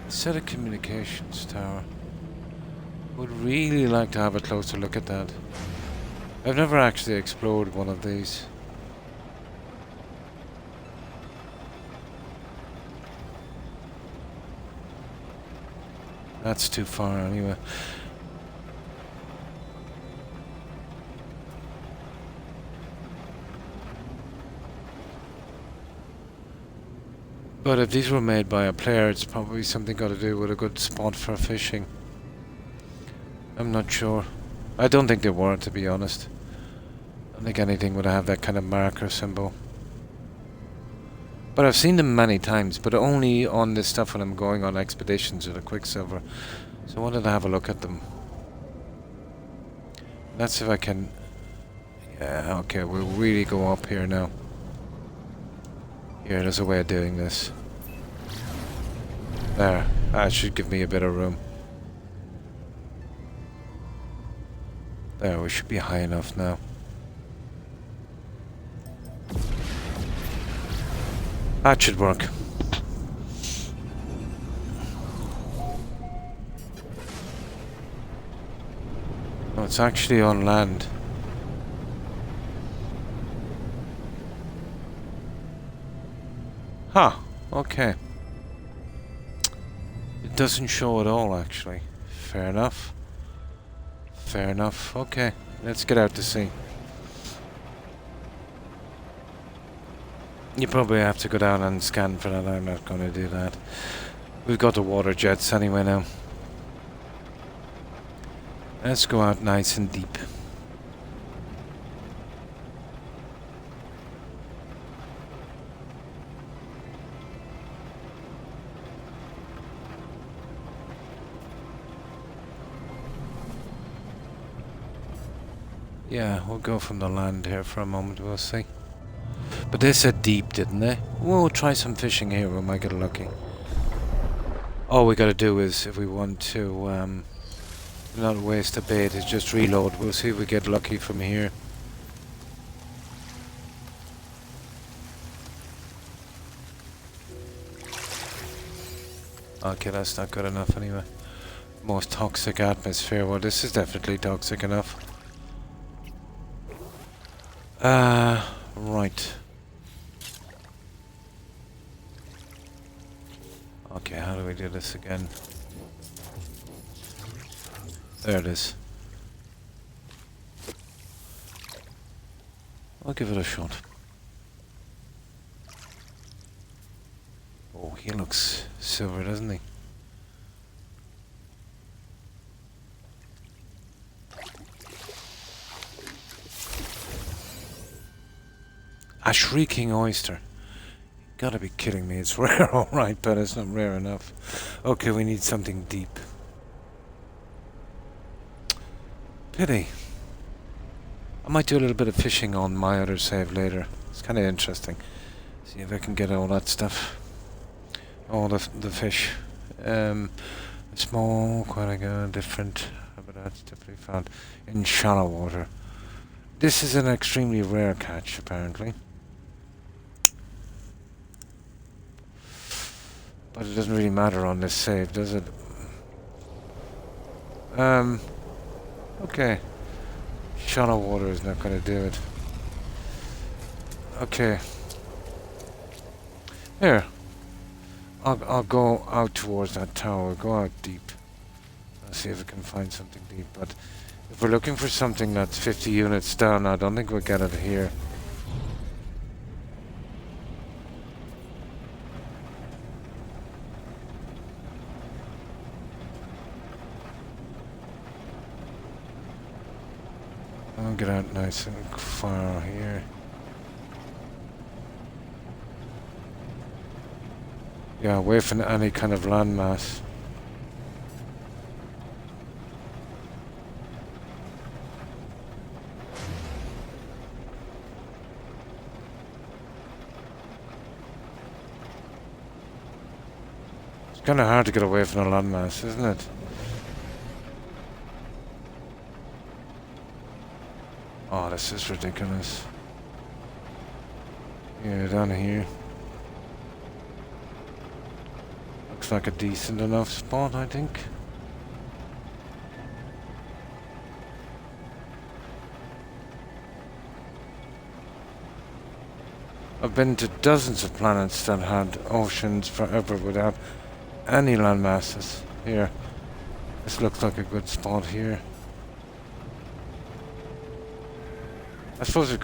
Set a communications tower. Would really like to have a closer look at that. I've never actually explored one of these. That's too far anyway. But if these were made by a player, it's probably something got to do with a good spot for fishing. I'm not sure. I don't think they were, to be honest. I don't think anything would have that kind of marker symbol. But I've seen them many times, but only on this stuff when I'm going on expeditions with the Quicksilver. So I wanted to have a look at them. Let's see if I can... Yeah, okay, we'll really go up here now. Here, there's a way of doing this. There, that should give me a bit of room. There, we should be high enough now. That should work. Oh, it's actually on land. Huh, okay. It doesn't show at all, actually. Fair enough. Fair enough. Okay, let's get out to sea. You probably have to go down and scan for that. I'm not going to do that. We've got the water jets anyway now. Let's go out nice and deep. Yeah, we'll go from the land here for a moment, we'll see. But they said deep, didn't they? We'll try some fishing here, we might get lucky. All we gotta do is, if we want to not waste a bait, is just reload. We'll see if we get lucky from here. Okay, that's not good enough anyway. Most toxic atmosphere. Well, this is definitely toxic enough. Right. Okay, how do we do this again? There it is. I'll give it a shot. Oh, he looks silver, doesn't he? A shrieking oyster. Gotta be kidding me, it's rare, alright, but it's not rare enough. Okay, we need something deep. Pity. I might do a little bit of fishing on my other save later. It's kind of interesting. See if I can get all that stuff. All the fish. Small, quite a different habitats typically found in shallow water. This is an extremely rare catch, apparently. But it doesn't really matter on this save, does it? Okay. Shallow water is not going to do it. Okay. Here. I'll go out towards that tower. Go out deep. I'll see if we can find something deep. But if we're looking for something that's 50 units down, I don't think we'll get it here. I'll get out nice and far here. Yeah, away from any kind of landmass. It's kind of hard to get away from a landmass, isn't it? Oh, this is ridiculous. Yeah, down here. Looks like a decent enough spot, I think. I've been to dozens of planets that had oceans forever without any land masses. Here, this looks like a good spot here. I suppose we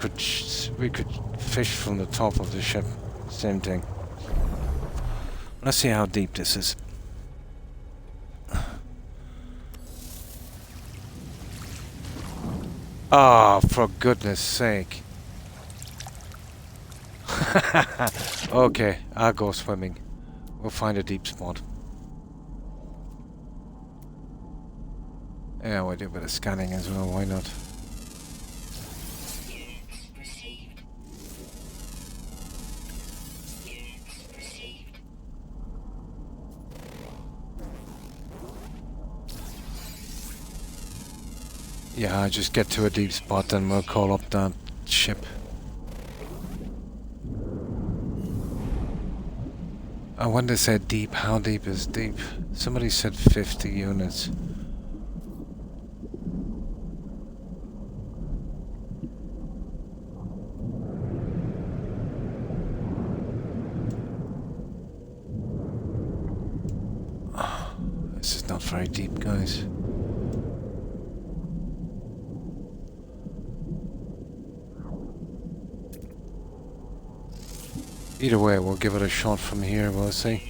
could fish from the top of the ship. Same thing. Let's see how deep this is. Ah, oh, for goodness sake. Okay, I'll go swimming. We'll find a deep spot. Yeah, we'll do a bit of scanning as well, why not? Units received. Units received. Yeah, I'll just get to a deep spot and we'll call up that ship. When they said deep, how deep is deep? Somebody said 50 units. This is not very deep, guys. Either way, we'll give it a shot from here, we'll see.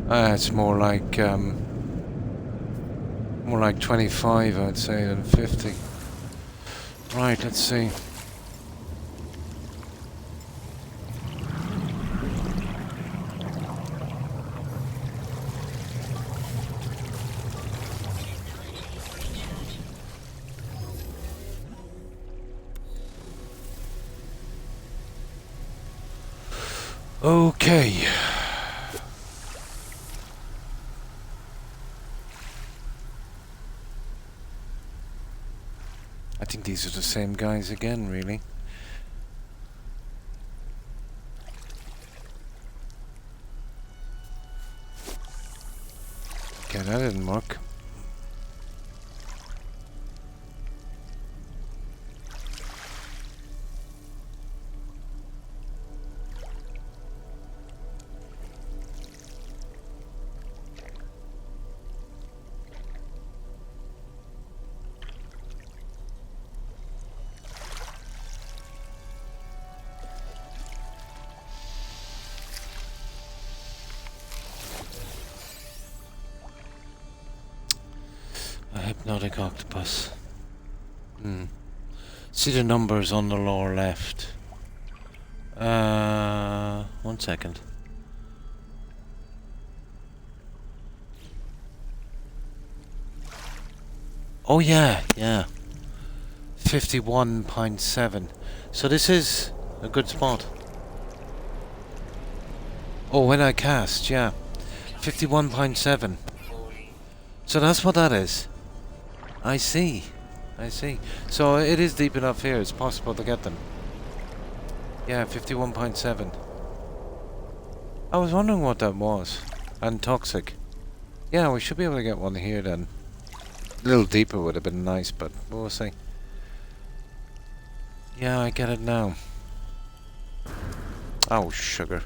It's more like 25, I'd say, than 50. Right, let's see. Okay. I think these are the same guys again, really. Okay, that didn't work. A hypnotic octopus. See the numbers on the lower left. 1 second. Oh yeah, yeah. 51.7. So this is a good spot. Oh, when I cast, yeah. 51.7. So that's what that is. I see. I see. So it is deep enough here. It's possible to get them. Yeah, 51.7. I was wondering what that was. And toxic. Yeah, we should be able to get one here then. A little deeper would have been nice, but we'll see. Yeah, I get it now. Oh, sugar.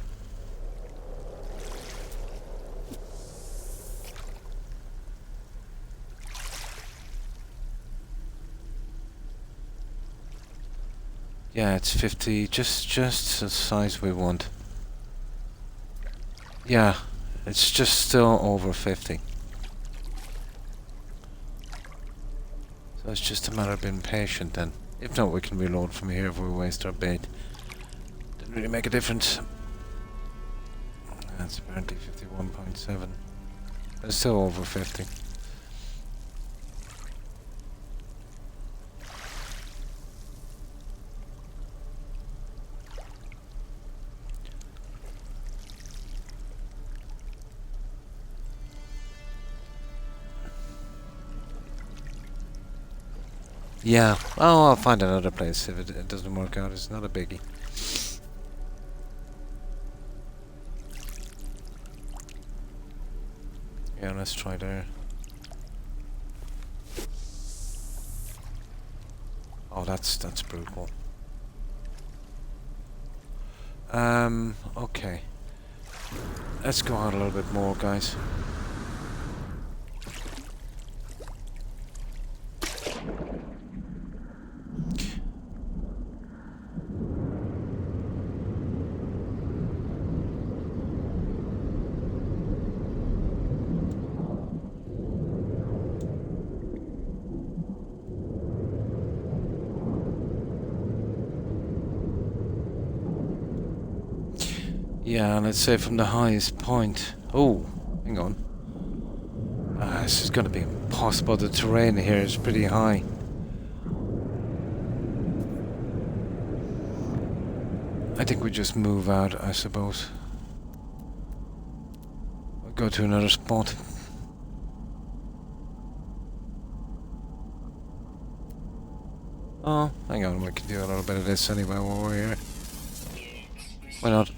Yeah, it's 50, just the size we want. Yeah, it's just still over 50. So it's just a matter of being patient then. If not, we can reload from here if we waste our bait. Didn't really make a difference. That's apparently 51.7. But it's still over 50. Yeah, oh, I'll find another place if it doesn't work out. It's not a biggie. Yeah, let's try there. Oh, that's brutal. Okay. Let's go out a little bit more, guys. Yeah, let's say from the highest point. Oh, hang on. This is going to be impossible. The terrain here is pretty high. I think we just move out, I suppose. We'll go to another spot. Oh, hang on, we can do a little bit of this anyway while we're here. Why not?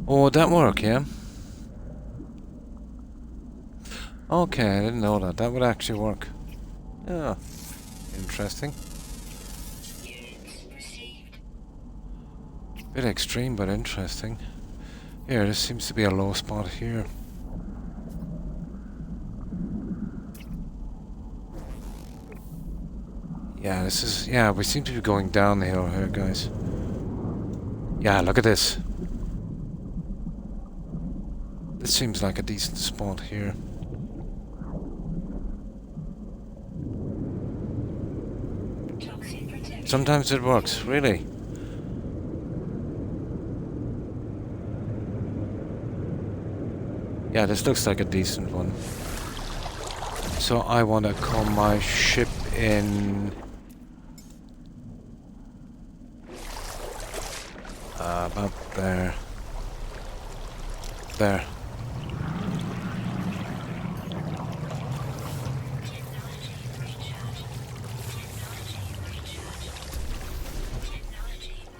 Oh, would that work, yeah? Okay, I didn't know that. That would actually work. Yeah, interesting. Bit extreme, but interesting. Here, this seems to be a low spot here. Yeah, this is... Yeah, we seem to be going downhill here, guys. Yeah, look at this. This seems like a decent spot here. Sometimes it works, really. Yeah, this looks like a decent one. So I want to call my ship in... about there. There.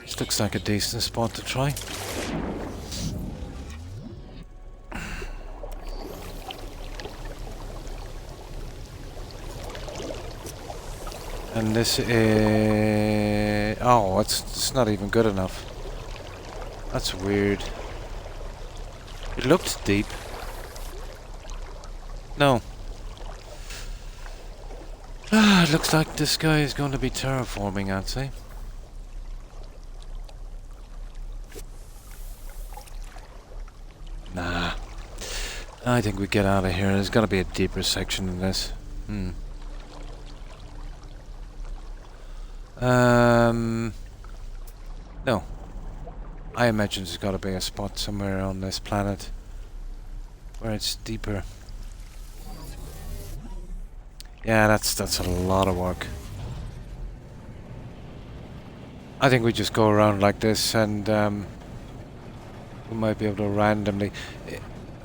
This looks like a decent spot to try. And this is... Oh, it's not even good enough. That's weird. It looked deep. No. It looks like this guy is going to be terraforming, I'd say. Nah. I think we get out of here. There's got to be a deeper section than this. No. I imagine there's got to be a spot somewhere on this planet where it's deeper. Yeah, that's a lot of work. I think we just go around like this and we might be able to randomly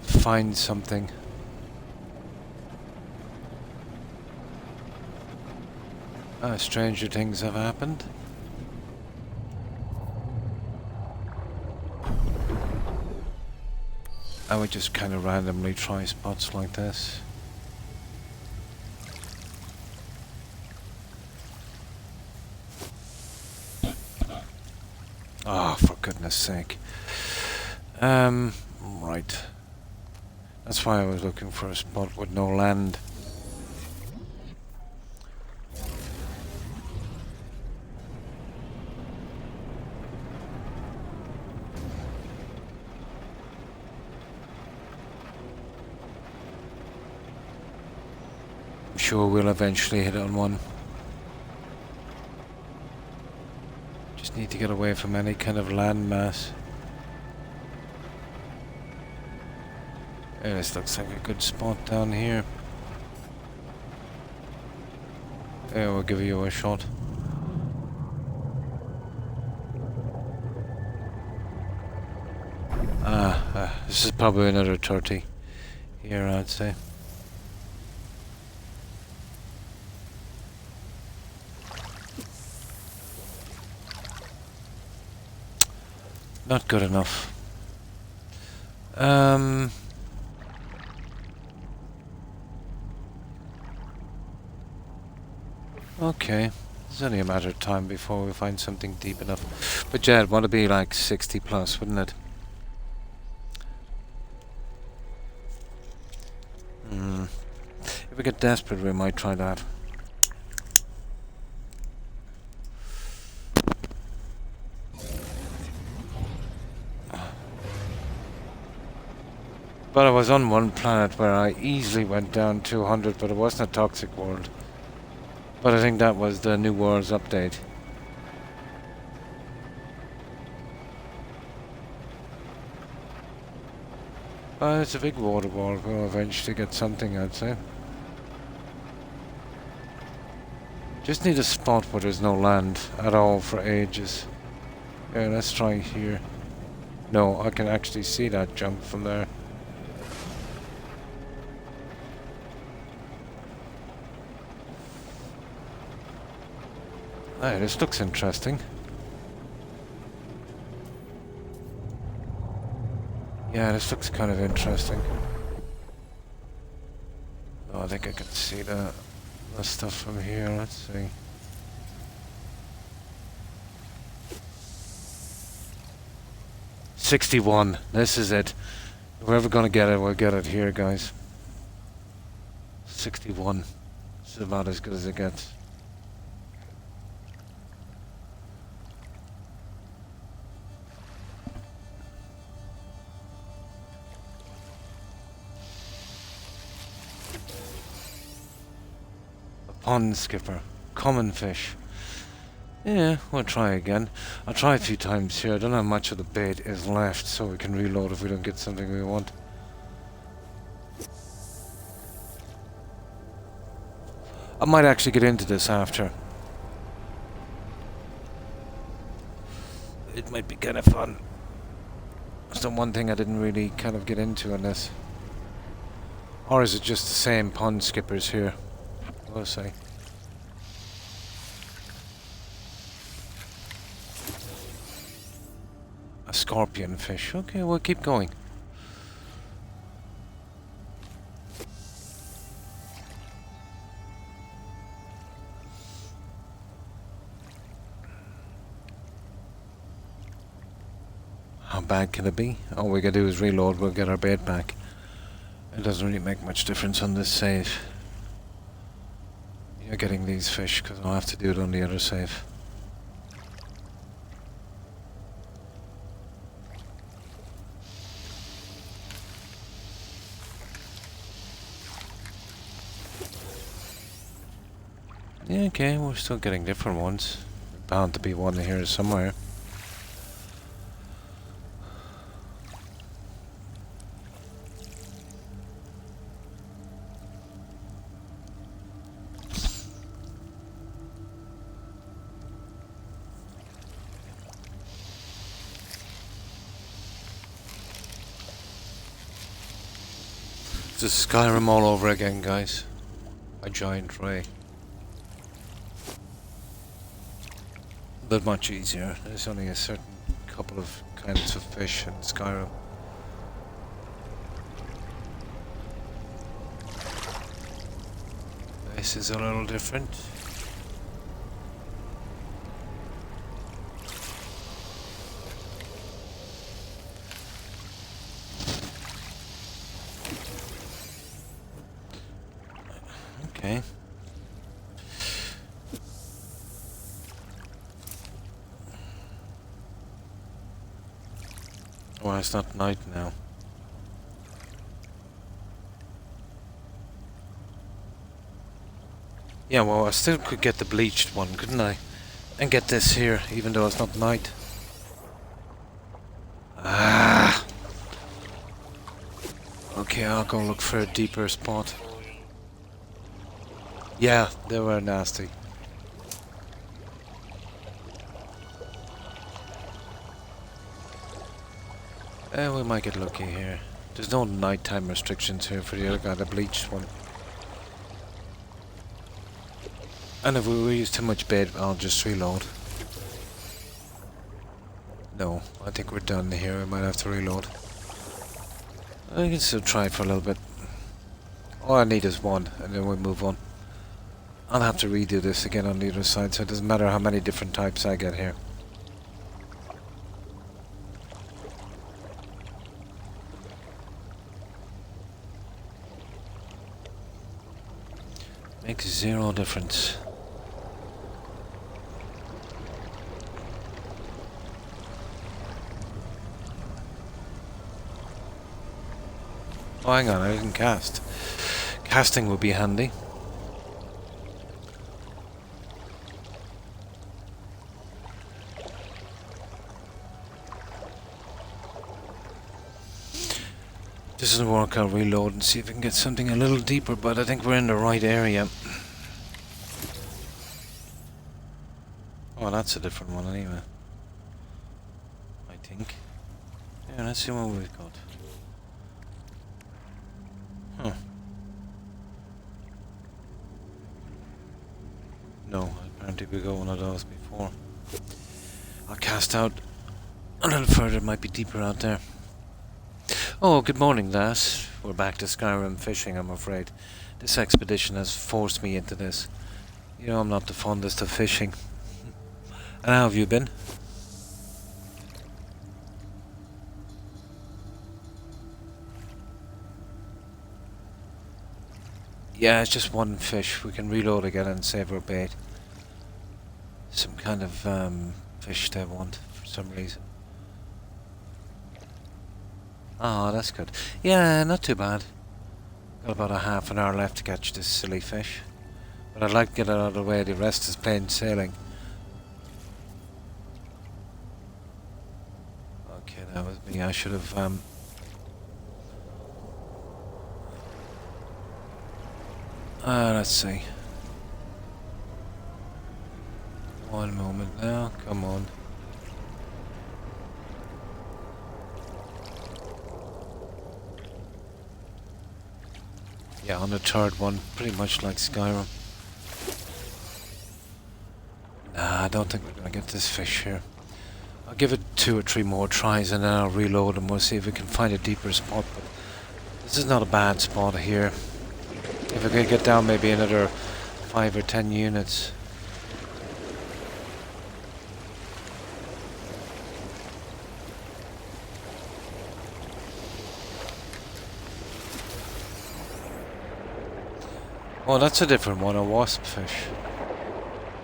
find something. Stranger things have happened. I would just kind of randomly try spots like this. Oh, for goodness sake. Right. That's why I was looking for a spot with no land. sure we'll eventually hit on one. Just need to get away from any kind of landmass. Yeah, this looks like a good spot down here. Yeah, we'll give you a shot. This is probably another 30 here, I'd say. Not good enough. Okay. It's only a matter of time before we find something deep enough. But yeah, it'd want to be like 60 plus, wouldn't it? If we get desperate, we might try that. But I was on one planet where I easily went down 200, but it wasn't a toxic world. But I think that was the New World's update. It's a big water wall. We'll eventually get something, I'd say. Just need a spot where there's no land at all for ages. Yeah, let's try here. No, I can actually see that jump from there. Hey, this looks interesting. Yeah, this looks kind of interesting. Oh, I think I can see the stuff from here. Let's see. $61. This is it. If we're ever gonna get it, we'll get it here, guys. 61. This is about as good as it gets. Pond skipper. Common fish. Yeah, we'll try again. I'll try a few times here. I don't know how much of the bait is left, so we can reload if we don't get something we want. I might actually get into this after. It might be kind of fun. That's the one thing I didn't really kind of get into on this. Or is it just the same pond skippers here? We'll see. A scorpion fish. Okay, we'll keep going. How bad can it be? All we gotta do is reload, we'll get our bait back. It doesn't really make much difference on this save. You're getting these fish, because I'll have to do it on the other save. Yeah, okay, we're still getting different ones. Bound to be one here somewhere. It's Skyrim all over again, guys. A giant ray. But much easier. There's only a certain couple of kinds of fish in Skyrim. This is a little different. Okay. Well, it's not night now. Yeah, well, I still could get the bleached one, couldn't I? And get this here, even though it's not night. Ah! Okay, I'll go look for a deeper spot. Yeah, they were nasty. We might get lucky here. There's no nighttime restrictions here for the other guy, the bleached one. And if we use too much bait, I'll just reload. No, I think we're done here. We might have to reload. I can still try for a little bit. All I need is one, and then we'll move on. I'll have to redo this again on the other side, so it doesn't matter how many different types I get here. Makes zero difference. Oh, hang on, I didn't cast. Casting would be handy. This doesn't work, I'll reload and see if we can get something a little deeper, but I think we're in the right area. Oh, that's a different one anyway. I think. Yeah, let's see what we've got. Huh. No, apparently we got one of those before. I'll cast out a little further, it might be deeper out there. Oh, good morning, lass. We're back to Skyrim fishing, I'm afraid. This expedition has forced me into this. You know, I'm not the fondest of fishing. And how have you been? Yeah, it's just one fish. We can reload again and save our bait. Some kind of fish they want for some reason. Oh, that's good. Yeah, not too bad. Got about a half an hour left to catch this silly fish. But I'd like to get it out of the way. The rest is plain sailing. Okay, that was me. I should have let's see. One moment now. Come on. Yeah, on the third one, pretty much like Skyrim. Nah, I don't think we're gonna get this fish here. I'll give it 2 or 3 more tries and then I'll reload and we'll see if we can find a deeper spot. But this is not a bad spot here. If I could get down maybe another 5 or 10 units. Oh, that's a different one, a wasp fish.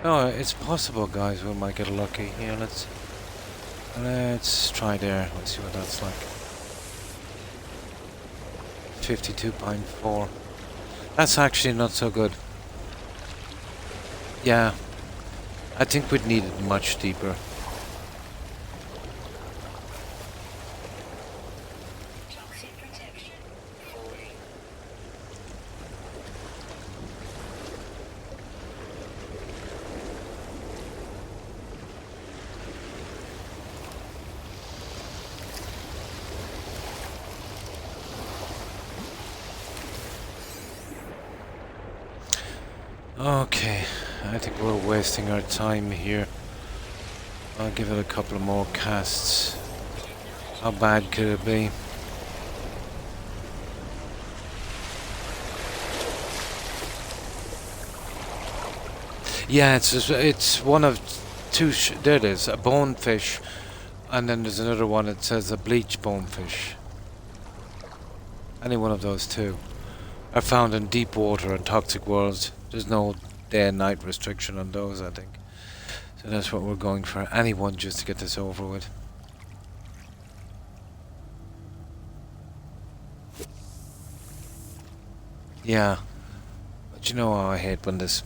Oh, it's possible, guys, we might get lucky. Yeah, let's try there. Let's see what that's like. 52.4. That's actually not so good. Yeah, I think we'd need it much deeper. Toxic protection falling. Okay, I think we're wasting our time here. I'll give it a couple of more casts. How bad could it be? Yeah, it's one of 2. There it is, a bonefish, and then there's another one that says a bleach bonefish. Any one of those 2 are found in deep water and toxic worlds. There's no day and night restriction on those, I think. So that's what we're going for. Anyone just to get this over with. Yeah. But you know how I hate when this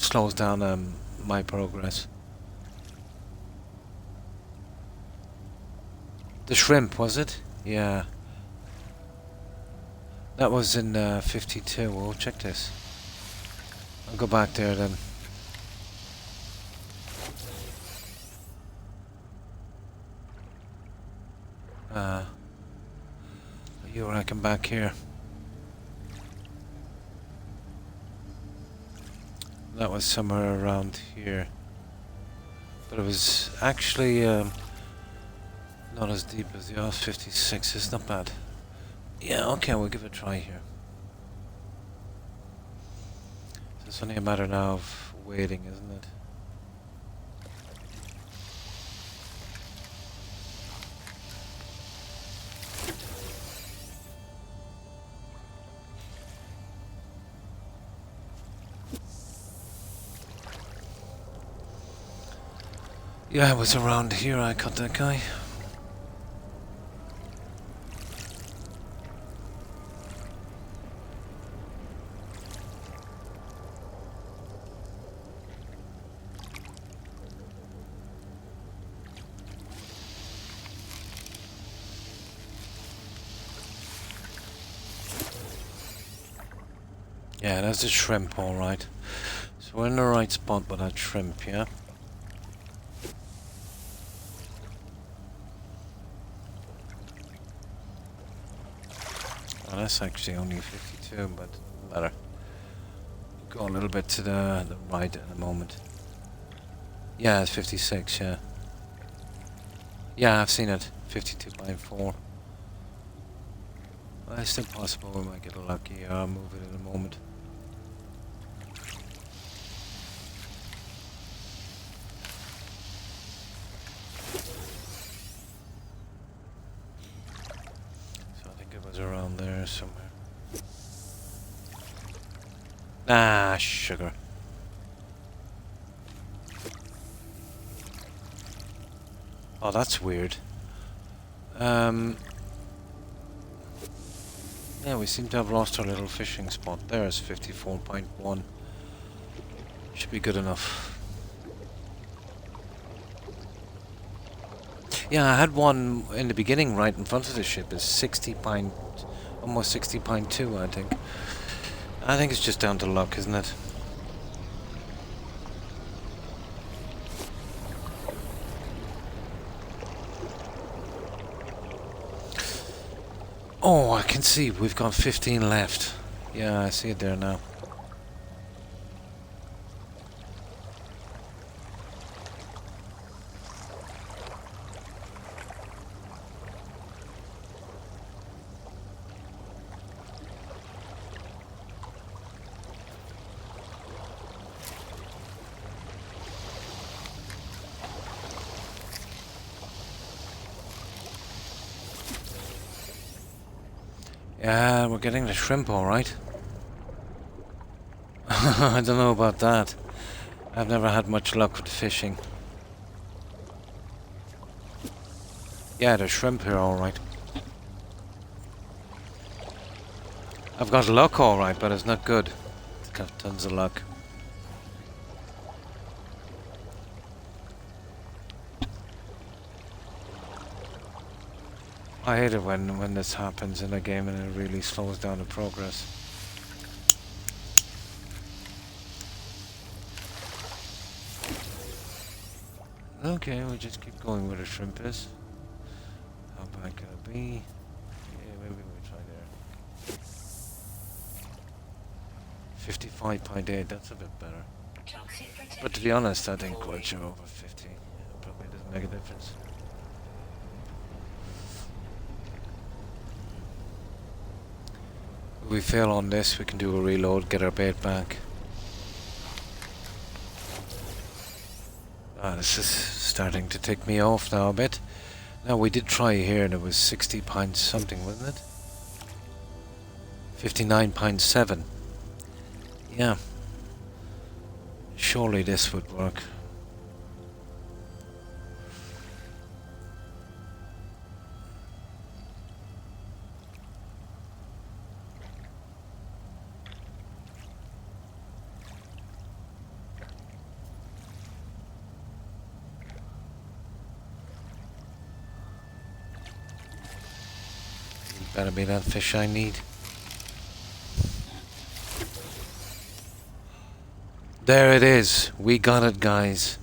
slows down my progress. The shrimp, was it? Yeah. That was in 52. Well, check this. I'll go back there then. You reckon back here? That was somewhere around here. But it was actually not as deep as the Oz 56. It's not bad. Yeah, okay, we'll give it a try here. So it's only a matter now of waiting, isn't it? Yeah, it was around here I caught that guy. Yeah, that's a shrimp, alright. So we're in the right spot with that shrimp, yeah? Well, that's actually only 52, but better. Go a little bit to the right in a moment. Yeah, it's 56, yeah. Yeah, I've seen it. 52.4. Well, it's still possible we might get lucky. I'll move it in a moment. So I think it was around there somewhere. Ah, sugar. Oh, that's weird. Yeah, we seem to have lost our little fishing spot. There's 54.1. Should be good enough. Yeah, I had one in the beginning right in front of the ship. It's 60 point, almost 60.2, I think. I think it's just down to luck, isn't it? Oh, I can see we've got 15 left. Yeah, I see it there now. Yeah, we're getting the shrimp all right. I don't know about that. I've never had much luck with fishing. Yeah, there's shrimp here all right. I've got luck all right, but it's not good. It's got tons of luck. I hate it when this happens in a game and it really slows down the progress. Okay, we'll just keep going where the shrimp is. How bad could it be? Yeah, maybe we'll try there. 55.8, that's a bit better. Toxic protection. But to be honest, I think once you're over 50, it probably doesn't make a difference. If we fail on this, we can do a reload, get our bait back. Ah, this is starting to tick me off now a bit. Now, we did try here and it was 60 pounds something, wasn't it? 59.7. Yeah. Surely this would work. Better be that fish I need. There it is. We got it, guys.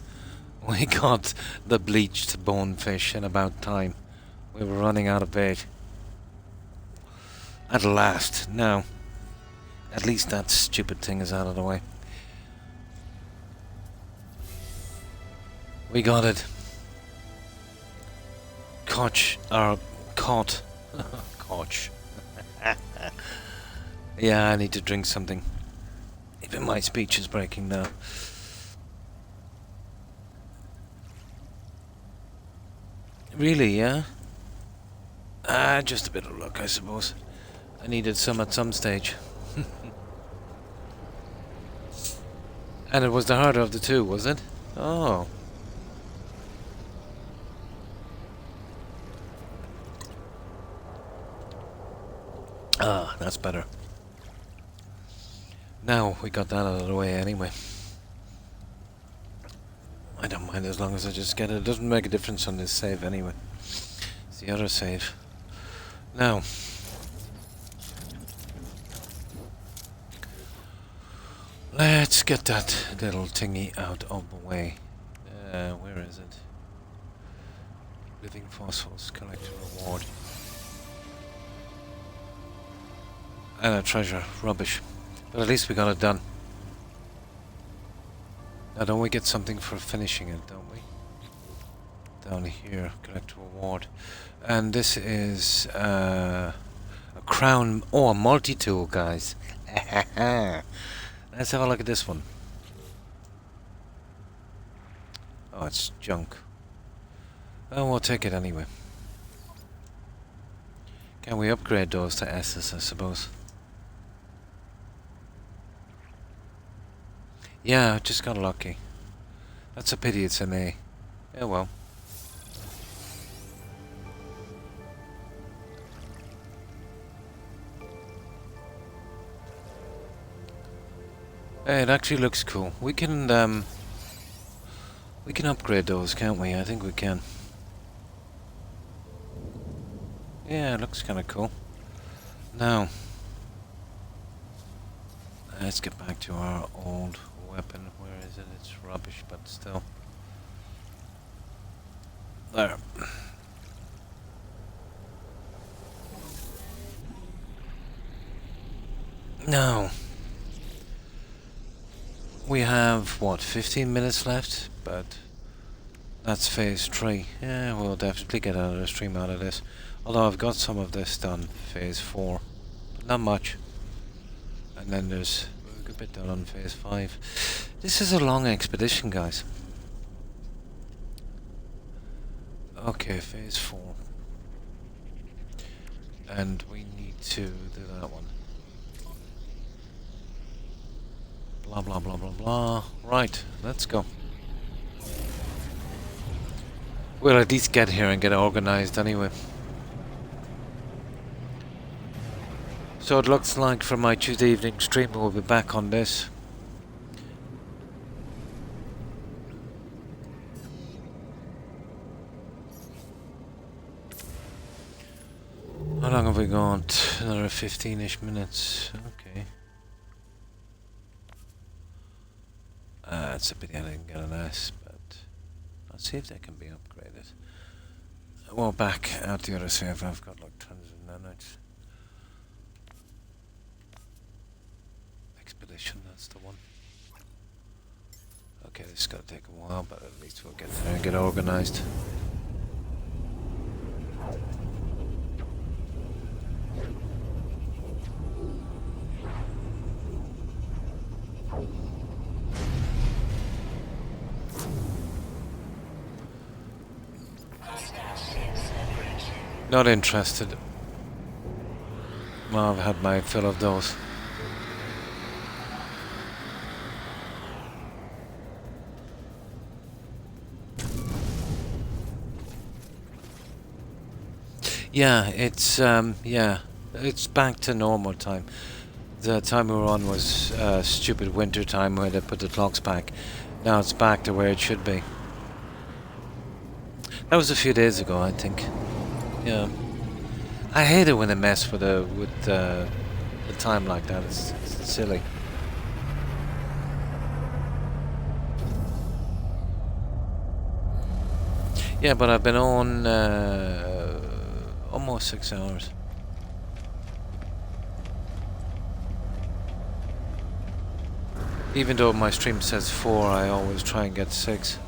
We got the bleached bonefish in about time. We were running out of bait. At last. Now, at least that stupid thing is out of the way. We got it. Caught. Caught. Yeah, I need to drink something. Even my speech is breaking now. Really, yeah? Just a bit of luck, I suppose. I needed some at some stage. And it was the harder of the two, was it? Oh. Ah, that's better. Now we got that out of the way anyway. I don't mind as long as I just get it. It doesn't make a difference on this save anyway. It's the other save. Now. Let's get that little thingy out of the way. Where is it? Living fossils, collect a reward. And a treasure, rubbish. But at least we got it done. Now don't we get something for finishing it, don't we? Down here, collect a reward. And this is a crown, a multi-tool, guys. Let's have a look at this one. Oh, it's junk. Well, we'll take it anyway. Can we upgrade those to S's, I suppose? Yeah, I just got lucky. That's a pity it's an A. Yeah, well. Hey, it actually looks cool. We can upgrade those, can't we? I think we can. Yeah, it looks kind of cool. Now, let's get back to our old weapon. Where is it? It's rubbish, but still. There. Now, we have, what, 15 minutes left? But that's phase 3. Yeah, we'll definitely get another stream out of this. Although I've got some of this done, phase 4. But not much. And then there's a good bit done on phase 5. This is a long expedition, guys. Okay, phase 4. And we need to do that one. Blah blah blah blah blah. Right, let's go. We'll at least get here and get organized anyway. So it looks like for my Tuesday evening stream we'll be back on this. How long have we got? Another 15-ish minutes. Okay. It's a pity I didn't get an S, but let's see if they can be upgraded. Well, back out the other save, I've got like tons of nanites. Expedition, that's the one. Okay, this is gonna take a while, but at least we'll get there and get organized. Not interested. Well, I've had my fill of those. Yeah, it's back to normal time. The time we were on was stupid winter time where they put the clocks back. Now it's back to where it should be. That was a few days ago, I think. Yeah. I hate it when they mess with the time like that. It's silly. Yeah, but I've been on almost 6 hours. Even though my stream says 4, I always try and get 6.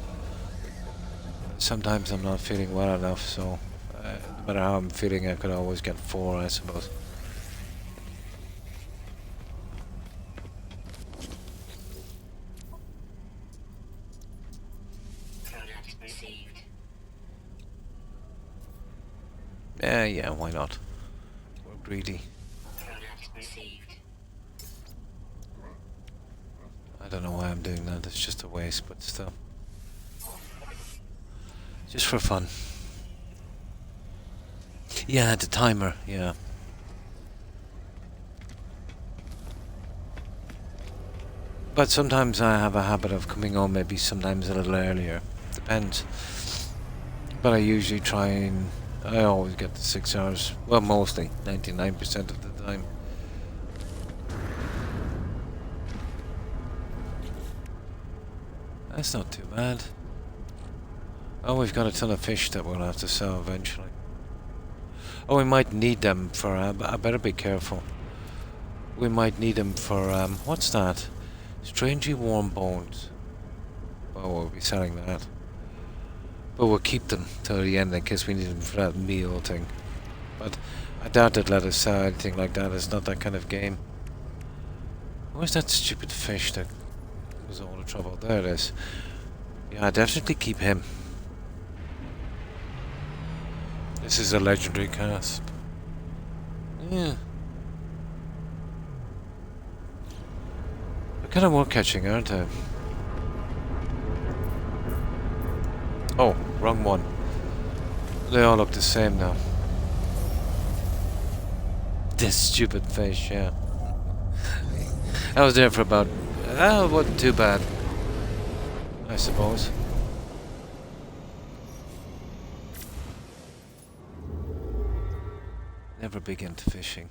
Sometimes I'm not feeling well enough, so no matter how I'm feeling, I could always get 4, I suppose. Product received. Yeah, why not? We're greedy. Product received. I don't know why I'm doing that, it's just a waste, but still. Just for fun. Yeah, the timer, yeah. But sometimes I have a habit of coming on maybe sometimes a little earlier. Depends. But I usually try and... I always get the 6 hours. Well, mostly. 99% of the time. That's not too bad. Oh, we've got a ton of fish that we'll have to sell eventually. Oh, we might need them for... I better be careful. We might need them for... what's that? Strangely warm bones. Oh, we'll be selling that. But we'll keep them till the end in case we need them for that meal thing. But I doubt they'd let us sell anything like that. It's not that kind of game. Where's that stupid fish that was all the trouble? There it is. Yeah, I definitely keep him. This is a legendary cast. Yeah. They're kind of more catching, aren't they? Oh, wrong one. They all look the same now. This stupid fish, yeah. I was there for about... it wasn't too bad, I suppose. Never big into fishing.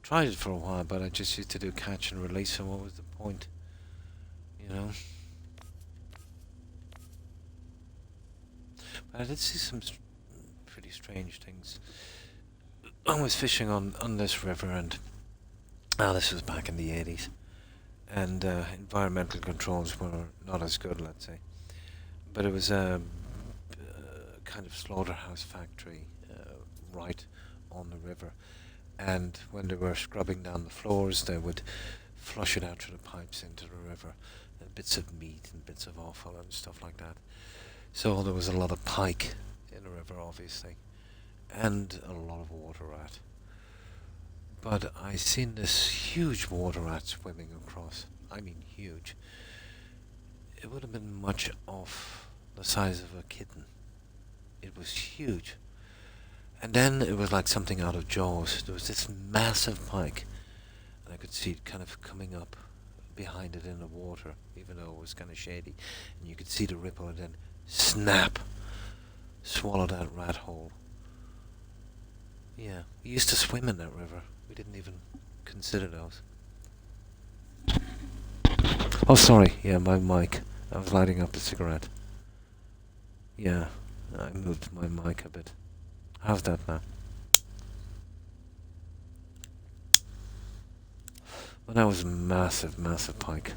Tried it for a while, but I just used to do catch and release, and what was the point? You know? But I did see some pretty strange things. I was fishing on this river, and this was back in the 80s, and environmental controls were not as good, let's say. But it was a kind of slaughterhouse factory right on the river, and when they were scrubbing down the floors, they would flush it out through the pipes into the river, and bits of meat and bits of offal and stuff like that. So there was a lot of pike in the river, obviously, and a lot of water rat. But I seen this huge water rat swimming across. I mean huge. It would have been much of the size of a kitten. It was huge. And then it was like something out of Jaws. There was this massive pike, and I could see it kind of coming up behind it in the water, even though it was kind of shady. And you could see the ripple, and then snap! Swallow that rat whole. Yeah, we used to swim in that river. We didn't even consider those. Oh, sorry. Yeah, my mic. I was lighting up a cigarette. Yeah, I moved my mic a bit. How's that now? Well, that was a massive, massive pike.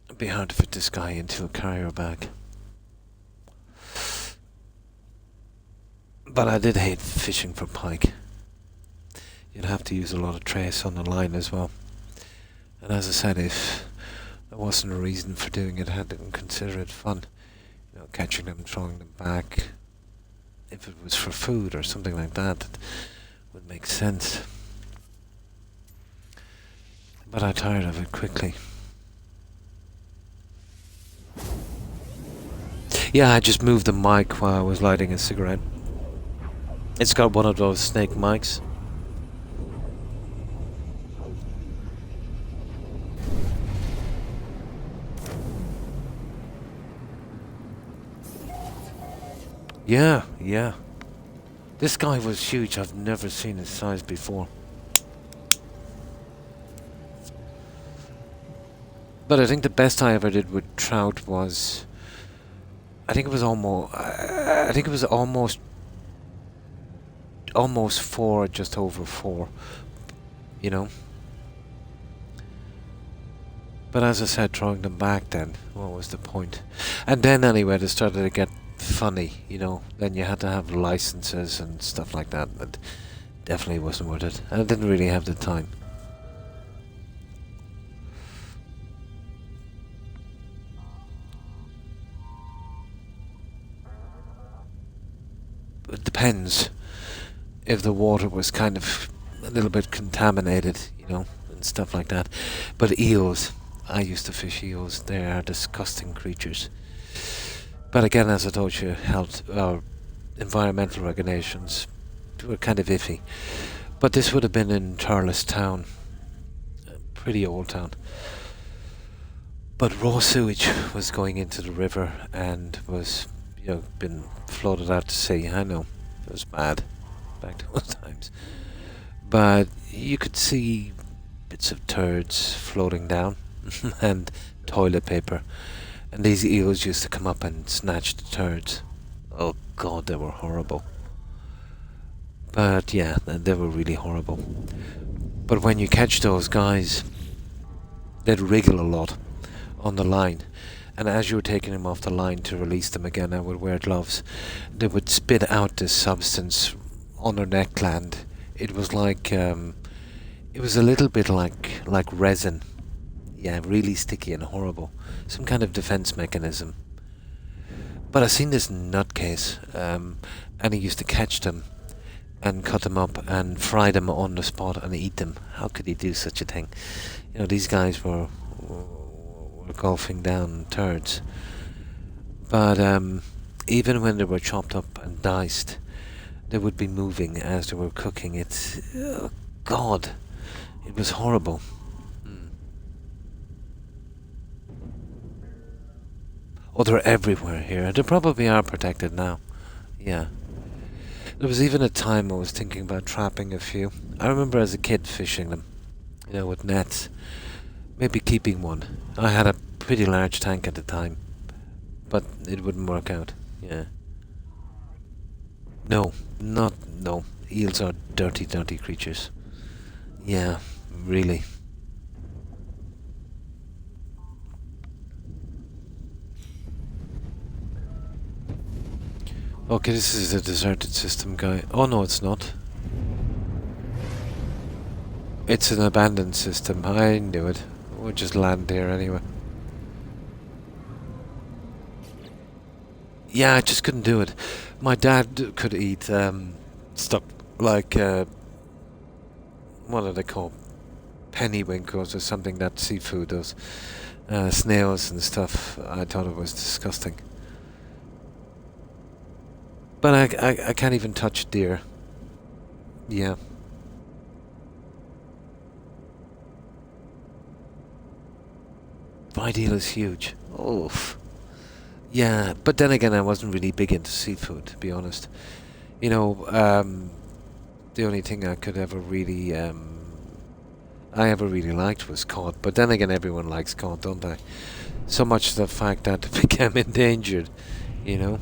It'd be hard to fit this guy into a carrier bag. But I did hate fishing for pike. You'd have to use a lot of trace on the line as well. And as I said, if there wasn't a reason for doing it, I didn't consider it fun. You know, catching them, throwing them back. If it was for food or something like that, it would make sense. But I tired of it quickly. Yeah, I just moved the mic while I was lighting a cigarette. It's got one of those snake mics. Yeah, yeah. This guy was huge. I've never seen his size before. But I think the best I ever did with trout was, I think it was almost 4, just over 4, you know. But as I said, throwing them back then, what was the point? And then anyway, they started to get funny, you know. Then you had to have licenses and stuff like that. But definitely wasn't worth it. And I didn't really have the time. It depends if the water was kind of a little bit contaminated, you know, and stuff like that. But eels, I used to fish eels. They are disgusting creatures. But again, as I told you, health or environmental regulations were kind of iffy. But this would have been in Charles Town, a pretty old town. But raw sewage was going into the river and was, you know, been floated out to sea. I know, it was bad back those times. But you could see bits of turds floating down and toilet paper. And these eels used to come up and snatch the turds. Oh god, they were horrible. But yeah, they were really horrible. But when you catch those guys, they'd wriggle a lot on the line. And as you were taking them off the line to release them again, I would wear gloves. They would spit out this substance on their neck gland. It was like, it was a little bit like resin. Yeah, really sticky and horrible. Some kind of defense mechanism. But I seen this nutcase, and he used to catch them and cut them up and fry them on the spot and eat them. How could he do such a thing? You know, these guys were golfing down turds. But even when they were chopped up and diced, they would be moving as they were cooking. It's, oh god, it was horrible. Oh, they're everywhere here. They probably are protected now. Yeah. There was even a time I was thinking about trapping a few. I remember as a kid fishing them, you know, with nets. Maybe keeping one. I had a pretty large tank at the time, but it wouldn't work out. Yeah. No. Eels are dirty, dirty creatures. Yeah, really. Okay, this is a deserted system, guy. Oh no, it's not. It's an abandoned system. I knew it. We'll just land here anyway. Yeah, I just couldn't do it. My dad could eat stuff like what are they called? Pennywinkles or something that seafood does. Snails and stuff. I thought it was disgusting. But I can't even touch deer. Yeah. Ideal is huge. Oof. Yeah, but then again, I wasn't really big into seafood, to be honest. You know, the only thing I could ever really, I ever really liked was cod. But then again, everyone likes cod, don't they? So much the fact that it became endangered, you know.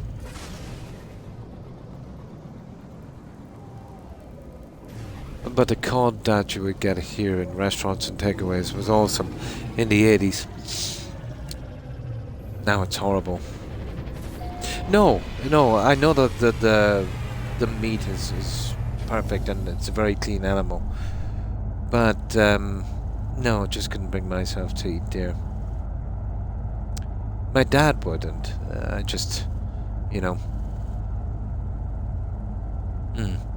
But the cod that you would get here in restaurants and takeaways was awesome in the 80s. Now it's horrible. No, I know that the meat is perfect and it's a very clean animal. But no, just couldn't bring myself to eat deer. My dad wouldn't. I just, you know.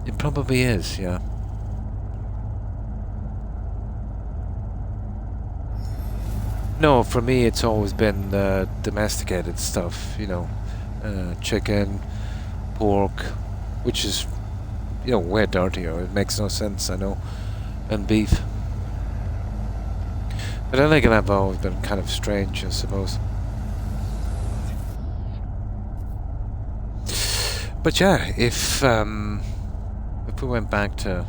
It probably is, yeah. No, for me it's always been domesticated stuff, you know, chicken, pork, which is, you know, way dirtier. It makes no sense, I know, and beef. But then again, I've always been kind of strange, I suppose. But yeah, if we went back to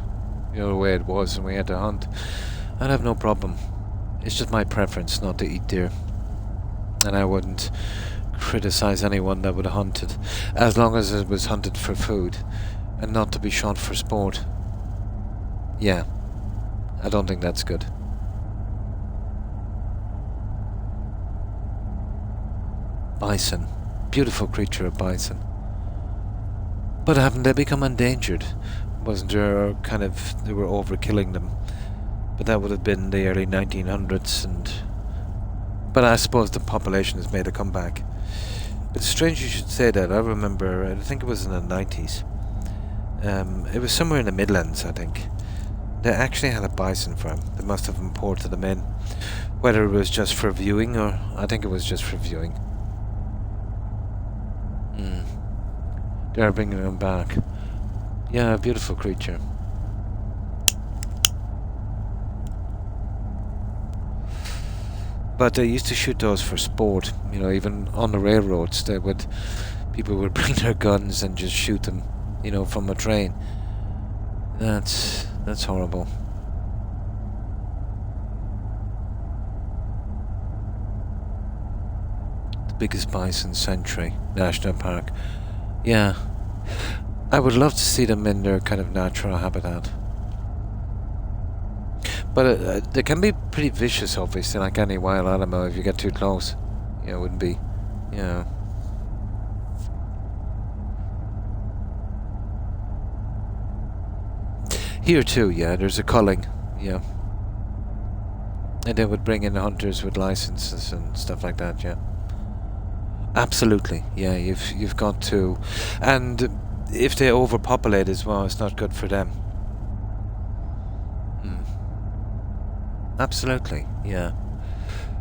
the way it was and we had to hunt, I'd have no problem. It's just my preference not to eat deer, and I wouldn't criticize anyone that would hunt it, as long as it was hunted for food and not to be shot for sport. Yeah, I don't think that's good. Bison. Beautiful creature of bison. But haven't they become endangered? Wasn't there kind of... they were overkilling them? But that would have been the early 1900s, and... but I suppose the population has made a comeback. But it's strange you should say that. I remember, I think it was in the 90s. It was somewhere in the Midlands, I think. They actually had a bison farm. They must have imported them in. Whether it was just for viewing, or... I think it was just for viewing. They're bringing them back. Yeah, a beautiful creature. But they used to shoot those for sport. You know, even on the railroads, people would bring their guns and just shoot them, you know, from a train. That's horrible. The biggest bison sanctuary, national park. Yeah, I would love to see them in their kind of natural habitat. But they can be pretty vicious, obviously, like any wild animal. If you get too close, you know, it wouldn't be, you know. Here too, yeah, there's a culling, yeah. And they would bring in hunters with licenses and stuff like that, yeah. Absolutely, yeah, you've got to. And if they overpopulate as well, it's not good for them. Absolutely, yeah.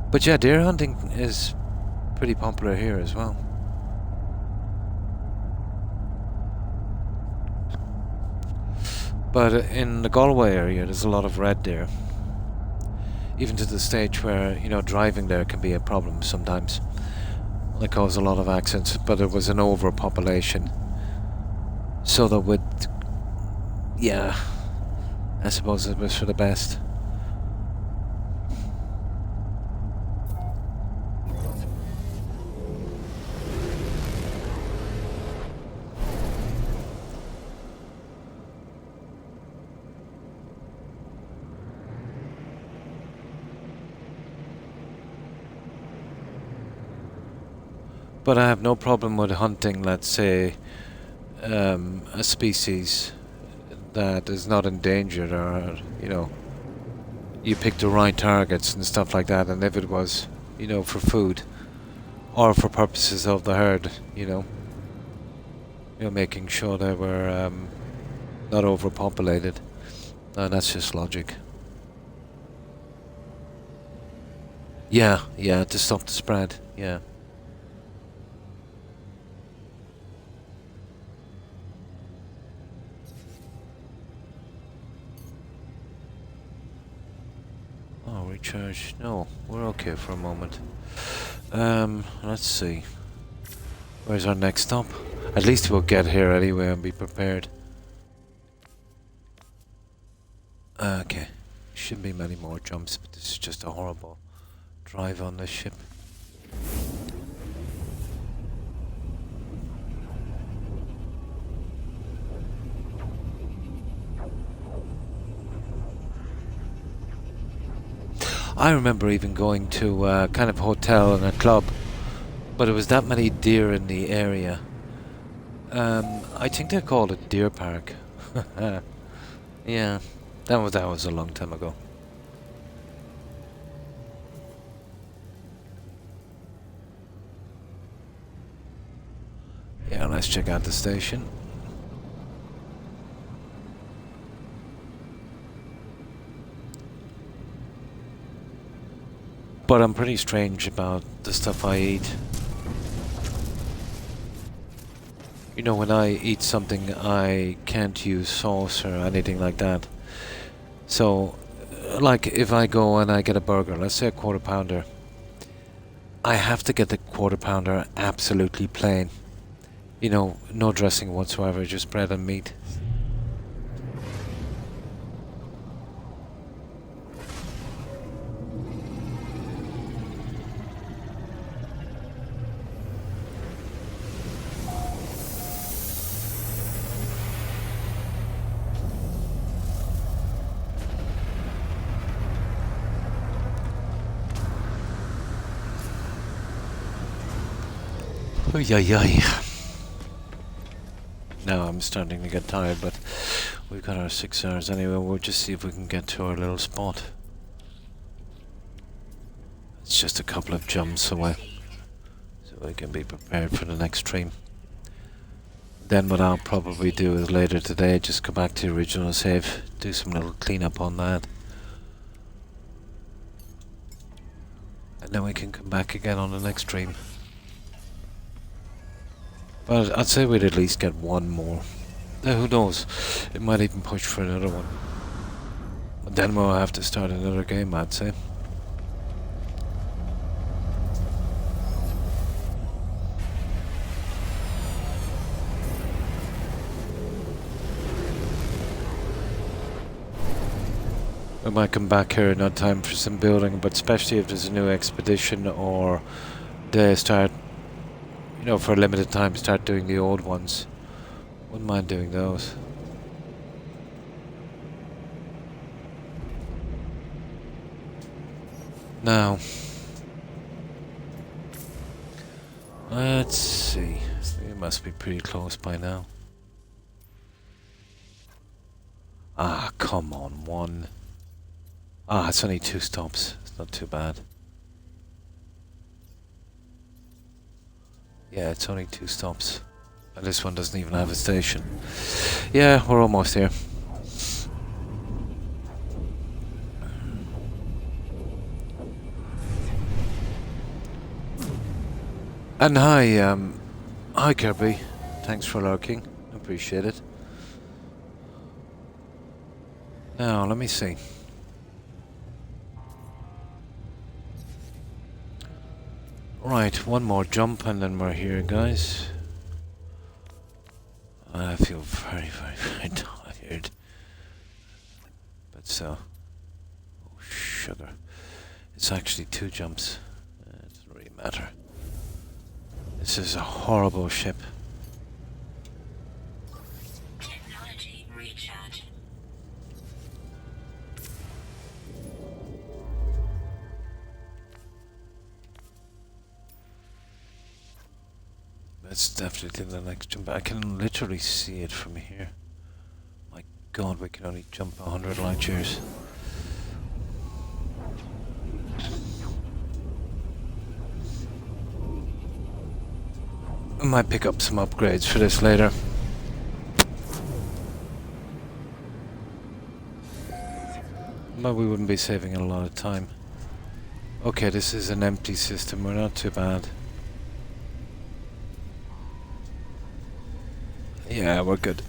But yeah, deer hunting is pretty popular here as well. But in the Galway area, there's a lot of red deer. Even to the stage where, you know, driving there can be a problem sometimes. They cause a lot of accidents, but there was an overpopulation. So that would... yeah, I suppose it was for the best. But I have no problem with hunting, let's say, a species that is not endangered, or, you know, you pick the right targets and stuff like that, and if it was, you know, for food, or for purposes of the herd, you know, making sure they were not overpopulated. No, that's just logic. Yeah, to stop the spread, yeah. Recharge. No, we're okay for a moment. Let's see. Where's our next stop? At least we'll get here anyway and be prepared. Okay. Shouldn't be many more jumps, but this is just a horrible drive on this ship. I remember even going to a kind of hotel and a club, but it was that many deer in the area. I think they called it Deer Park. Yeah, that was a long time ago. Yeah, let's check out the station. But I'm pretty strange about the stuff I eat. You know, when I eat something, I can't use sauce or anything like that. So, like, if I go and I get a burger, let's say a quarter pounder, I have to get the quarter pounder absolutely plain. You know, no dressing whatsoever, just bread and meat. Oh, yeah. Now I'm starting to get tired, but we've got our 6 hours anyway. We'll just see if we can get to our little spot. It's just a couple of jumps away, so we can be prepared for the next stream. Then what I'll probably do is later today, just go back to the original save, do some little cleanup on that. And then we can come back again on the next stream. But I'd say we'd at least get one more. Who knows? It might even push for another one. But then we'll have to start another game, I'd say. We might come back here in no time for some building, but especially if there's a new expedition or they start, you know, for a limited time start doing the old ones. Wouldn't mind doing those. Now, let's see. It must be pretty close by now. Ah, come on, one. Ah, it's only 2 stops. It's not too bad. Yeah, it's only 2 stops. And this one doesn't even have a station. Yeah, we're almost here. And hi Kirby. Thanks for lurking. Appreciate it. Now, let me see. Right, one more jump and then we're here, guys. I feel very tired. But so... Oh, sugar. It's actually 2 jumps. It doesn't really matter. This is a horrible ship. Technology recharge. That's definitely the next jump. I can literally see it from here. My god, we can only jump 100 light years. I might pick up some upgrades for this later. But we wouldn't be saving a lot of time. Okay, this is an empty system. We're not too bad. Yeah, we're good.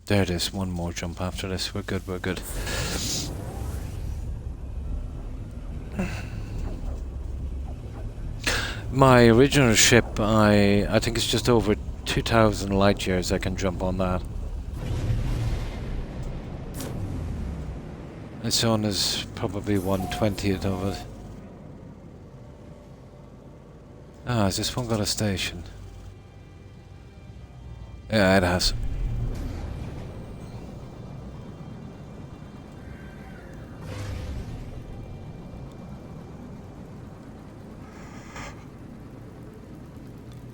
There it is. One more jump after this. We're good, we're good. My original ship, I think it's just over 2,000 light years I can jump on that. This one is probably 1/20th of it. Ah, has this one got a station? Yeah, it has.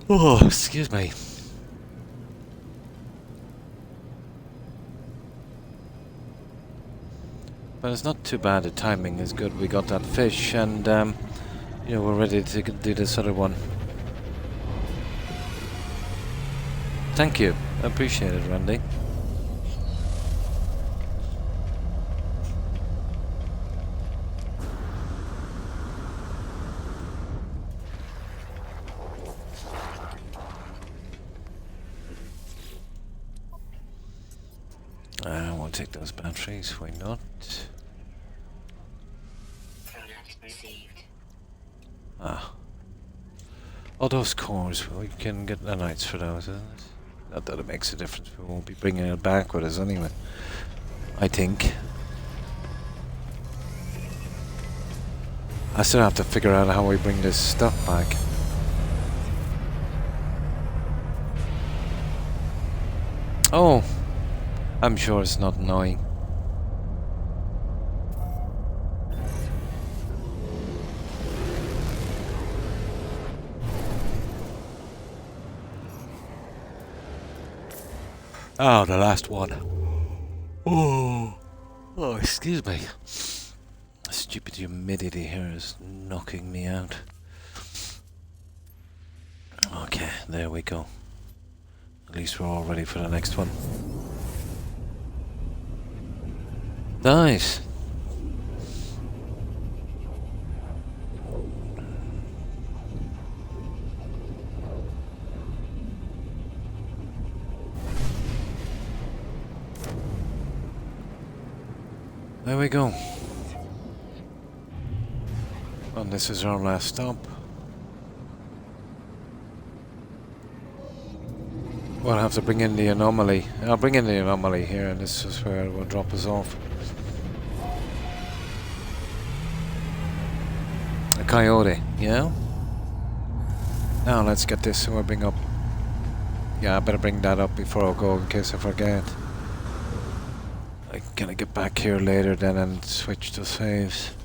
Oh, excuse me. But it's not too bad, the timing is good. We got that fish and, you know, we're ready to do this other one. Thank you. I appreciate it, Randy. I won't take those batteries, why not? All those cores, we can get nanites for those, isn't it? Not that it makes a difference, we won't be bringing it back with us anyway. I think. I still have to figure out how we bring this stuff back. Oh! I'm sure it's not annoying. Oh, the last one. Oh, oh, excuse me. Stupid humidity here is knocking me out. Okay, there we go. At least we're all ready for the next one. Nice. There we go. And this is our last stop. We'll have to bring in the anomaly. I'll bring in the anomaly here, and this is where it will drop us off. A coyote, yeah? Now let's get this orbing up. Yeah, I better bring that up before I go in case I forget. Can I get back here later then and switch to saves?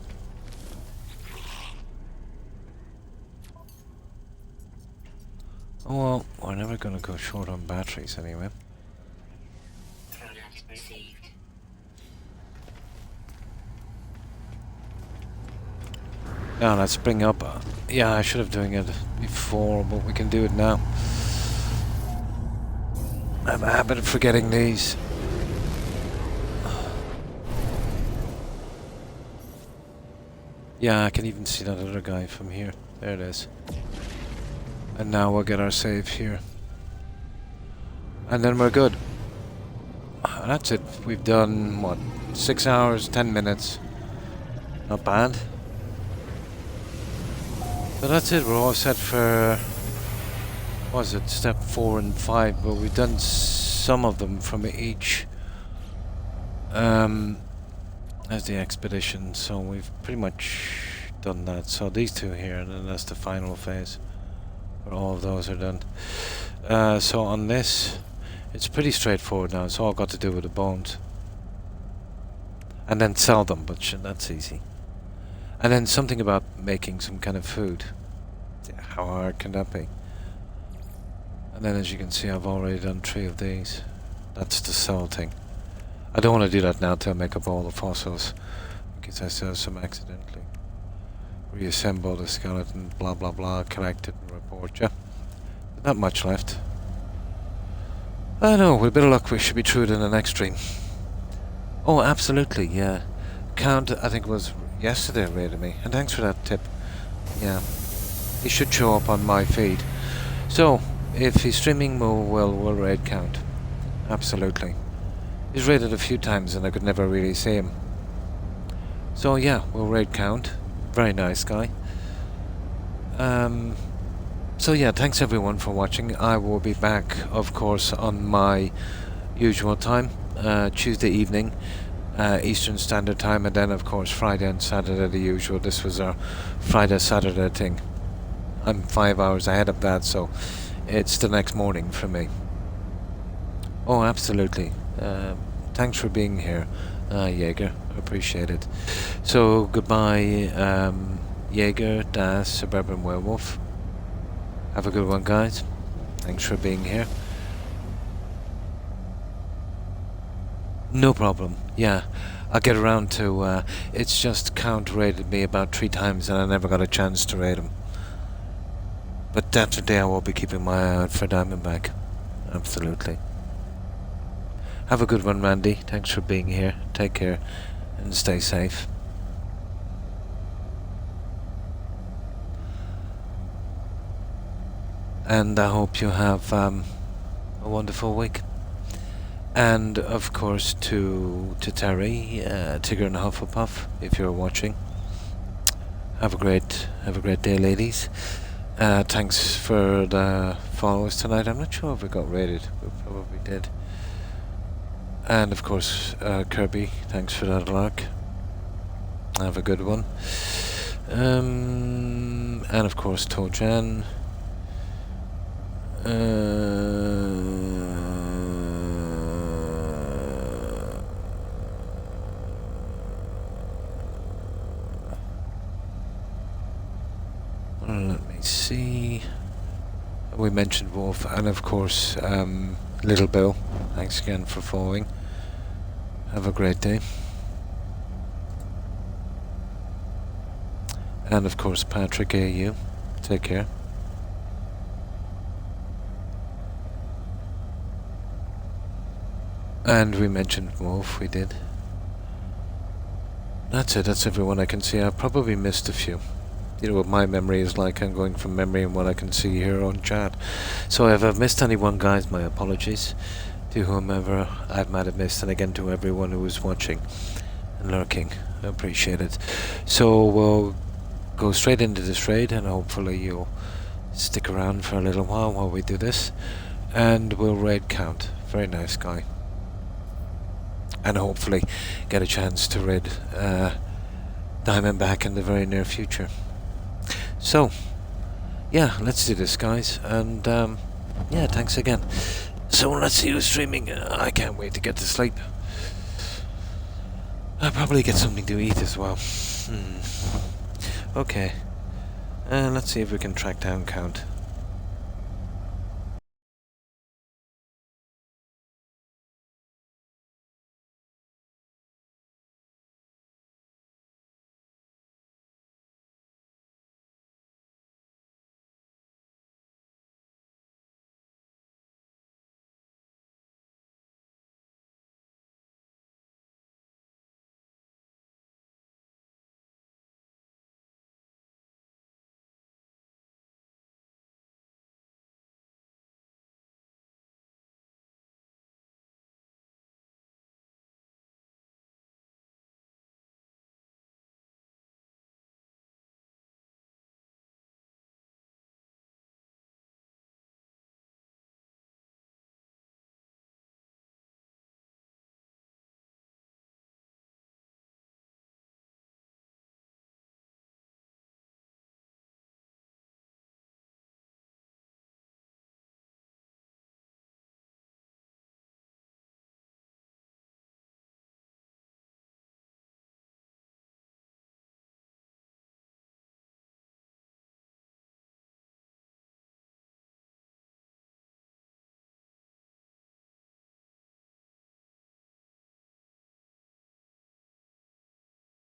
Oh well, we're never gonna go short on batteries anyway. Product received. Now let's bring up... yeah, I should have doing it before, but we can do it now. I have a habit of forgetting these. Yeah, I can even see that other guy from here. There it is. And now we'll get our save here. And then we're good. That's it. We've done, what, 6 hours, 10 minutes. Not bad. So that's it. We're all set for... what was it? Step 4 and 5. But we've done some of them from each... as the expedition, so we've pretty much done that. So these two here, and then that's the final phase where all of those are done. So on this, it's pretty straightforward now. It's all got to do with the bones, and then sell them, but that's easy. And then something about making some kind of food. Yeah, how hard can that be? And then as you can see, I've already done 3 of these. That's the sell thing. I don't want to do that now till I make up all the fossils, because I sell some accidentally. Reassemble the skeleton, blah blah blah, collect it and report ya. Not much left. I know, with a bit of luck we should be through it in the next stream. Oh, absolutely, yeah. Count, I think it was yesterday, rated me, and thanks for that tip. Yeah, he should show up on my feed. So, if he's streaming, we'll raid Count. Absolutely. He's raided a few times and I could never really see him. So yeah, we'll raid Count. Very nice guy. So yeah, thanks everyone for watching. I will be back, of course, on my usual time, Tuesday evening, Eastern Standard Time, and then of course Friday and Saturday the usual. This was our Friday-Saturday thing. I'm 5 hours ahead of that, so it's the next morning for me. Oh, absolutely. Thanks for being here, Jaeger. Appreciate it. So, goodbye, Jaeger, Das, Suburban Werewolf. Have a good one, guys. Thanks for being here. No problem. Yeah, I'll get around to... it's just Count raided me about 3 times and I never got a chance to raid him. But that's the day I will be keeping my eye out for Diamondback. Absolutely. Have a good one, Randy. Thanks for being here. Take care and stay safe. And I hope you have a wonderful week. And of course to Terry, Tigger and Hufflepuff, if you're watching. Have a great day, ladies. Thanks for the follows tonight. I'm not sure if we got rated. We probably did. And of course, Kirby, thanks for that lark. Have a good one. And of course, Tojan. Let me see. We mentioned Wolf, and of course, Little Bill. Thanks again for following. Have a great day. And of course, Patrick AU. Take care. And we mentioned Wolf, we did. That's it, that's everyone I can see. I probably missed a few. You know what my memory is like, I'm going from memory and what I can see here on chat. So if I've missed anyone, guys, my apologies to whomever I might have missed, and again to everyone who was watching and lurking. I appreciate it. So we'll go straight into this raid, and hopefully you'll stick around for a little while we do this, and we'll raid Count. Very nice guy. And hopefully get a chance to raid Diamondback in the very near future. So, yeah, let's do this, guys, and yeah, thanks again. So let's see who's streaming. I can't wait to get to sleep. I'll probably get something to eat as well. Okay, let's see if we can track down Count.